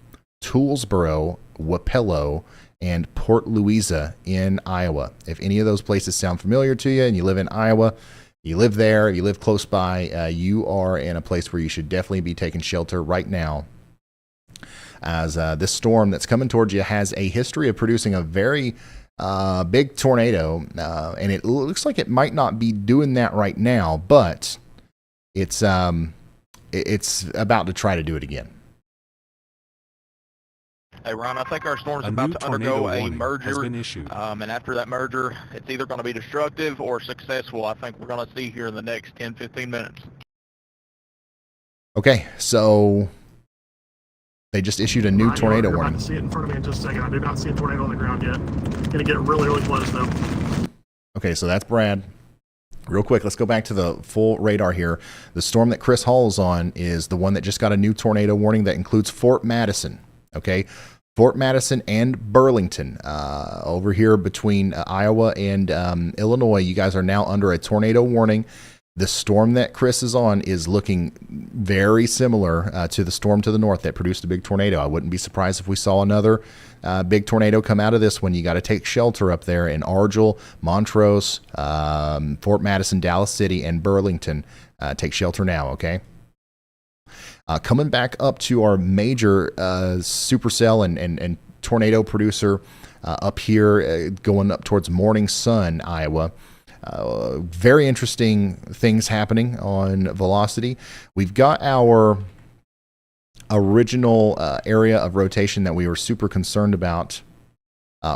Toolsboro, Wapello, and Port Louisa in Iowa. If any of those places sound familiar to you and you live in Iowa, you live there, you live close by, you are in a place where you should definitely be taking shelter right now, as this storm that's coming towards you has a history of producing a very big tornado, and it looks like it might not be doing that right now, but it's about to try to do it again. Hey, Ron, I think our storm's A about new to tornado undergo a warning merger. has been issued. And after that merger, it's either going to be destructive or successful. I think we're going to see here in the next 10, 15 minutes. Okay, so they just issued a new tornado You're warning. about to see it in front of me in just a second. I do not see a tornado on the ground yet. Going to get really, really close, though. Okay, so that's Brad. Real quick, let's go back to the full radar here. The storm that Chris Hall is on is the one that just got a new tornado warning that includes Fort Madison. Okay, Fort Madison and Burlington. Over here between Iowa and Illinois, you guys are now under a tornado warning. The storm that Chris is on is looking very similar to the storm to the north that produced a big tornado. I wouldn't be surprised if we saw another big tornado come out of this one. You got to take shelter up there in Argyle, Montrose, Fort Madison, Dallas City, and Burlington. Take shelter now, okay? Coming back up to our major supercell and tornado producer up here, going up towards Morning Sun, Iowa. Very interesting things happening on velocity. We've got our original area of rotation that we were super concerned about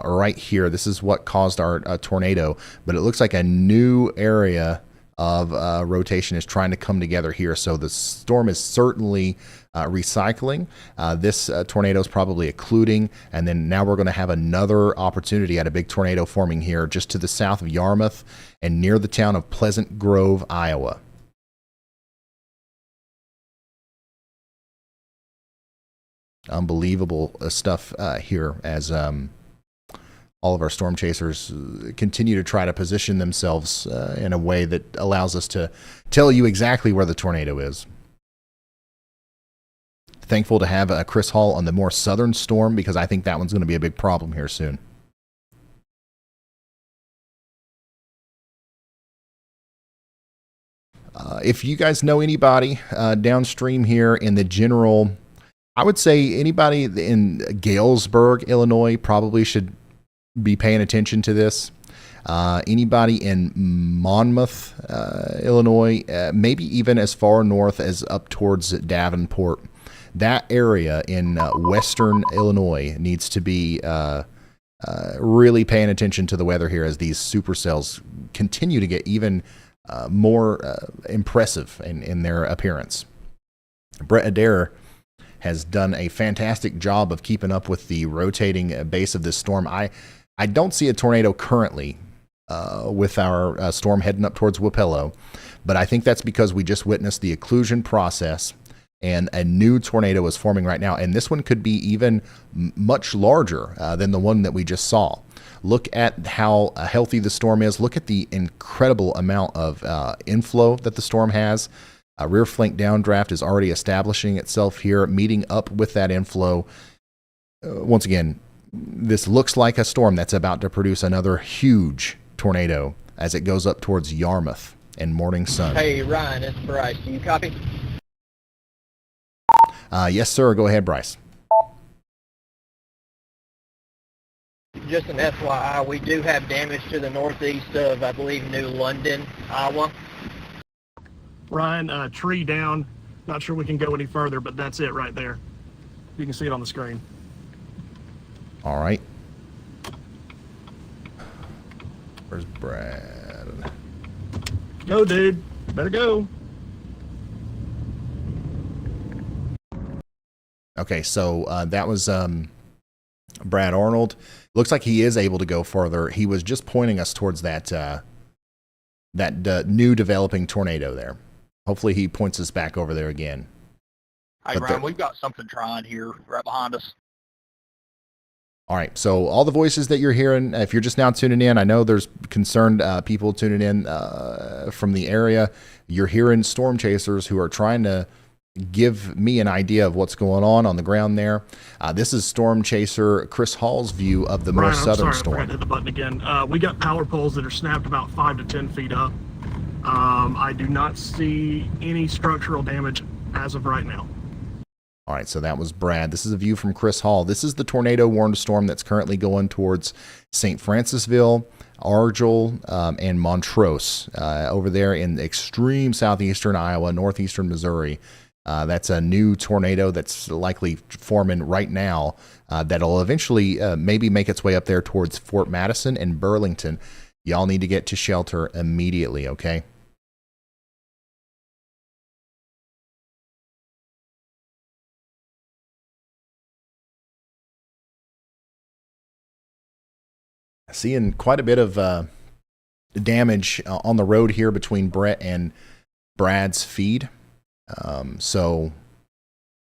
right here. This is what caused our tornado, but it looks like a new area of rotation is trying to come together here. So the storm is certainly recycling. This tornado is probably occluding, and then now we're going to have another opportunity at a big tornado forming here just to the south of Yarmouth and near the town of Pleasant Grove, Iowa. Unbelievable stuff here as all of our storm chasers continue to try to position themselves in a way that allows us to tell you exactly where the tornado is. Thankful to have Chris Hall on the more southern storm because I think that one's going to be a big problem here soon. If you guys know anybody downstream here in the general, I would say anybody in Galesburg, Illinois, probably should be paying attention to this. Anybody in Monmouth, Illinois, maybe even as far north as up towards Davenport. That area in western Illinois needs to be really paying attention to the weather here as these supercells continue to get even more impressive in their appearance. Brett Adair has done a fantastic job of keeping up with the rotating base of this storm. I don't see a tornado currently with our storm heading up towards Wapello, but I think that's because we just witnessed the occlusion process and a new tornado is forming right now. And this one could be even much larger than the one that we just saw. Look at how healthy the storm is. Look at the incredible amount of inflow that the storm has. Rear flank downdraft is already establishing itself here, meeting up with that inflow. Once again, this looks like a storm that's about to produce another huge tornado as it goes up towards Yarmouth and Morning Sun. Hey, Ryan, it's Bryce. Do you copy? Yes, sir. Go ahead, Bryce. Just an FYI, we do have damage to the northeast of, I believe, New London, Iowa. Ryan, tree down. Not sure we can go any further, but that's it right there. You can see it on the screen. All right. Where's Brad? Go, dude. Better go. Okay, so that was Brad Arnold. Looks like he is able to go further. He was just pointing us towards that new developing tornado there. Hopefully he points us back over there again. Hey, But Ryan, we've got something trying here right behind us. All right, so all the voices that you're hearing, if you're just now tuning in, I know there's concerned people tuning in from the area. You're hearing storm chasers who are trying to give me an idea of what's going on the ground there. This is storm chaser Chris Hall's view of the more southern I storm. forgot to hit the button again. We got power poles that are snapped about 5 to 10 feet up. I do not see any structural damage as of right now. All right, so that was Brad. This is a view from Chris Hall. This is the tornado warned storm that's currently going towards St. Francisville, Argyle, and Montrose over there in extreme southeastern Iowa, northeastern Missouri. That's a new tornado that's likely forming right now that'll eventually maybe make its way up there towards Fort Madison and Burlington. Y'all need to get to shelter immediately, okay? Seeing quite a bit of damage on the road here between Brett and Brad's feed. So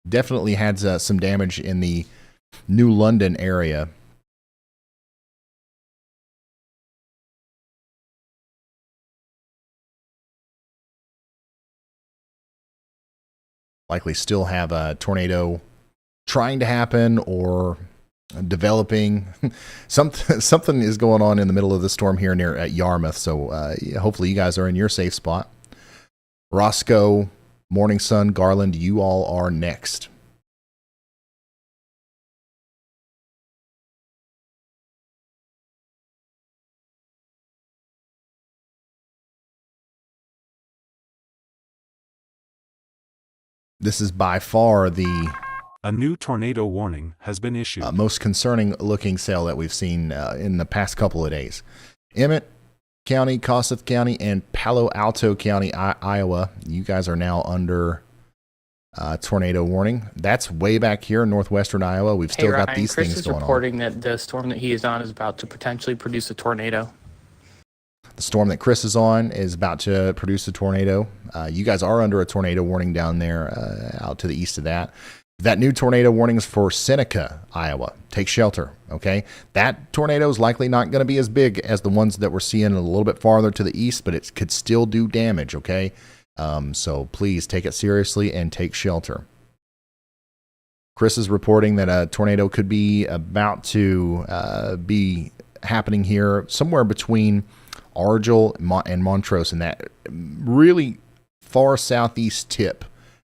definitely had some damage in the New London area. Likely still have a tornado trying to happen or developing. Something is going on in the middle of the storm here near at Yarmouth. So hopefully you guys are in your safe spot. Roscoe, Morning Sun, Garland, you all are next. This is by far A new tornado warning has been issued. Most concerning looking cell that we've seen in the past couple of days. Emmett County, Kossuth County, and Palo Alto County, Iowa. You guys are now under tornado warning. That's way back here in northwestern Iowa. We've still got these Chris things is going on. reporting that the storm that he is on is about to potentially produce a tornado. The storm that Chris is on is about to produce a tornado. You guys are under a tornado warning down there out to the east of that. That new tornado warning is for Seneca, Iowa. Take shelter, okay? That tornado is likely not going to be as big as the ones that we're seeing a little bit farther to the east, but it could still do damage, okay? So please take it seriously and take shelter. Chris is reporting that a tornado could be about to be happening here somewhere between Argyle and Montrose in that really far southeast tip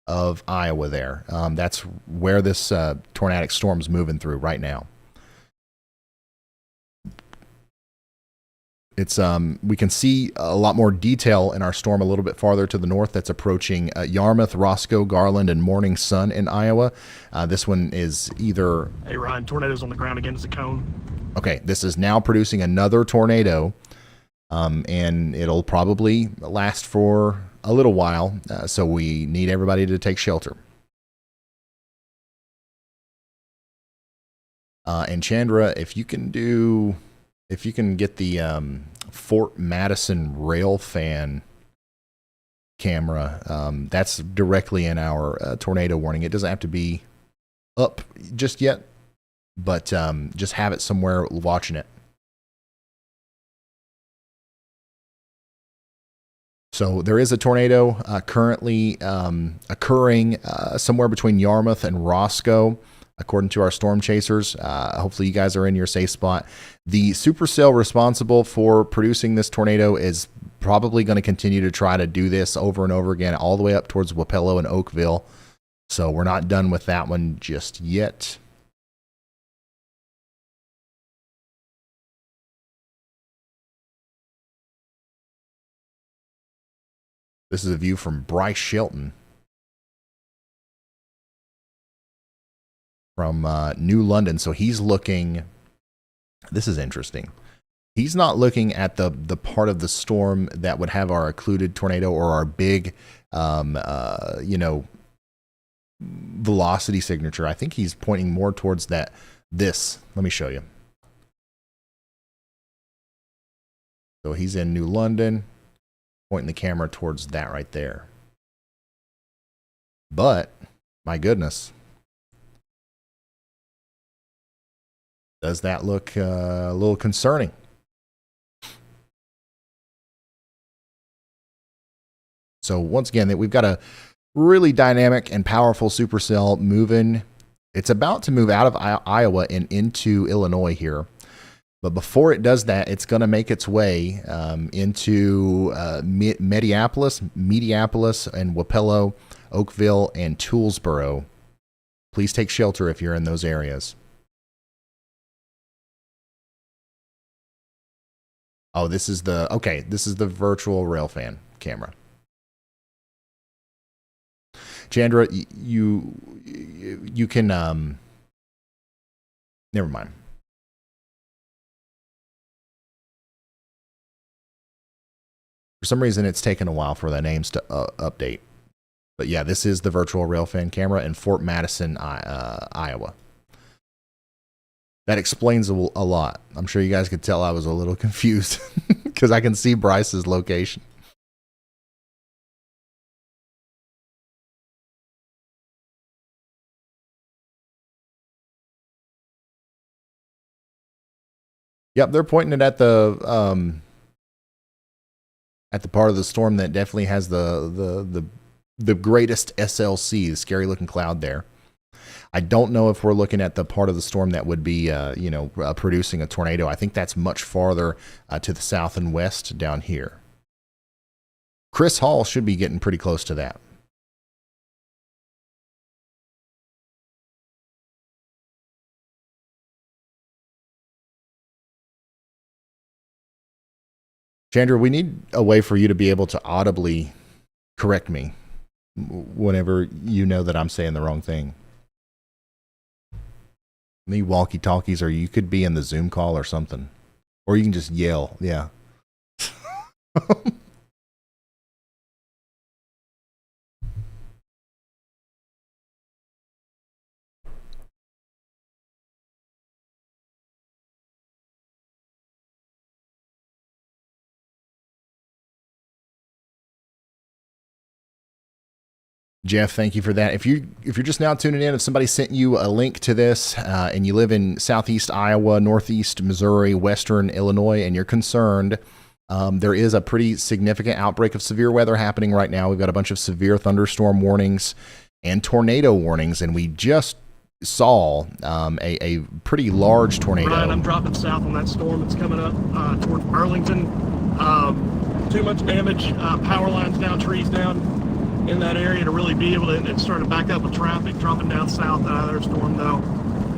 of Iowa there. That's where this tornadic storm is moving through right now. It's we can see a lot more detail in our storm a little bit farther to the north that's approaching Yarmouth, Roscoe, Garland, and Morning Sun in Iowa. This one is either... Hey, Ryan, tornadoes on the ground against the cone. Okay, this is now producing another tornado, and it'll probably last for a little while, so we need everybody to take shelter. And Chandra, if you can get the Fort Madison RAILFAN camera, that's directly in our tornado warning. It doesn't have to be up just yet, but just have it somewhere watching it. So there is a tornado currently occurring somewhere between Yarmouth and Roscoe, according to our storm chasers. Hopefully you guys are in your safe spot. The supercell responsible for producing this tornado is probably going to continue to try to do this over and over again, all the way up towards Wapello and Oakville. So we're not done with that one just yet. This is a view from Bryce Shelton from New London. So he's looking, this is interesting. He's not looking at the part of the storm that would have our occluded tornado or our big, velocity signature. I think he's pointing more towards this. Let me show you. So he's in New London, pointing the camera towards that right there. But My goodness. Does that look a little concerning? So once again, we've got a really dynamic and powerful supercell moving. It's about to move out of Iowa and into Illinois here. But before it does that, it's going to make its way into Mediapolis, and Wapello, Oakville, and Toolsboro. Please take shelter if you're in those areas. Oh, this is the virtual RAILFAN camera. Chandra, you can never mind. For some reason, it's taken a while for the names to update. But yeah, this is the virtual RAILFAN camera in Fort Madison, Iowa. That explains a lot. I'm sure you guys could tell I was a little confused because I can see Bryce's location. Yep, they're pointing it at the part of the storm that definitely has the greatest SLC, the scary looking cloud there. I don't know if we're looking at the part of the storm that would be, producing a tornado. I think that's much farther to the south and west down here. Chris Hall should be getting pretty close to that. Chandra, we need a way for you to be able to audibly correct me whenever you know that I'm saying the wrong thing. Need walkie-talkies, or you could be in the Zoom call or something. Or you can just yell, yeah. Jeff, thank you for that. If you're just now tuning in, if somebody sent you a link to this and you live in southeast Iowa, northeast Missouri, western Illinois, and you're concerned, there is a pretty significant outbreak of severe weather happening right now. We've got a bunch of severe thunderstorm warnings and tornado warnings, and we just saw a pretty large tornado. Brian, I'm dropping south on that storm that's coming up towards Burlington. Too much damage, power lines down, trees down in that area to really be able to, and start to back up with traffic dropping down south. Another storm though,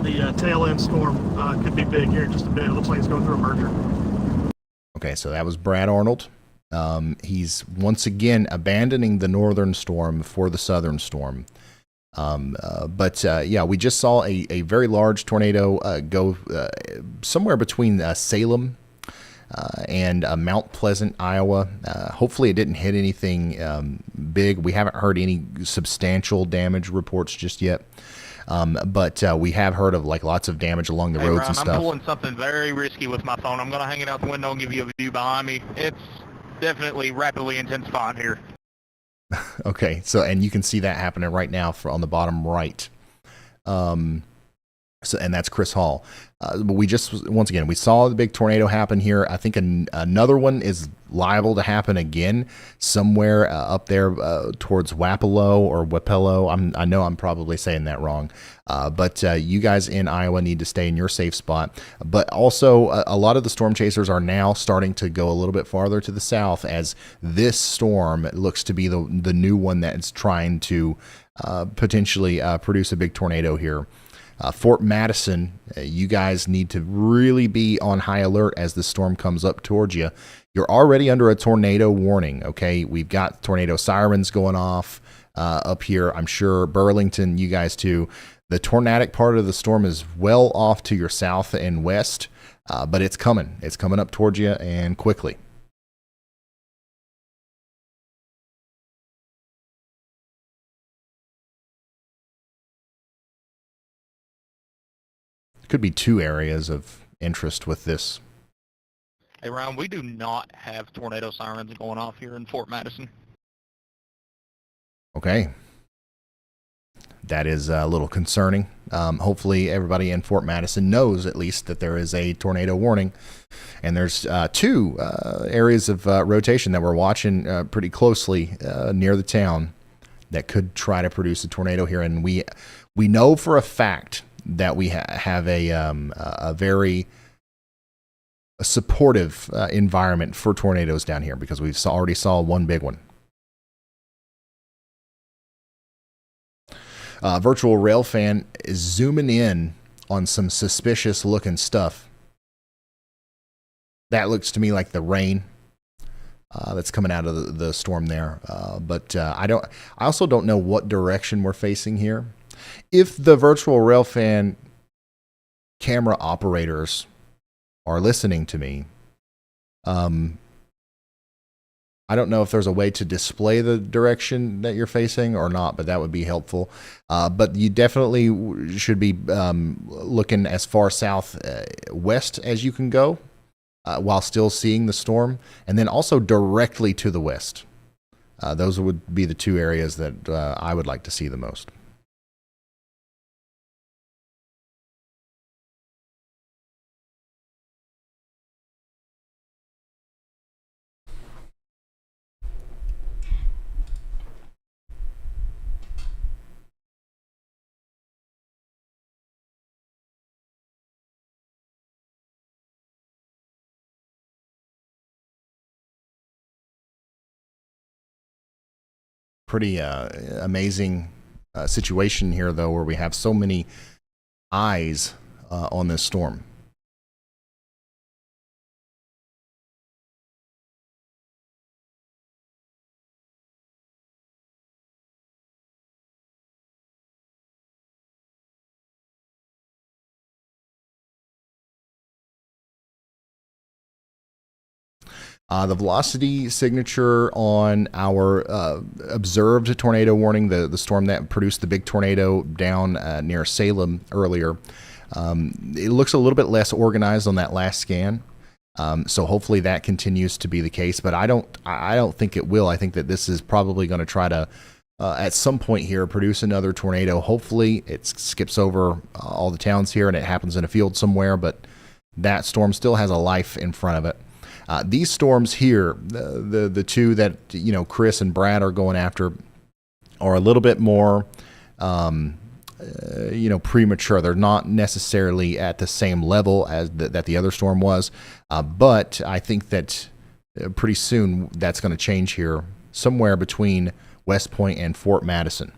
the tail end storm could be big here in just a bit. It looks like it's going through a merger. Okay, so that was Brad Arnold. He's once again abandoning the northern storm for the southern storm. Yeah, we just saw a very large tornado go somewhere between Salem and Mount Pleasant, Iowa. Hopefully it didn't hit anything big. We haven't heard any substantial damage reports just yet. We have heard of like lots of damage along the roads Ryan, and stuff. I'm pulling something very risky with my phone. I'm going to hang it out the window and give you a view behind me. It's definitely rapidly intensifying here. Okay, so and you can see that happening right now on the bottom right. And that's Chris Hall. But we just, once again, we saw the big tornado happen here. I think another one is liable to happen again somewhere up there towards Wapello or Wapello. I know I'm probably saying that wrong. But you guys in Iowa need to stay in your safe spot. But also, a lot of the storm chasers are now starting to go a little bit farther to the south, as this storm looks to be the new one that's trying to potentially produce a big tornado here. Fort Madison, you guys need to really be on high alert as the storm comes up towards you. You're already under a tornado warning, okay? We've got tornado sirens going off up here. I'm sure Burlington, you guys too. The tornadic part of the storm is well off to your south and west, but it's coming. It's coming up towards you and quickly. Could be two areas of interest with this. Hey, Ryan, we do not have tornado sirens going off here in Fort Madison. Okay. that is a little concerning. Hopefully everybody in Fort Madison knows at least that there is a tornado warning. And there's two areas of rotation that we're watching pretty closely near the town that could try to produce a tornado here. And we know for a fact that we have a very supportive environment for tornadoes down here, because we've already saw one big one. Virtual RAILFAN is zooming in on some suspicious looking stuff. That looks to me like the rain that's coming out of the storm there. But I also don't know what direction we're facing here. If the virtual RAILFAN camera operators are listening to me, I don't know if there's a way to display the direction that you're facing or not, but that would be helpful. But you definitely should be looking as far south west as you can go while still seeing the storm, and then also directly to the west. Those would be the two areas that I would like to see the most. Pretty amazing situation here, though, where we have so many eyes on this storm. The velocity signature on our observed tornado warning, the storm that produced the big tornado down near Salem earlier, it looks a little bit less organized on that last scan. So hopefully that continues to be the case, but I don't think it will. I think that this is probably going to try to at some point here produce another tornado. Hopefully it skips over all the towns here and it happens in a field somewhere, but that storm still has a life in front of it. These storms here, the two that Chris and Brad are going after, are a little bit more premature. They're not necessarily at the same level as that the other storm was, but I think that pretty soon that's going to change here, somewhere between West Point and Fort Madison.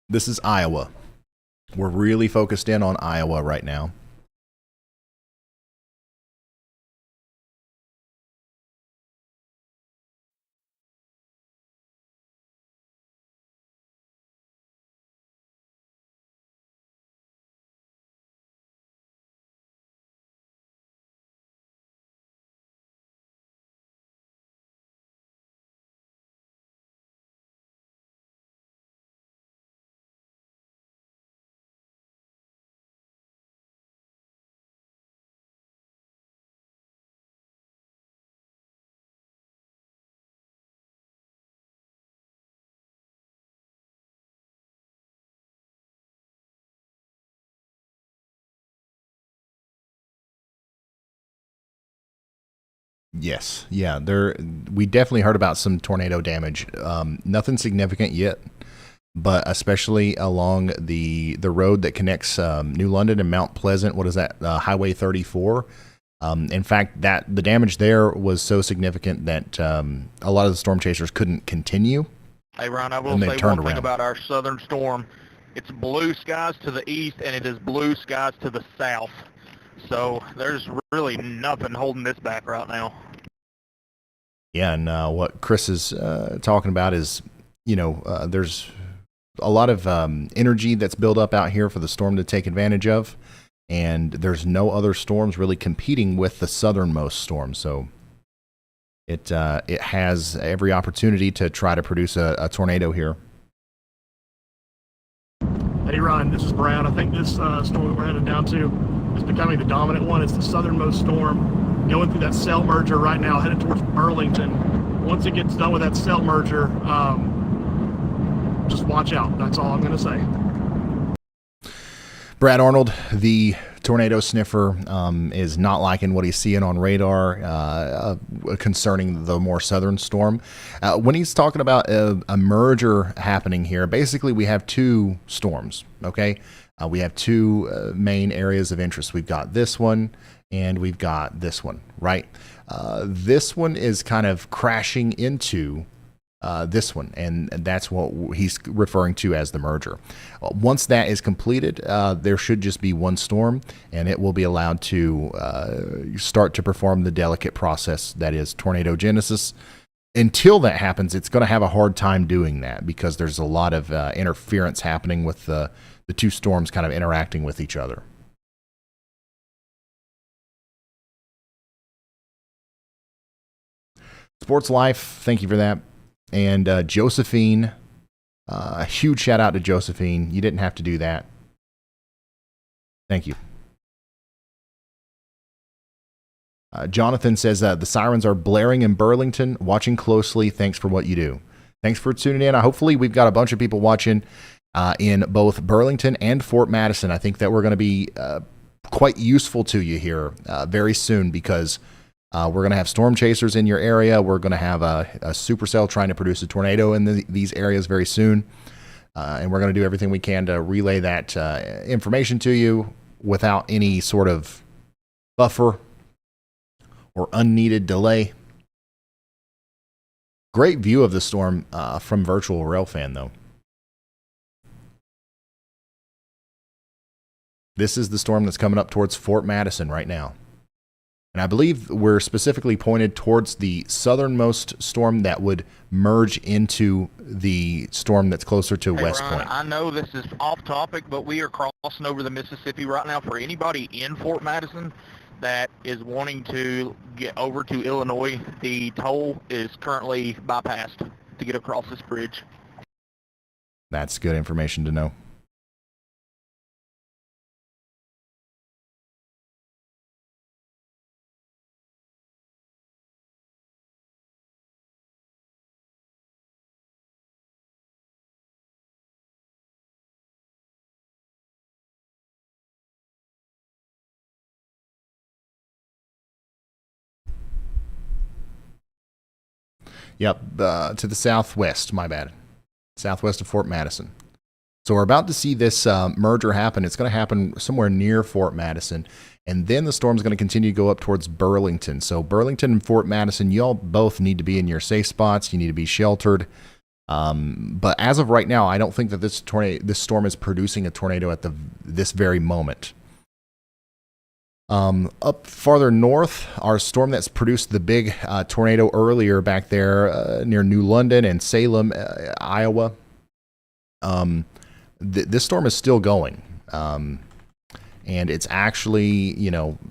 This is Iowa. We're really focused in on Iowa right now. Yes, yeah, we definitely heard about some tornado damage. Nothing significant yet, but especially along the road that connects New London and Mount Pleasant. What is that? Highway 34. In fact, the damage there was so significant that a lot of the storm chasers couldn't continue. Hey, Ron, I will say one thing about our southern storm. It's blue skies to the east, and it is blue skies to the south. So there's really nothing holding this back right now. Yeah, and what Chris is talking about is, there's a lot of energy that's built up out here for the storm to take advantage of, and there's no other storms really competing with the southernmost storm. So it has every opportunity to try to produce a tornado here. Hey, Ron, this is Brad. I think this storm that we're headed down to is becoming the dominant one. It's the southernmost storm going through that cell merger right now, headed towards Burlington. Once it gets done with that cell merger, just watch out. That's all I'm going to say. Brad Arnold, the tornado sniffer, is not liking what he's seeing on radar concerning the more southern storm. When he's talking about a merger happening here, basically we have two storms, okay? We have two main areas of interest. We've got this one and we've got this one, right? This one is kind of crashing into this one, and that's what he's referring to as the merger. Once that is completed, there should just be one storm, and it will be allowed to start to perform the delicate process that is tornadogenesis. Until that happens, it's going to have a hard time doing that because there's a lot of interference happening with the two storms kind of interacting with each other. Sports Life, thank you for that. And Josephine, a huge shout out to Josephine. You didn't have to do that. Thank you. Jonathan says the sirens are blaring in Burlington. Watching closely. Thanks for what you do. Thanks for tuning in. Hopefully we've got a bunch of people watching in both Burlington and Fort Madison. I think that we're going to be quite useful to you here very soon because we're going to have storm chasers in your area. We're going to have a supercell trying to produce a tornado in these areas very soon. And we're going to do everything we can to relay that information to you without any sort of buffer or unneeded delay. Great view of the storm from virtual RAILFAN, though. This is the storm that's coming up towards Fort Madison right now. And I believe we're specifically pointed towards the southernmost storm that would merge into the storm that's closer to West Ryan, Point. I know this is off topic, but we are crossing over the Mississippi right now. For anybody in Fort Madison that is wanting to get over to Illinois, the toll is currently bypassed to get across this bridge. That's good information to know. Yep, to the southwest, my bad. Southwest of Fort Madison. So we're about to see this merger happen. It's going to happen somewhere near Fort Madison. And then the storm's going to continue to go up towards Burlington. So Burlington and Fort Madison, y'all both need to be in your safe spots. You need to be sheltered. But as of right now, I don't think that this storm is producing a tornado at this very moment. Up farther north, our storm that's produced the big tornado earlier back there near New London and Salem, Iowa. This storm is still going. And it's actually,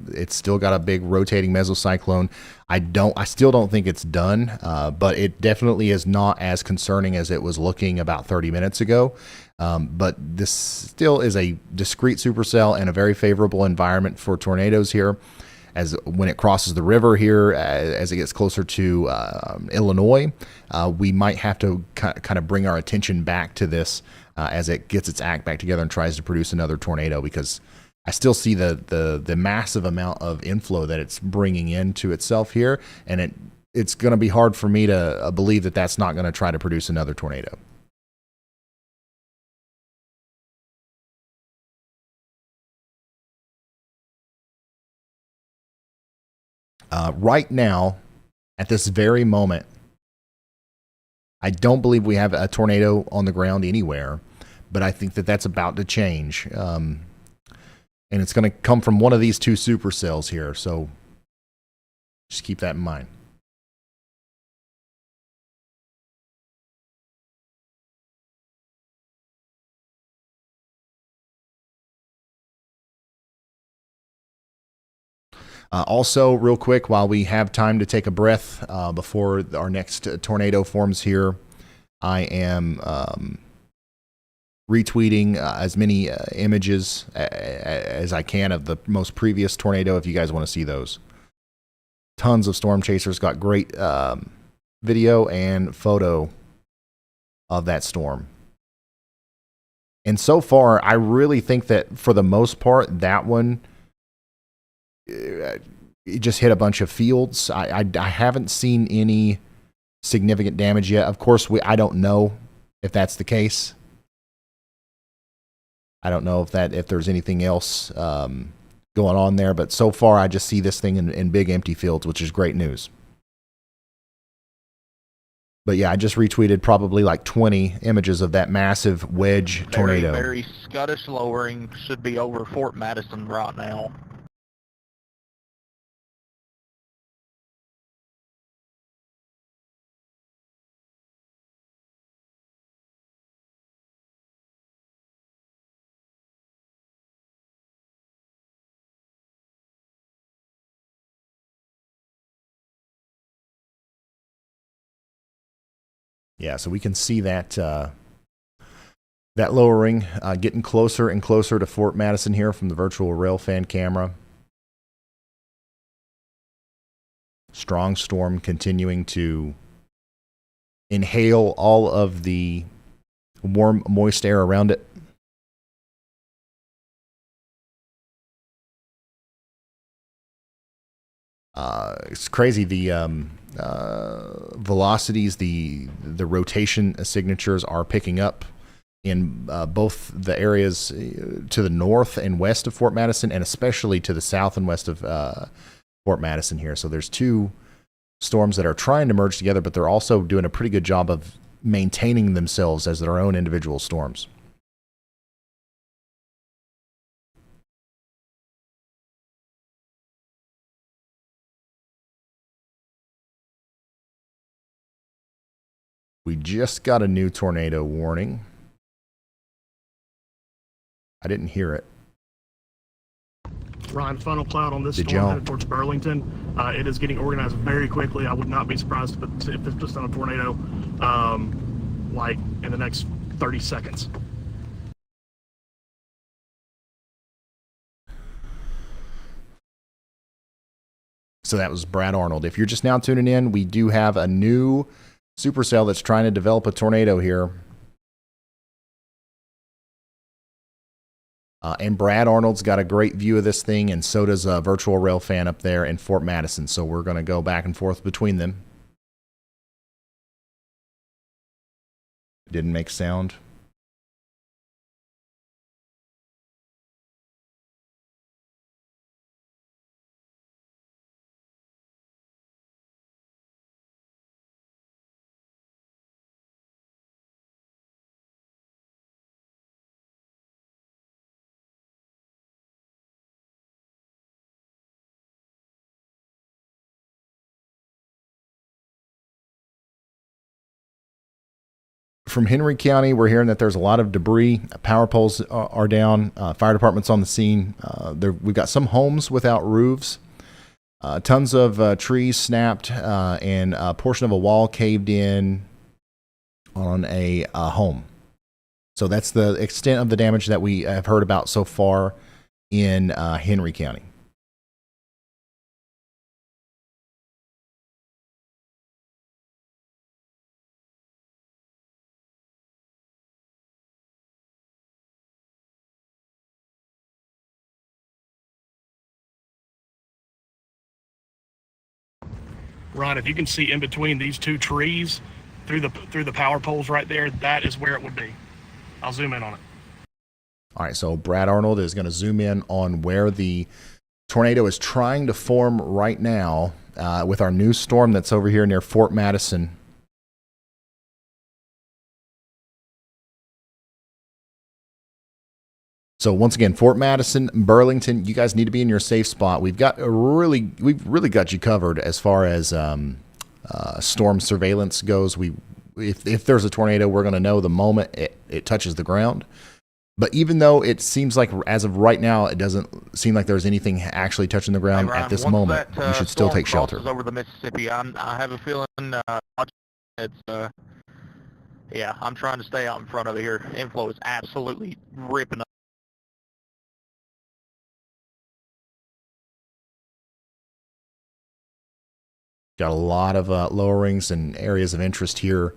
it's still got a big rotating mesocyclone. I still don't think it's done, but it definitely is not as concerning as it was looking about 30 minutes ago. But this still is a discrete supercell and a very favorable environment for tornadoes here. As when it crosses the river here, as it gets closer to Illinois, we might have to kind of bring our attention back to this as it gets its act back together and tries to produce another tornado, because I still see the massive amount of inflow that it's bringing into itself here, and it's going to be hard for me to believe that that's not going to try to produce another tornado. Right now, at this very moment, I don't believe we have a tornado on the ground anywhere, but I think that that's about to change. And it's going to come from one of these two supercells here, so just keep that in mind. Also, real quick, while we have time to take a breath before our next tornado forms here, I am retweeting as many images as I can of the most previous tornado if you guys want to see those. Tons of storm chasers, got great video and photo of that storm. And so far, I really think that for the most part, that one, it just hit a bunch of fields. I haven't seen any significant damage yet. Of course, I don't know if that's the case. I don't know if there's anything else going on there, but so far I just see this thing in big empty fields, which is great news. But yeah, I just retweeted probably like 20 images of that massive wedge tornado. Very Scottish lowering, should be over Fort Madison right now. Yeah, so we can see that that lowering getting closer and closer to Fort Madison here from the virtual RAILFAN camera. Strong storm continuing to inhale all of the warm, moist air around it. It's crazy. The velocities, the rotation signatures are picking up in both the areas to the north and west of Fort Madison, and especially to the south and west of Fort Madison here. So there's two storms that are trying to merge together, but they're also doing a pretty good job of maintaining themselves as their own individual storms. We just got a new tornado warning. I didn't hear it. Ryan, funnel cloud on this Did storm y'all? headed towards Burlington. It is getting organized very quickly. I would not be surprised if it's just on a tornado, like in the next 30 seconds. So that was Brad Arnold. If you're just now tuning in, we do have a new supercell that's trying to develop a tornado here. And Brad Arnold's got a great view of this thing, and so does a virtual RAILFAN up there in Fort Madison. So we're going to go back and forth between them. Didn't make sound. From Henry County, we're hearing that there's a lot of debris. Power poles are down. Fire department's on the scene. We've got some homes without roofs. Tons of trees snapped, and a portion of a wall caved in on a home. So that's the extent of the damage that we have heard about so far in Henry County. Ron, if you can see in between these two trees through the power poles right there, that is where it would be. I'll zoom in on it. All right, so Brad Arnold is going to zoom in on where the tornado is trying to form right now with our new storm that's over here near Fort Madison. So once again, Fort Madison, Burlington, you guys need to be in your safe spot. We've really got you covered as far as storm surveillance goes. If there's a tornado, we're going to know the moment it touches the ground. But even though it seems like as of right now, it doesn't seem like there's anything actually touching the ground at this moment, you should still take shelter. Over the Mississippi, I have a feeling it's Yeah, I'm trying to stay out in front of it here. Inflow is absolutely ripping up. Got a lot of lowerings and areas of interest here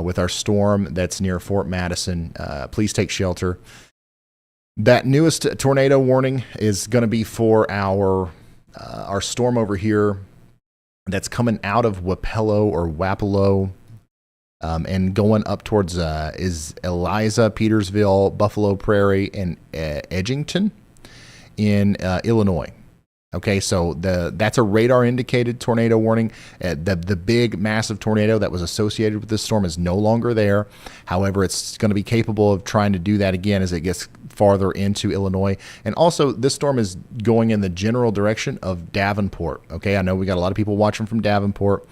with our storm that's near Fort Madison. Please take shelter. That newest tornado warning is going to be for our storm over here that's coming out of Wapello or Wapello and going up towards is Eliza, Petersville, Buffalo Prairie, and Edgington in Illinois. Okay, so that's a radar indicated tornado warning. The big massive tornado that was associated with this storm is no longer there. However, it's going to be capable of trying to do that again as it gets farther into Illinois. And also, this storm is going in the general direction of Davenport. Okay, I know we got a lot of people watching from Davenport.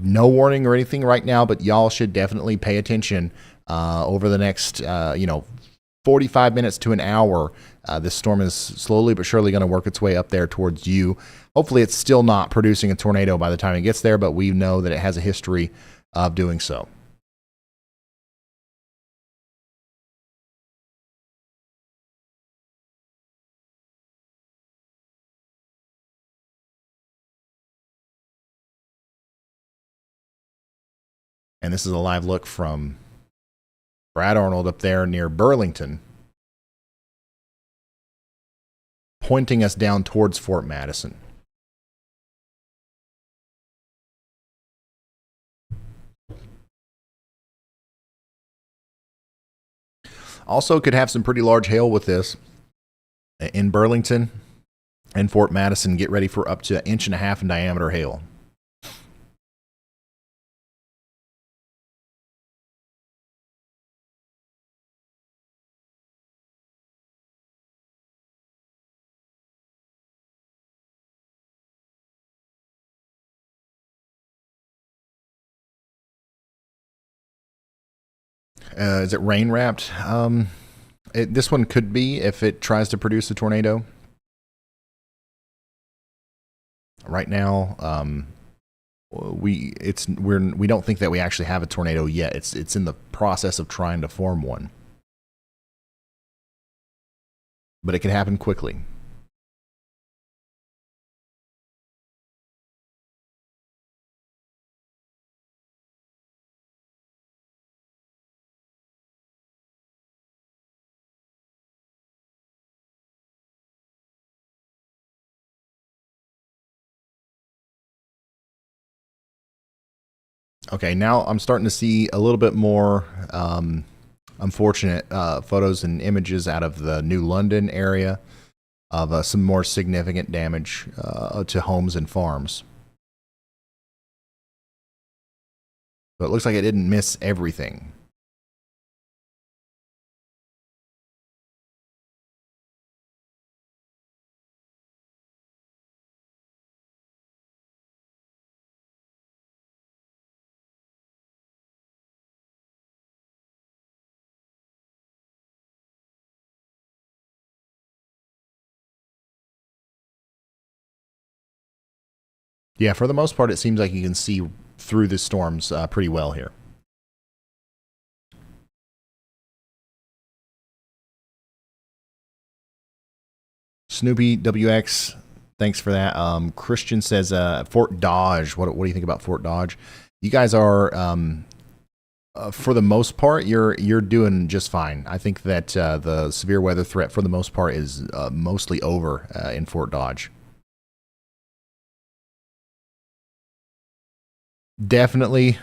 No warning or anything right now, but y'all should definitely pay attention over the next 45 minutes to an hour. This storm is slowly but surely going to work its way up there towards you. Hopefully it's still not producing a tornado by the time it gets there, but we know that it has a history of doing so. And this is a live look from Brad Arnold up there near Burlington, pointing us down towards Fort Madison. Also could have some pretty large hail with this in Burlington and Fort Madison. Get ready for up to 1.5 inches in diameter hail. Is it rain wrapped? This one could be if it tries to produce a tornado. Right now, we don't think that we actually have a tornado yet. It's in the process of trying to form one, but it can happen quickly. Okay, now I'm starting to see a little bit more unfortunate photos and images out of the New London area of some more significant damage to homes and farms. So it looks like it didn't miss everything. Yeah, for the most part, it seems like you can see through the storms pretty well here. Snoopy WX, thanks for that. Christian says Fort Dodge. What do you think about Fort Dodge? You guys are, for the most part, you're doing just fine. I think that the severe weather threat, for the most part, is mostly over in Fort Dodge. Definitely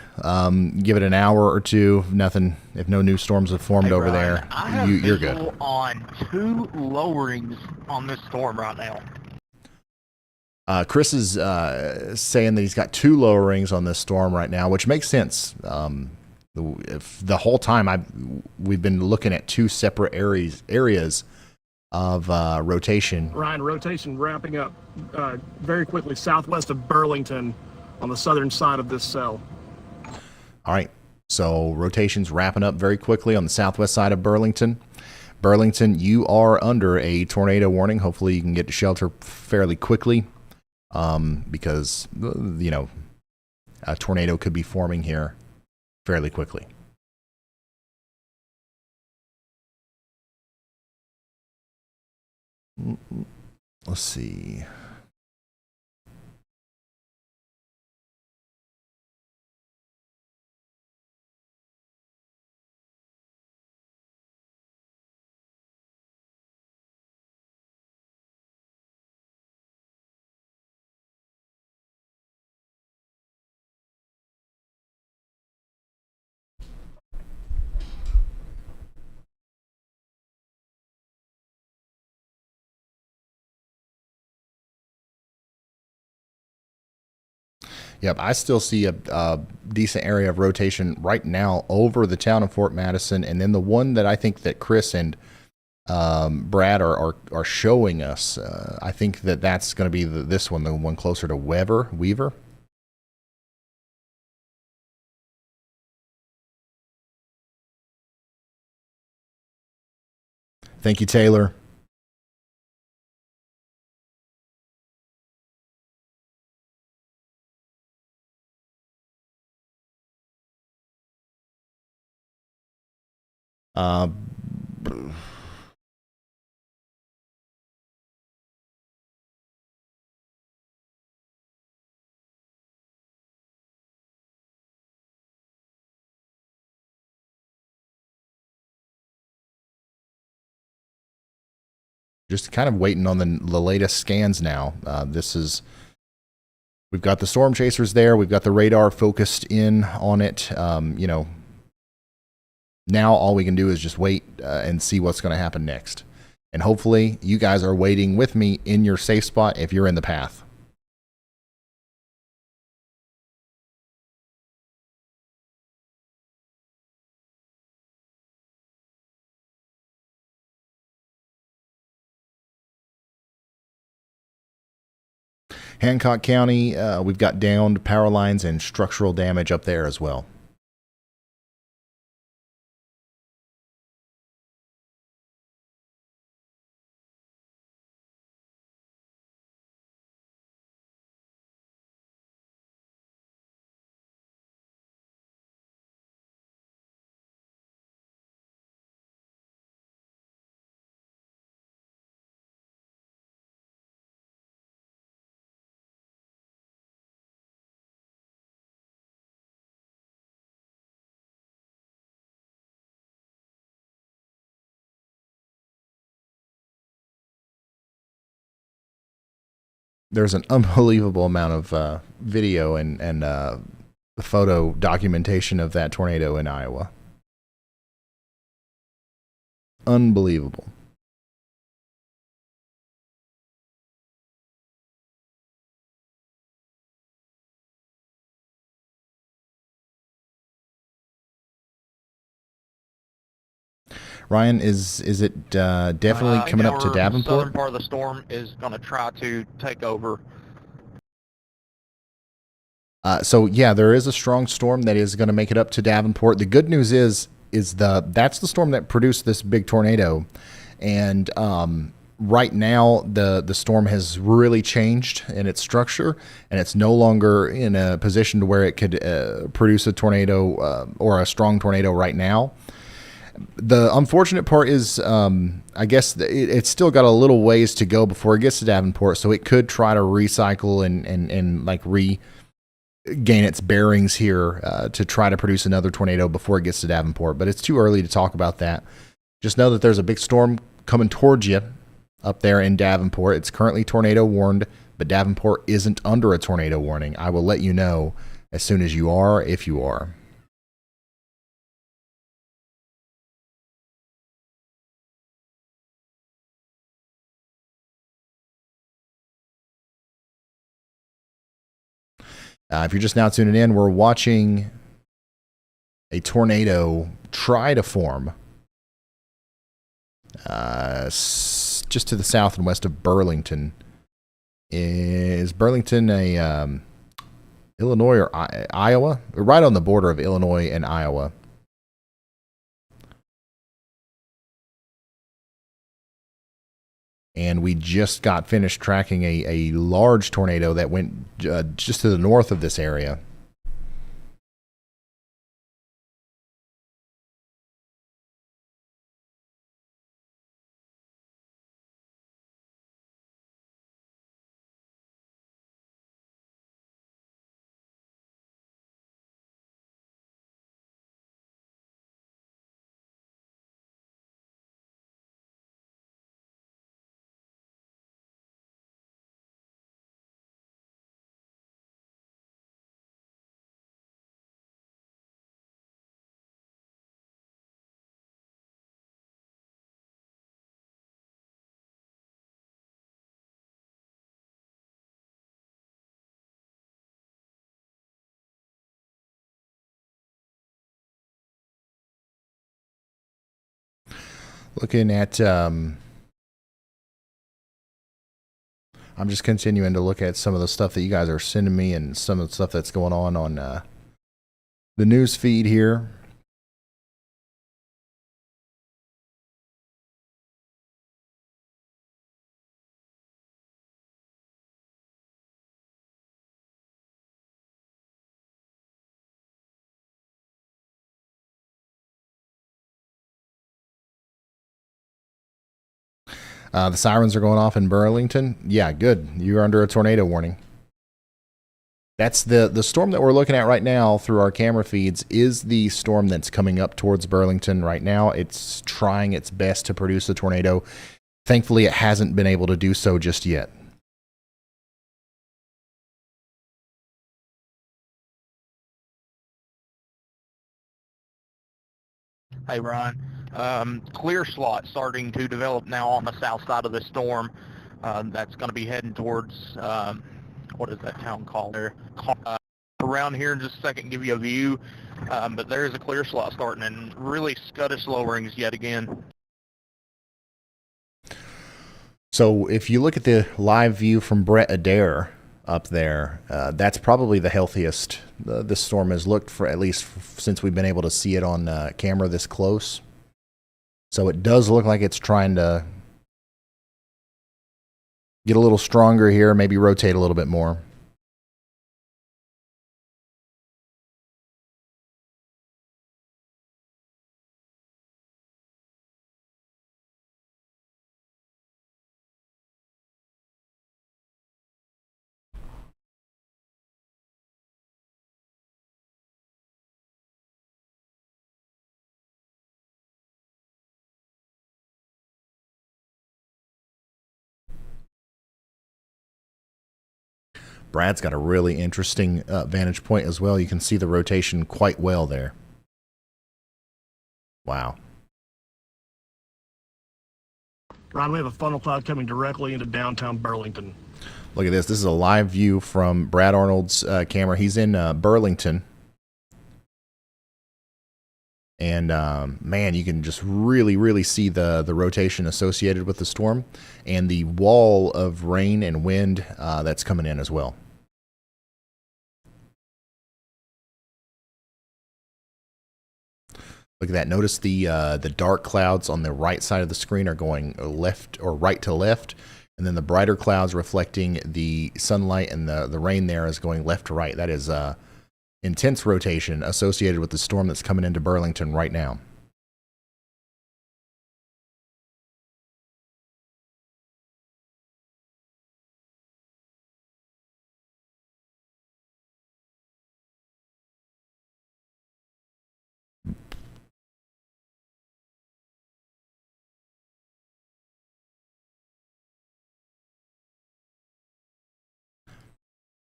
give it an hour or two. If no new storms have formed over there, you're good. On 2 lowerings on this storm right now. Chris is saying that he's got 2 lowerings on this storm right now, which makes sense. If the whole time we've been looking at 2 separate areas of rotation. Ryan, rotation wrapping up very quickly southwest of Burlington, on the southern side of this cell. All right, so rotation's wrapping up very quickly on the southwest side of Burlington. Burlington, you are under a tornado warning. Hopefully you can get to shelter fairly quickly because, a tornado could be forming here fairly quickly. Let's see. Yep, I still see a decent area of rotation right now over the town of Fort Madison, and then the one that I think that Chris and Brad are showing us. I think that that's going to be this one, the one closer to Weaver. Thank you, Taylor. Just kind of waiting on the latest scans now. We've got the storm chasers there. We've got the radar focused in on it. Now all we can do is just wait and see what's going to happen next. And hopefully you guys are waiting with me in your safe spot if you're in the path. Hancock County, we've got downed power lines and structural damage up there as well. There's an unbelievable amount of video and photo documentation of that tornado in Iowa. Unbelievable. Ryan, is it definitely coming up to Davenport? The southern part of the storm is going to try to take over. So yeah, there is a strong storm that is going to make it up to Davenport. The good news is that's the storm that produced this big tornado, and right now the storm has really changed in its structure, and it's no longer in a position to where it could produce a tornado or a strong tornado right now. The unfortunate part is, I guess it's still got a little ways to go before it gets to Davenport, so it could try to recycle and like regain its bearings here to try to produce another tornado before it gets to Davenport. But it's too early to talk about that. Just know that there's a big storm coming towards you up there in Davenport. It's currently tornado warned, but Davenport isn't under a tornado warning. I will let you know as soon as you are, if you are. If you're just now tuning in, we're watching a tornado try to form just to the south and west of Burlington. Is Burlington a Illinois or Iowa? We're right on the border of Illinois and Iowa. And we just got finished tracking a large tornado that went just to the north of this area. Looking at, I'm just continuing to look at some of the stuff that you guys are sending me and some of the stuff that's going on the news feed here. The sirens are going off in Burlington. Yeah, good. You're under a tornado warning. That's the storm that we're looking at right now through our camera feeds is the storm that's coming up towards Burlington right now. It's trying its best to produce a tornado. Thankfully, it hasn't been able to do so just yet. Hey, Ryan. Clear slot starting to develop now on the south side of the storm. That's going to be heading towards, what is that town called there? Around here in just a second, give you a view. But there is a clear slot starting and really skittish lowerings yet again. So if you look at the live view from Brett Adair up there, that's probably the healthiest this storm has looked for, at least since we've been able to see it on camera this close. So it does look like it's trying to get a little stronger here, maybe rotate a little bit more. Brad's got a really interesting vantage point as well. You can see the rotation quite well there. Wow. Ron, we have a funnel cloud coming directly into downtown Burlington. Look at this. This is a live view from Brad Arnold's camera. He's in Burlington. And man, you can just really see the rotation associated with the storm and the wall of rain and wind that's coming in as well. Look at that. Notice the dark clouds on the right side of the screen are going left or right to left, and then the brighter clouds reflecting the sunlight and the rain there is going left to right. That is intense rotation associated with the storm that's coming into Burlington right now.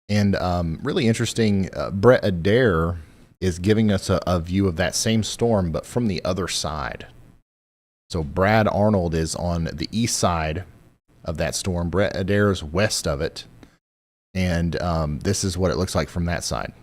And really interesting, Brett Adair is giving us a view of that same storm, but from the other side. So Brad Arnold is on the east side of that storm. Brett Adair is west of it. And this is what it looks like from that side.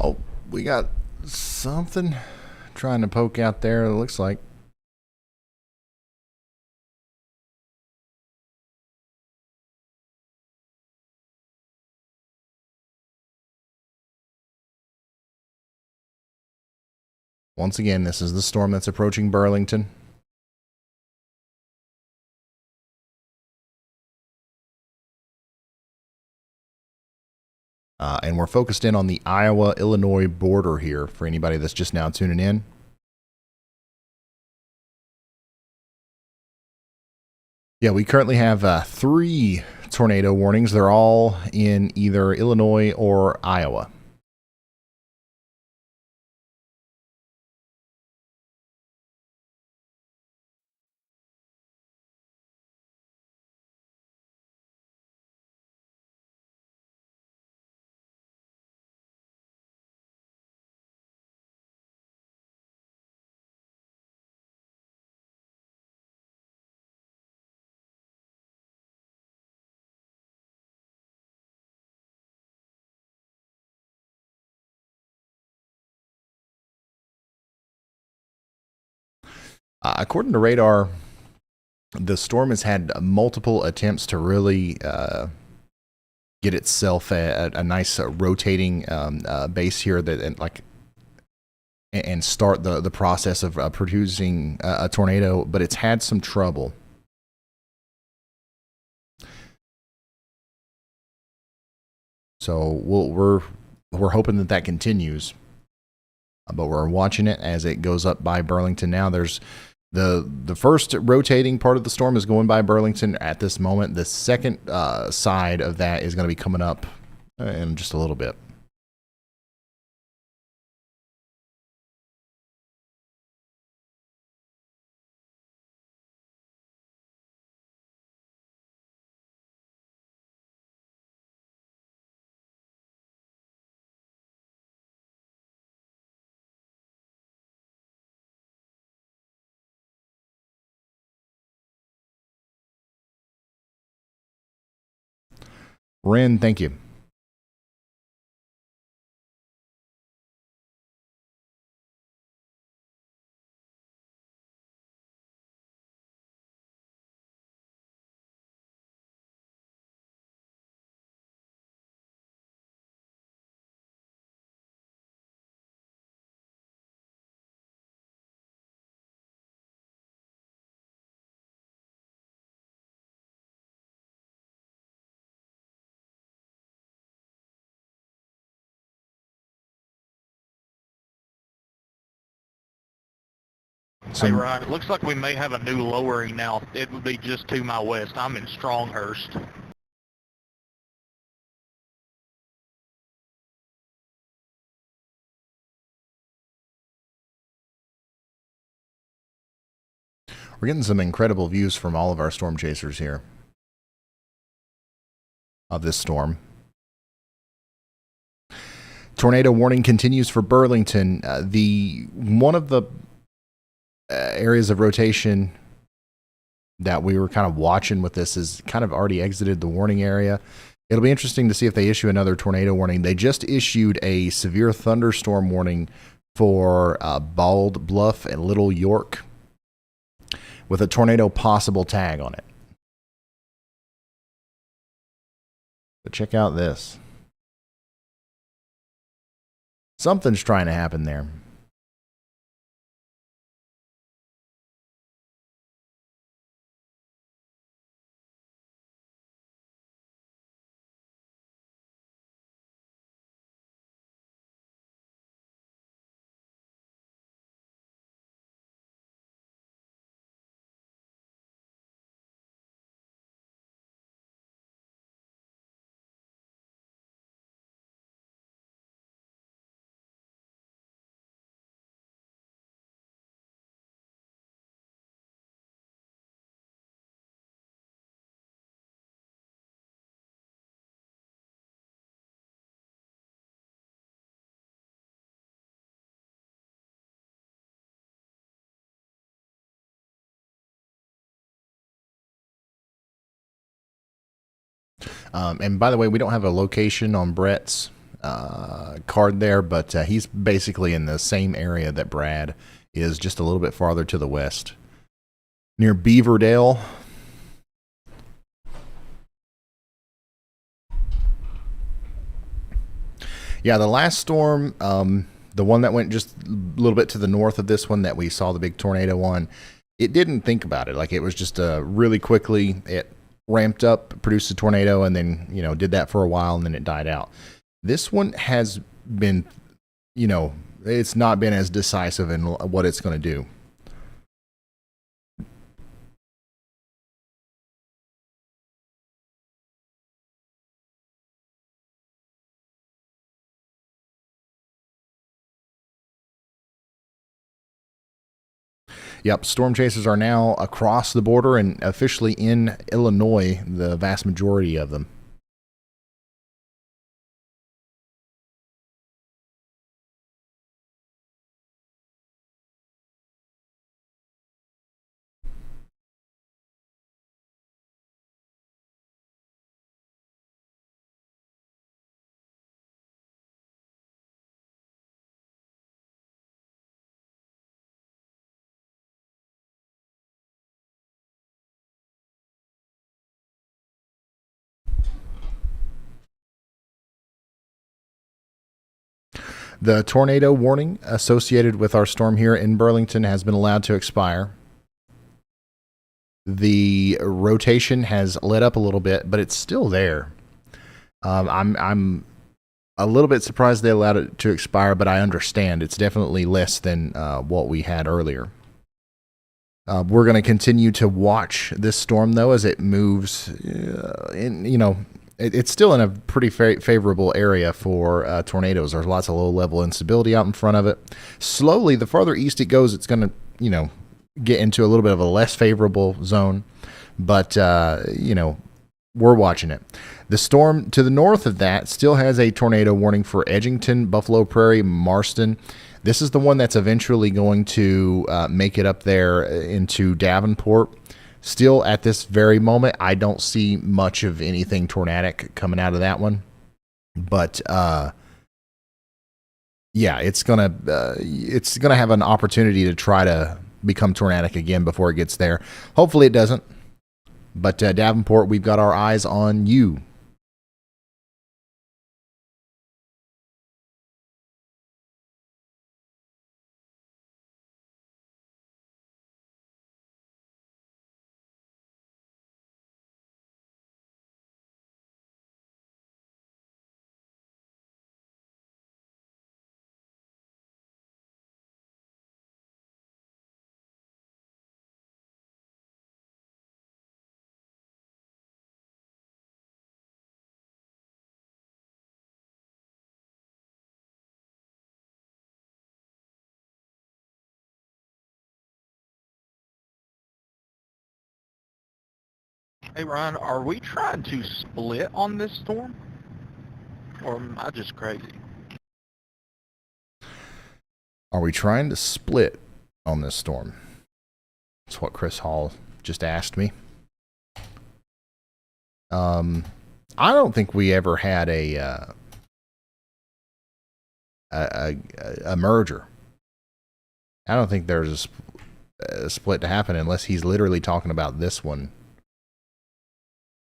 Oh, we got something trying to poke out there, it looks like. Once again, this is the storm that's approaching Burlington. And we're focused in on the Iowa-Illinois border here for anybody that's just now tuning in. Yeah, we currently have 3 tornado warnings. They're all in either Illinois or Iowa. According to radar, the storm has had multiple attempts to really get itself a nice rotating base here and start the process of producing a tornado, but it's had some trouble. So we're hoping that continues, but we're watching it as it goes up by Burlington now. There's the first rotating part of the storm is going by Burlington at this moment. The second side of that is going to be coming up in just a little bit. Ren, thank you. Hey, Ryan, it looks like we may have a new lowering now. It would be just to my west. I'm in Stronghurst. We're getting some incredible views from all of our storm chasers here of this storm. Tornado warning continues for Burlington. One of the areas of rotation that we were kind of watching with this is kind of already exited the warning area. It'll be interesting to see if they issue another tornado warning. They just issued a severe thunderstorm warning for Bald Bluff and Little York with a tornado possible tag on it. But check out this. Something's trying to happen there. And by the way, we don't have a location on Brett's card there, but he's basically in the same area that Brad is, just a little bit farther to the west, near Beaverdale. Yeah, the last storm The one that went just a little bit to the north of this one that we saw the big tornado on, it didn't think about it. Like, it was just really quickly, it ramped up, produced a tornado, and then, you know, did that for a while, and then it died out. This one has been, you know, it's not been as decisive in what it's going to do. Yep, storm chasers are now across the border and officially in Illinois, the vast majority of them. The tornado warning associated with our storm here in Burlington has been allowed to expire. The rotation has let up a little bit, but it's still there. I'm a little bit surprised they allowed it to expire, but I understand it's definitely less than what we had earlier. We're going to continue to watch this storm, though, as it moves. It's still in a pretty favorable area for tornadoes. There's lots of low-level instability out in front of it. Slowly, the farther east it goes, it's going to, get into a little bit of a less favorable zone. But, we're watching it. The storm to the north of that still has a tornado warning for Edgington, Buffalo Prairie, Marston. This is the one that's eventually going to make it up there into Davenport. Still, at this very moment, I don't see much of anything tornadic coming out of that one. But it's gonna have an opportunity to try to become tornadic again before it gets there. Hopefully, it doesn't. But Davenport, we've got our eyes on you. Hey Ryan, are we trying to split on this storm? Or am I just crazy? Are we trying to split on this storm? That's what Chris Hall just asked me. I don't think we ever had a merger. I don't think there's a split to happen unless he's literally talking about this one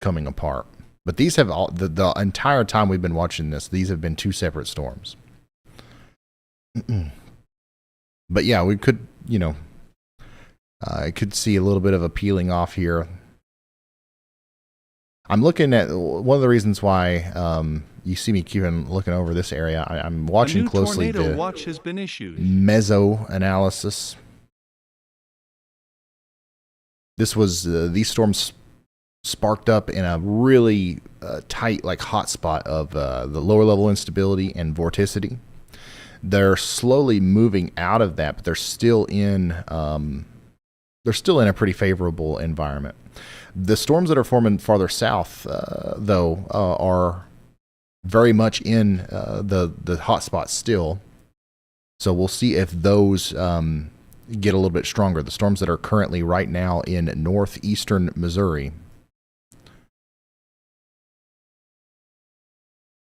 coming apart. But these have all the entire time we've been watching this, these have been two separate storms. But yeah, we could, I could see a little bit of a peeling off here. I'm looking at one of the reasons why you see me looking over this area. I'm watching closely the tornado watch has been issued. meso analysis. This was these storms sparked up in a really tight, like hot spot of the lower level instability and vorticity. They're slowly moving out of that, but they're still in a pretty favorable environment. The storms that are forming farther south, though, are very much in the hot spots still. So we'll see if those get a little bit stronger. The storms that are currently right now in northeastern Missouri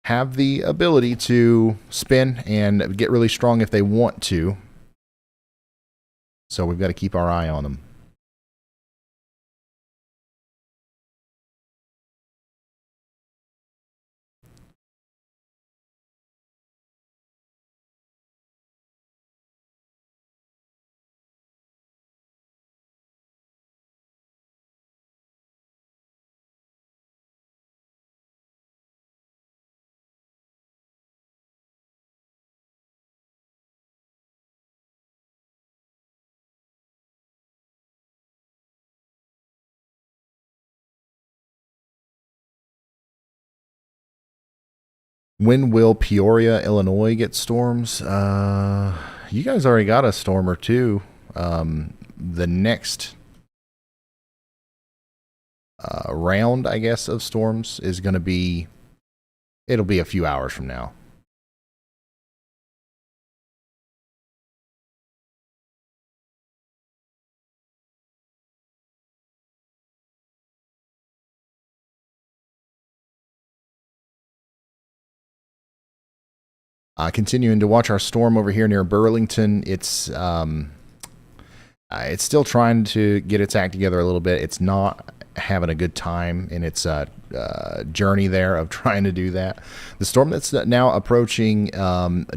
have the ability to spin and get really strong if they want to. So we've got to keep our eye on them. When will Peoria, Illinois get storms? You guys already got a storm or two. The next round, I guess, of storms is going to be, it'll be a few hours from now. Continuing to watch our storm over here near Burlington. It's still trying to get its act together a little bit. It's not having a good time in its journey there of trying to do that. The storm that's now approaching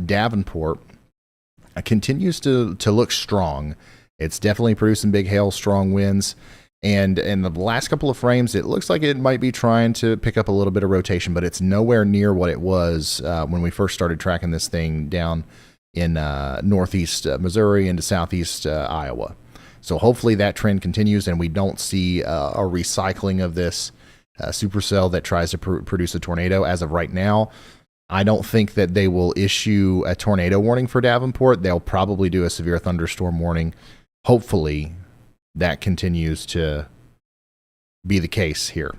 Davenport continues to look strong. It's definitely producing big hail, strong winds. And in the last couple of frames, it looks like it might be trying to pick up a little bit of rotation, but it's nowhere near what it was when we first started tracking this thing down in northeast Missouri into southeast Iowa. So hopefully that trend continues and we don't see a recycling of this supercell that tries to produce a tornado. As of right now, I don't think that they will issue a tornado warning for Davenport. They'll probably do a severe thunderstorm warning. Hopefully that continues to be the case here.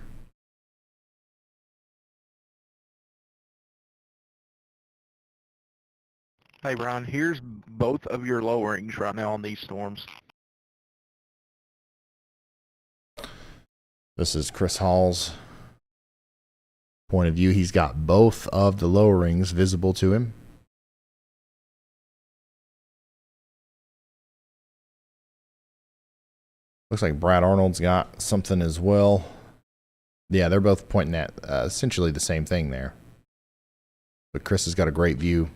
Hey, Brian, here's both of your lowerings right now on these storms. This is Chris Hall's point of view. He's got both of the lowerings visible to him. Looks like Brad Arnold's got something as well. Yeah, they're both pointing at essentially the same thing there. But Chris has got a great view.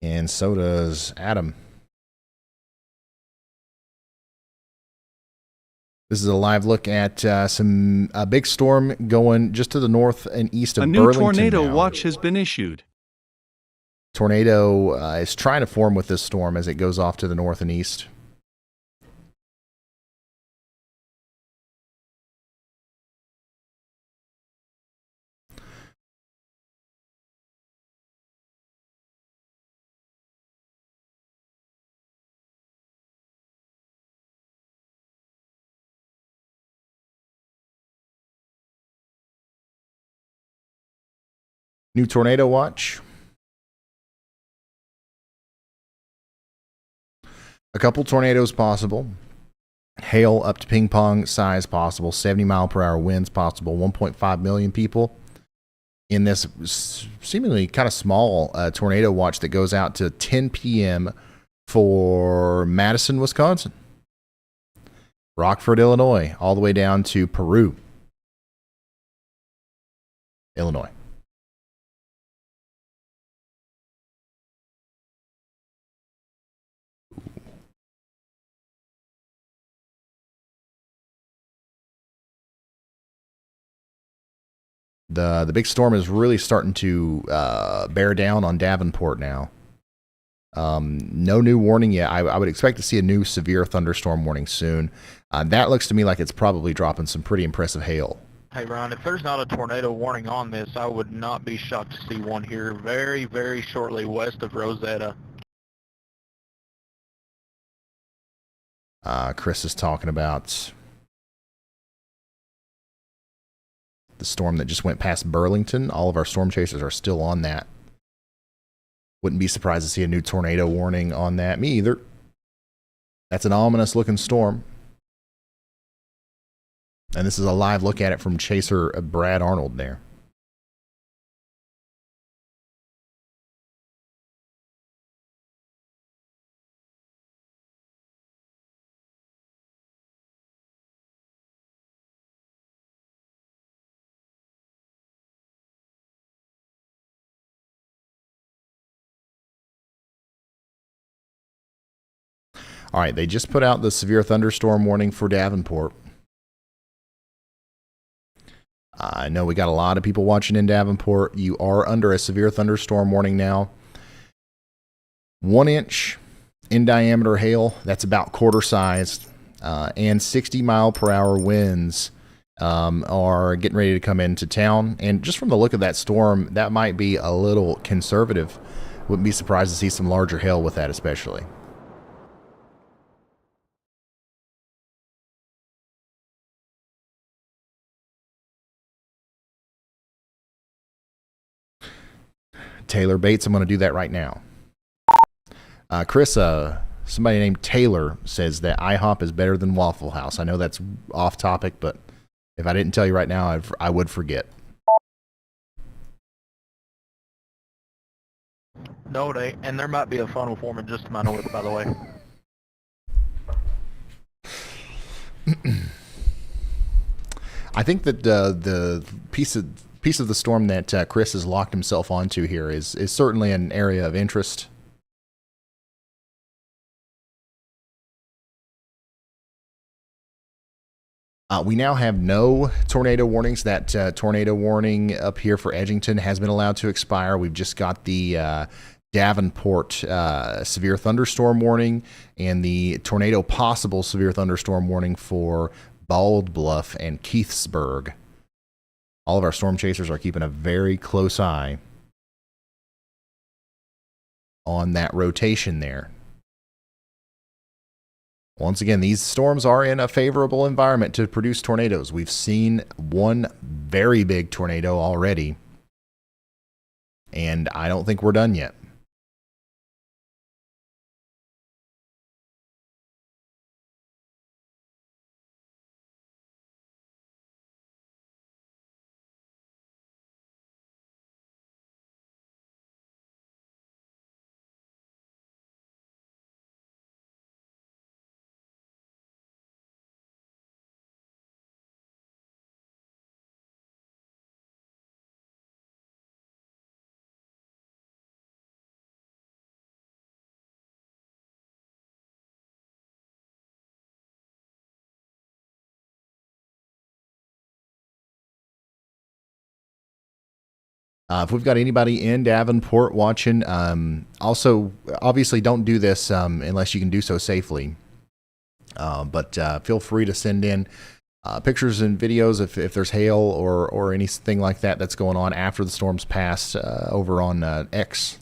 And so does Adam. This is a live look at a big storm going just to the north and east of Burlington. A new tornado watch has been issued. Tornado is trying to form with this storm as it goes off to the north and east. New tornado watch. A couple tornadoes possible. Hail up to ping pong size possible. 70-mile-per-hour winds possible. 1.5 million people in this seemingly kind of small tornado watch that goes out to 10 p.m. for Madison, Wisconsin. Rockford, Illinois, all the way down to Peru, Illinois. The big storm is really starting to bear down on Davenport now. No new warning yet. I would expect to see a new severe thunderstorm warning soon. That looks to me like it's probably dropping some pretty impressive hail. Hey, Ron, if there's not a tornado warning on this, I would not be shocked to see one here very, very shortly west of Rosetta. Chris is talking about the storm that just went past Burlington. All of our storm chasers are still on that. Wouldn't be surprised to see a new tornado warning on that. Me either. That's an ominous looking storm. And this is a live look at it from chaser Brad Arnold there. All right, they just put out the severe thunderstorm warning for Davenport. I know we got a lot of people watching in Davenport. You are under a severe thunderstorm warning now. 1 inch in diameter hail, that's about quarter sized, and 60-mile-per-hour winds are getting ready to come into town. And just from the look of that storm, that might be a little conservative. Wouldn't be surprised to see some larger hail with that, especially. Taylor Bates, I'm going to do that right now. Chris, somebody named Taylor says that IHOP is better than Waffle House. I know that's off topic, but if I didn't tell you right now, I would forget. No, it ain't. And there might be a funnel forming just to my north, by the way. I think that the piece of the storm that Chris has locked himself onto here is certainly an area of interest. We now have no tornado warnings. That tornado warning up here for Edgington has been allowed to expire. We've just got the Davenport severe thunderstorm warning and the tornado possible severe thunderstorm warning for Bald Bluff and Keithsburg. All of our storm chasers are keeping a very close eye on that rotation there. Once again, these storms are in a favorable environment to produce tornadoes. We've seen one very big tornado already, and I don't think we're done yet. If we've got anybody in Davenport watching, also, obviously don't do this unless you can do so safely. But feel free to send in pictures and videos if there's hail or anything like that that's going on after the storm's passed over on X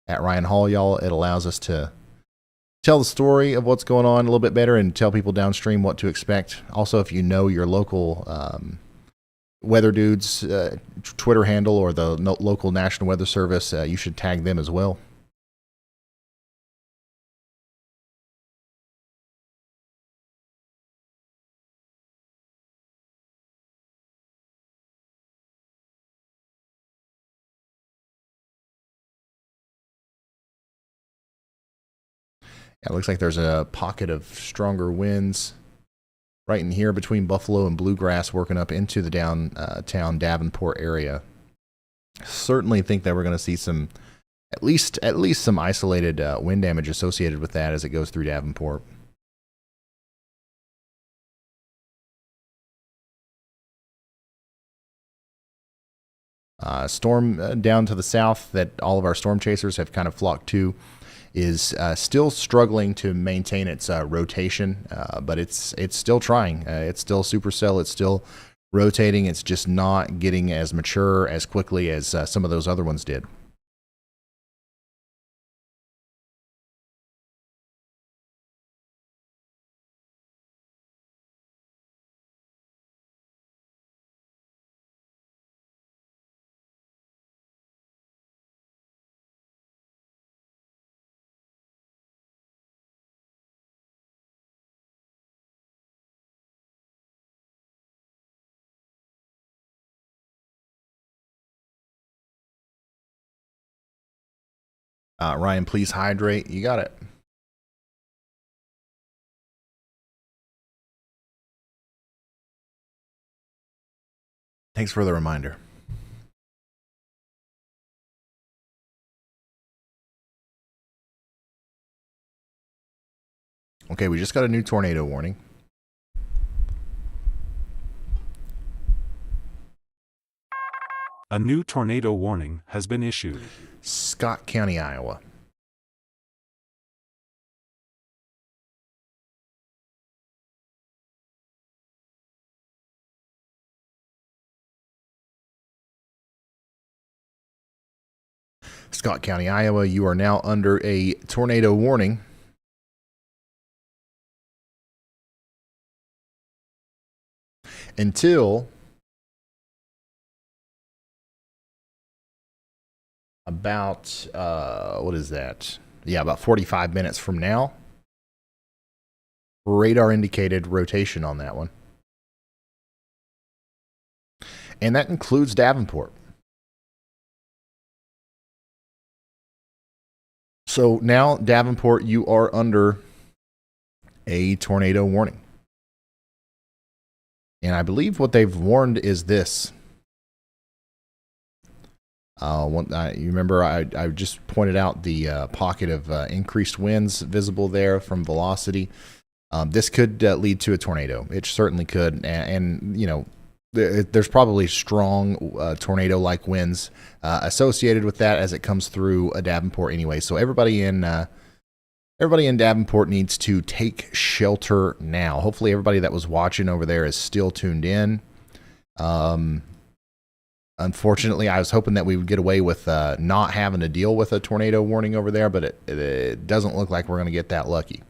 at Ryan Hall, y'all. It allows us to tell the story of what's going on a little bit better and tell people downstream what to expect. Also, if you know your local Weather Dudes Twitter handle or the local National Weather Service, you should tag them as well. It looks like there's a pocket of stronger winds right in here between Buffalo and Bluegrass working up into the downtown Davenport area. Certainly think that we're going to see some, at least some isolated wind damage associated with that as it goes through Davenport. Storm down to the south that all of our storm chasers have kind of flocked to is still struggling to maintain its rotation, but it's still trying. It's still supercell. It's still rotating. It's just not getting as mature as quickly as some of those other ones did. Ryan, please hydrate. You got it. Thanks for the reminder. Okay, we just got a new tornado warning. A new tornado warning has been issued. Scott County, Iowa. Scott County, Iowa, you are now under a tornado warning. Until about, what is that? Yeah, about 45 minutes from now. Radar indicated rotation on that one. And that includes Davenport. So now, Davenport, you are under a tornado warning. And I believe what they've warned is this. You remember I just pointed out the pocket of increased winds visible there from velocity. This could lead to a tornado. It certainly could. And you know, there's probably strong tornado-like winds associated with that as it comes through a Davenport anyway. So everybody in Davenport needs to take shelter now. Hopefully everybody that was watching over there is still tuned in. Unfortunately, I was hoping that we would get away with not having to deal with a tornado warning over there, but it doesn't look like we're going to get that lucky.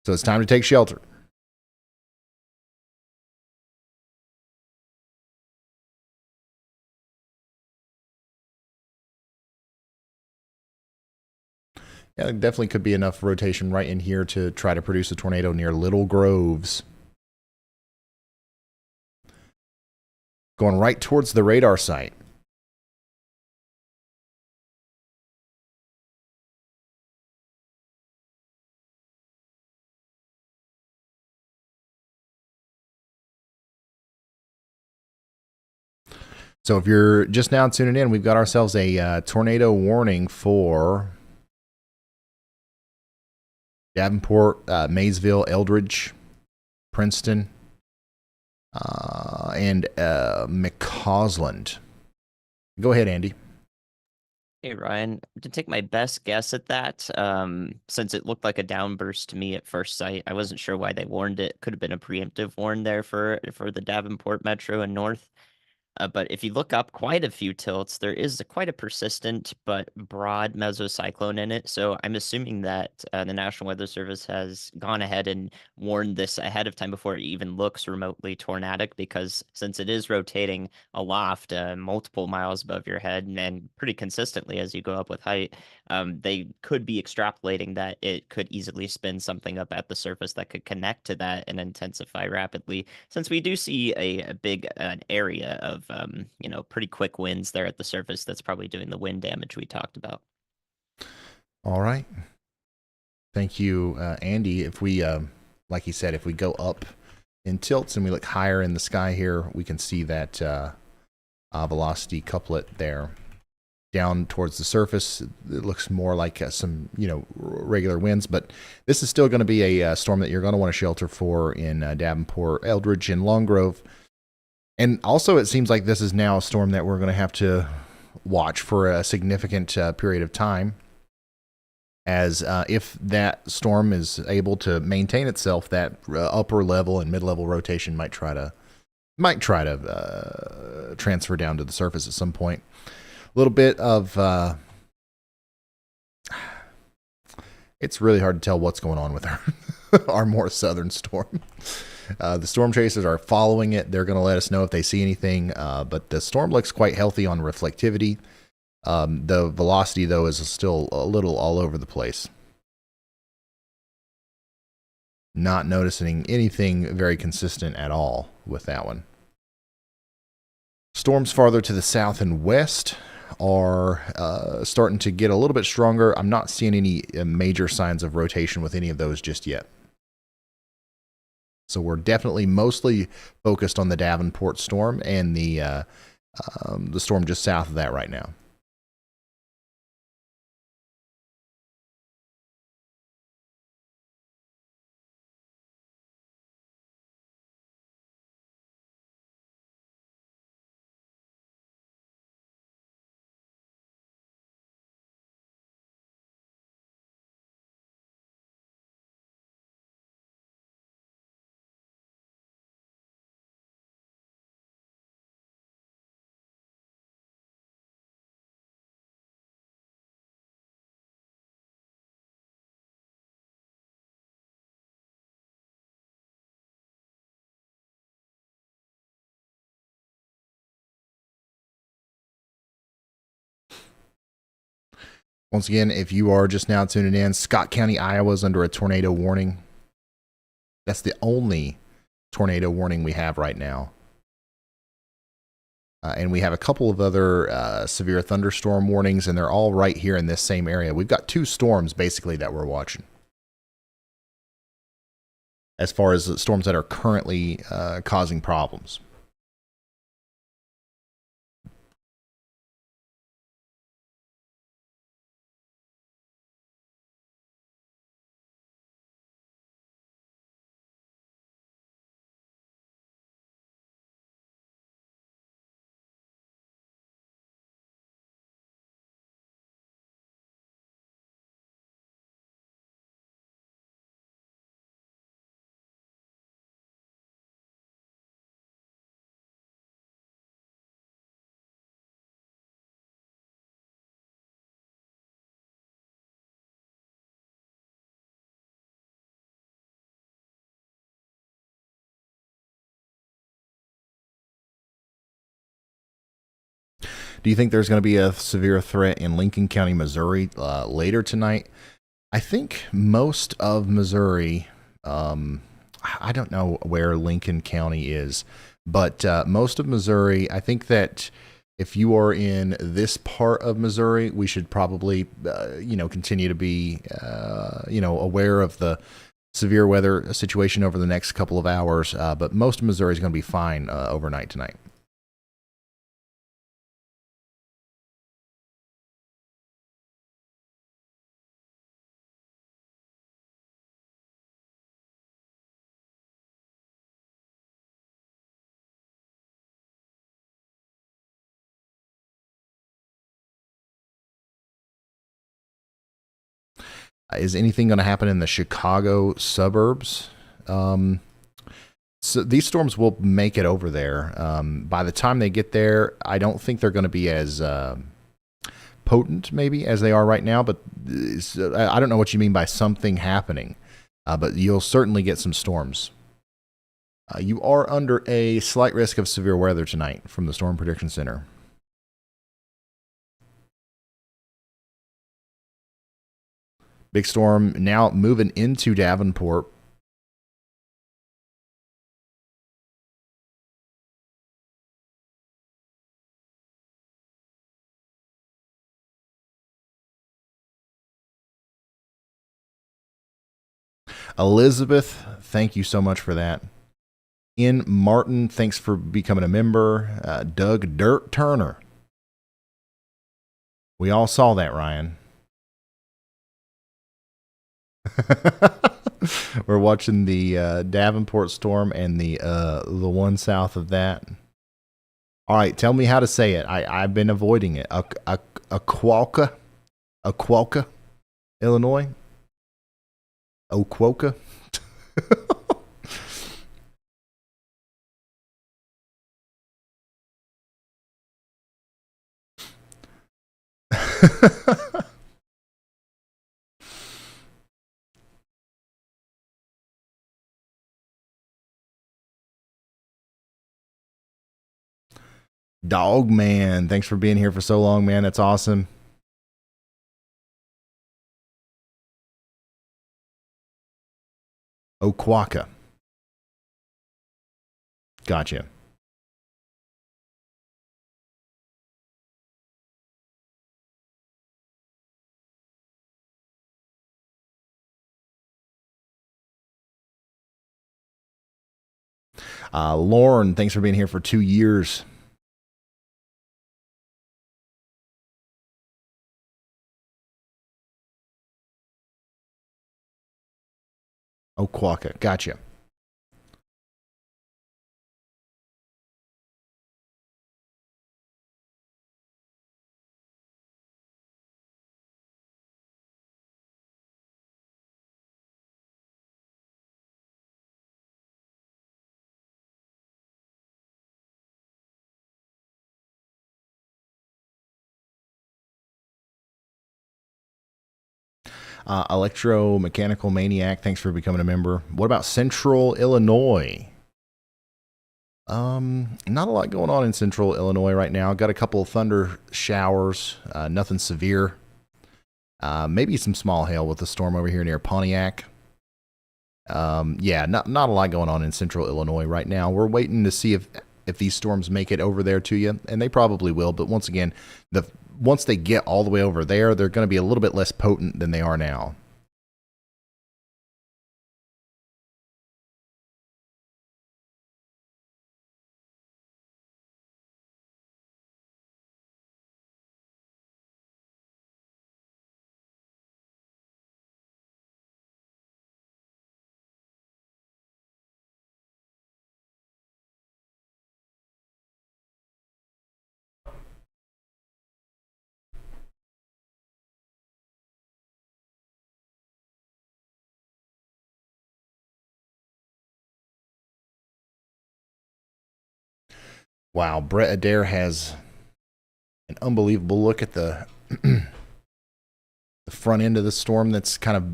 So it's time to take shelter. Yeah, it definitely could be enough rotation right in here to try to produce a tornado near Little Groves. Going right towards the radar site. So if you're just now tuning in, we've got ourselves a tornado warning for Davenport, Maysville, Eldridge, Princeton, and McCausland. Go ahead, Andy. Hey, Ryan, to take my best guess at that, since it looked like a downburst to me at first sight, I wasn't sure why they warned it. Could have been a preemptive warn there for the Davenport Metro and North. But if you look up quite a few tilts, there is quite a persistent but broad mesocyclone in it. So I'm assuming that the National Weather Service has gone ahead and warned this ahead of time before it even looks remotely tornadic, because since it is rotating aloft multiple miles above your head and pretty consistently as you go up with height, they could be extrapolating that it could easily spin something up at the surface that could connect to that and intensify rapidly, since we do see a big area of pretty quick winds there at the surface. That's probably doing the wind damage we talked about. All right. Thank you, Andy. If we, like he said, if we go up in tilts and we look higher in the sky here, we can see that velocity couplet there. Down towards the surface, it looks more like some, regular winds, but this is still going to be a storm that you're going to want to shelter for in Davenport, Eldridge, and Long Grove. And also, it seems like this is now a storm that we're going to have to watch for a significant period of time, as if that storm is able to maintain itself, that upper level and mid-level rotation might try to transfer down to the surface at some point. A little bit of it's really hard to tell what's going on with our more southern storm. The storm chasers are following it. They're going to let us know if they see anything, but the storm looks quite healthy on reflectivity. The velocity, though, is still a little all over the place. Not noticing anything very consistent at all with that one. Storms farther to the south and west are starting to get a little bit stronger. I'm not seeing any major signs of rotation with any of those just yet. So we're definitely mostly focused on the Davenport storm and the storm just south of that right now. Once again, if you are just now tuning in, Scott County, Iowa is under a tornado warning. That's the only tornado warning we have right now. And we have a couple of other severe thunderstorm warnings, and they're all right here in this same area. We've got 2 storms, basically, that we're watching. As far as the storms that are currently causing problems. Do you think there's going to be a severe threat in Lincoln County, Missouri later tonight? I think most of Missouri, I don't know where Lincoln County is, but most of Missouri, I think that if you are in this part of Missouri, we should probably, continue to be, aware of the severe weather situation over the next couple of hours. But most of Missouri is going to be fine overnight tonight. Is anything going to happen in the Chicago suburbs? So these storms will make it over there. By the time they get there, I don't think they're going to be as potent, maybe, as they are right now. But I don't know what you mean by something happening. But you'll certainly get some storms. You are under a slight risk of severe weather tonight from the Storm Prediction Center. Big storm now moving into Davenport. Elizabeth, thank you so much for that. Ian Martin, thanks for becoming a member. Doug Dirt Turner. We all saw that, Ryan. We're watching the Davenport storm and the one south of that. All right, tell me how to say it. I've been avoiding it. Aqualca, Illinois. Oquoka. Dog man, thanks for being here for so long, man. That's awesome. Oquaka. Gotcha. Lauren, thanks for being here for 2 years. Oquaka, gotcha. Electromechanical Maniac, thanks for becoming a member. What about Central Illinois? Not a lot going on in Central Illinois right now. Got a couple of thunder showers, nothing severe. Maybe some small hail with the storm over here near Pontiac. Yeah, not a lot going on in central Illinois right now. We're waiting to see if these storms make it over there to you, and they probably will. But once again, once they get all the way over there, they're going to be a little bit less potent than they are now. Wow, Brett Adair has an unbelievable look at the the front end of the storm. That's kind of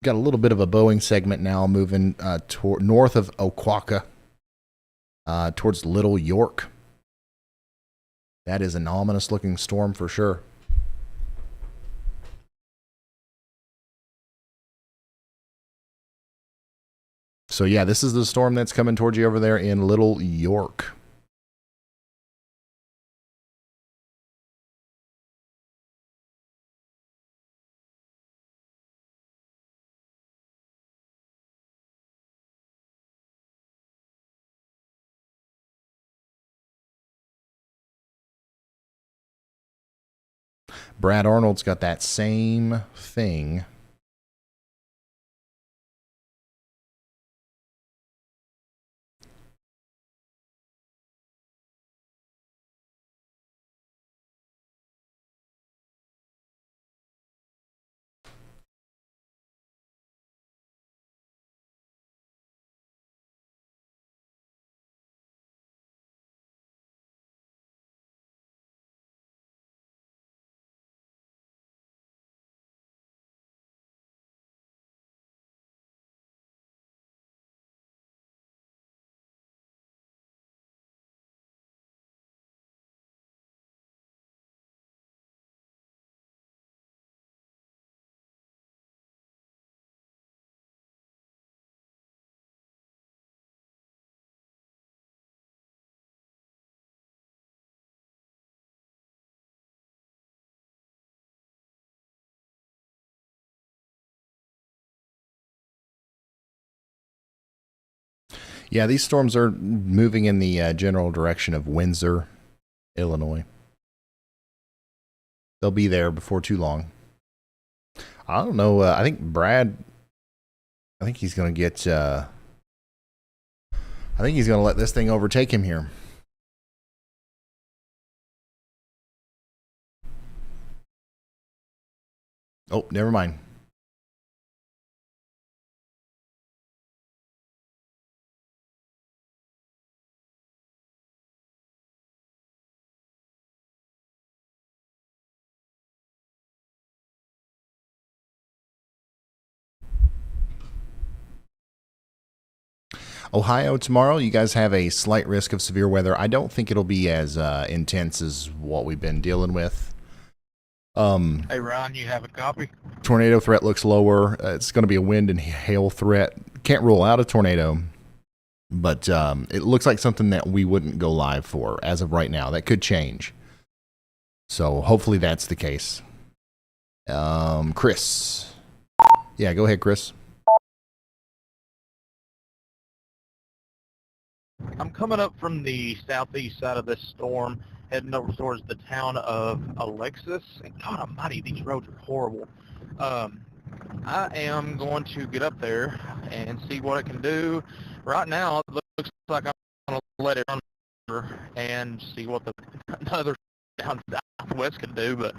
got a little bit of a bowing segment now, moving north of Oquawka, towards Little York. That is an ominous looking storm for sure. So yeah, this is the storm that's coming towards you over there in Little York. Brad Arnold's got that same thing. Yeah, these storms are moving in the general direction of Windsor, Illinois. They'll be there before too long. I don't know. I think Brad, I think he's going to get, I think he's going to let this thing overtake him here. Oh, never mind. Ohio tomorrow, you guys have a slight risk of severe weather. I don't think it'll be as intense as what we've been dealing with. Hey, Ron, you have a copy? Tornado threat looks lower. It's going to be a wind and hail threat. Can't rule out a tornado, but it looks like something that we wouldn't go live for as of right now. That could change. So hopefully that's the case. Chris. Yeah, go ahead, Chris. I'm coming up from the southeast side of this storm, heading over towards the town of Alexis. And God almighty, these roads are horrible. I am going to get up there and see what it can do. Right now, it looks like I'm going to let it run over and see what the other down southwest can do, but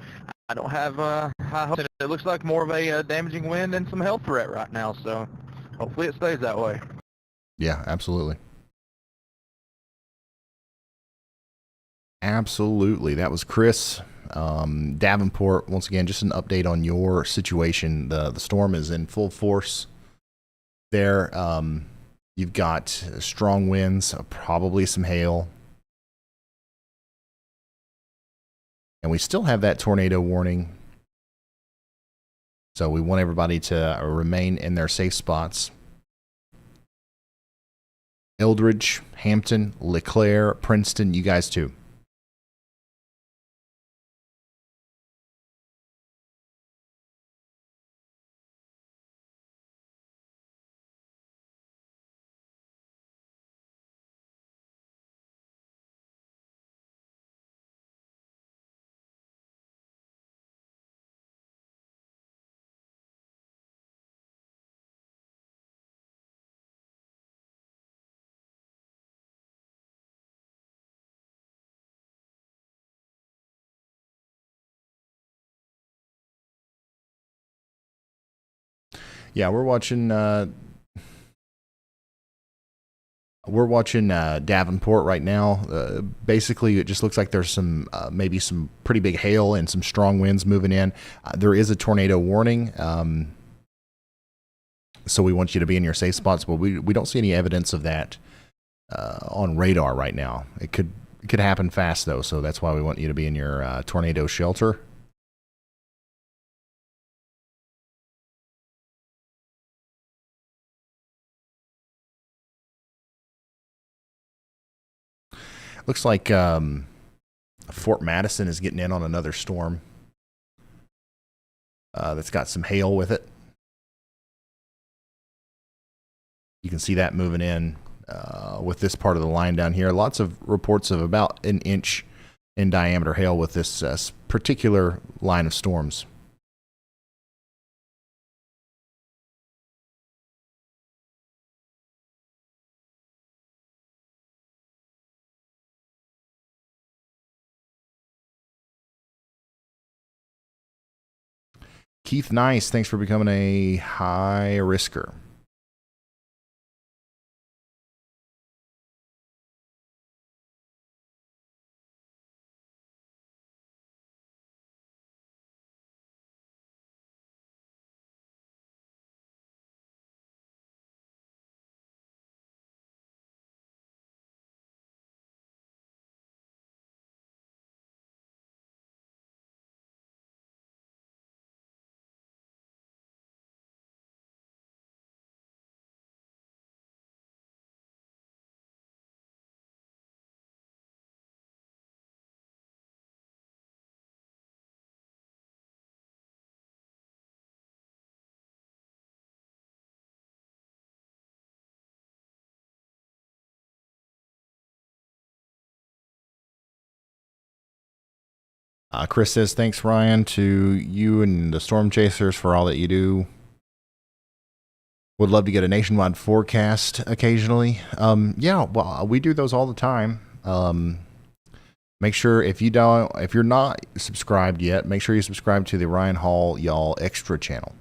I don't have high hopes. It looks like more of a damaging wind and some health threat right now, so hopefully it stays that way. Yeah, absolutely. Absolutely. That was Chris. Davenport, once again, just an update on your situation. The storm is in full force there. You've got strong winds, probably some hail. And we still have that tornado warning So we want everybody to remain in their safe spots. Eldridge, Hampton, LeClaire, Princeton, you guys too. Yeah, we're watching Davenport right now. Basically, it just looks like there's some maybe some pretty big hail and some strong winds moving in. There is a tornado warning, so we want you to be in your safe spots. But we don't see any evidence of that on radar right now. It could happen fast though, so that's why we want you to be in your tornado shelter. Looks like Fort Madison is getting in on another storm that's got some hail with it. You can see that moving in with this part of the line down here. Lots of reports of about an inch in diameter hail with this particular line of storms. Keith Nice, thanks for becoming a high risker. Chris says, thanks, Ryan, to you and the Storm Chasers for all that you do. Would love to get a nationwide forecast occasionally. Yeah, well, we do those all the time. Make sure if you're not subscribed yet, make sure you subscribe to the Ryan Hall Y'all Extra channel.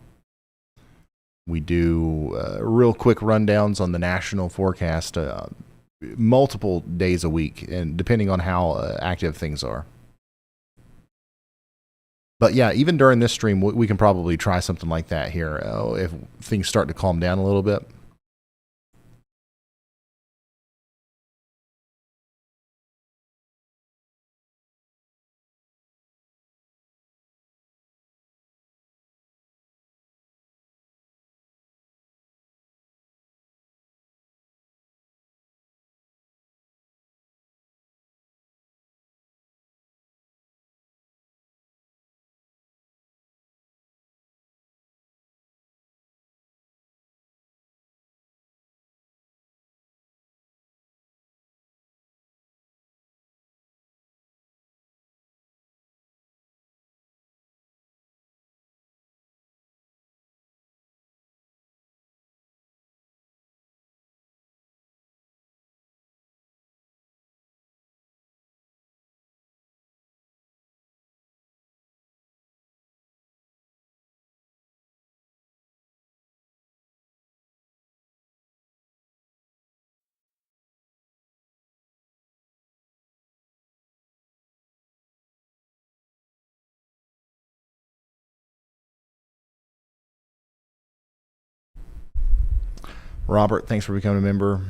We do real quick rundowns on the national forecast multiple days a week, and depending on how active things are. But yeah, even during this stream, we can probably try something like that here if things start to calm down a little bit. Robert, thanks for becoming a member.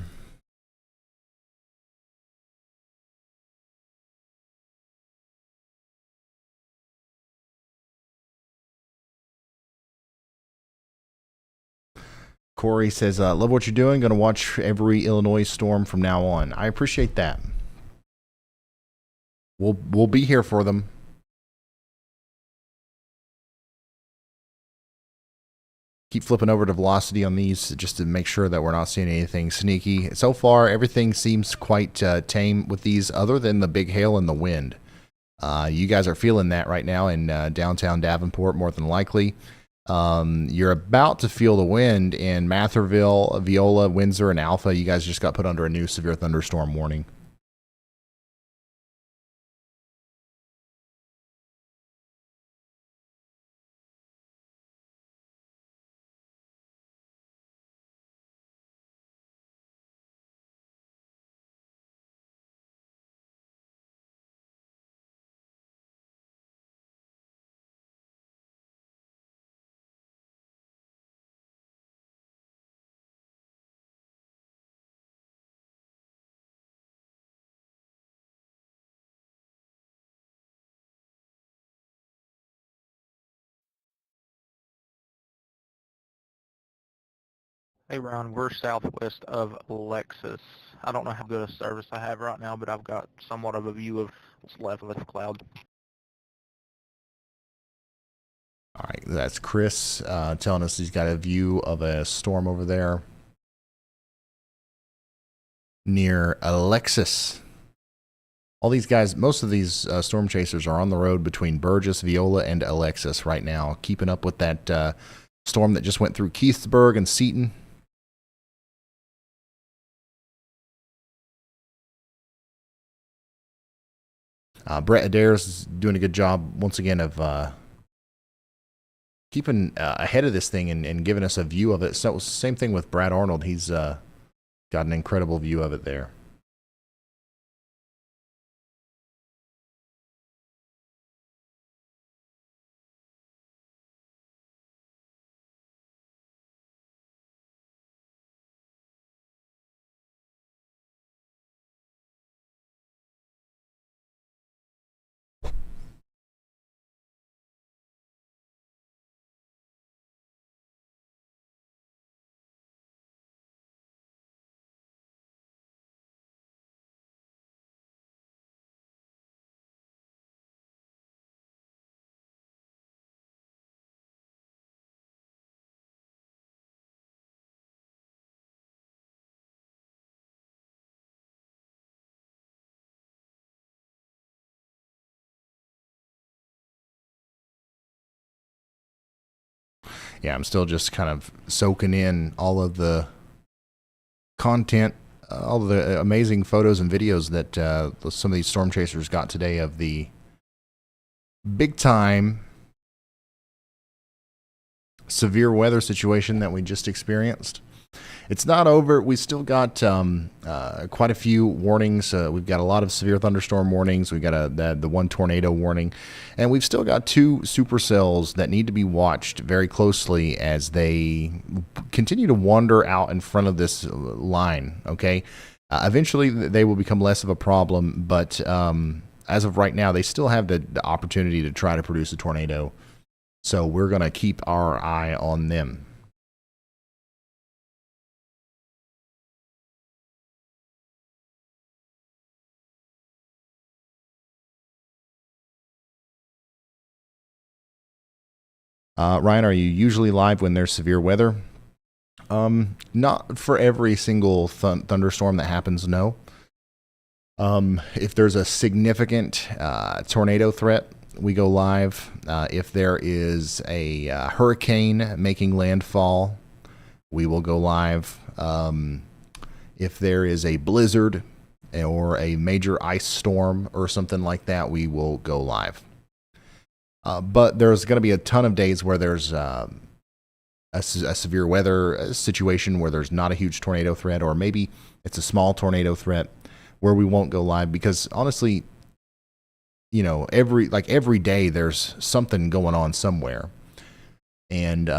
Corey says, love what you're doing. Going to watch every Illinois storm from now on. I appreciate that. We'll be here for them. Keep flipping over to velocity on these just to make sure that we're not seeing anything sneaky. So far, everything seems quite tame with these, other than the big hail and the wind. You guys are feeling that right now in downtown Davenport, more than likely. You're about to feel the wind in Matherville, Viola, Windsor, and Alpha. You guys just got put under a new severe thunderstorm warning. Hey, Ron, we're southwest of Lexus. I don't know how good a service I have right now, but I've got somewhat of a view of what's left of the cloud. All right, that's Chris telling us he's got a view of a storm over there near Alexis. All these guys, most of these storm chasers are on the road between Burgess, Viola, and Alexis right now, keeping up with that storm that just went through Keithsburg and Seaton. Brett Adair's is doing a good job once again of keeping ahead of this thing and giving us a view of it. So same thing with Brad Arnold. He's got an incredible view of it there. Yeah, I'm still just kind of soaking in all of the content, all of the amazing photos and videos that some of these storm chasers got today of the big time severe weather situation that we just experienced. It's not over. We still got quite a few warnings. We've got a lot of severe thunderstorm warnings. We've got the one tornado warning. And we've still got 2 supercells that need to be watched very closely as they continue to wander out in front of this line, okay? Eventually, they will become less of a problem, but as of right now, they still have the opportunity to try to produce a tornado. So we're going to keep our eye on them. Ryan, are you usually live when there's severe weather? Not for every single thunderstorm that happens, no. If there's a significant tornado threat, we go live. If there is a hurricane making landfall, we will go live. If there is a blizzard or a major ice storm or something like that, we will go live. But there's going to be a ton of days where there's a severe weather situation where there's not a huge tornado threat, or maybe it's a small tornado threat where we won't go live, because honestly, you know, every day there's something going on somewhere. And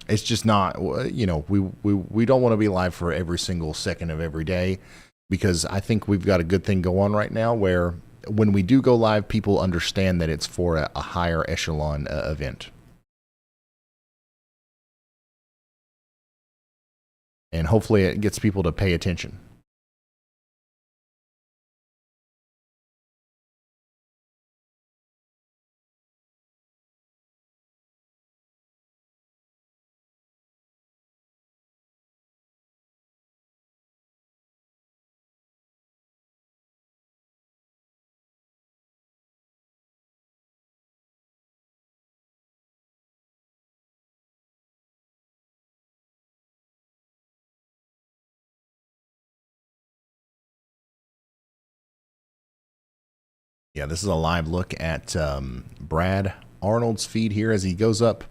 it's just not, you know, we don't want to be live for every single second of every day, because I think we've got a good thing going on right now where when we do go live, people understand that it's for a higher echelon event. and hopefully it gets people to pay attention. Yeah, this is a live look at Brad Arnold's feed here as he goes up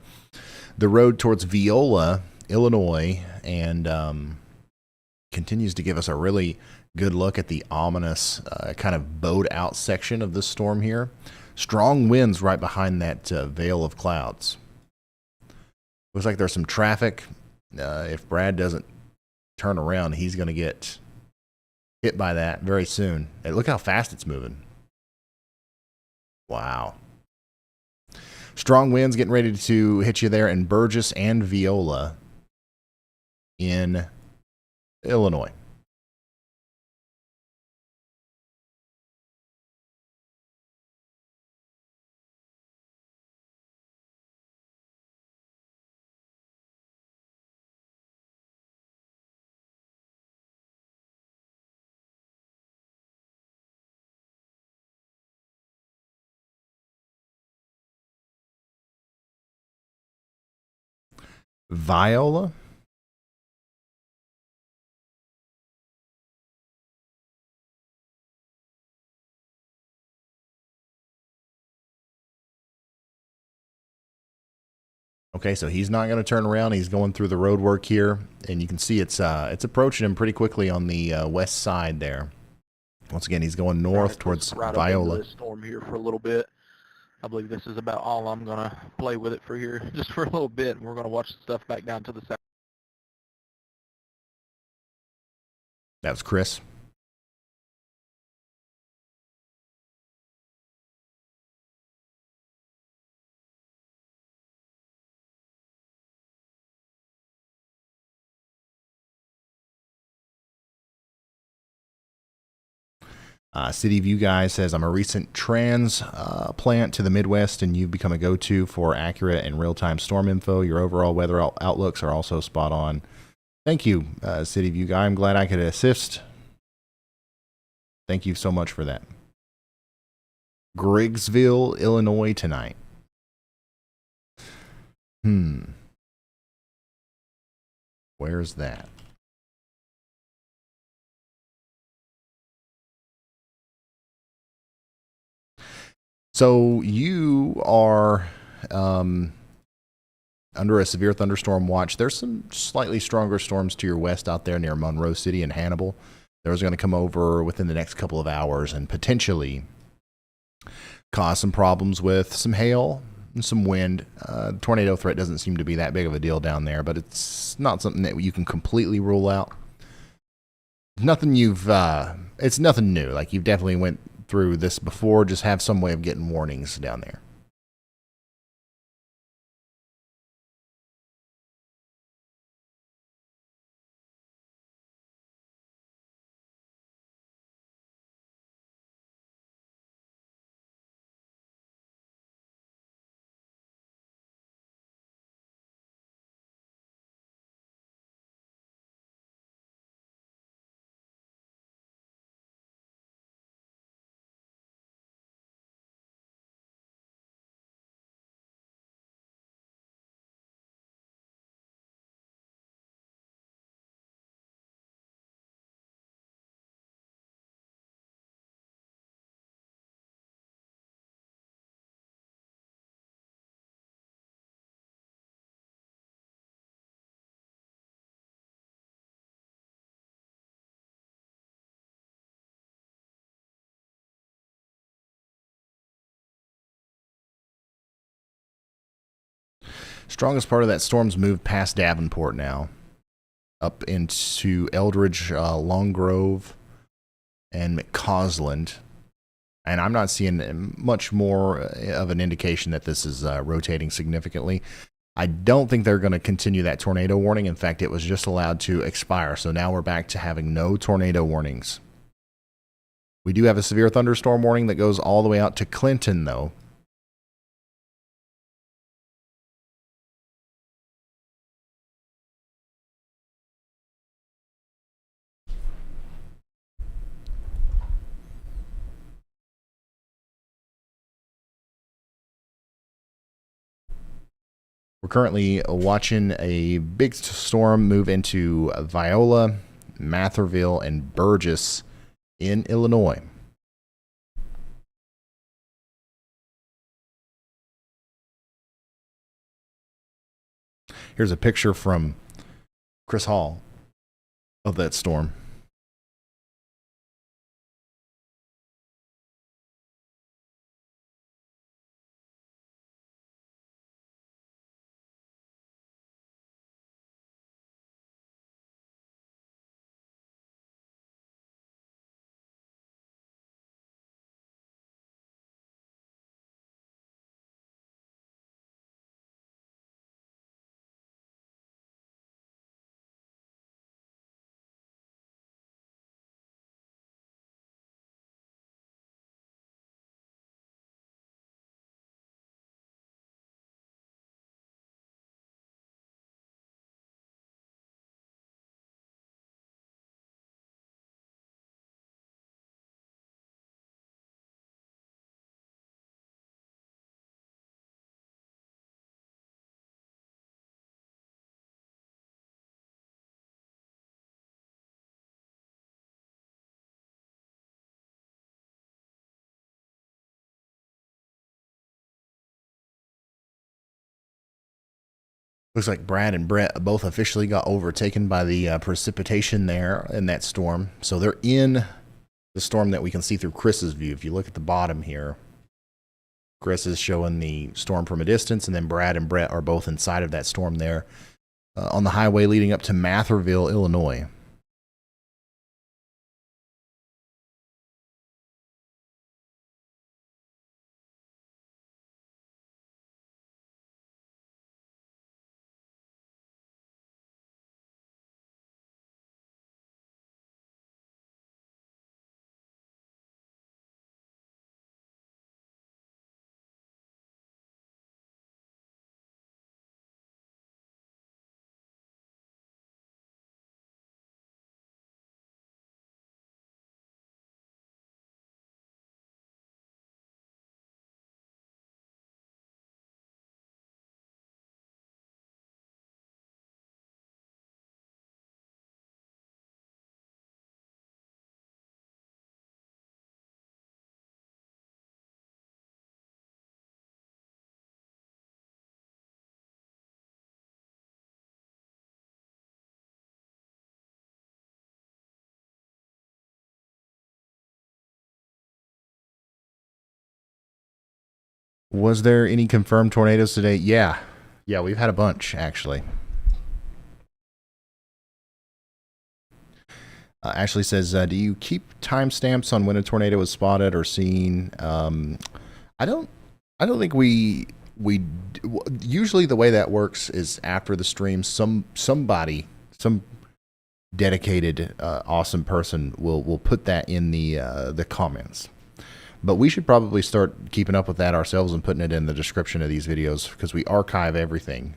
the road towards Viola, Illinois, and continues to give us a really good look at the ominous kind of bowed out section of this storm here. Strong winds right behind that veil of clouds. Looks like there's some traffic. If Brad doesn't turn around, he's going to get hit by that very soon. Hey, look how fast it's moving. Wow. Strong winds getting ready to hit you there in Burgess and Viola in Illinois. Viola? Okay, so he's not going to turn around. He's going through the road work here, and you can see it's approaching him pretty quickly on the west side there. Once again, he's going north towards Viola. This storm here for a little bit. I believe this is about all I'm going to play with it for here, just for a little bit. And we're going to watch the stuff back down to the south. That was Chris. City View Guy says, I'm a recent transplant to the Midwest, and you've become a go-to for accurate and real-time storm info. Your overall weather outlooks are also spot on. Thank you, City View Guy. I'm glad I could assist. Thank you so much for that. Kirksville, Illinois tonight. Where's that? So you are under a severe thunderstorm watch. There's some slightly stronger storms to your west out there near Monroe City and Hannibal. Those are going to come over within the next couple of hours and potentially cause some problems with some hail and some wind. The tornado threat doesn't seem to be that big of a deal down there, but it's not something that you can completely rule out. It's nothing new. Like, you've definitely went through this before. Just have some way of getting warnings down there. Strongest part of that storm's moved past Davenport now, up into Eldridge, Long Grove, and McCausland. And I'm not seeing much more of an indication that this is rotating significantly. I don't think they're going to continue that tornado warning. In fact, it was just allowed to expire. So now we're back to having no tornado warnings. We do have a severe thunderstorm warning that goes all the way out to Clinton, though. We're currently watching a big storm move into Viola, Matherville, and Burgess in Illinois. Here's a picture from Chris Hall of that storm. Looks like Brad and Brett both officially got overtaken by the precipitation there in that storm. So they're in the storm that we can see through Chris's view. If you look at the bottom here, Chris is showing the storm from a distance, and then Brad and Brett are both inside of that storm there on the highway leading up to Matherville, Illinois. Was there any confirmed tornadoes today? Yeah, we've had a bunch, actually. Ashley says, do you keep timestamps on when a tornado was spotted or seen? I don't think we usually the way that works is after the stream, some dedicated awesome person will put that in the comments. But we should probably start keeping up with that ourselves and putting it in the description of these videos because we archive everything.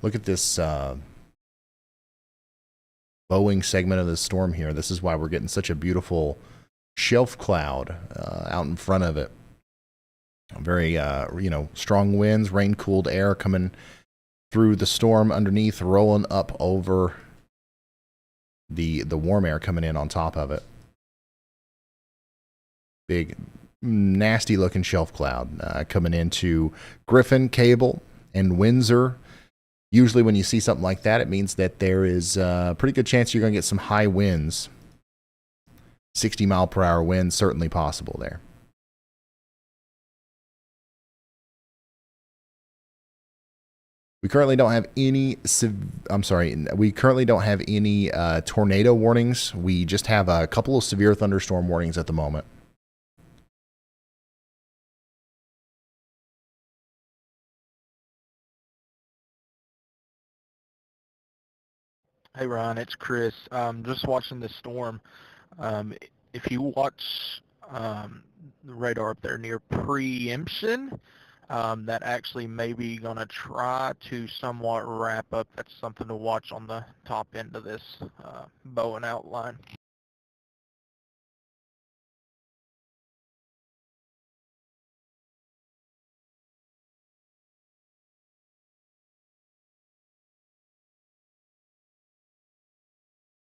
Look at this Boeing segment of the storm here. This is why we're getting such a beautiful shelf cloud out in front of it. Very strong winds, rain cooled air coming through the storm underneath, rolling up over the warm air coming in on top of it. Big nasty looking shelf cloud coming into Griffin, Cable, and Windsor. Usually when you see something like that, it means that there is a pretty good chance you're going to get some high winds. 60-mile-per-hour winds certainly possible there. We currently don't have any. We currently don't have any tornado warnings. We just have a couple of severe thunderstorm warnings at the moment. Hey Ryan, it's Chris. Just watching this storm. If you watch the radar up there near preemption, that actually may be going to try to somewhat wrap up. That's something to watch on the top end of this Bowen outline.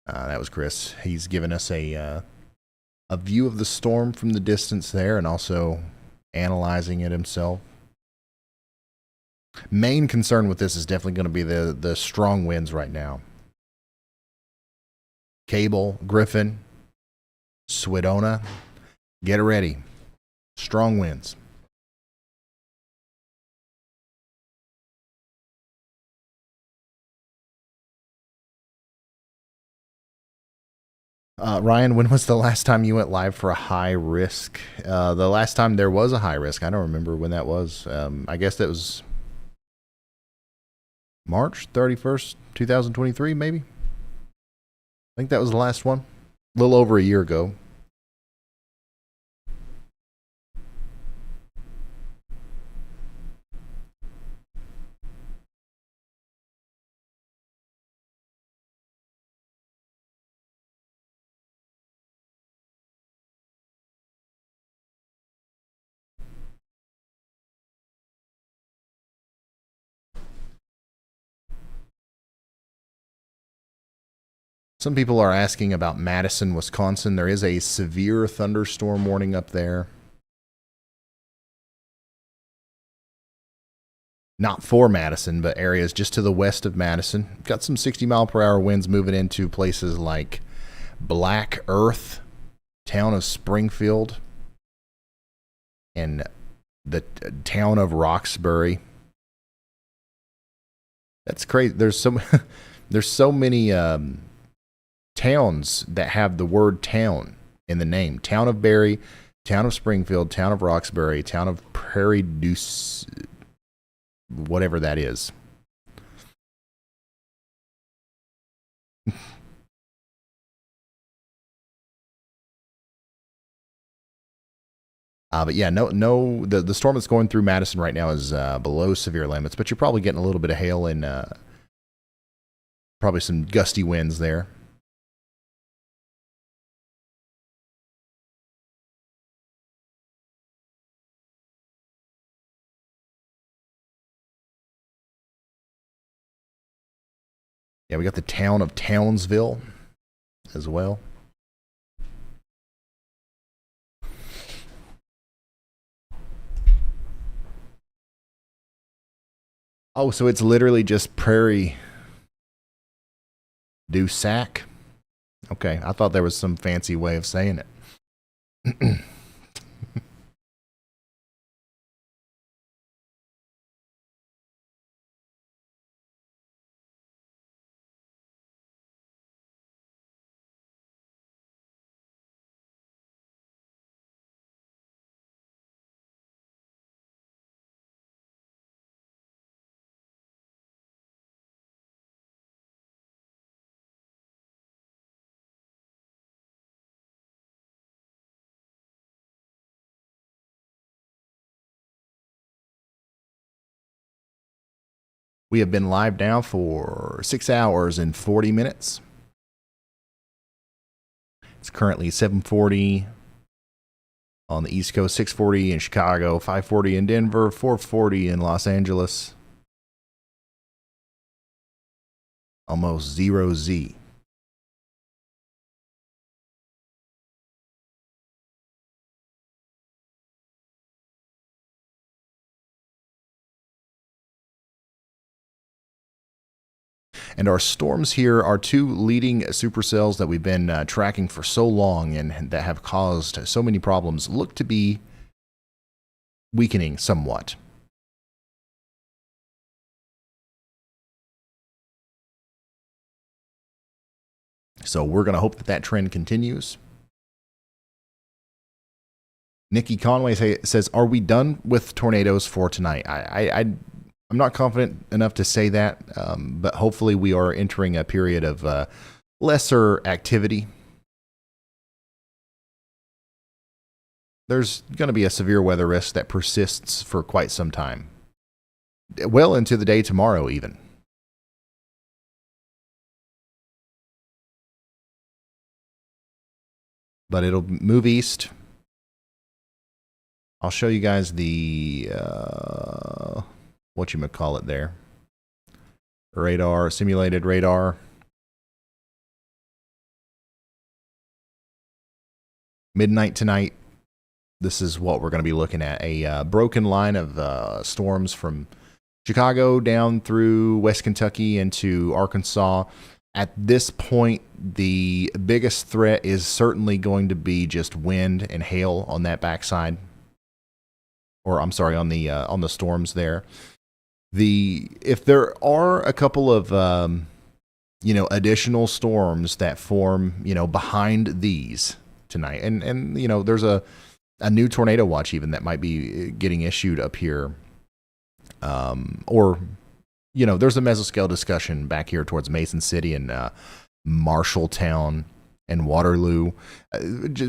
That was Chris. He's given us a view of the storm from the distance there, and also analyzing it himself. Main concern with this is definitely going to be the strong winds right now. Cable, Griffin, Swedona, get ready. Strong winds. Ryan, when was the last time you went live for a high risk? The last time there was a high risk, I don't remember when that was. I guess that was March 31st, 2023, maybe? I think that was the last one. A little over a year ago. Some people are asking about Madison, Wisconsin. There is a severe thunderstorm warning up there. Not for Madison, but areas just to the west of Madison. Got some 60-mile-per-hour winds moving into places like Black Earth, town of Springfield, and the town of Roxbury. That's crazy. There's so many towns that have the word town in the name. Town of Berry, town of Springfield, town of Roxbury, town of Prairie Deuce, whatever that is. But yeah, the storm that's going through Madison right now is below severe limits, but you're probably getting a little bit of hail and probably some gusty winds there. Yeah, we got the town of Townsville as well. Oh, so it's literally just Prairie du Sac? Okay, I thought there was some fancy way of saying it. We have been live now for 6 hours and 40 minutes. It's currently 7:40 on the East Coast, 6:40 in Chicago, 5:40 in Denver, 4:40 in Los Angeles. Almost 0Z. And our storms here, our two leading supercells that we've been tracking for so long and that have caused so many problems, look to be weakening somewhat. So we're going to hope that that trend continues. Nikki Conway says, "Are we done with tornadoes for tonight?" I'm not confident enough to say that, but hopefully we are entering a period of lesser activity. There's going to be a severe weather risk that persists for quite some time, well into the day tomorrow even. But it'll move east. I'll show you guys the, whatchamacallit there. Radar, simulated radar. Midnight tonight. This is what we're going to be looking at. A broken line of storms from Chicago down through West Kentucky into Arkansas. At this point, the biggest threat is certainly going to be just wind and hail on that backside. Or I'm sorry, on the storms there. If there are a couple of additional storms that form behind these tonight, and there's a new tornado watch even that might be getting issued up here, or there's a mesoscale discussion back here towards Mason City and Marshalltown and Waterloo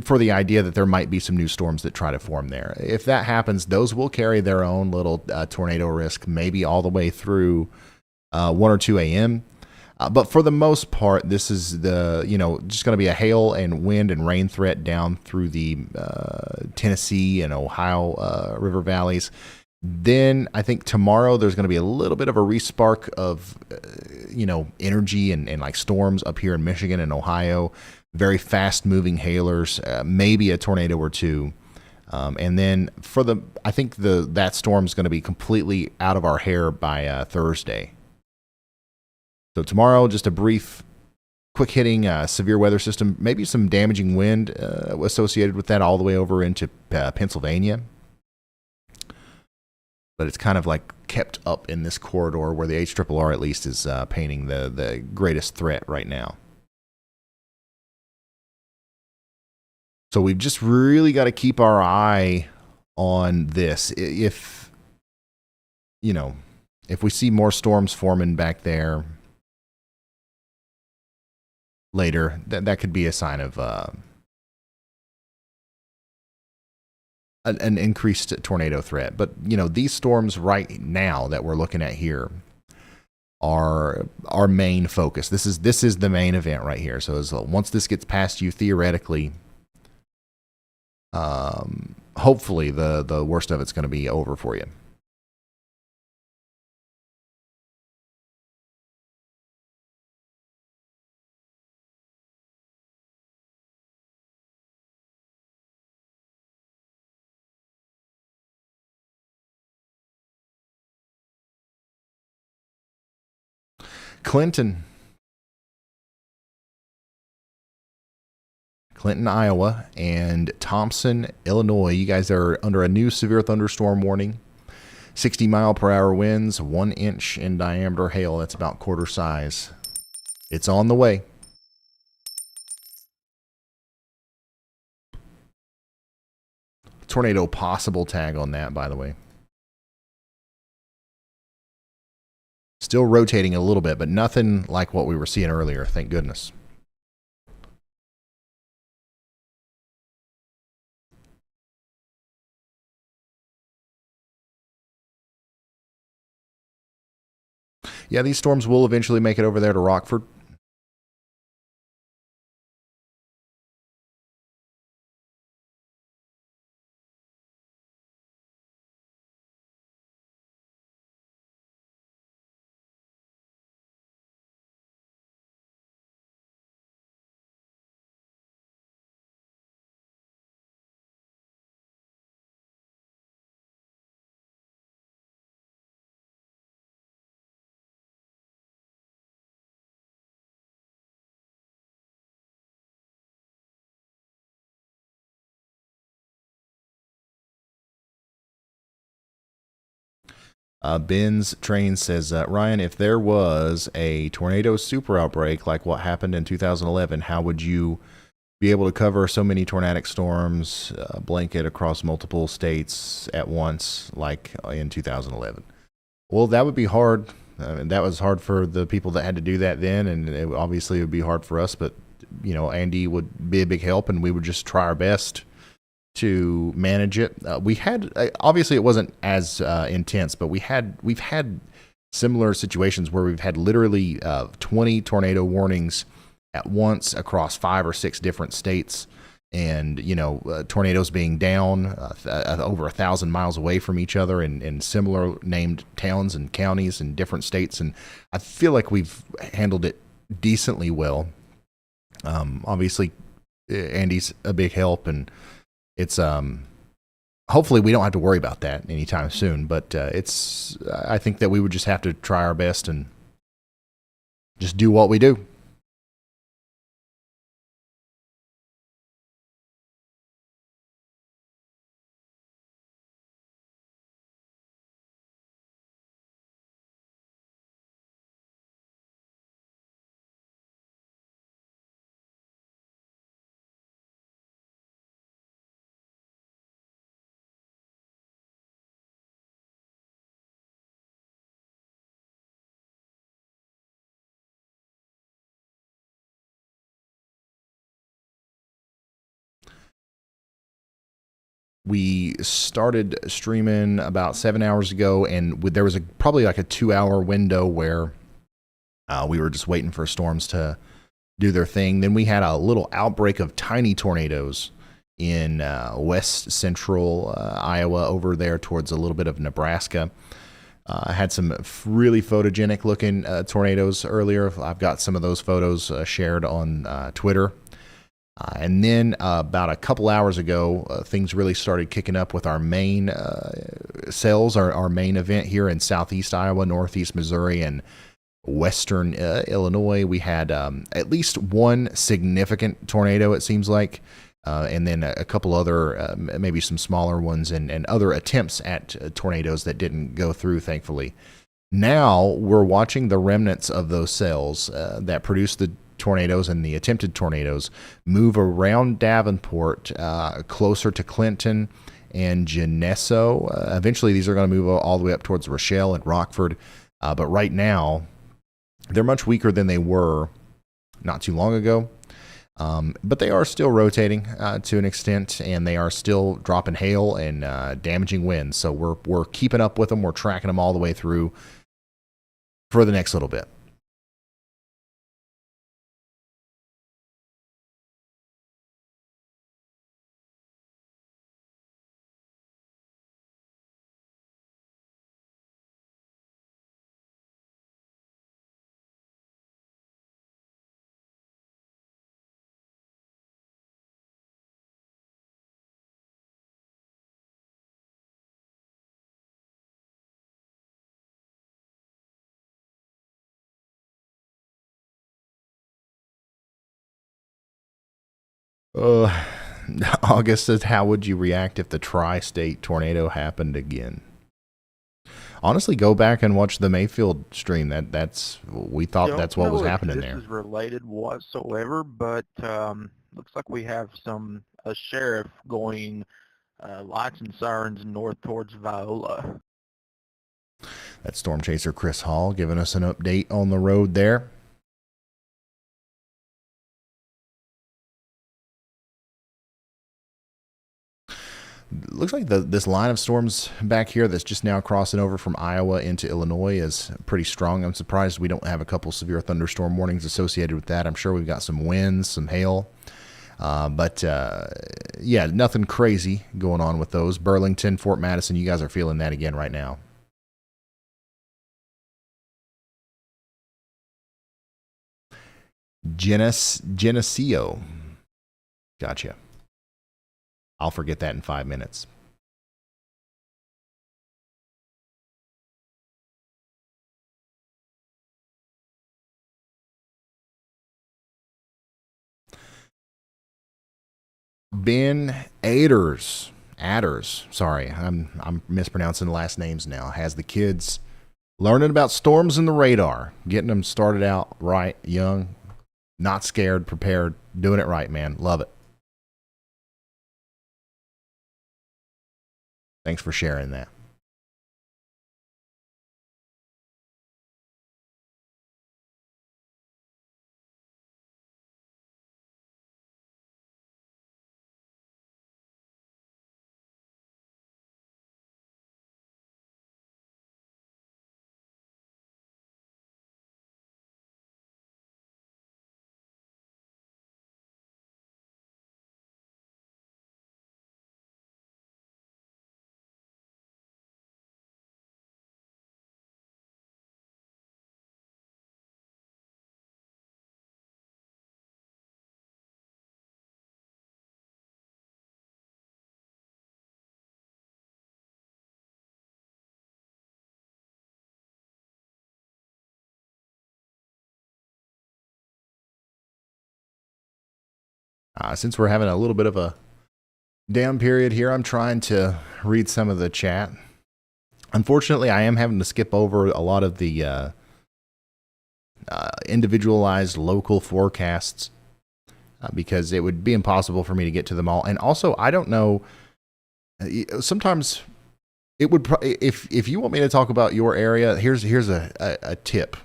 for the idea that there might be some new storms that try to form there. If that happens, those will carry their own little tornado risk, maybe all the way through 1 or 2 a.m. But for the most part, this is just going to be a hail and wind and rain threat down through the Tennessee and Ohio river valleys. Then I think tomorrow there's going to be a little bit of a respark of, energy and like storms up here in Michigan and Ohio. Very fast moving hailers, maybe a tornado or two. And then I think that storm's going to be completely out of our hair by Thursday. So tomorrow, just a brief, quick hitting severe weather system, maybe some damaging wind associated with that all the way over into Pennsylvania. But it's kind of like kept up in this corridor where the HRRR at least is painting the greatest threat right now. So we've just really got to keep our eye on this. If we see more storms forming back there later, that could be a sign of an increased tornado threat. But these storms right now that we're looking at here are our main focus. This is the main event right here. So once this gets past you, theoretically, hopefully the worst of it's going to be over for you. Clinton, Iowa, and Thompson, Illinois. You guys are under a new severe thunderstorm warning. 60-mile-per-hour winds, 1 inch in diameter hail. That's about quarter size. It's on the way. Tornado possible tag on that, by the way. Still rotating a little bit, but nothing like what we were seeing earlier, thank goodness. Yeah, these storms will eventually make it over there to Rockford. Ben's Train says, Ryan, if there was a tornado super outbreak like what happened in 2011, how would you be able to cover so many tornadic storms, blanket across multiple states at once like in 2011? Well, that would be hard. That was hard for the people that had to do that then, and obviously it would be hard for us, but Andy would be a big help, and we would just try our best to manage it. We had obviously it wasn't as intense, but we've had similar situations where we've had literally 20 tornado warnings at once across 5 or 6 different states, and tornadoes being down over 1,000 miles away from each other in similar named towns and counties in different states, and I feel like we've handled it decently well. Obviously, Andy's a big help, and it's hopefully we don't have to worry about that anytime soon. But I think that we would just have to try our best and just do what we do. We started streaming about 7 hours ago, and there was probably like a 2-hour window where we were just waiting for storms to do their thing. Then we had a little outbreak of tiny tornadoes in west central Iowa, over there towards a little bit of Nebraska. I had some really photogenic looking tornadoes earlier. I've got some of those photos shared on Twitter. And then about a couple hours ago, things really started kicking up with our main cells, our main event here in southeast Iowa, northeast Missouri, and western Illinois. We had at least one significant tornado, it seems like, and then a couple other, maybe some smaller ones, and other attempts at tornadoes that didn't go through, thankfully. Now we're watching the remnants of those cells that produced the tornadoes and the attempted tornadoes move around Davenport, closer to Clinton and Geneso. Eventually, these are going to move all the way up towards Rochelle and Rockford. But right now, they're much weaker than they were not too long ago. But they are still rotating to an extent, and they are still dropping hail and damaging winds. So we're keeping up with them. We're tracking them all the way through for the next little bit. August says, how would you react if the tri-state tornado happened again? Honestly, go back and watch the Mayfield stream. We thought that's what was happening there. This is related whatsoever, but looks like we have a sheriff going lights and sirens north towards Viola. That's Storm Chaser Chris Hall giving us an update on the road there. Looks like this line of storms back here that's just now crossing over from Iowa into Illinois is pretty strong. I'm surprised we don't have a couple severe thunderstorm warnings associated with that. I'm sure we've got some winds, some hail. But yeah, nothing crazy going on with those. Burlington, Fort Madison, you guys are feeling that again right now. Geneseo. Gotcha. I'll forget that in 5 minutes. Ben Aders Adders. Sorry, I'm mispronouncing the last names now. Has the kids learning about storms and the radar, getting them started out right, young, not scared, prepared, doing it right, man. Love it. Thanks for sharing that. Since we're having a little bit of a down period here, I'm trying to read some of the chat. Unfortunately, I am having to skip over a lot of the individualized local forecasts because it would be impossible for me to get to them all. And also, I don't know. Sometimes it would. If you want me to talk about your area, here's a tip.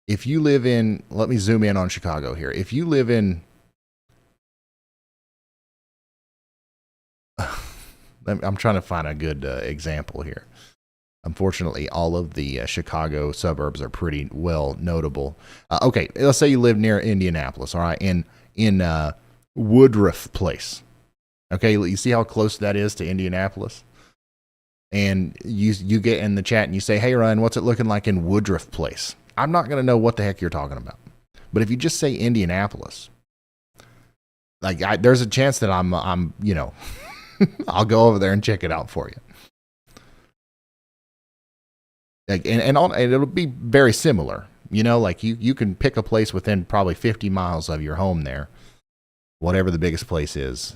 If you live in, let me zoom in on Chicago here. If you live in, I'm trying to find a good example here. Unfortunately, all of the Chicago suburbs are pretty well notable. Okay, let's say you live near Indianapolis, all right, in Woodruff Place. Okay, you see how close that is to Indianapolis? And you get in the chat and you say, hey, Ryan, what's it looking like in Woodruff Place? I'm not going to know what the heck you're talking about. But if you just say Indianapolis, like there's a chance that I'm you know, I'll go over there and check it out for you. Like, and it'll be very similar. You know, like you can pick a place within probably 50 miles of your home there, whatever the biggest place is,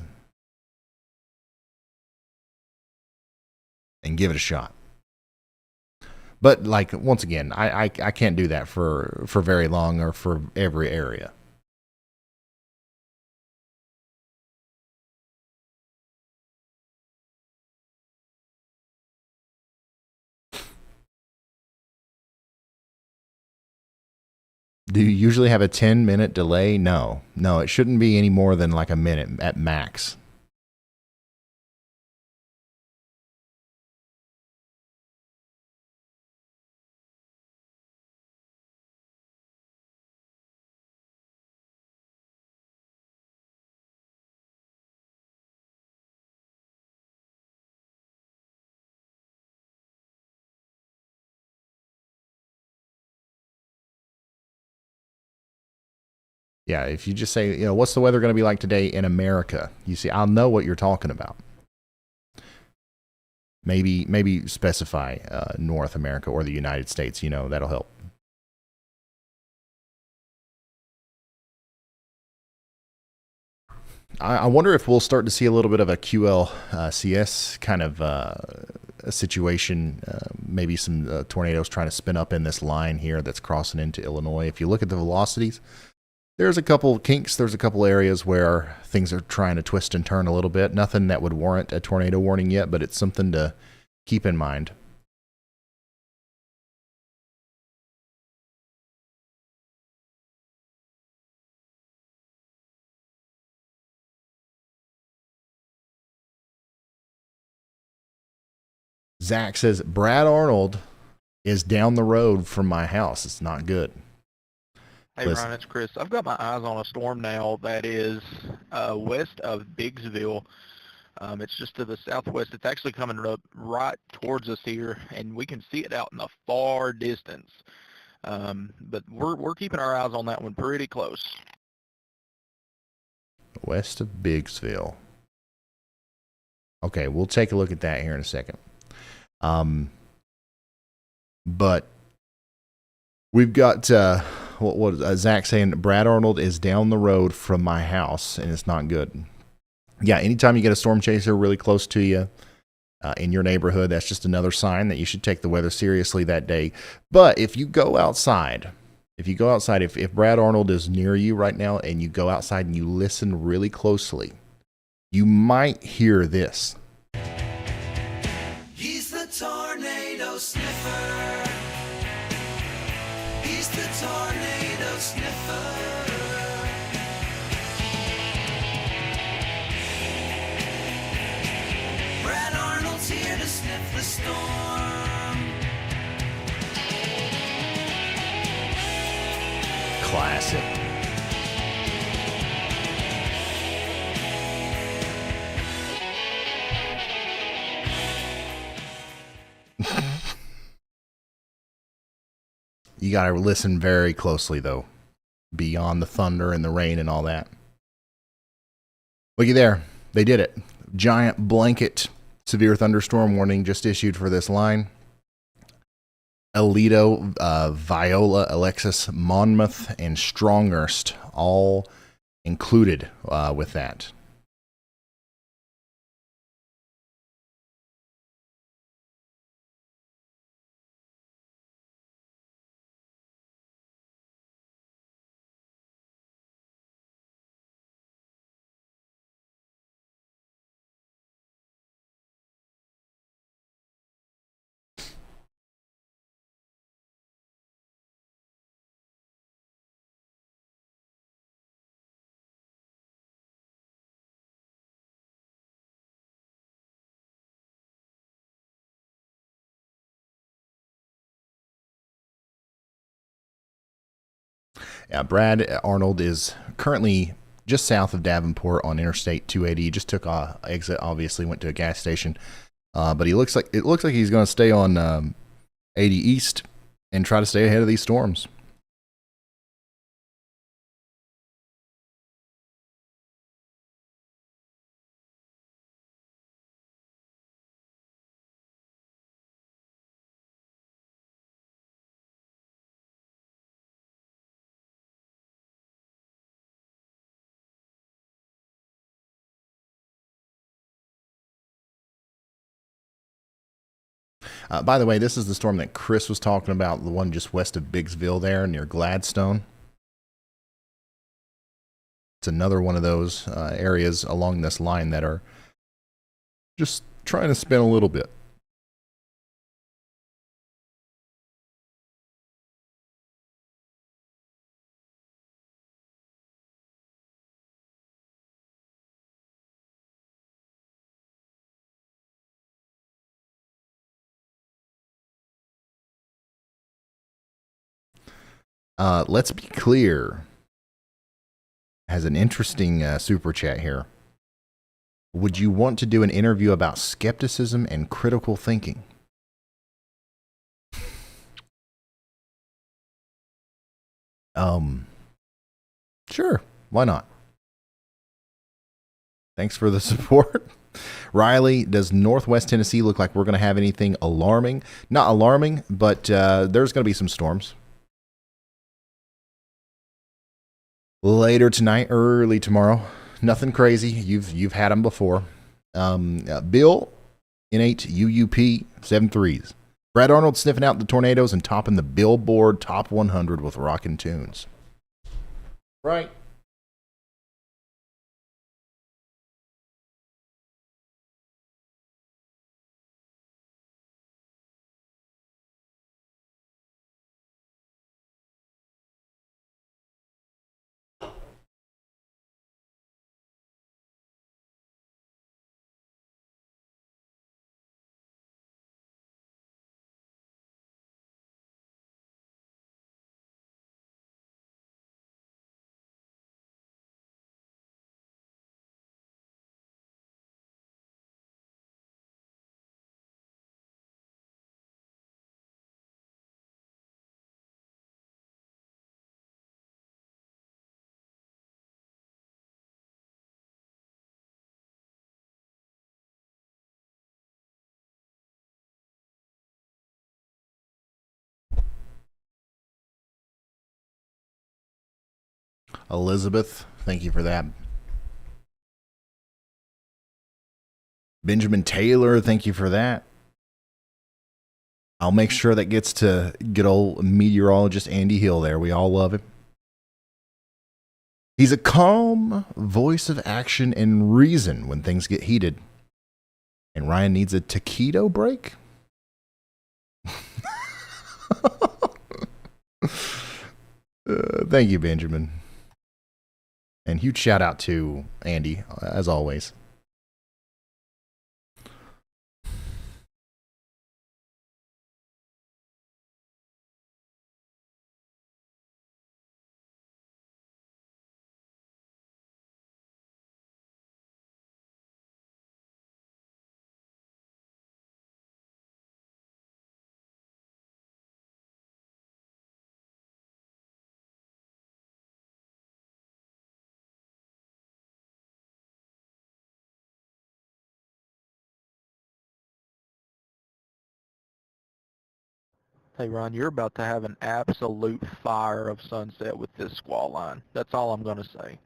and give it a shot. But like, once again, I can't do that for very long or for every area. Do you usually have a 10-minute delay? No, it shouldn't be any more than like a minute at max. Yeah, if you just say, you know, what's the weather going to be like today in America? You see, I'll know what you're talking about. Maybe specify North America or the United States. You know, that'll help. I wonder if we'll start to see a little bit of a QLCS kind of a situation. Maybe some tornadoes trying to spin up in this line here that's crossing into Illinois. If you look at the velocities, there's a couple kinks. There's a couple areas where things are trying to twist and turn a little bit. Nothing that would warrant a tornado warning yet, but it's something to keep in mind. Zach says, Brad Arnold is down the road from my house. It's not good. Hey, Ryan, it's Chris. I've got my eyes on a storm now that is west of Biggsville. It's just to the southwest. It's actually coming up right towards us here, and we can see it out in the far distance. But we're keeping our eyes on that one pretty close. West of Biggsville. Okay, we'll take a look at that here in a second. But we've got what was Zach saying? Brad Arnold is down the road from my house, and it's not good. yeah, anytime you get a storm chaser really close to you in your neighborhood, that's just another sign that you should take the weather seriously that day. But if you go outside, if Brad Arnold is near you right now and you go outside and you listen really closely, you might hear this. He's the tornado sniffer. He's the tornado sniffer. Brad Arnold's here to sniff the storm. Classic. You got to listen very closely, though, beyond the thunder and the rain and all that. Looky there. They did it. Giant blanket severe thunderstorm warning just issued for this line. Aledo, Viola, Alexis, Monmouth, and Stronghurst all included with that. Yeah, Brad Arnold is currently just south of Davenport on Interstate 280. He just took a exit, obviously went to a gas station, but it looks like he's going to stay on 80 East and try to stay ahead of these storms. By the way, this is the storm that Chris was talking about, the one just west of Biggsville there near Gladstone. It's another one of those areas along this line that are just trying to spin a little bit. Let's be clear. Has an interesting super chat here. Would you want to do an interview about skepticism and critical thinking? Sure. Why not? Thanks for the support. Riley, does Northwest Tennessee look like we're going to have anything alarming? Not alarming, but there's going to be some storms. Later tonight, early tomorrow. Nothing crazy. You've had them before. Bill, N8 UUP 73s. Brad Arnold sniffing out the tornadoes and topping the Billboard Top 100 with rockin' tunes. Right. Elizabeth, thank you for that. Benjamin Taylor, thank you for that. I'll make sure that gets to good old meteorologist Andy Hill there. We all love him. He's a calm voice of action and reason when things get heated. And Ryan needs a taquito break? Thank you, Benjamin. And huge shout out to Andy, as always. Hey, Ron, you're about to have an absolute fire of sunset with this squall line. That's all I'm going to say.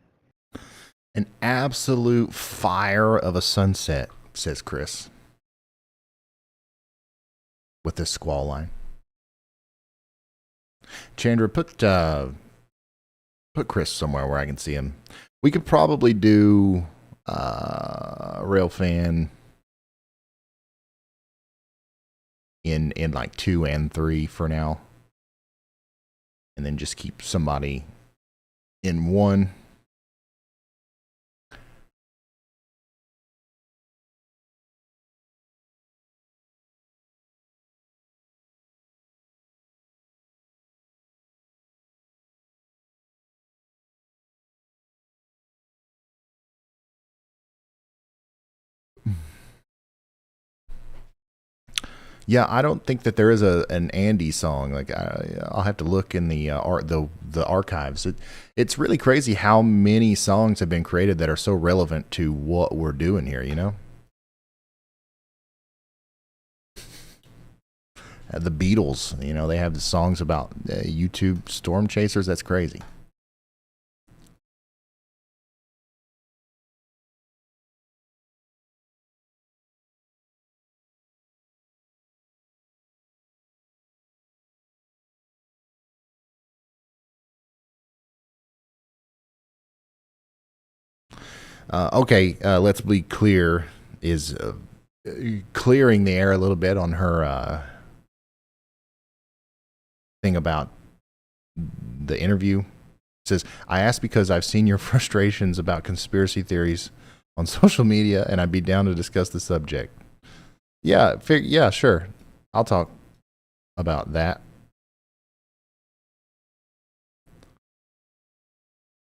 An absolute fire of a sunset, says Chris, with this squall line. Chandra, put Chris somewhere where I can see him. We could probably do RAILFAN in like 2 and 3 for now, and then just keep somebody in 1. Yeah, I don't think that there is an Andy song. Like I'll have to look in the archives. It's really crazy how many songs have been created that are so relevant to what we're doing here. You know, the Beatles. You know, they have the songs about YouTube storm chasers. That's crazy. Okay, let's be clear. Is clearing the air a little bit on her thing about the interview. It says, I asked because I've seen your frustrations about conspiracy theories on social media, and I'd be down to discuss the subject. Yeah, yeah, sure. I'll talk about that.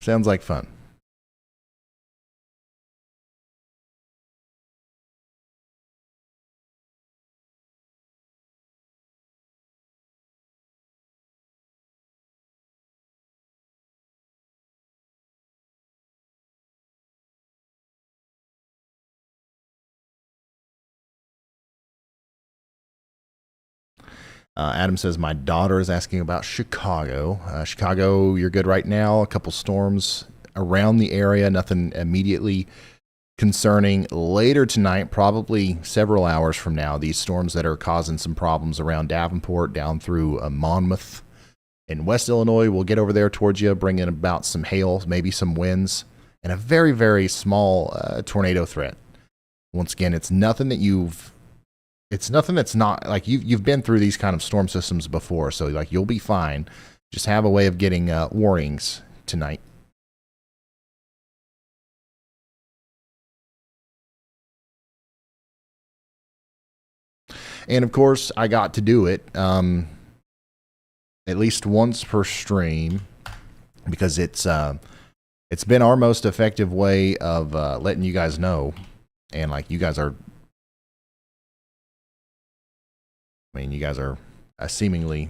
Sounds like fun. Adam says, my daughter is asking about Chicago. Chicago, you're good right now. A couple storms around the area. Nothing immediately concerning. Later tonight, probably several hours from now, these storms that are causing some problems around Davenport down through Monmouth in West Illinois will get over there towards you, bringing about some hail, maybe some winds, and a very, very small tornado threat. Once again, it's nothing that's not like you've been through these kind of storm systems before, so like you'll be fine. Just have a way of getting warnings tonight. And of course, I got to do it at least once per stream because it's been our most effective way of letting you guys know, and like you guys are. I mean, you guys are seemingly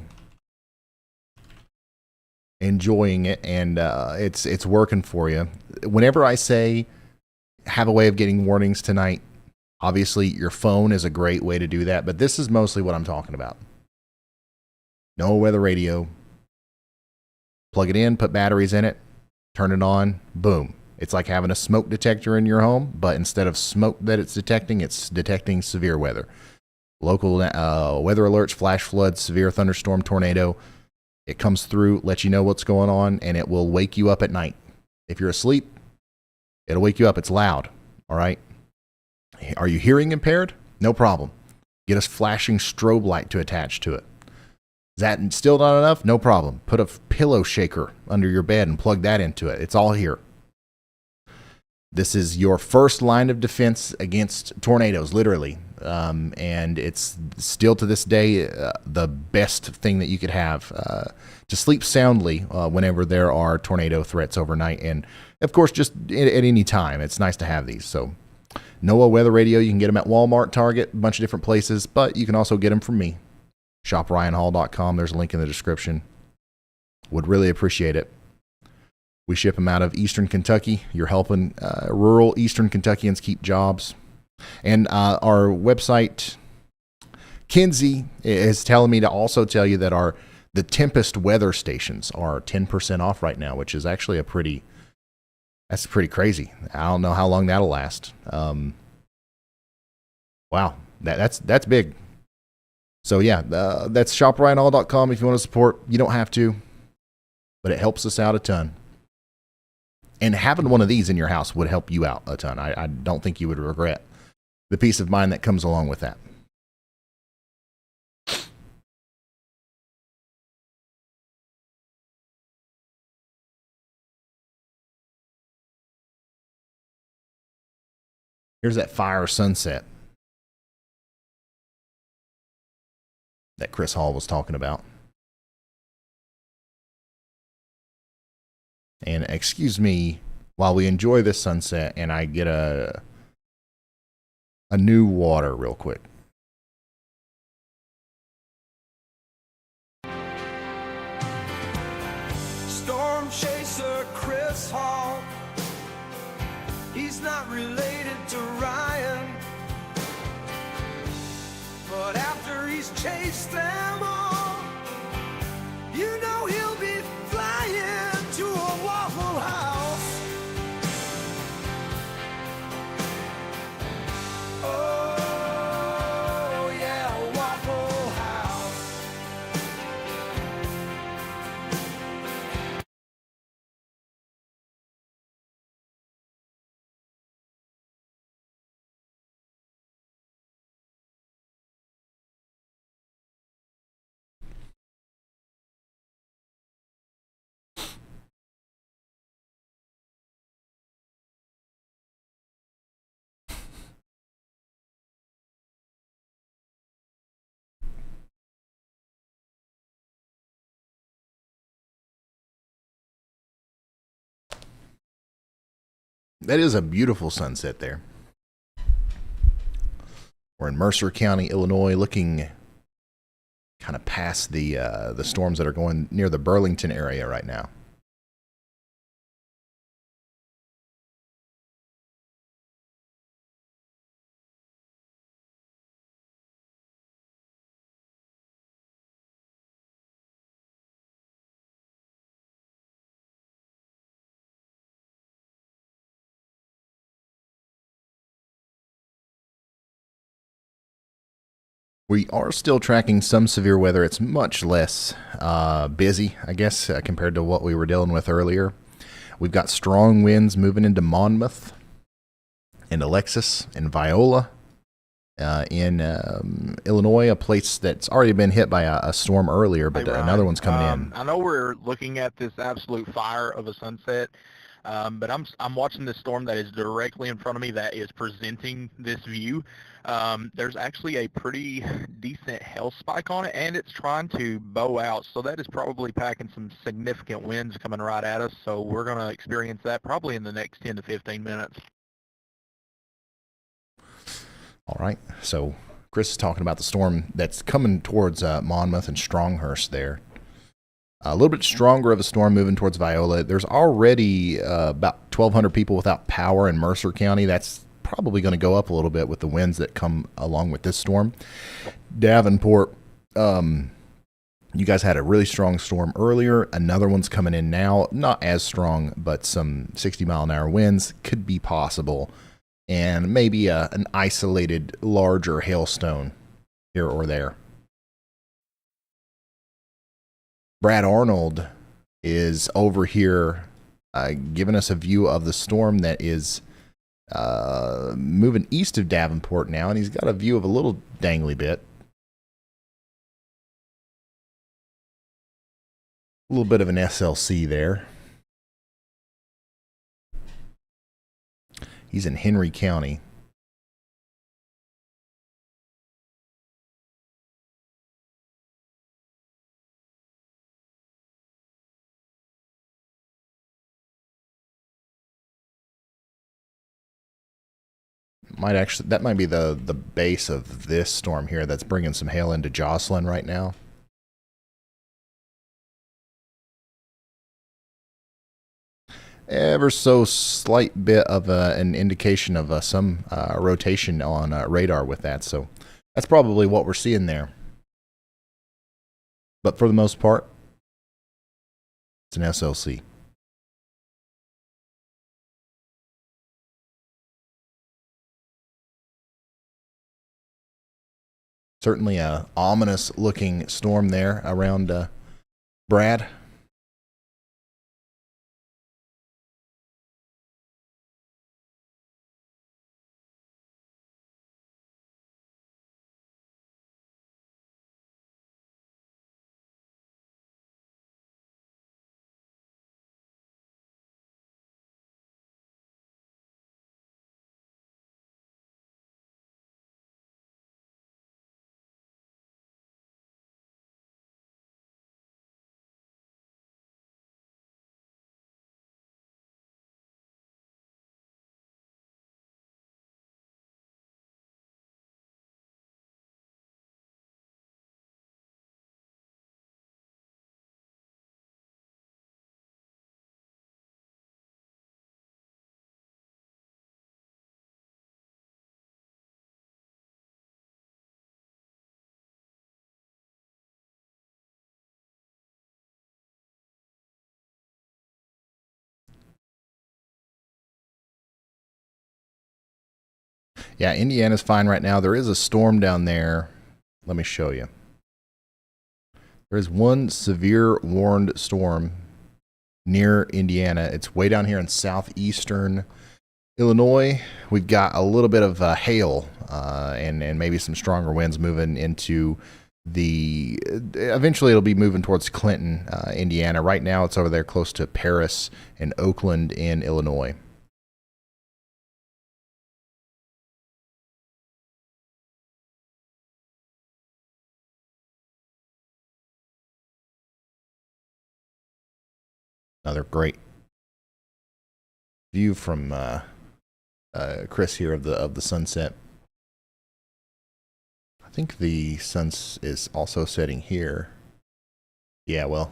enjoying it, and it's working for you. Whenever I say have a way of getting warnings tonight, obviously your phone is a great way to do that, but this is mostly what I'm talking about. No weather radio. Plug it in, put batteries in it, turn it on, boom. It's like having a smoke detector in your home, but instead of smoke that it's detecting severe weather. Local weather alerts, flash floods, severe thunderstorm, tornado. It comes through, lets you know what's going on, and it will wake you up at night. If you're asleep, it'll wake you up. It's loud, all right? Are you hearing impaired? No problem. Get a flashing strobe light to attach to it. Is that still not enough? No problem. Put a pillow shaker under your bed and plug that into it. It's all here. This is your first line of defense against tornadoes, literally. And it's still to this day the best thing that you could have to sleep soundly whenever there are tornado threats overnight. And, of course, just at any time. It's nice to have these. So, NOAA Weather Radio, you can get them at Walmart, Target, a bunch of different places. But you can also get them from me. ShopRyanHall.com. There's a link in the description. Would really appreciate it. We ship them out of Eastern Kentucky. You're helping rural Eastern Kentuckians keep jobs. And our website, Kinsey, is telling me to also tell you that the Tempest weather stations are 10% off right now, which is actually that's pretty crazy. I don't know how long that'll last. Wow, that's big. So yeah, that's ShopRyanHall.com if you want to support. You don't have to, but it helps us out a ton. And having one of these in your house would help you out a ton. I don't think you would regret the peace of mind that comes along with that. Here's that fire sunset that Chris Hall was talking about. And excuse me while we enjoy this sunset and I get a new water real quick. Storm chaser Chris Hall. He's not related to Ryan, but after he's chased them all, you know he'll be flying to a Waffle House. Oh yeah, Waffle House. That is a beautiful sunset there. We're in Mercer County, Illinois, looking kind of past the storms that are going near the Burlington area right now. We are still tracking some severe weather. It's much less busy, I guess, compared to what we were dealing with earlier. We've got strong winds moving into Monmouth and Alexis and Viola in Illinois, a place that's already been hit by a storm earlier, but Hey, Ryan, another one's coming in. I know we're looking at this absolute fire of a sunset, but I'm watching this storm that is directly in front of me that is presenting this view. There's actually a pretty decent hail spike on it, and it's trying to bow out, so that is probably packing some significant winds coming right at us, so we're going to experience that probably in the next 10 to 15 minutes. All right, so Chris is talking about the storm that's coming towards Monmouth and Stronghurst there. A little bit stronger of a storm moving towards Viola. There's already about 1,200 people without power in Mercer County. That's probably going to go up a little bit with the winds that come along with this storm. Davenport, You guys had a really strong storm earlier. Another one's coming in now. Not as strong, but some 60-mile-an-hour winds could be possible. And maybe an isolated larger hailstone here or there. Brad Arnold is over here giving us a view of the storm that is moving east of Davenport now. And he's got a view of a little dangly bit. A little bit of an SLC there. He's in Henry County. That might be the base of this storm here that's bringing some hail into Jocelyn right now. Ever so slight bit of an indication of some rotation on radar with that. So that's probably what we're seeing there. But for the most part, it's an SLC. Certainly a ominous looking storm there around Brad. Yeah, Indiana's fine right now. There is a storm down there. Let me show you. There is one severe warned storm near Indiana. It's way down here in southeastern Illinois. We've got a little bit of hail and maybe some stronger winds moving into the... Eventually it'll be moving towards Clinton, Indiana. Right now it's over there close to Paris and Oakland in Illinois. Another great view from Chris here of the sunset. I think the sun is also setting here. Yeah, well,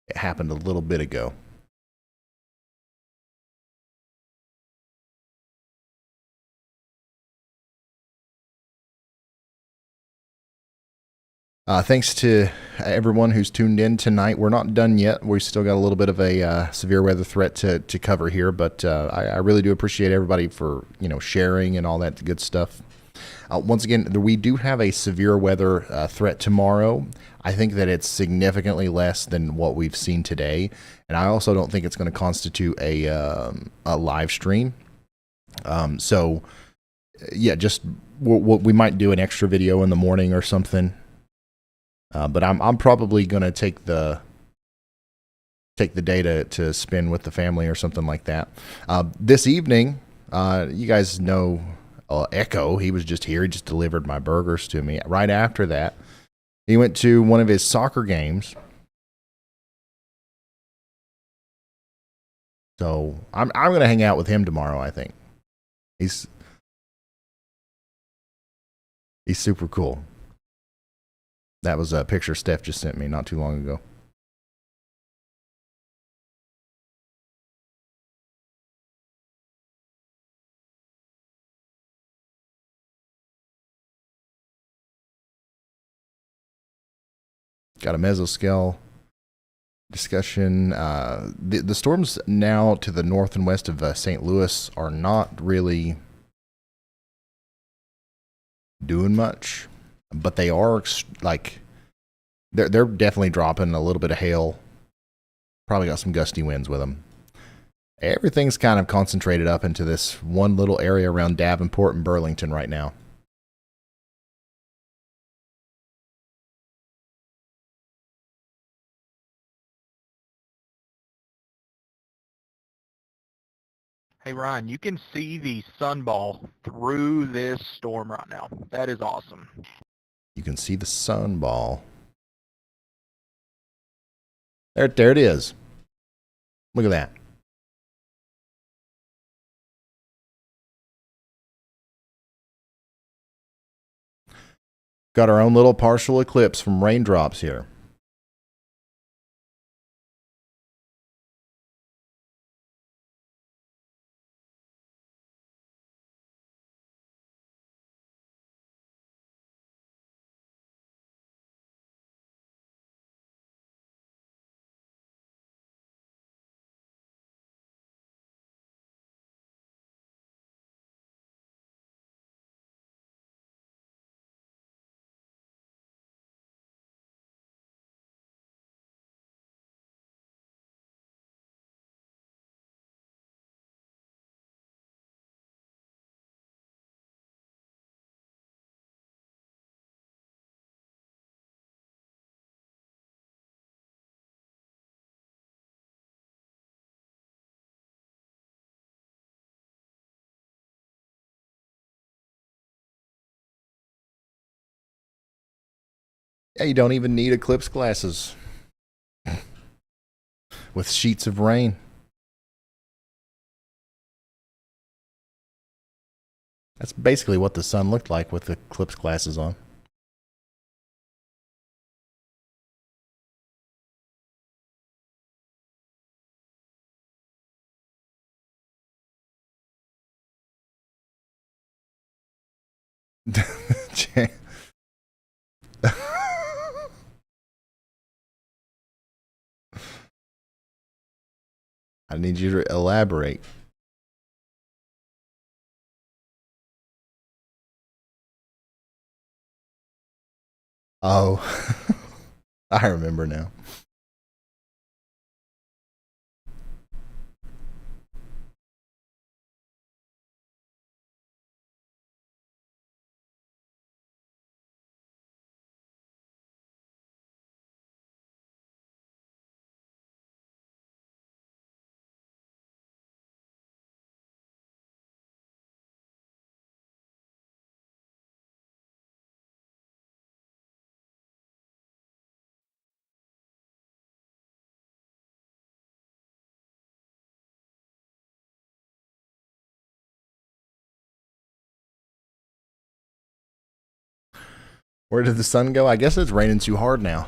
it happened a little bit ago. Thanks to everyone who's tuned in tonight. We're not done yet. We still got a little bit of a severe weather threat to cover here, but I really do appreciate everybody for sharing and all that good stuff. Once again, we do have a severe weather threat tomorrow. I think that it's significantly less than what we've seen today, and I also don't think it's going to constitute a live stream. So, yeah, just we might do an extra video in the morning or something. But I'm probably going to take the day to spend with the family or something like that. This evening, you guys know Echo. He was just here. He just delivered my burgers to me. Right after that, he went to one of his soccer games. So I'm going to hang out with him tomorrow, I think. He's super cool. That was a picture Steph just sent me not too long ago. got a mesoscale discussion. The storms now to the north and west of St. Louis are not really doing much, but they are like they're definitely dropping a little bit of hail. Probably got some gusty winds with them. Everything's kind of concentrated up into this one little area around Davenport and Burlington right now. Hey Ryan, you can see the sunball through this storm right now. That is awesome. You can see the sunball. There it is. Look at that. Got our own little partial eclipse from raindrops here. Yeah, you don't even need eclipse glasses with sheets of rain. That's basically what the sun looked like with the eclipse glasses on. I need you to elaborate. Oh, I remember now. Where did the sun go? I guess it's raining too hard now.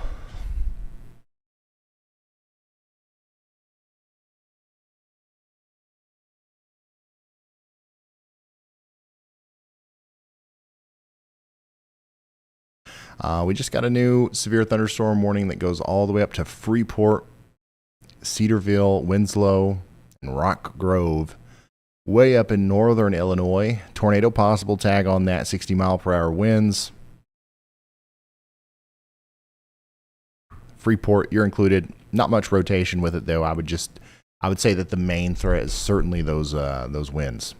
We just got a new severe thunderstorm warning that goes all the way up to Freeport, Cedarville, Winslow, and Rock Grove. Way up in northern Illinois. Tornado possible tag on that, 60-mile-per-hour winds. Freeport, you're included. Not much rotation with it, though. I would say that the main threat is certainly those winds.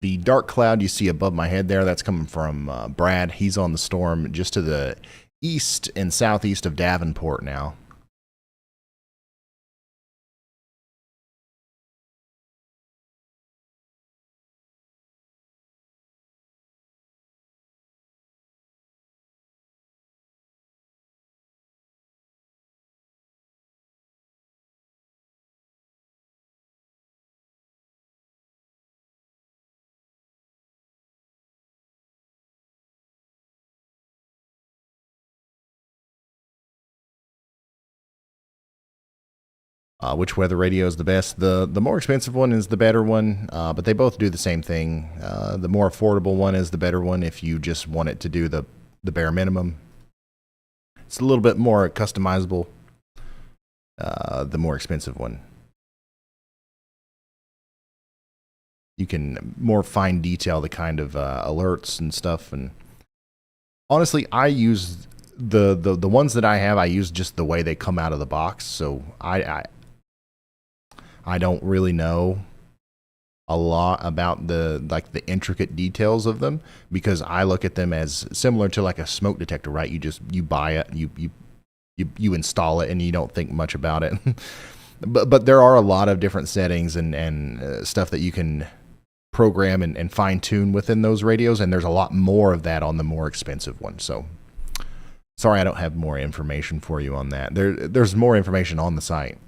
The dark cloud you see above my head there, that's coming from Brad. He's on the storm just to the east and southeast of Davenport now. which weather radio is the best. The more expensive one is the better one, but they both do the same thing. The more affordable one is the better one if you just want it to do the bare minimum. It's a little bit more customizable, the more expensive one. You can more fine detail the kind of alerts and stuff. And honestly, I use the ones that I have, I use just the way they come out of the box. So I don't really know a lot about the intricate details of them, because I look at them as similar to like a smoke detector, right? You buy it, you install it, and you don't think much about it. but there are a lot of different settings and stuff that you can program and fine tune within those radios, and there's a lot more of that on the more expensive one. So sorry, I don't have more information for you on that. There's more information on the site.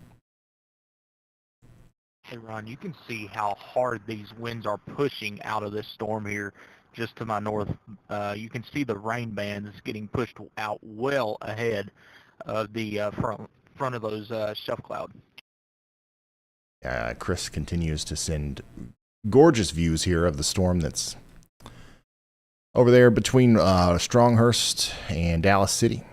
Hey Ron, you can see how hard these winds are pushing out of this storm here just to my north. You can see the rain bands getting pushed out well ahead of the front of those shelf cloud. Chris continues to send gorgeous views here of the storm that's over there between Stronghurst and Dallas City.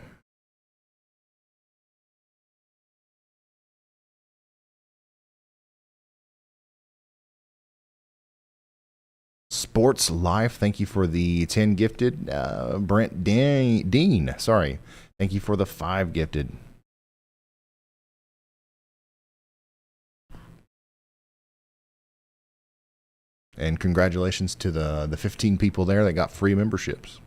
Sports Life, thank you for the 10 gifted. Brent Dean, sorry. Thank you for the 5 gifted. And congratulations to the 15 people there that got free memberships.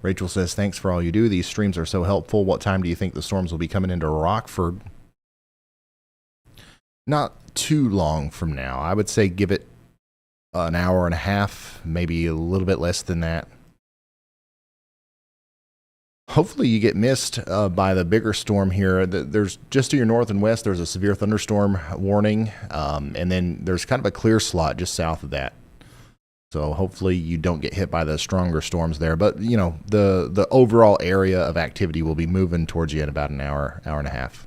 Rachel says, thanks for all you do. These streams are so helpful. What time do you think the storms will be coming into Rockford? Not too long from now. I would say give it an hour and a half, maybe a little bit less than that. Hopefully you get missed by the bigger storm here. There's just to your north and west, there's a severe thunderstorm warning, and then there's kind of a clear slot just south of that. So hopefully you don't get hit by the stronger storms there. But, you know, the overall area of activity will be moving towards you in about an hour and a half.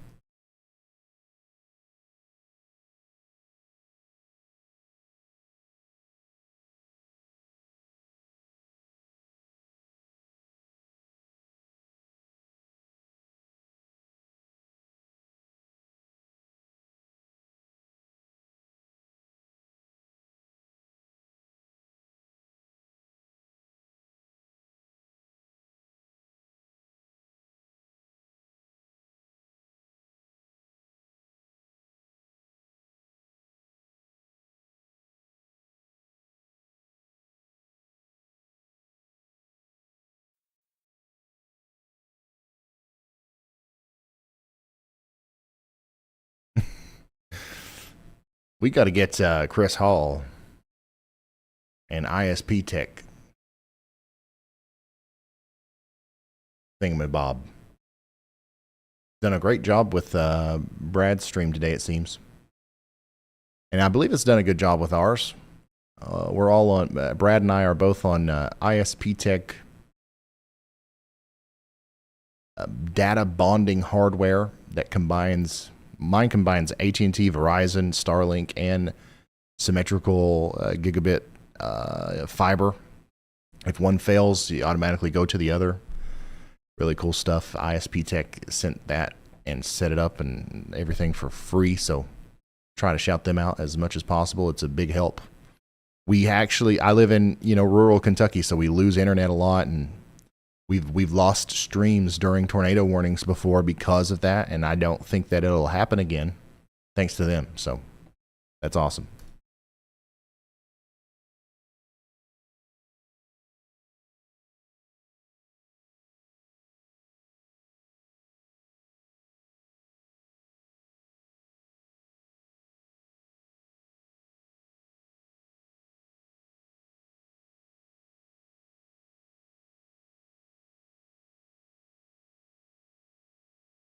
We got to get Chris Hall and ISP Tech thingamabob. Done a great job with Brad's stream today, it seems. And I believe it's done a good job with ours. We're all on, Brad and I are both on ISP Tech data bonding hardware that mine combines AT&T, Verizon, Starlink, and symmetrical gigabit fiber. If one fails, you automatically go to the other. Really cool stuff. ISP Tech sent that and set it up and everything for free, so try to shout them out as much as possible. It's a big help. I live in, rural Kentucky, so we lose internet a lot, and we've lost streams during tornado warnings before because of that, and I don't think that it'll happen again thanks to them. So that's awesome.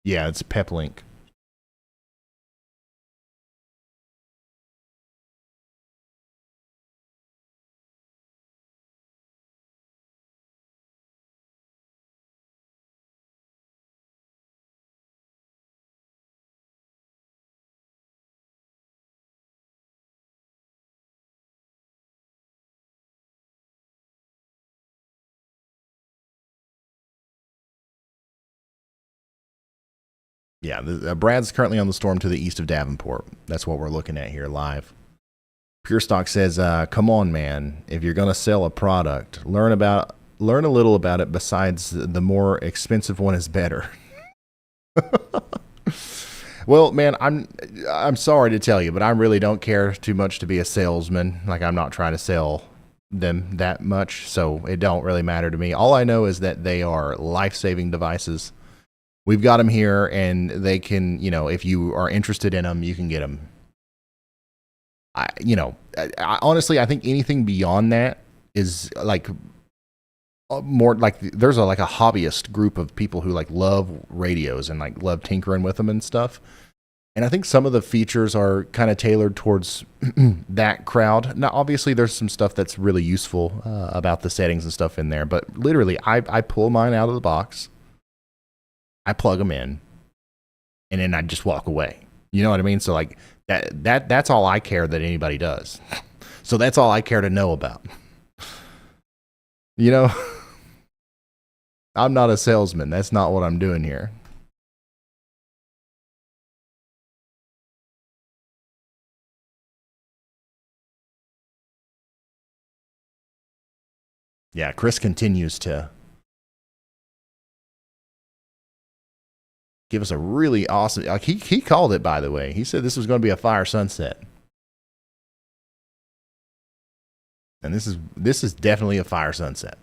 Yeah, it's Peplink. Yeah, Brad's currently on the storm to the east of Davenport. That's what we're looking at here live. Pure Stock says, come on, man. If you're going to sell a product, learn a little about it. Besides, the more expensive one is better. Well, man, I'm sorry to tell you, but I really don't care too much to be a salesman. Like, I'm not trying to sell them that much, so it don't really matter to me. All I know is that they are life-saving devices. We've got them here, and they can, if you are interested in them, you can get them. I honestly, I think anything beyond that is like more like there's like a hobbyist group of people who like love radios and like love tinkering with them and stuff. And I think some of the features are kind of tailored towards that crowd. Now, obviously, there's some stuff that's really useful about the settings and stuff in there. But literally, I pull mine out of the box, I plug them in, and then I just walk away. You know what I mean? So like that's all I care that anybody does. So that's all I care to know about. I'm not a salesman. That's not what I'm doing here. Yeah, Chris continues to give us a really awesome, like he called it, by the way. He said this was going to be a fire sunset. And this is definitely a fire sunset.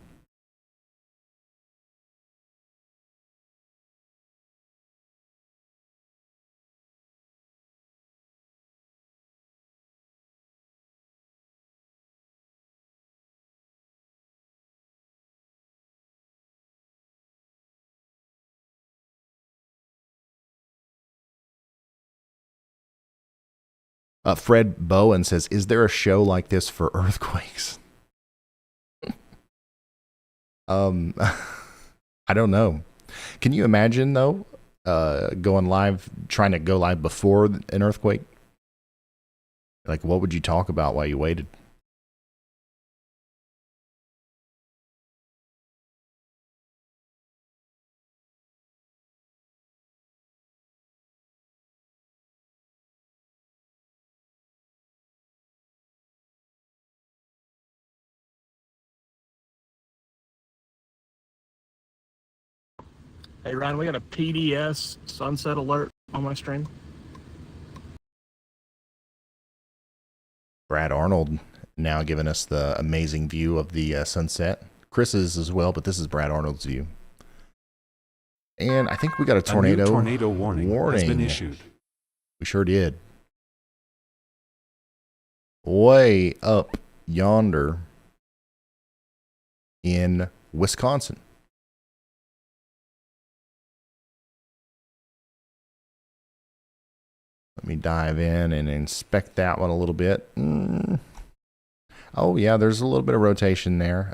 Fred Bowen says, is there a show like this for earthquakes? I don't know. Can you imagine, though, going live, trying to go live before an earthquake? Like, what would you talk about while you waited? Hey, Ryan, we got a PDS sunset alert on my stream. Brad Arnold now giving us the amazing view of the sunset. Chris's as well, but this is Brad Arnold's view. And I think we got a tornado warning has been issued. We sure did. Way up yonder in Wisconsin. Let me dive in and inspect that one a little bit. Oh, yeah, there's a little bit of rotation there.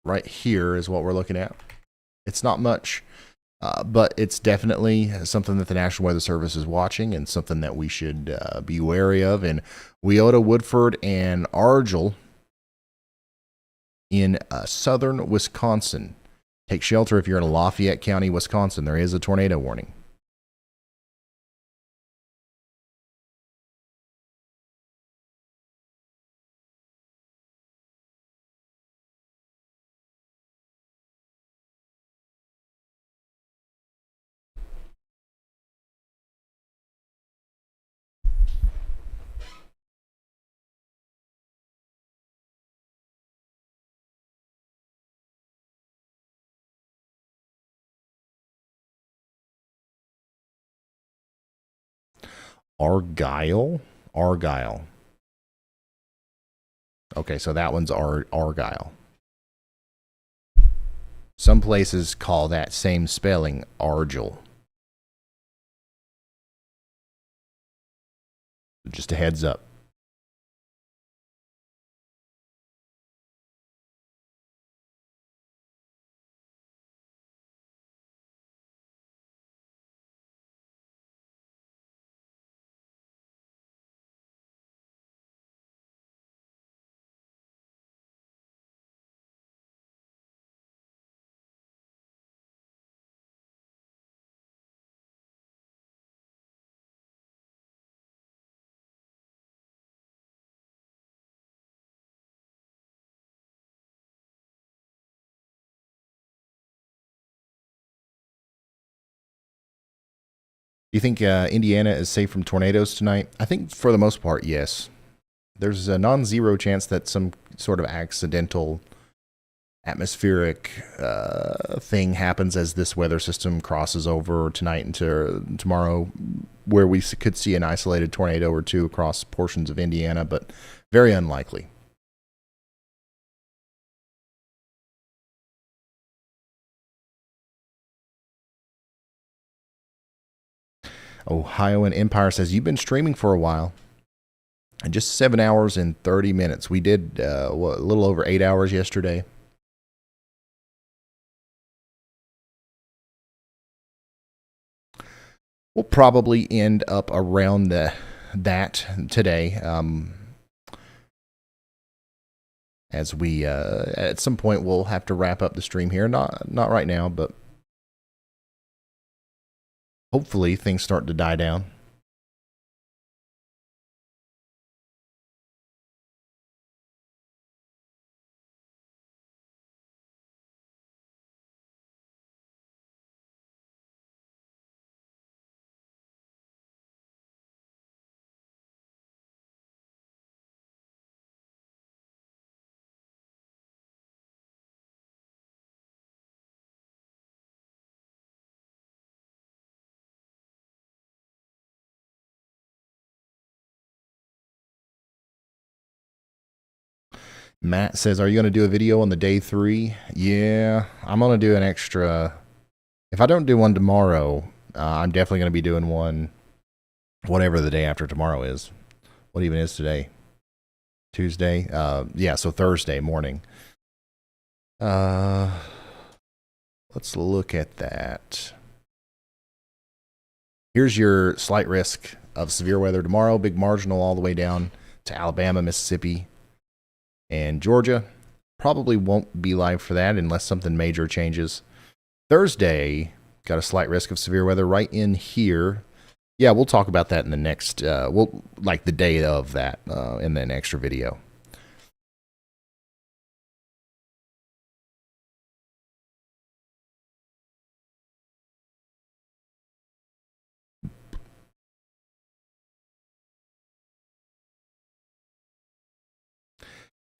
Right here is what we're looking at. It's not much, but it's definitely something that the National Weather Service is watching and something that we should be wary of. In Weota, Woodford, and Argyle in southern Wisconsin. Take shelter if you're in Lafayette County, Wisconsin. There is a tornado warning. Argyle. Okay, so that one's Argyle. Some places call that same spelling Argyle. Just a heads up. Do you think Indiana is safe from tornadoes tonight? I think for the most part, yes. There's a non-zero chance that some sort of accidental atmospheric thing happens as this weather system crosses over tonight into tomorrow, where we could see an isolated tornado or two across portions of Indiana, but very unlikely. Ohioan Empire says, you've been streaming for a while. And just 7 hours and 30 minutes. We did a little over 8 hours yesterday. We'll probably end up around that today. As we, at some point, we'll have to wrap up the stream here. Not right now, but hopefully things start to die down. Matt says, are you going to do a video on the day 3? Yeah, I'm going to do an extra. If I don't do one tomorrow, I'm definitely going to be doing one whatever the day after tomorrow is. What even is today? Tuesday? Yeah, so Thursday morning. Let's look at that. Here's your slight risk of severe weather tomorrow. Big marginal all the way down to Alabama, Mississippi, and Georgia. Probably won't be live for that unless something major changes. Thursday, got a slight risk of severe weather right in here. Yeah, we'll talk about that in the next, like the day of that in an extra video.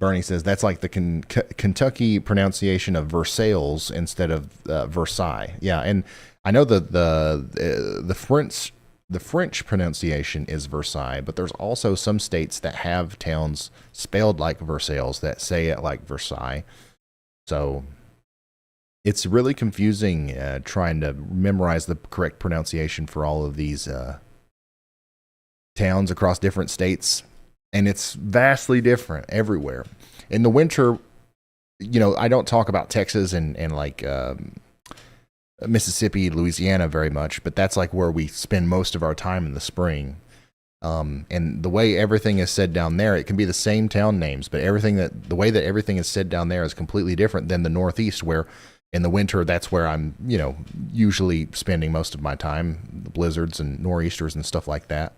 Bernie says that's like the Kentucky pronunciation of Versailles instead of Versailles. Yeah, and I know the French pronunciation is Versailles, but there's also some states that have towns spelled like Versailles that say it like Versailles. So it's really confusing trying to memorize the correct pronunciation for all of these towns across different states. And it's vastly different everywhere. In the winter, you know, I don't talk about Texas and like Mississippi, Louisiana very much, but that's like where we spend most of our time in the spring. And the way everything is said down there, it can be the same town names, but the way that everything is said down there is completely different than the Northeast, where in the winter, that's where I'm, you know, usually spending most of my time, the blizzards and nor'easters and stuff like that.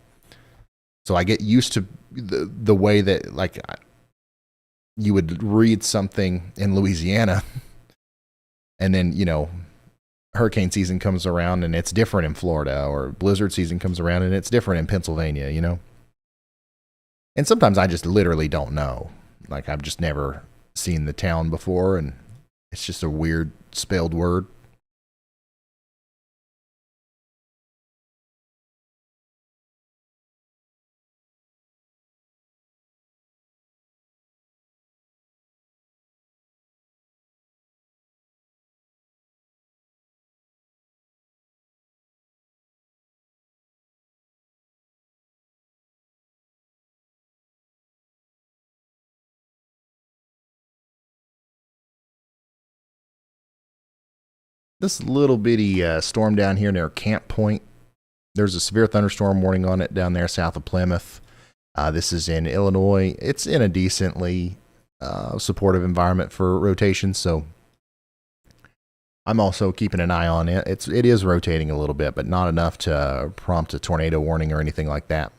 So I get used to the way that, like, you would read something in Louisiana, and then, you know, hurricane season comes around and it's different in Florida, or blizzard season comes around and it's different in Pennsylvania, you know? And sometimes I just literally don't know. Like, I've just never seen the town before, and it's just a weird spelled word. This little bitty storm down here near Camp Point. There's a severe thunderstorm warning on it down there south of Plymouth. This is in Illinois. It's in a decently supportive environment for rotation, so I'm also keeping an eye on it. It is rotating a little bit, but not enough to prompt a tornado warning or anything like that.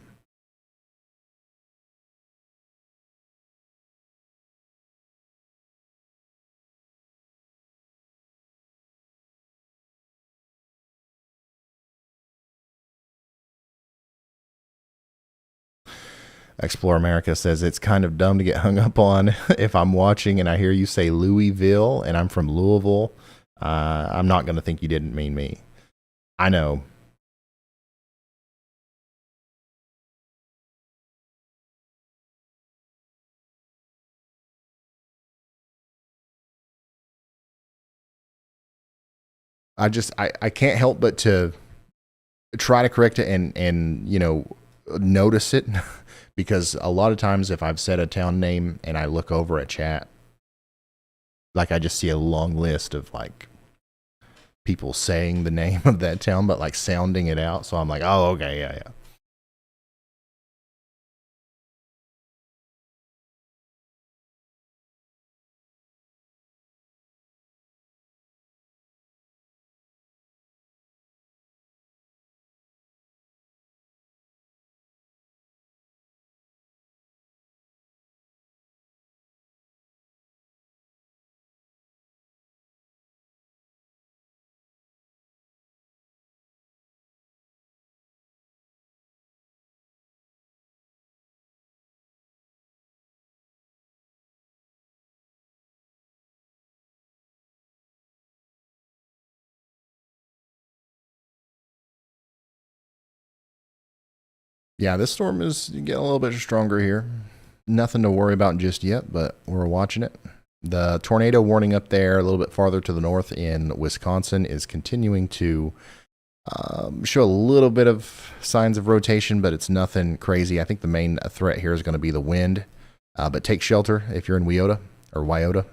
Explore America says it's kind of dumb to get hung up on if I'm watching and I hear you say Louisville and I'm from Louisville. I'm not going to think you didn't mean me. I know. I can't help but to try to correct it and notice it. Because a lot of times if I've said a town name and I look over at chat, like I just see a long list of like people saying the name of that town, but like sounding it out. So I'm like, oh, okay, yeah. Yeah, this storm is getting a little bit stronger here. Nothing to worry about just yet, but we're watching it. The tornado warning up there a little bit farther to the north in Wisconsin is continuing to show a little bit of signs of rotation, but it's nothing crazy. I think the main threat here is going to be the wind, but take shelter if you're in Wyota.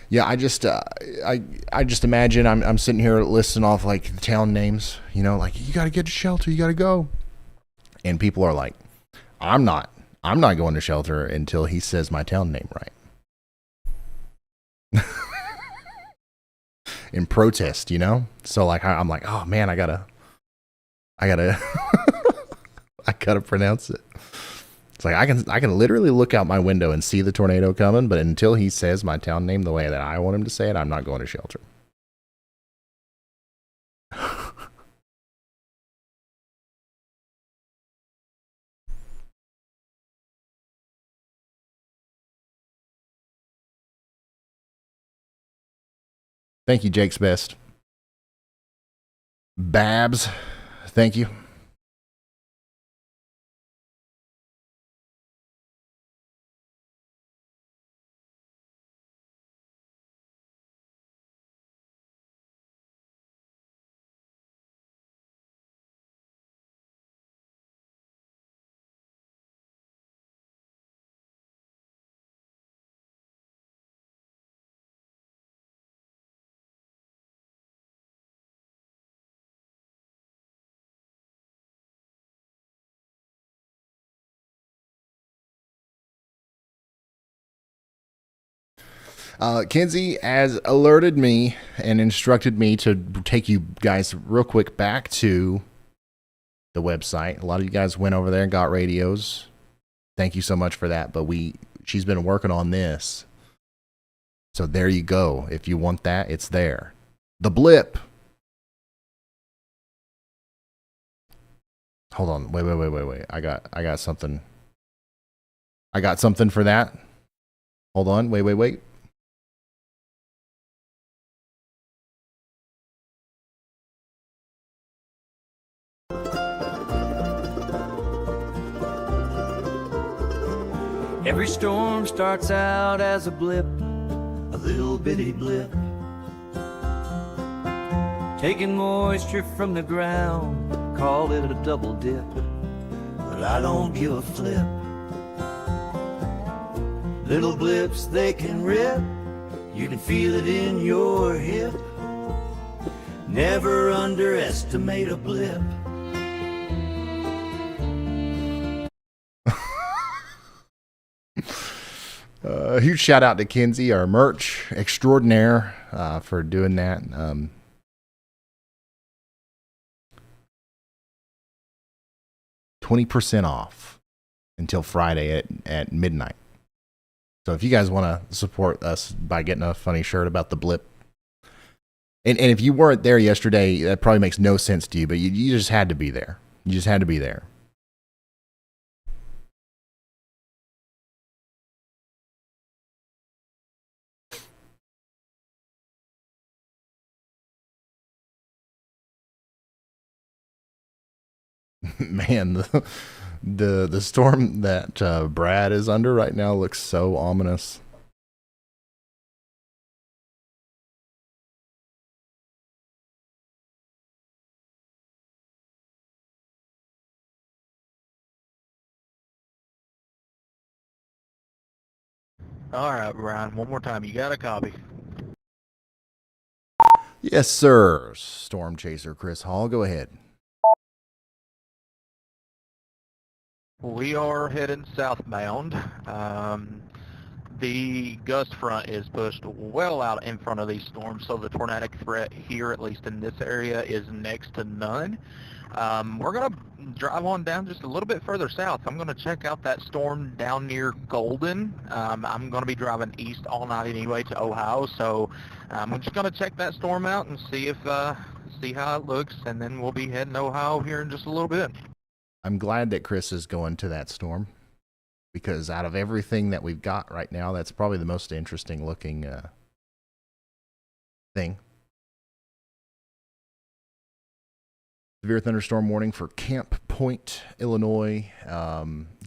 Yeah, I just imagine I'm sitting here listing off like the town names, like you got to get to shelter, you got to go, and people are like, I'm not going to shelter until he says my town name right. In protest, So like I'm like, oh man, I gotta I gotta pronounce it. It's like I can literally look out my window and see the tornado coming, but until he says my town name the way that I want him to say it, I'm not going to shelter. Thank you, Jake's Best. Babs, thank you. Kinsey has alerted me and instructed me to take you guys real quick back to the website. A lot of you guys went over there and got radios. Thank you so much for that. But she's been working on this. So there you go. If you want that, it's there. The blip. Hold on. Wait. I got something. I got something for that. Hold on. Wait. Every storm starts out as a blip, a little bitty blip, taking moisture from the ground, call it a double dip, but I don't give a flip. Little blips, they can rip, you can feel it in your hip. Never underestimate a blip. A huge shout out to Kinsey, our merch extraordinaire, for doing that. 20% off until Friday at midnight. So if you guys want to support us by getting a funny shirt about the blip, and if you weren't there yesterday, that probably makes no sense to you, but you just had to be there. You just had to be there. Man, the storm that Brad is under right now looks so ominous. All right, Brian, one more time. You got a copy. Yes, sir. Storm Chaser Chris Hall, go ahead. We are heading southbound. The gust front is pushed well out in front of these storms, so the tornadic threat here, at least in this area, is next to none. We're going to drive on down just a little bit further south. I'm going to check out that storm down near Golden. I'm going to be driving east all night anyway to Ohio, so I'm just going to check that storm out and see how it looks, and then we'll be heading to Ohio here in just a little bit. I'm glad that Chris is going to that storm, because out of everything that we've got right now, that's probably the most interesting looking thing. Severe thunderstorm warning for Camp Point, Illinois,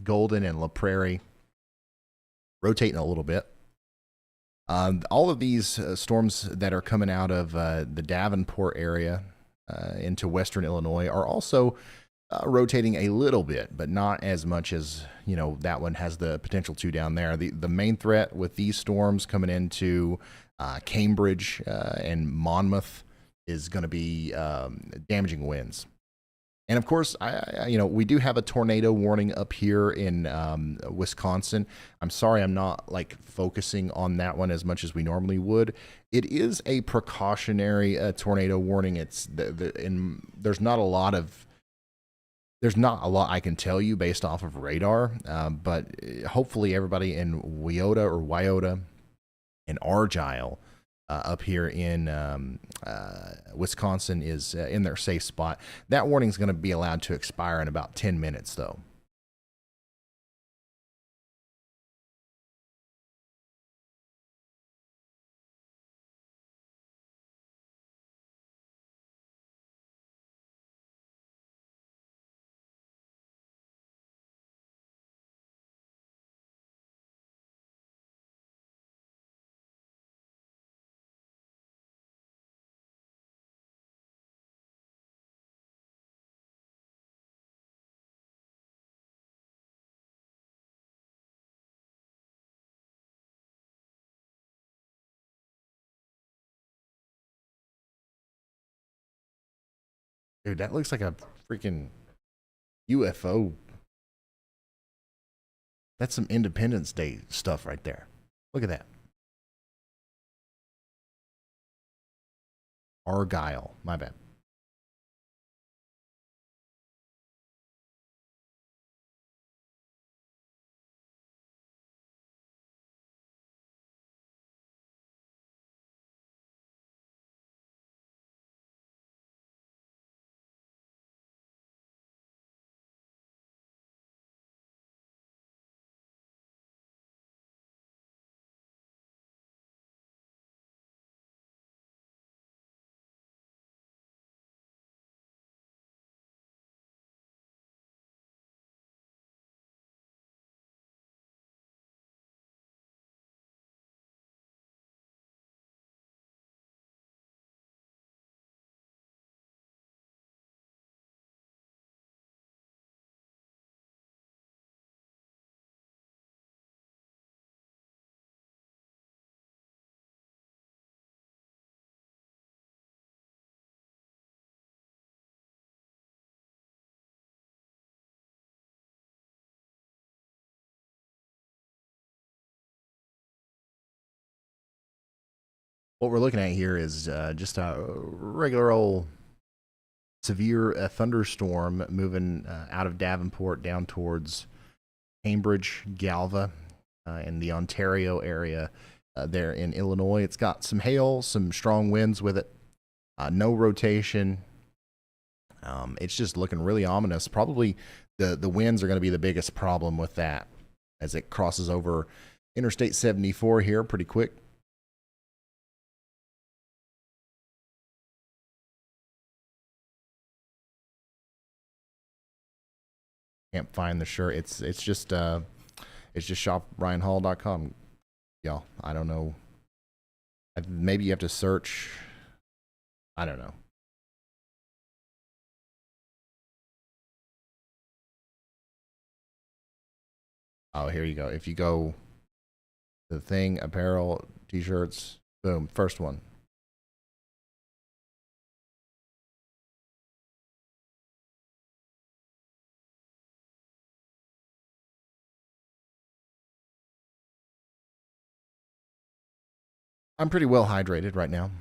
Golden, and La Prairie. Rotating a little bit. All of these storms that are coming out of the Davenport area into western Illinois are also rotating a little bit, but not as much as, that one has the potential to down there. The main threat with these storms coming into Cambridge and Monmouth is going to be damaging winds. And of course, we do have a tornado warning up here in Wisconsin. I'm sorry I'm not focusing on that one as much as we normally would. It is a precautionary tornado warning. There's not a lot I can tell you based off of radar, but hopefully everybody in Wyoda and Argyle up here in Wisconsin is in their safe spot. That warning is going to be allowed to expire in about 10 minutes, though. Dude, that looks like a freaking UFO. That's some Independence Day stuff right there. Look at that. Argyle. My bad. What we're looking at here is just a regular old severe thunderstorm moving out of Davenport down towards Cambridge, Galva, in the Ontario area there in Illinois. It's got some hail, some strong winds with it, no rotation. It's just looking really ominous. Probably the winds are going to be the biggest problem with that as it crosses over Interstate 74 here pretty quick. Can't find the shirt. It's just shopryanhall.com. Y'all, I don't know. Maybe you have to search. I don't know. Oh, here you go. If you go to the thing, apparel, t-shirts, boom, first one. I'm pretty well hydrated right now.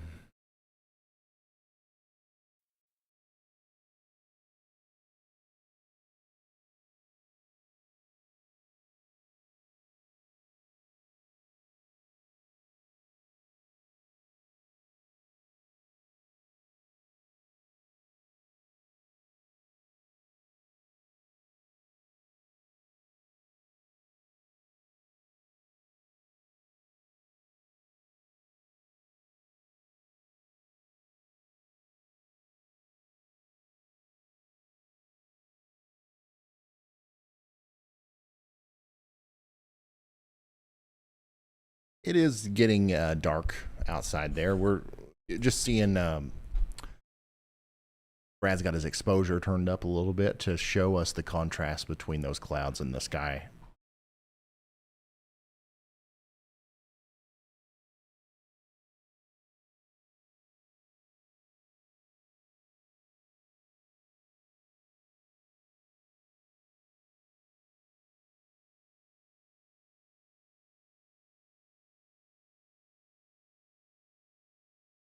It is getting dark outside there. We're just seeing Brad's got his exposure turned up a little bit to show us the contrast between those clouds and the sky.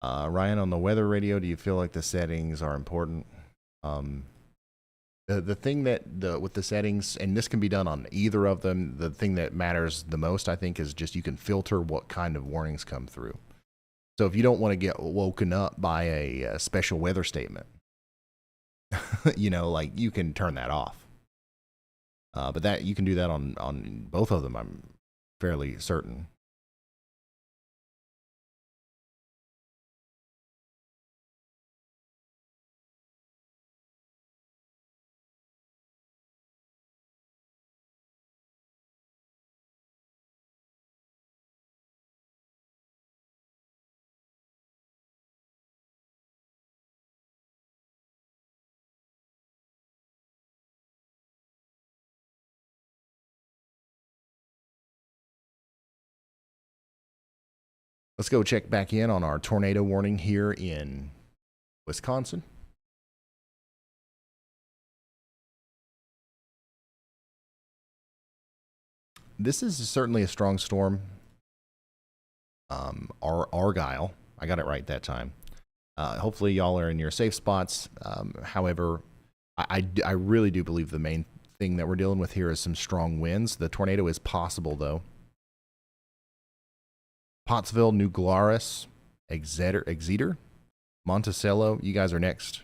Ryan, on the weather radio, do you feel like the settings are important? The thing that with the settings, and this can be done on either of them, the thing that matters the most, I think, is just you can filter what kind of warnings come through. So if you don't want to get woken up by a special weather statement, you know, like you can turn that off. But that you can do that on both of them, I'm fairly certain. Let's go check back in on our tornado warning here in Wisconsin. This is certainly a strong storm. Argyle, I got it right that time. Hopefully y'all are in your safe spots. However, I really do believe the main thing that we're dealing with here is some strong winds. The tornado is possible, though. Pottsville, New Glarus, Exeter, Monticello, you guys are next.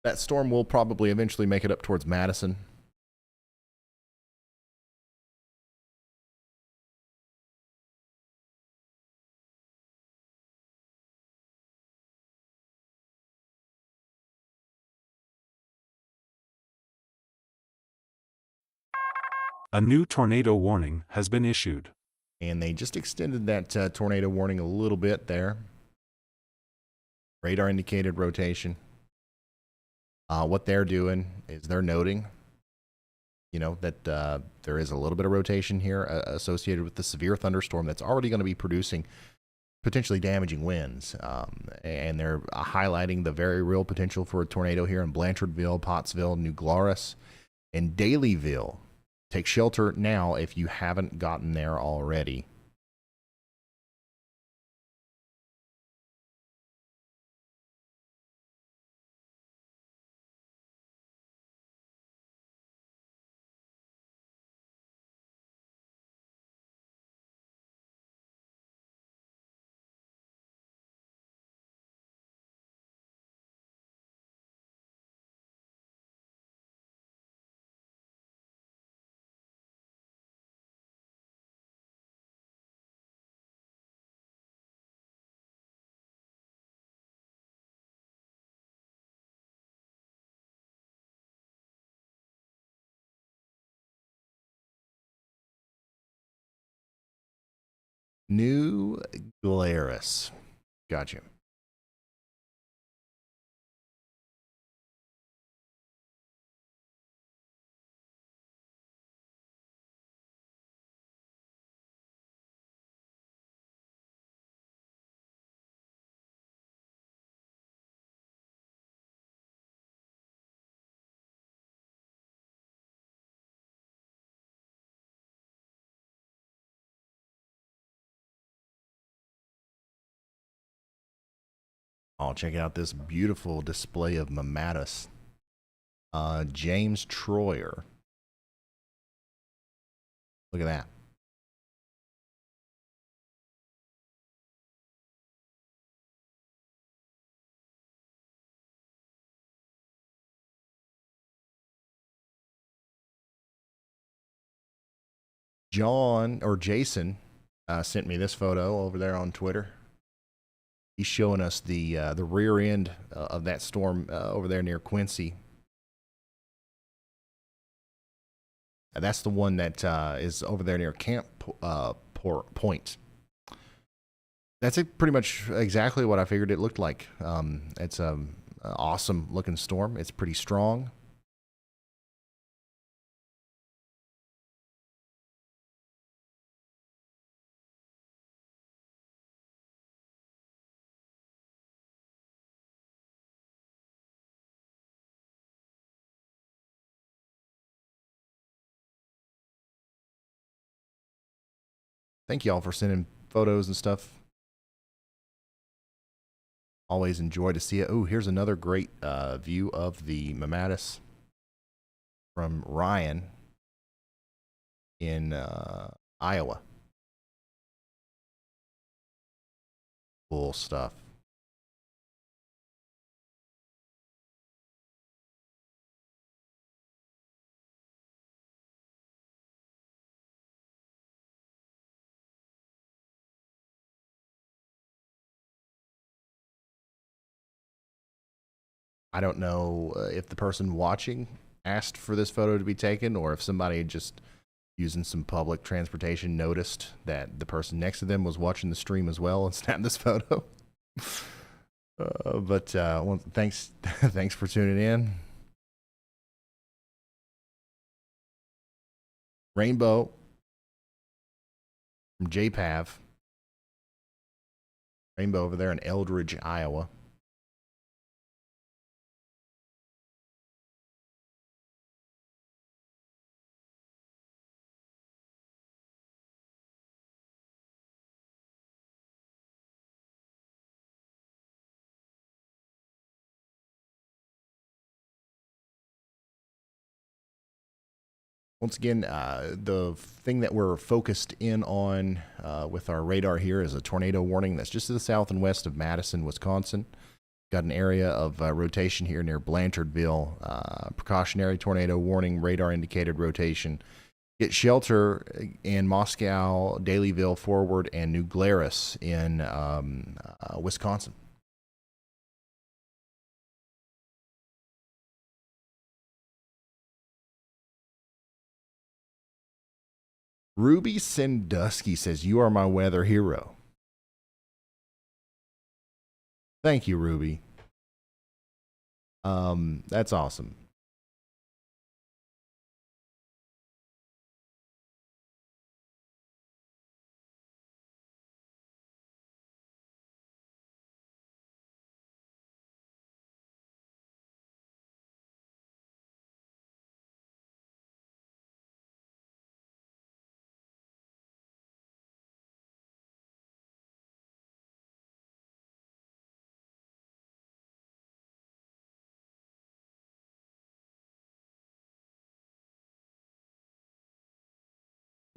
That storm will probably eventually make it up towards Madison. A new tornado warning has been issued. And they just extended that tornado warning a little bit there. Radar indicated rotation. What they're doing is they're noting, you know, that there is a little bit of rotation here associated with the severe thunderstorm that's already going to be producing potentially damaging winds. And they're highlighting the very real potential for a tornado here in Blanchardville, Pottsville, New Glarus, and Dalyville. Take shelter now if you haven't gotten there already. New Glarus. Gotcha. Oh, check out this beautiful display of Madison. James Troyer. Look at that. Jason sent me this photo over there on Twitter. He's showing us the rear end of that storm over there near Quincy. That's the one that is over there near Camp Point. That's pretty much exactly what I figured it looked like. It's an awesome looking storm. It's pretty strong. Thank y'all for sending photos and stuff. Always enjoy to see it. Oh, here's another great view of the Madison from Ryan in Iowa. Cool stuff. I don't know if the person watching asked for this photo to be taken or if somebody just using some public transportation noticed that the person next to them was watching the stream as well and snapped this photo. Well, thanks for tuning in. Rainbow from JPAV. Rainbow over there in Eldridge, Iowa. Once again, the thing that we're focused in on with our radar here is a tornado warning that's just to the south and west of Madison, Wisconsin. Got an area of rotation here near Blanchardville. Precautionary tornado warning, radar indicated rotation. Get shelter in Moscow, Dalyville, Forward, and New Glarus in Wisconsin. Ruby Sandusky says, "You are my weather hero." Thank you, Ruby. That's awesome.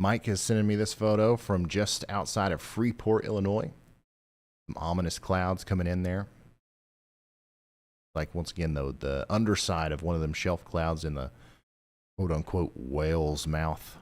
Mike is sending me this photo from just outside of Freeport, Illinois. Some ominous clouds coming in there. Like, once again, though, the underside of one of them shelf clouds in the quote-unquote whale's mouth.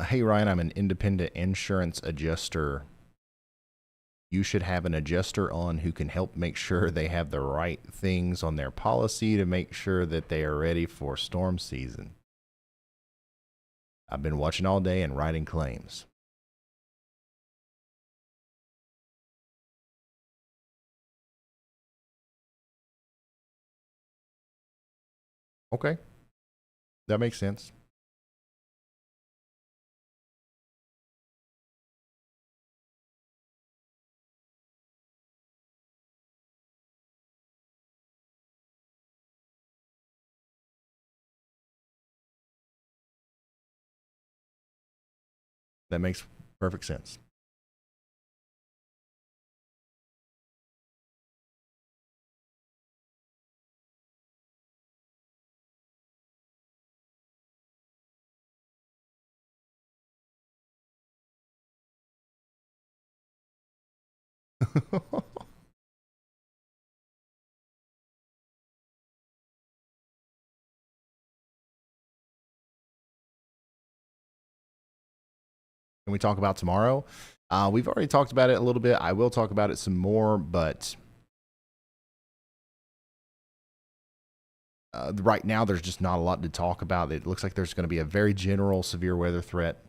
Hey, Ryan, I'm an independent insurance adjuster. You should have an adjuster on who can help make sure they have the right things on their policy to make sure that they are ready for storm season. I've been watching all day and writing claims. Okay. That makes sense. That makes perfect sense. Can we talk about tomorrow? We've already talked about it a little bit. I will talk about it some more, but right now there's just not a lot to talk about. It looks like there's going to be a very general severe weather threat.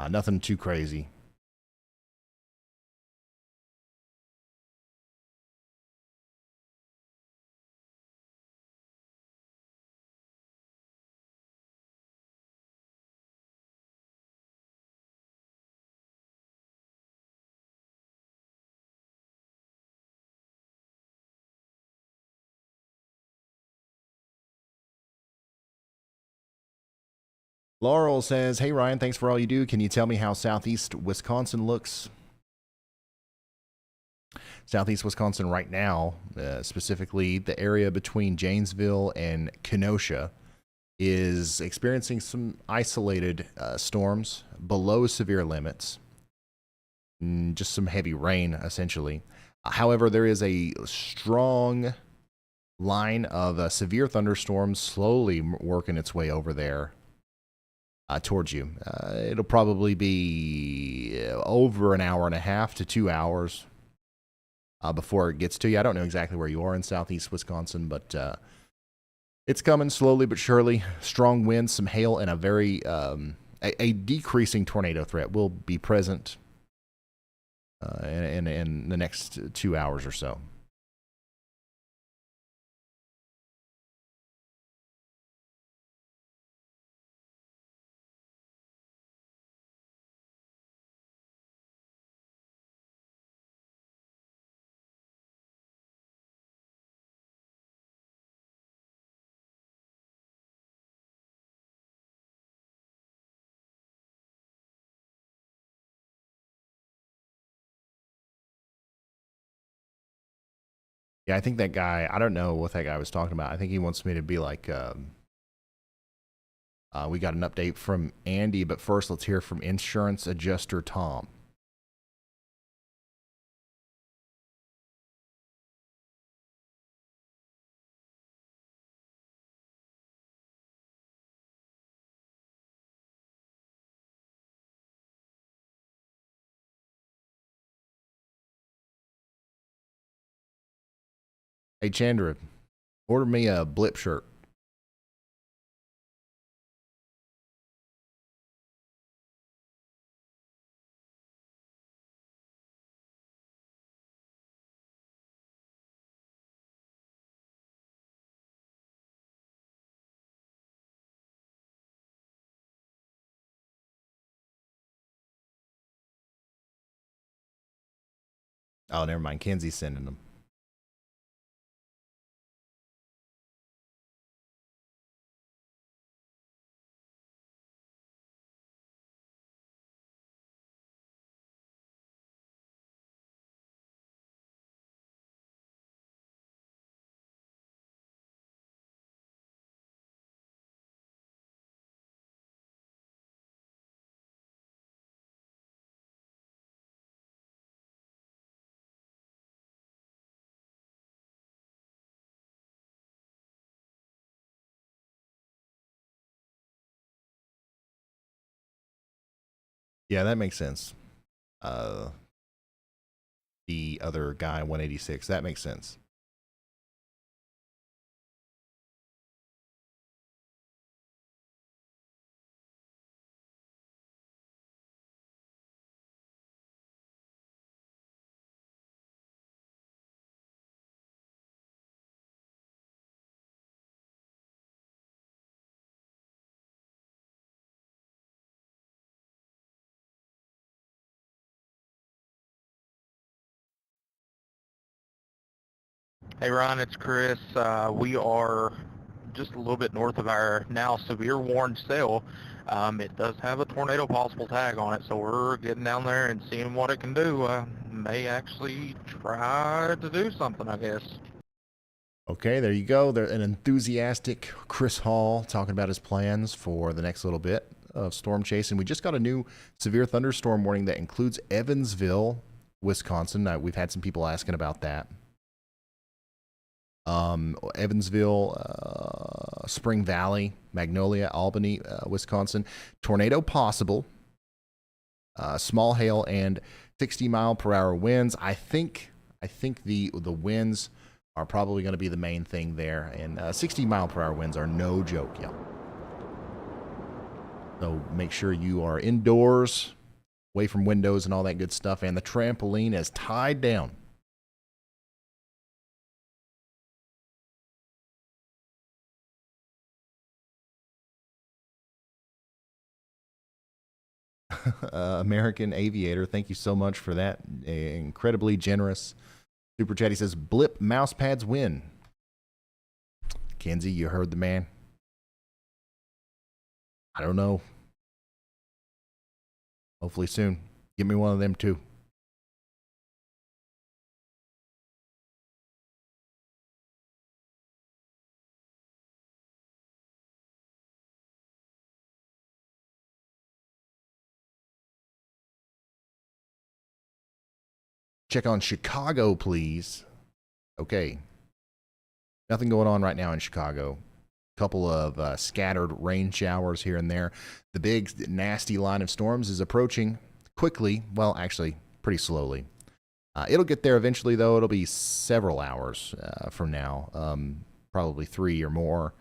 Nothing too crazy. Laurel says, hey, Ryan, thanks for all you do. Can you tell me how southeast Wisconsin looks? Southeast Wisconsin right now, specifically the area between Janesville and Kenosha, is experiencing some isolated storms below severe limits. Just some heavy rain, essentially. However, there is a strong line of severe thunderstorms slowly working its way over there. Towards you. It'll probably be over an hour and a half to 2 hours before it gets to you. I don't know exactly where you are in southeast Wisconsin, but it's coming slowly but surely. Strong winds, some hail, and a very a decreasing tornado threat will be present in the next 2 hours or so. Yeah, I think that guy, I don't know what that guy was talking about. I think he wants me to be like, we got an update from Andy, but first let's hear from insurance adjuster Tom. Hey, Chandra, order me a blip shirt. Oh, never mind. Kenzie's sending them. Yeah, that makes sense. The other guy, 186, that makes sense. Hey Ron, it's Chris. We are just a little bit north of our now severe warned cell. It does have a tornado possible tag on it, so we're getting down there and seeing what it can do. May actually try to do something, I guess. Okay, there you go. There's an enthusiastic Chris Hall talking about his plans for the next little bit of storm chasing. We just got a new severe thunderstorm warning that includes Evansville, Wisconsin. We've had some people asking about that. Evansville, Spring Valley, Magnolia, Albany, Wisconsin. Tornado possible. Small hail and 60-mile-per-hour winds. I think the winds are probably going to be the main thing there, and 60-mile-per-hour winds are no joke, yeah. So make sure you are indoors, away from windows and all that good stuff, and the trampoline is tied down. American Aviator, thank you so much for that incredibly generous super chat. He says, blip mouse pads win. Kenzie, you heard the man. I don't know. Hopefully soon. Give me one of them too. Check on Chicago, please. Okay. Nothing going on right now in Chicago. Couple of scattered rain showers here and there. The big nasty line of storms is approaching quickly. Well, actually, pretty slowly. It'll get there eventually, though. It'll be several hours from now, probably 3 or more,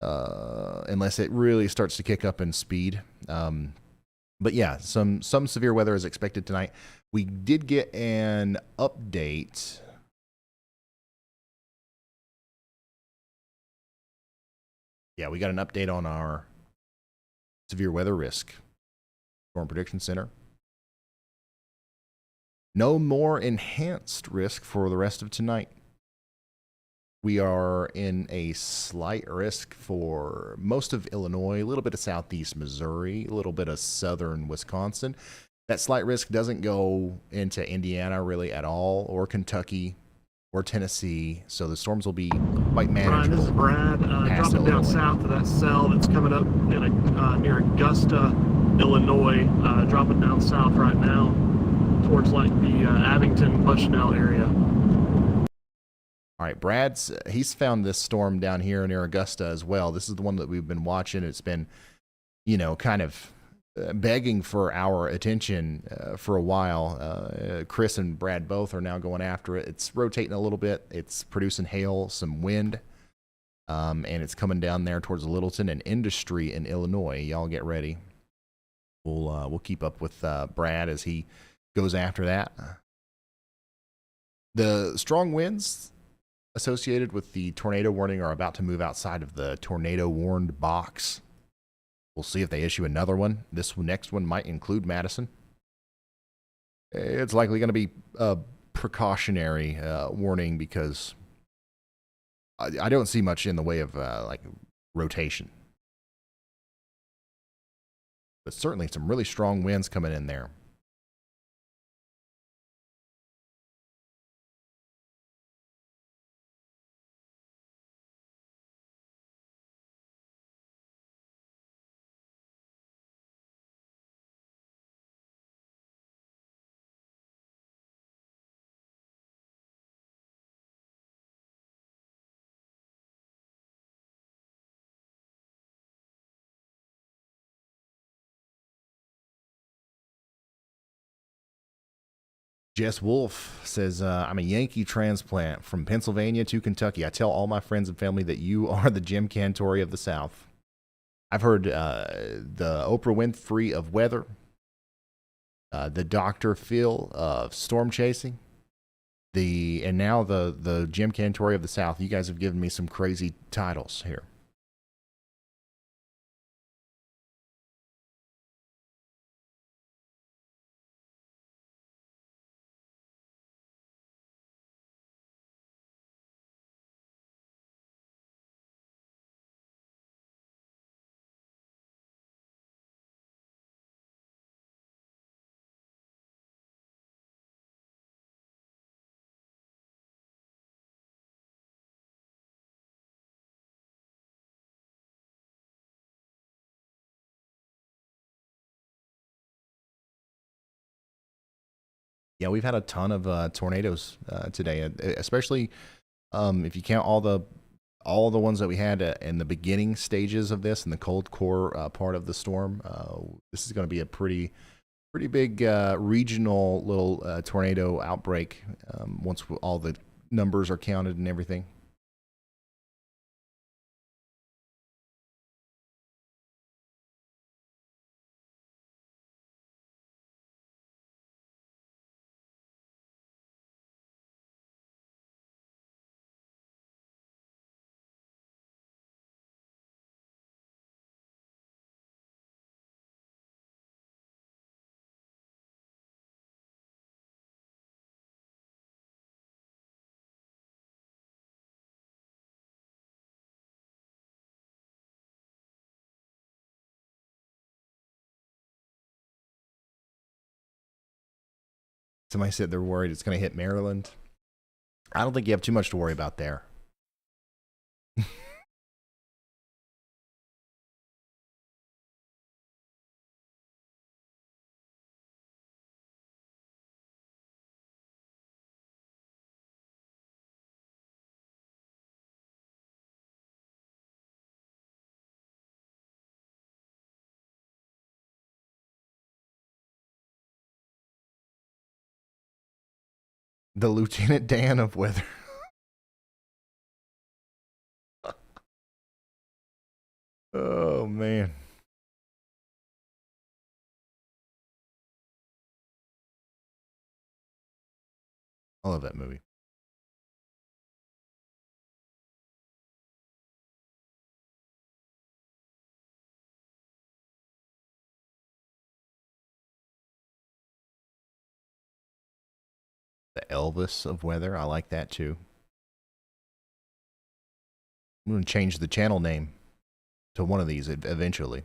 unless it really starts to kick up in speed. But yeah, some severe weather is expected tonight. We did get an update. Yeah, we got an update on our severe weather risk storm prediction center. No more enhanced risk for the rest of tonight. We are in a slight risk for most of Illinois, a little bit of southeast Missouri, a little bit of southern Wisconsin. That slight risk doesn't go into Indiana really at all, or Kentucky, or Tennessee. So the storms will be quite manageable. Brian, this is Brad. Dropping down south of that cell that's coming up in near Augusta, Illinois. Dropping down south right now towards like the Abington, Bushnell area. All right, he's found this storm down here near Augusta as well. This is the one that we've been watching. It's been, kind of begging for our attention for a while. Chris and Brad both are now going after it. It's rotating a little bit. It's producing hail, some wind, and it's coming down there towards Littleton and Industry in Illinois. Y'all get ready. We'll keep up with Brad as he goes after that. The strong winds associated with the tornado warning are about to move outside of the tornado warned box. We'll see if they issue another one. This next one might include Madison. It's likely going to be a precautionary warning because I don't see much in the way of rotation. But certainly some really strong winds coming in there. Jess Wolf says, I'm a Yankee transplant from Pennsylvania to Kentucky. I tell all my friends and family that you are the Jim Cantori of the South. I've heard the Oprah Winfrey of weather, the Dr. Phil of storm chasing, and now the Jim Cantori of the South. You guys have given me some crazy titles here. Yeah, we've had a ton of tornadoes today, especially if you count all the ones that we had in the beginning stages of this and the cold core part of the storm. This is going to be a pretty big regional little tornado outbreak once all the numbers are counted and everything. Somebody said they're worried it's going to hit Maryland. I don't think you have too much to worry about there. The Lieutenant Dan of weather. Oh, man. I love that movie. The Elvis of weather. I like that too. I'm going to change the channel name to one of these eventually.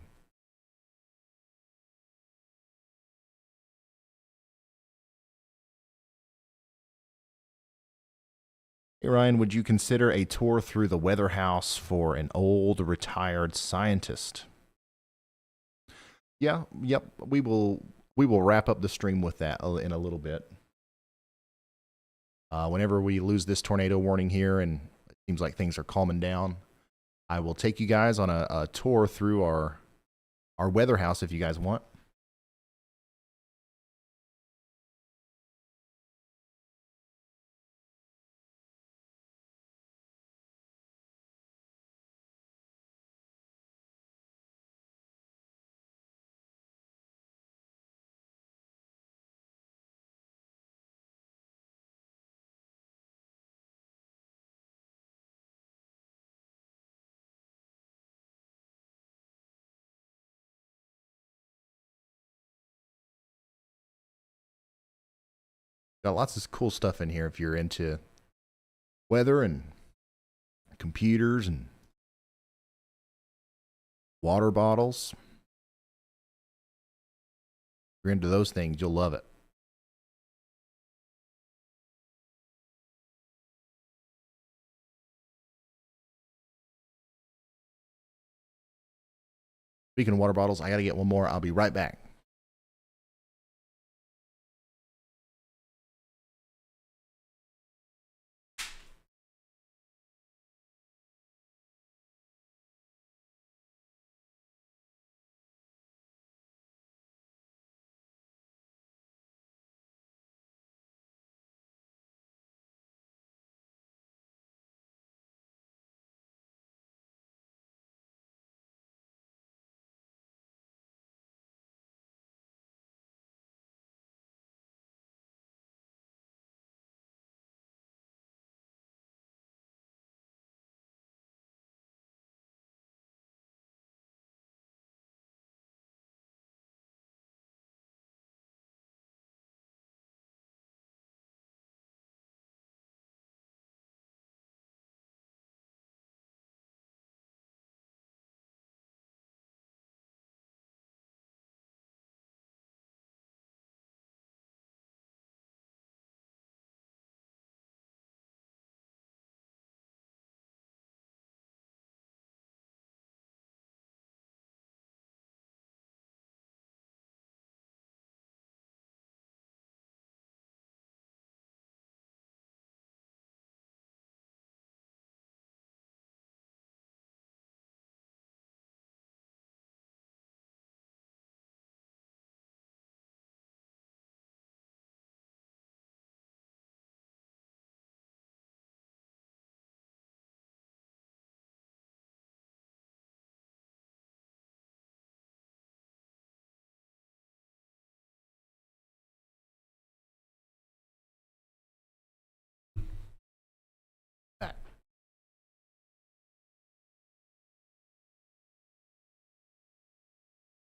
Hey Ryan, would you consider a tour through the weather house for an old retired scientist? Yeah, yep. We will wrap up the stream with that in a little bit. Whenever we lose this tornado warning here and it seems like things are calming down, I will take you guys on a tour through our weather house if you guys want. Got lots of cool stuff in here if you're into weather and computers and water bottles. If you're into those things, you'll love it. Speaking of water bottles, I got to get one more. I'll be right back.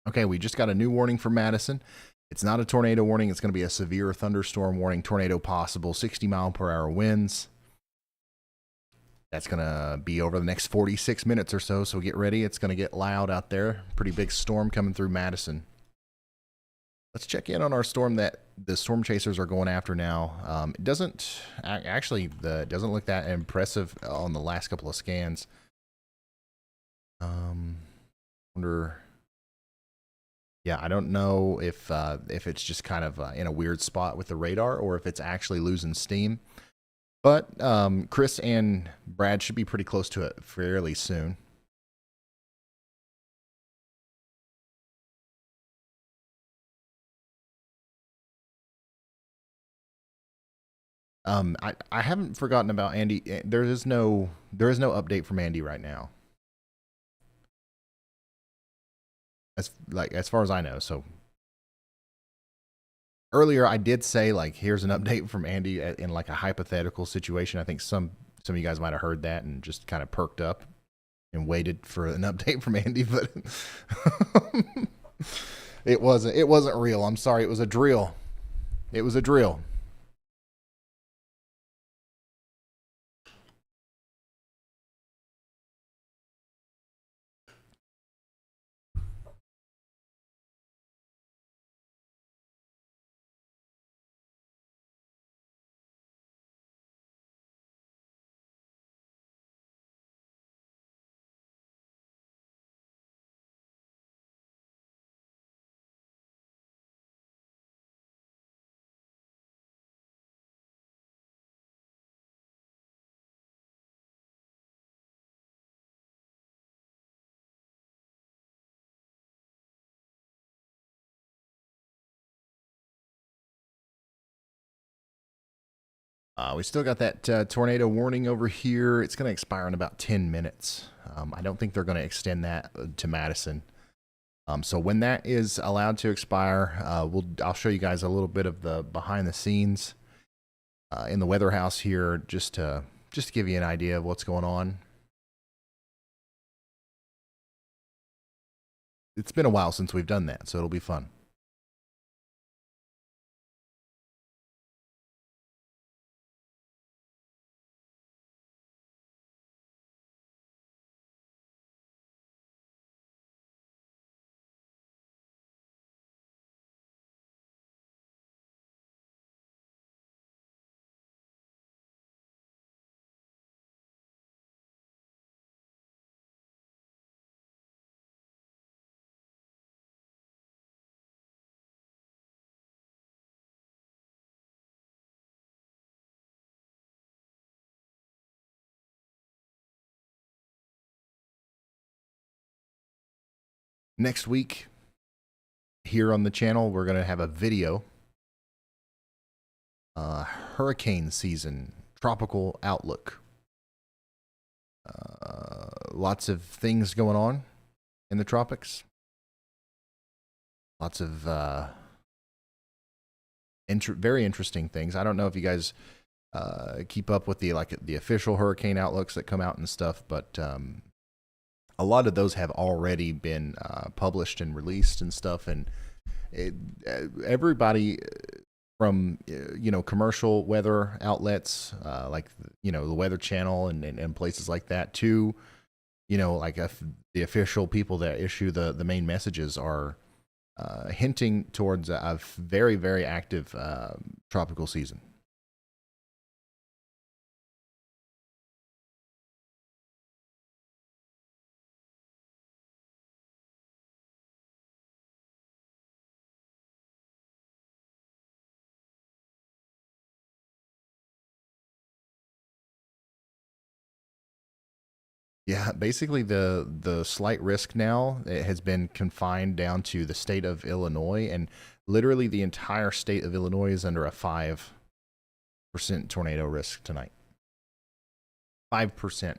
Okay, we just got a new warning for Madison. It's not a tornado warning. It's going to be a severe thunderstorm warning. Tornado possible, 60-mile-per-hour winds. That's going to be over the next 46 minutes or so, so get ready. It's going to get loud out there. Pretty big storm coming through Madison. Let's check in on our storm that the storm chasers are going after now. It doesn't look that impressive on the last couple of scans. Wonder. Yeah, I don't know if it's just kind of in a weird spot with the radar or if it's actually losing steam. But Chris and Brad should be pretty close to it fairly soon. I haven't forgotten about Andy. There is no update from Andy right now. As far as I know. So earlier I did say like here's an update from Andy in like a hypothetical situation. I think some of you guys might have heard that and just kind of perked up and waited for an update from Andy, but it wasn't real. I'm sorry, it was a drill. It was a drill. We still got that tornado warning over here. It's going to expire in about 10 minutes. I don't think they're going to extend that to Madison. So when that is allowed to expire, I'll show you guys a little bit of the behind the scenes in the weather house here, just to give you an idea of what's going on. It's been a while since we've done that, so it'll be fun. Next week, here on the channel, we're going to have a video. Hurricane season, tropical outlook. Lots of things going on in the tropics. Lots of very interesting things. I don't know if you guys keep up with the official hurricane outlooks that come out and stuff, but a lot of those have already been published and released and stuff, and everybody from commercial weather outlets like the Weather Channel and places like that to the official people that issue the main messages are hinting towards a very, very active tropical season. Yeah, basically the slight risk now it has been confined down to the state of Illinois, and literally the entire state of Illinois is under a 5% tornado risk tonight. 5%.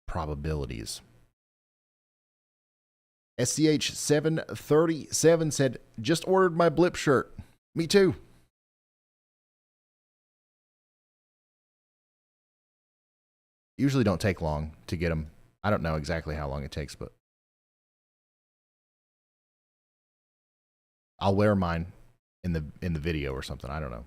Probabilities. SCH 737 said, just ordered my blip shirt. Me too. Usually don't take long to get them. I don't know exactly how long it takes, but I'll wear mine in the video or something. I don't know.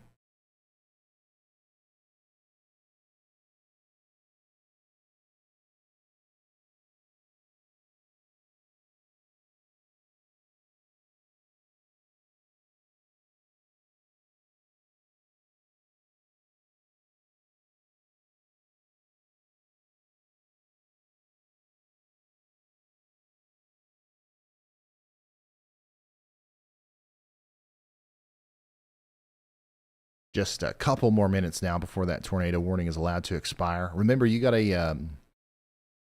Just a couple more minutes now before that tornado warning is allowed to expire. Remember, you got a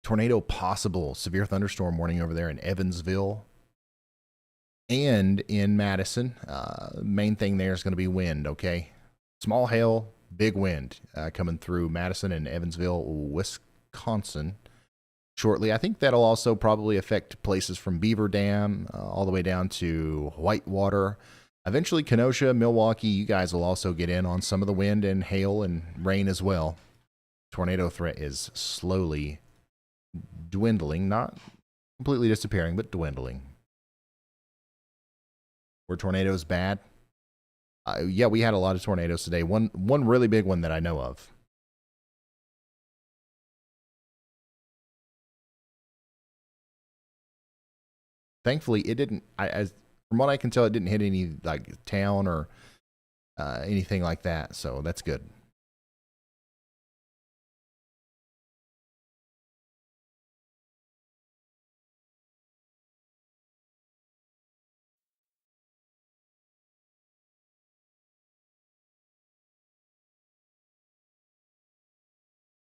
tornado possible severe thunderstorm warning over there in Evansville and in Madison. Main thing there is going to be wind, okay? Small hail, big wind coming through Madison and Evansville, Wisconsin shortly. I think that'll also probably affect places from Beaver Dam all the way down to Whitewater. Eventually, Kenosha, Milwaukee, you guys will also get in on some of the wind and hail and rain as well. Tornado threat is slowly dwindling, not completely disappearing, but dwindling. Were tornadoes bad? Yeah, we had a lot of tornadoes today. One really big one that I know of. Thankfully, it didn't. From what I can tell, it didn't hit any like town or anything like that. So that's good.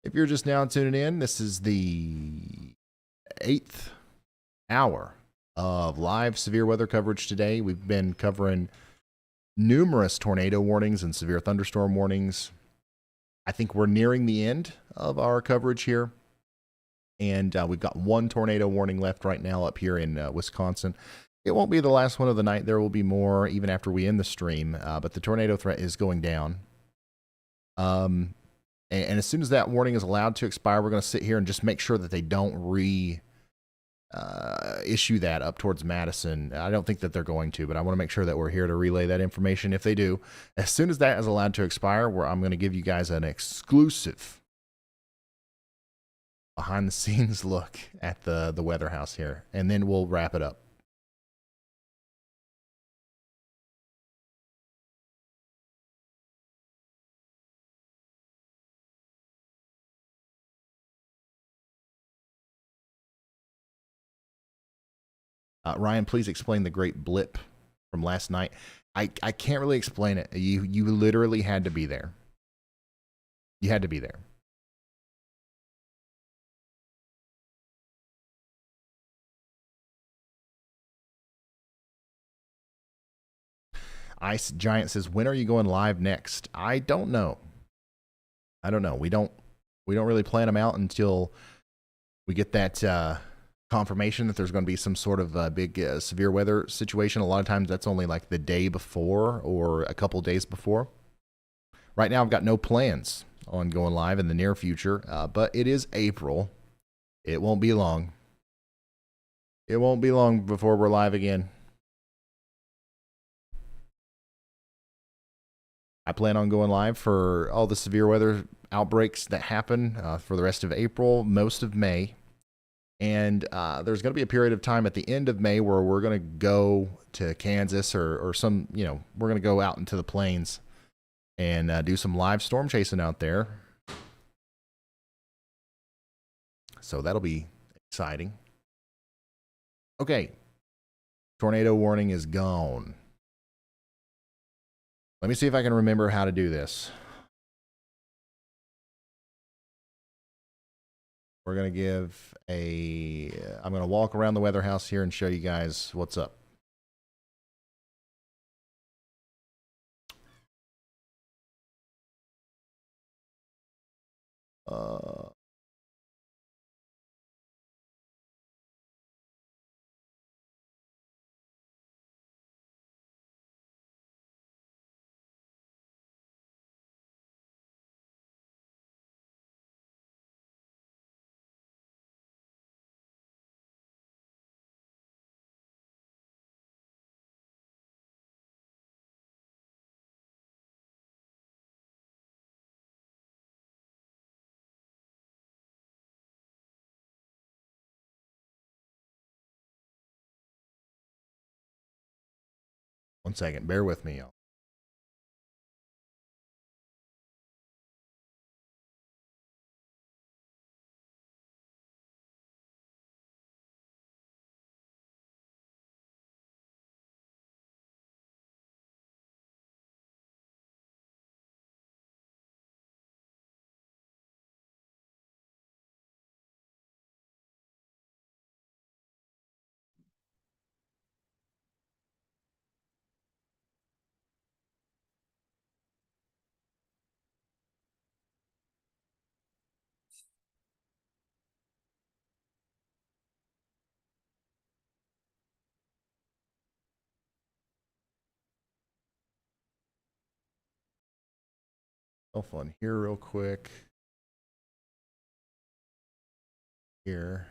If you're just now tuning in, this is the 8th hour of live severe weather coverage today. We've been covering numerous tornado warnings and severe thunderstorm warnings. I think we're nearing the end of our coverage here. And we've got one tornado warning left right now up here in Wisconsin. It won't be the last one of the night. There will be more even after we end the stream. But the tornado threat is going down. And as soon as that warning is allowed to expire, we're going to sit here and just make sure that they don't issue that up towards Madison. I don't think that they're going to, but I want to make sure that we're here to relay that information if they do. As soon as that is allowed to expire, I'm going to give you guys an exclusive behind the scenes look at the weather house here, and then we'll wrap it up. Ryan, please explain the great blip from last night. I can't really explain it. You literally had to be there. You had to be there. Ice Giant says, "When are you going live next?" I don't know. I don't know. We don't really plan them out until we get that confirmation that there's going to be some sort of big severe weather situation. A lot of times that's only like the day before or a couple days before. Right now I've got no plans on going live in the near future, but it is April. It won't be long. It won't be long before we're live again. I plan on going live for all the severe weather outbreaks that happen for the rest of April, most of May. And there's going to be a period of time at the end of May where we're going to go to Kansas or some, we're going to go out into the plains and do some live storm chasing out there. So that'll be exciting. Okay. Tornado warning is gone. Let me see if I can remember how to do this. We're going to give I'm going to walk around the weather house here and show you guys what's up. 1 second. Bear with me, y'all. Cell phone here real quick. Here.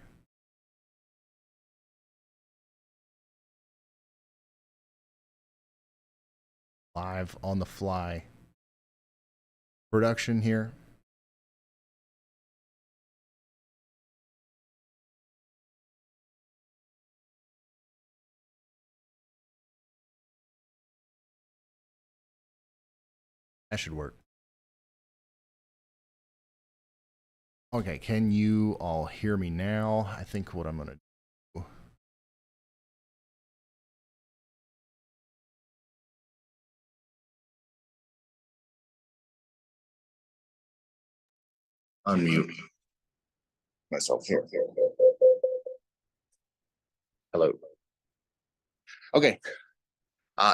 Live on the fly. Production here. That should work. Okay, can you all hear me now? I think what I'm going to do. Unmute myself here. Hello. Okay.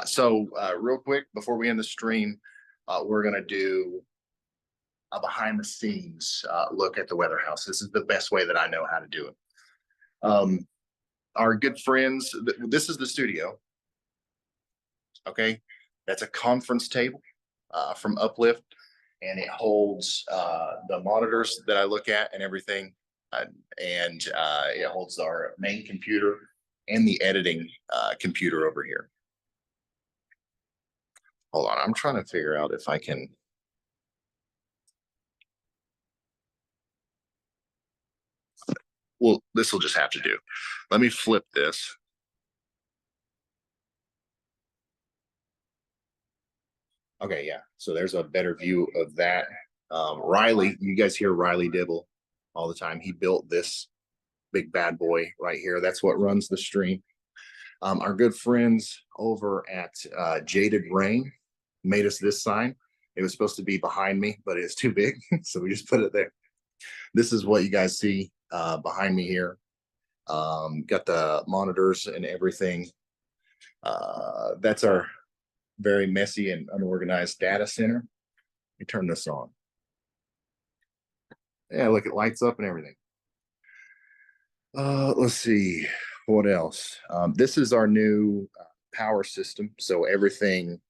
So real quick, before we end the stream, we're going to do a behind the scenes look at the weather house. This is the best way that I know how to do it. Our good friends, this is the studio. Okay. That's a conference table from Uplift, and it holds the monitors that I look at and everything. And it holds our main computer and the editing computer over here. Hold on, I'm trying to figure out if I can. Well, this will just have to do. Let me flip this. Okay, yeah. So there's a better view of that. Riley, you guys hear Riley Dibble all the time. He built this big bad boy right here. That's what runs the stream. Our good friends over at Jaded Rain made us this sign. It was supposed to be behind me, but it's too big, so we just put it there. This is what you guys see behind me here. Got the monitors and everything. That's our very messy and unorganized data center. Let me turn this on. Yeah, look, it lights up and everything. Let's see what else. This is our new power system. So everything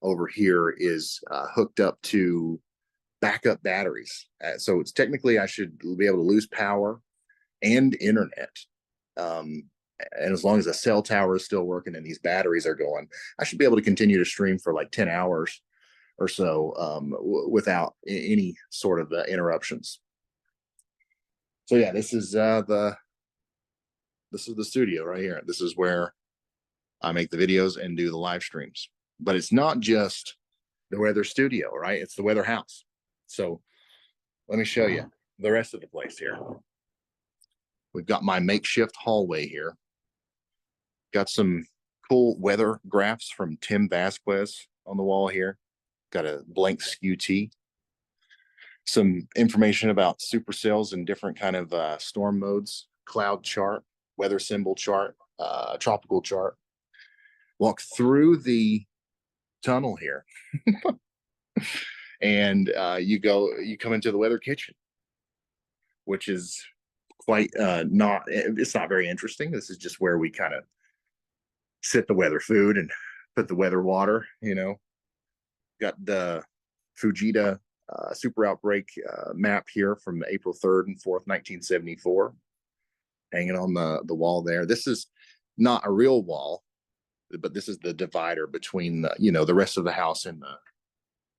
over here is hooked up to backup batteries. So it's technically I should be able to lose power and internet. And as long as the cell tower is still working and these batteries are going, I should be able to continue to stream for like 10 hours or so without any sort of interruptions. So yeah, this is the studio right here. This is where I make the videos and do the live streams. But it's not just the weather studio, right? It's the weather house. So let me show you the rest of the place here. We've got my makeshift hallway here. Got some cool weather graphs from Tim Vasquez on the wall here. Got a blank SKU-T. Some information about supercells and different kind of storm modes, cloud chart, weather symbol chart, tropical chart. Walk through the tunnel here. And you come into the weather kitchen, which is quite it's not very interesting. This is just where we kind of sit the weather food and put the weather water, got the Fujita super outbreak map here from April 3rd and 4th, 1974, hanging on the wall there. This is not a real wall, but this is the divider between the rest of the house and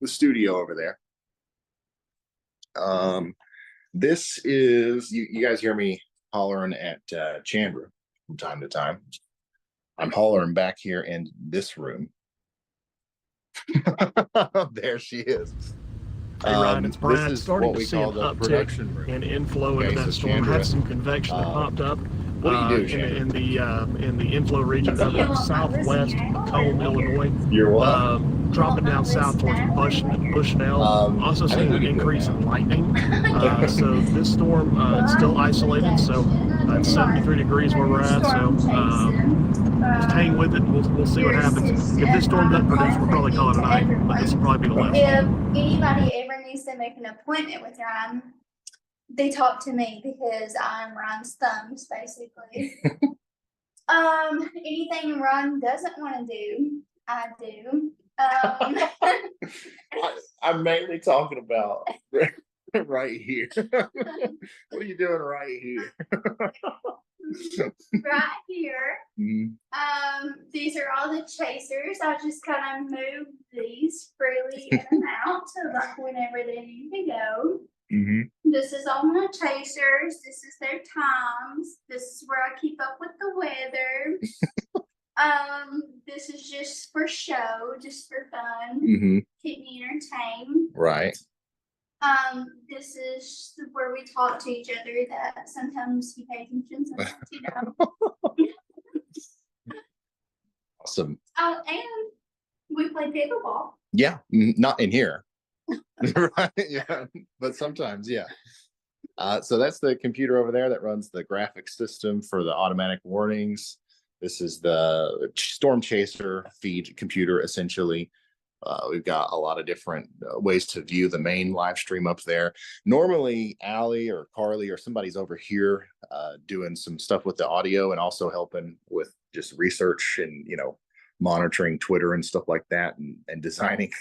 the studio over there. This is you guys hear me hollering at Chandra from time to time. I'm hollering back here in this room. There she is. Hey Ryan, it's Brad. This is Starting what to we see call an the uptick production room. in inflow Okay, into so that storm. Chandra, Had some convection that popped up. what do you do, Chandra? in the inflow region of southwest Macomb, Illinois. You're what? Dropping down south towards Bushnell. Also seeing an increase in lightning. So this storm it's still isolated. So it's 73 degrees where we're at. So just hang with it. We'll see what happens. If this storm doesn't produce, we'll probably call it a night. But this will probably be the last. If anybody ever needs to make an appointment with Ryan, they talk to me because I'm Ryan's thumbs, basically. Anything Ryan doesn't want to do, I do. I'm mainly talking about right here. What are you doing right here? Right here. Mm-hmm. These are all the chasers. I just kind of move these freely in and out, so like whenever they need to go. Mm-hmm. This is all my chasers. This is their times. This is where I keep up with the weather. This is just for show, just for fun. Mm-hmm. Keep me entertained. Right. This is where we talk to each other that sometimes you pay attention, sometimes you don't. Awesome. And we play pickleball. Yeah, not in here. Right, yeah, but sometimes, yeah. So that's the computer over there that runs the graphic system for the automatic warnings. This is the storm chaser feed computer, essentially. We've got a lot of different ways to view the main live stream up there. Normally, Allie or Carly or somebody's over here doing some stuff with the audio and also helping with just research and, you know, monitoring Twitter and stuff like that and designing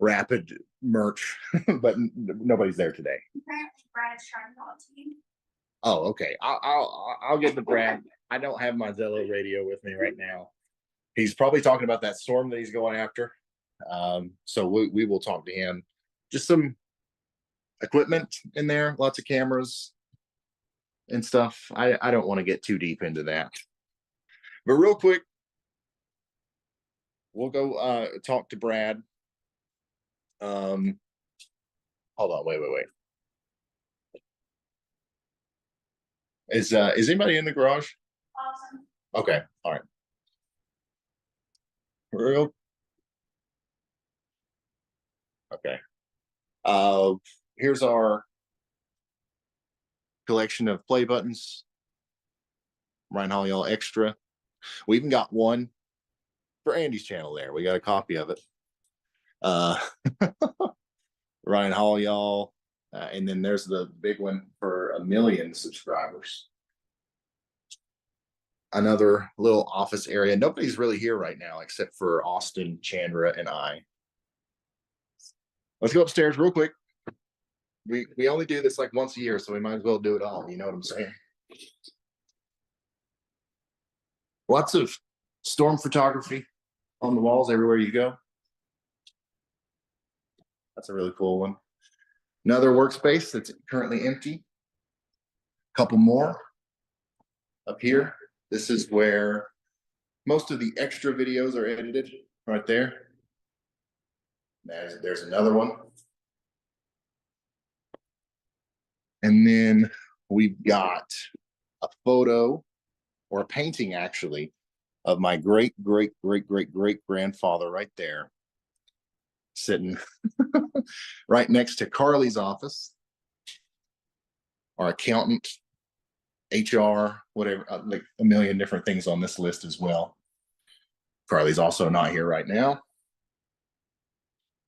rapid merch, but nobody's there today. Apparently, Brad's trying to talk to you. Oh, okay. I'll get the Brad. I don't have my Zello radio with me right now. He's probably talking about that storm that he's going after. So we will talk to him. Just some equipment in there, lots of cameras and stuff. I don't want to get too deep into that. But real quick, we'll go talk to Brad. Hold on, wait. Is anybody in the garage? Awesome. Okay, all right. Okay. Here's our collection of play buttons. Ryan Hall extra. We even got one for Andy's channel there. We got a copy of it. Ryan Hall, y'all. And then there's the big one for 1 million subscribers. Another little office area. Nobody's really here right now except for Austin, Chandra, and I. Let's go upstairs real quick. We only do this like once a year, so we might as well do it all. You know what I'm saying? Lots of storm photography on the walls everywhere you go. That's a really cool one. Another workspace that's currently empty. Couple more up here. This is where most of the extra videos are edited, right there. There's another one. And then we've got a photo or a painting actually of my great grandfather right there, sitting right next to Carly's office, our accountant, HR, whatever, like a million different things on this list as well. Carly's also not here right now.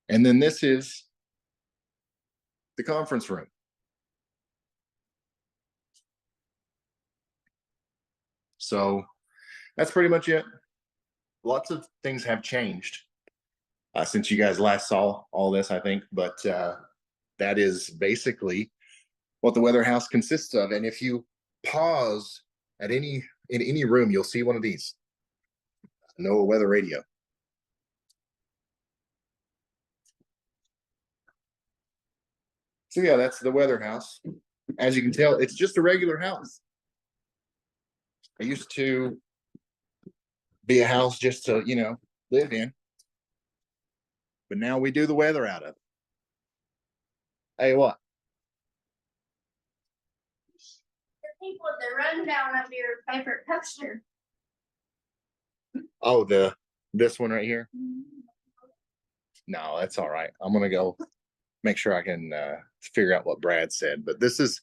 And then this is the conference room. So that's pretty much it. Lots of things have changed since you guys last saw all this, I think, but that is basically what the weather house consists of. And if you pause at in any room, you'll see one of these. No weather radio. So yeah, that's the weather house. As you can tell, it's just a regular house. I used to be a house just to, you know, live in. but now we do the weather out of it. Hey, what? The people at the rundown of your favorite poster. Oh, this one right here. No, that's all right. I'm gonna go make sure I can figure out what Brad said. But this is,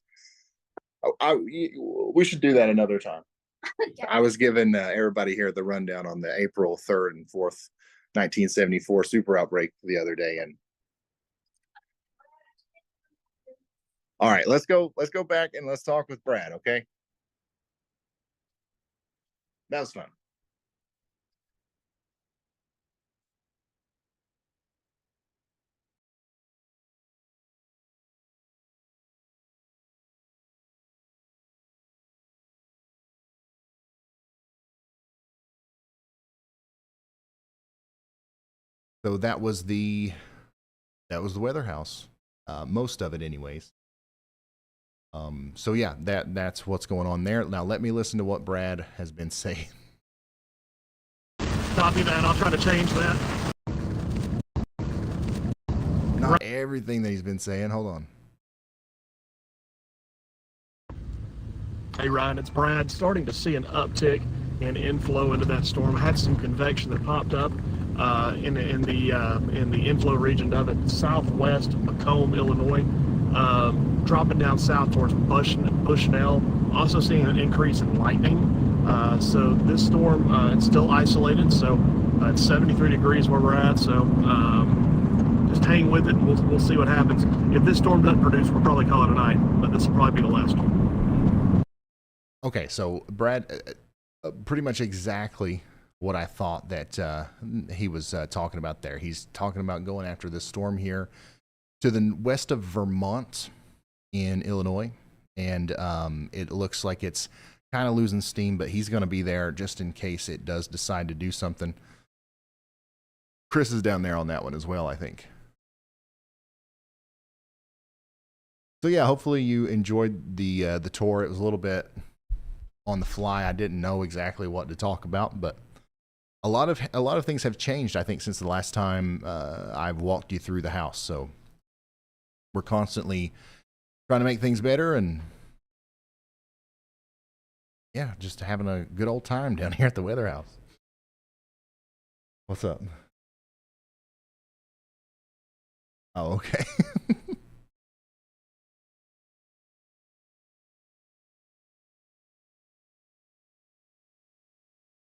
we should do that another time. Yeah. I was giving everybody here the rundown on the April 3rd and 4th, 1974 super outbreak the other day. And all right, let's go back and let's talk with Brad. Okay, that was fun. So that was the weather house, most of it anyways. So yeah, that's what's going on there. Now let me listen to what Brad has been saying. Copy that. I'll try to change that. Not everything that he's been saying. Hold on. Hey Ryan, it's Brad. Starting to see an uptick in inflow into that storm. I had some convection that popped up in the inflow region of it, southwest Macomb, Illinois, dropping down south towards Bushnell. Also seeing an increase in lightning. So this storm, it's still isolated. So it's 73 degrees where we're at. So just hang with it. We'll see what happens. If this storm doesn't produce, we'll probably call it a night. But this will probably be the last one. Okay, so Brad, pretty much exactly what I thought that he was talking about there. He's talking about going after this storm here to the west of Vermont in Illinois, and it looks like it's kind of losing steam, but he's going to be there just in case it does decide to do something. Chris is down there on that one as well, I think. So yeah, hopefully you enjoyed the tour. It was a little bit on the fly. I didn't know exactly what to talk about, but a lot of things have changed, I think, since the last time I've walked you through the house. So we're constantly trying to make things better, and yeah, just having a good old time down here at the weather house. What's up? Oh, okay.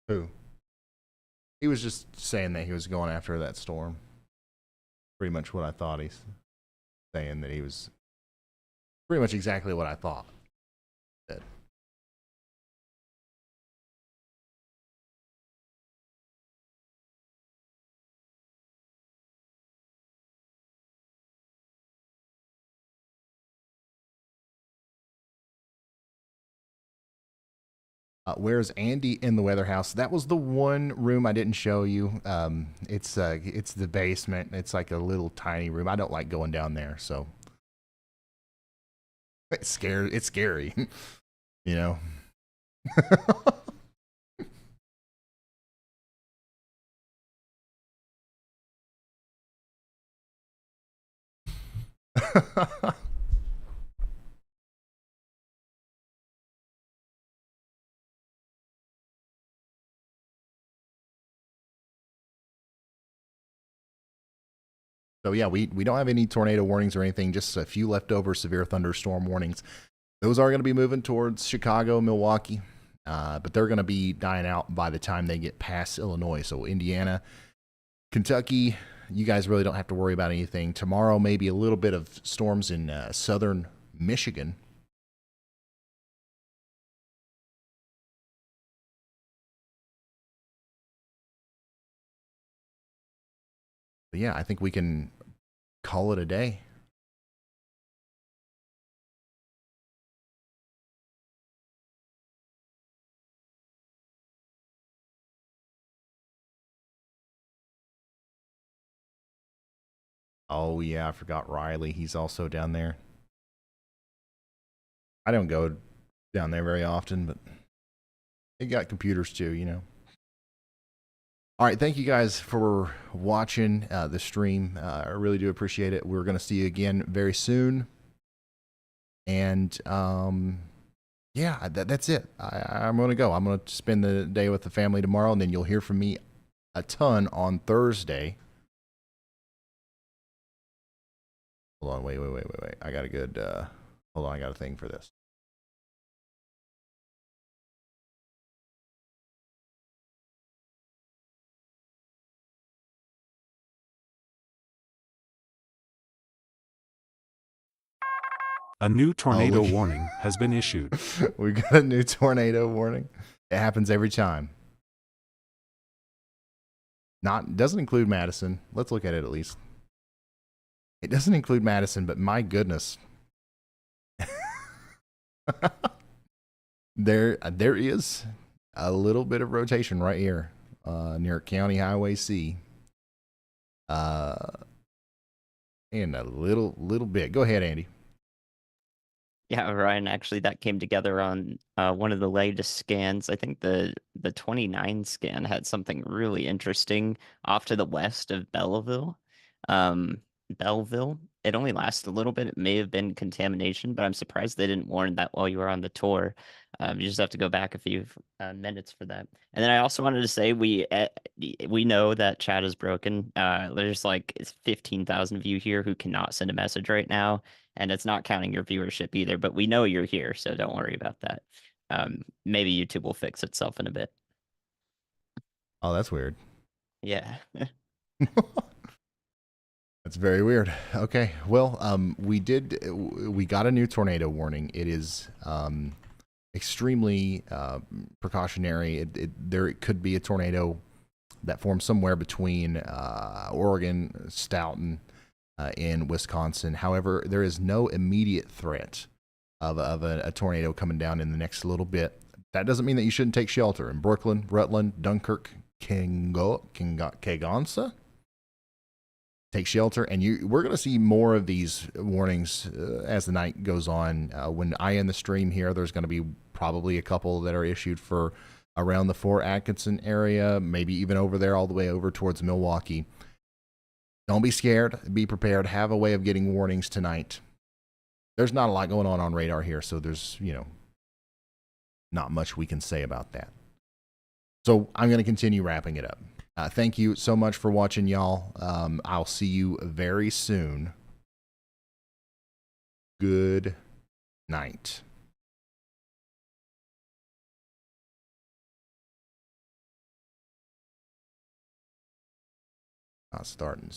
Who? He was just saying that he was going after that storm. Pretty much what I thought. He's saying that he was pretty much exactly what I thought. Said. Where's Andy in the weather house? That was the one room I didn't show you. It's the basement. It's like a little tiny room. I don't like going down there, so it's scary. It's scary, you know. So yeah, we don't have any tornado warnings or anything, just a few leftover severe thunderstorm warnings. Those are going to be moving towards Chicago, Milwaukee, but they're going to be dying out by the time they get past Illinois. So Indiana, Kentucky, you guys really don't have to worry about anything. Tomorrow, maybe a little bit of storms in southern Michigan. But yeah, I think we can call it a day. Oh yeah, I forgot Riley. He's also down there. I don't go down there very often, but they got computers too, you know. All right, thank you guys for watching the stream. I really do appreciate it. We're going to see you again very soon. And yeah, that's it. I'm going to go. I'm going to spend the day with the family tomorrow, and then you'll hear from me a ton on Thursday. Hold on, wait. I got a good, hold on, I got a thing for this. A new tornado warning has been issued. We got a new tornado warning. It happens every time. Doesn't include Madison. Let's look at it at least. It doesn't include Madison, but my goodness. There is a little bit of rotation right here near County Highway C. And a little bit. Go ahead, Andy. Yeah, Ryan, actually that came together on one of the latest scans. I think the 29 scan had something really interesting off to the west of Belleville. Belleville. It only lasted a little bit. It may have been contamination, but I'm surprised they didn't warn that while you were on the tour. You just have to go back a few minutes for that. And then I also wanted to say we know that chat is broken. There's like 15,000 of you here who cannot send a message right now, and it's not counting your viewership either. But we know you're here, so don't worry about that. Maybe YouTube will fix itself in a bit. Oh, that's weird. Yeah. That's very weird. Okay, well, we got a new tornado warning. It is extremely precautionary. It could be a tornado that forms somewhere between Oregon, Stoughton, and Wisconsin. However, there is no immediate threat of a tornado coming down in the next little bit. That doesn't mean that you shouldn't take shelter in Brooklyn, Rutland, Dunkirk, Kegonsa. Take shelter, and we're going to see more of these warnings as the night goes on. When I end the stream here, there's going to be probably a couple that are issued for around the Fort Atkinson area, maybe even over there all the way over towards Milwaukee. Don't be scared. Be prepared. Have a way of getting warnings tonight. There's not a lot going on radar here, so there's, not much we can say about that. So I'm going to continue wrapping it up. Thank you so much for watching, y'all. I'll see you very soon. Good night. Not starting.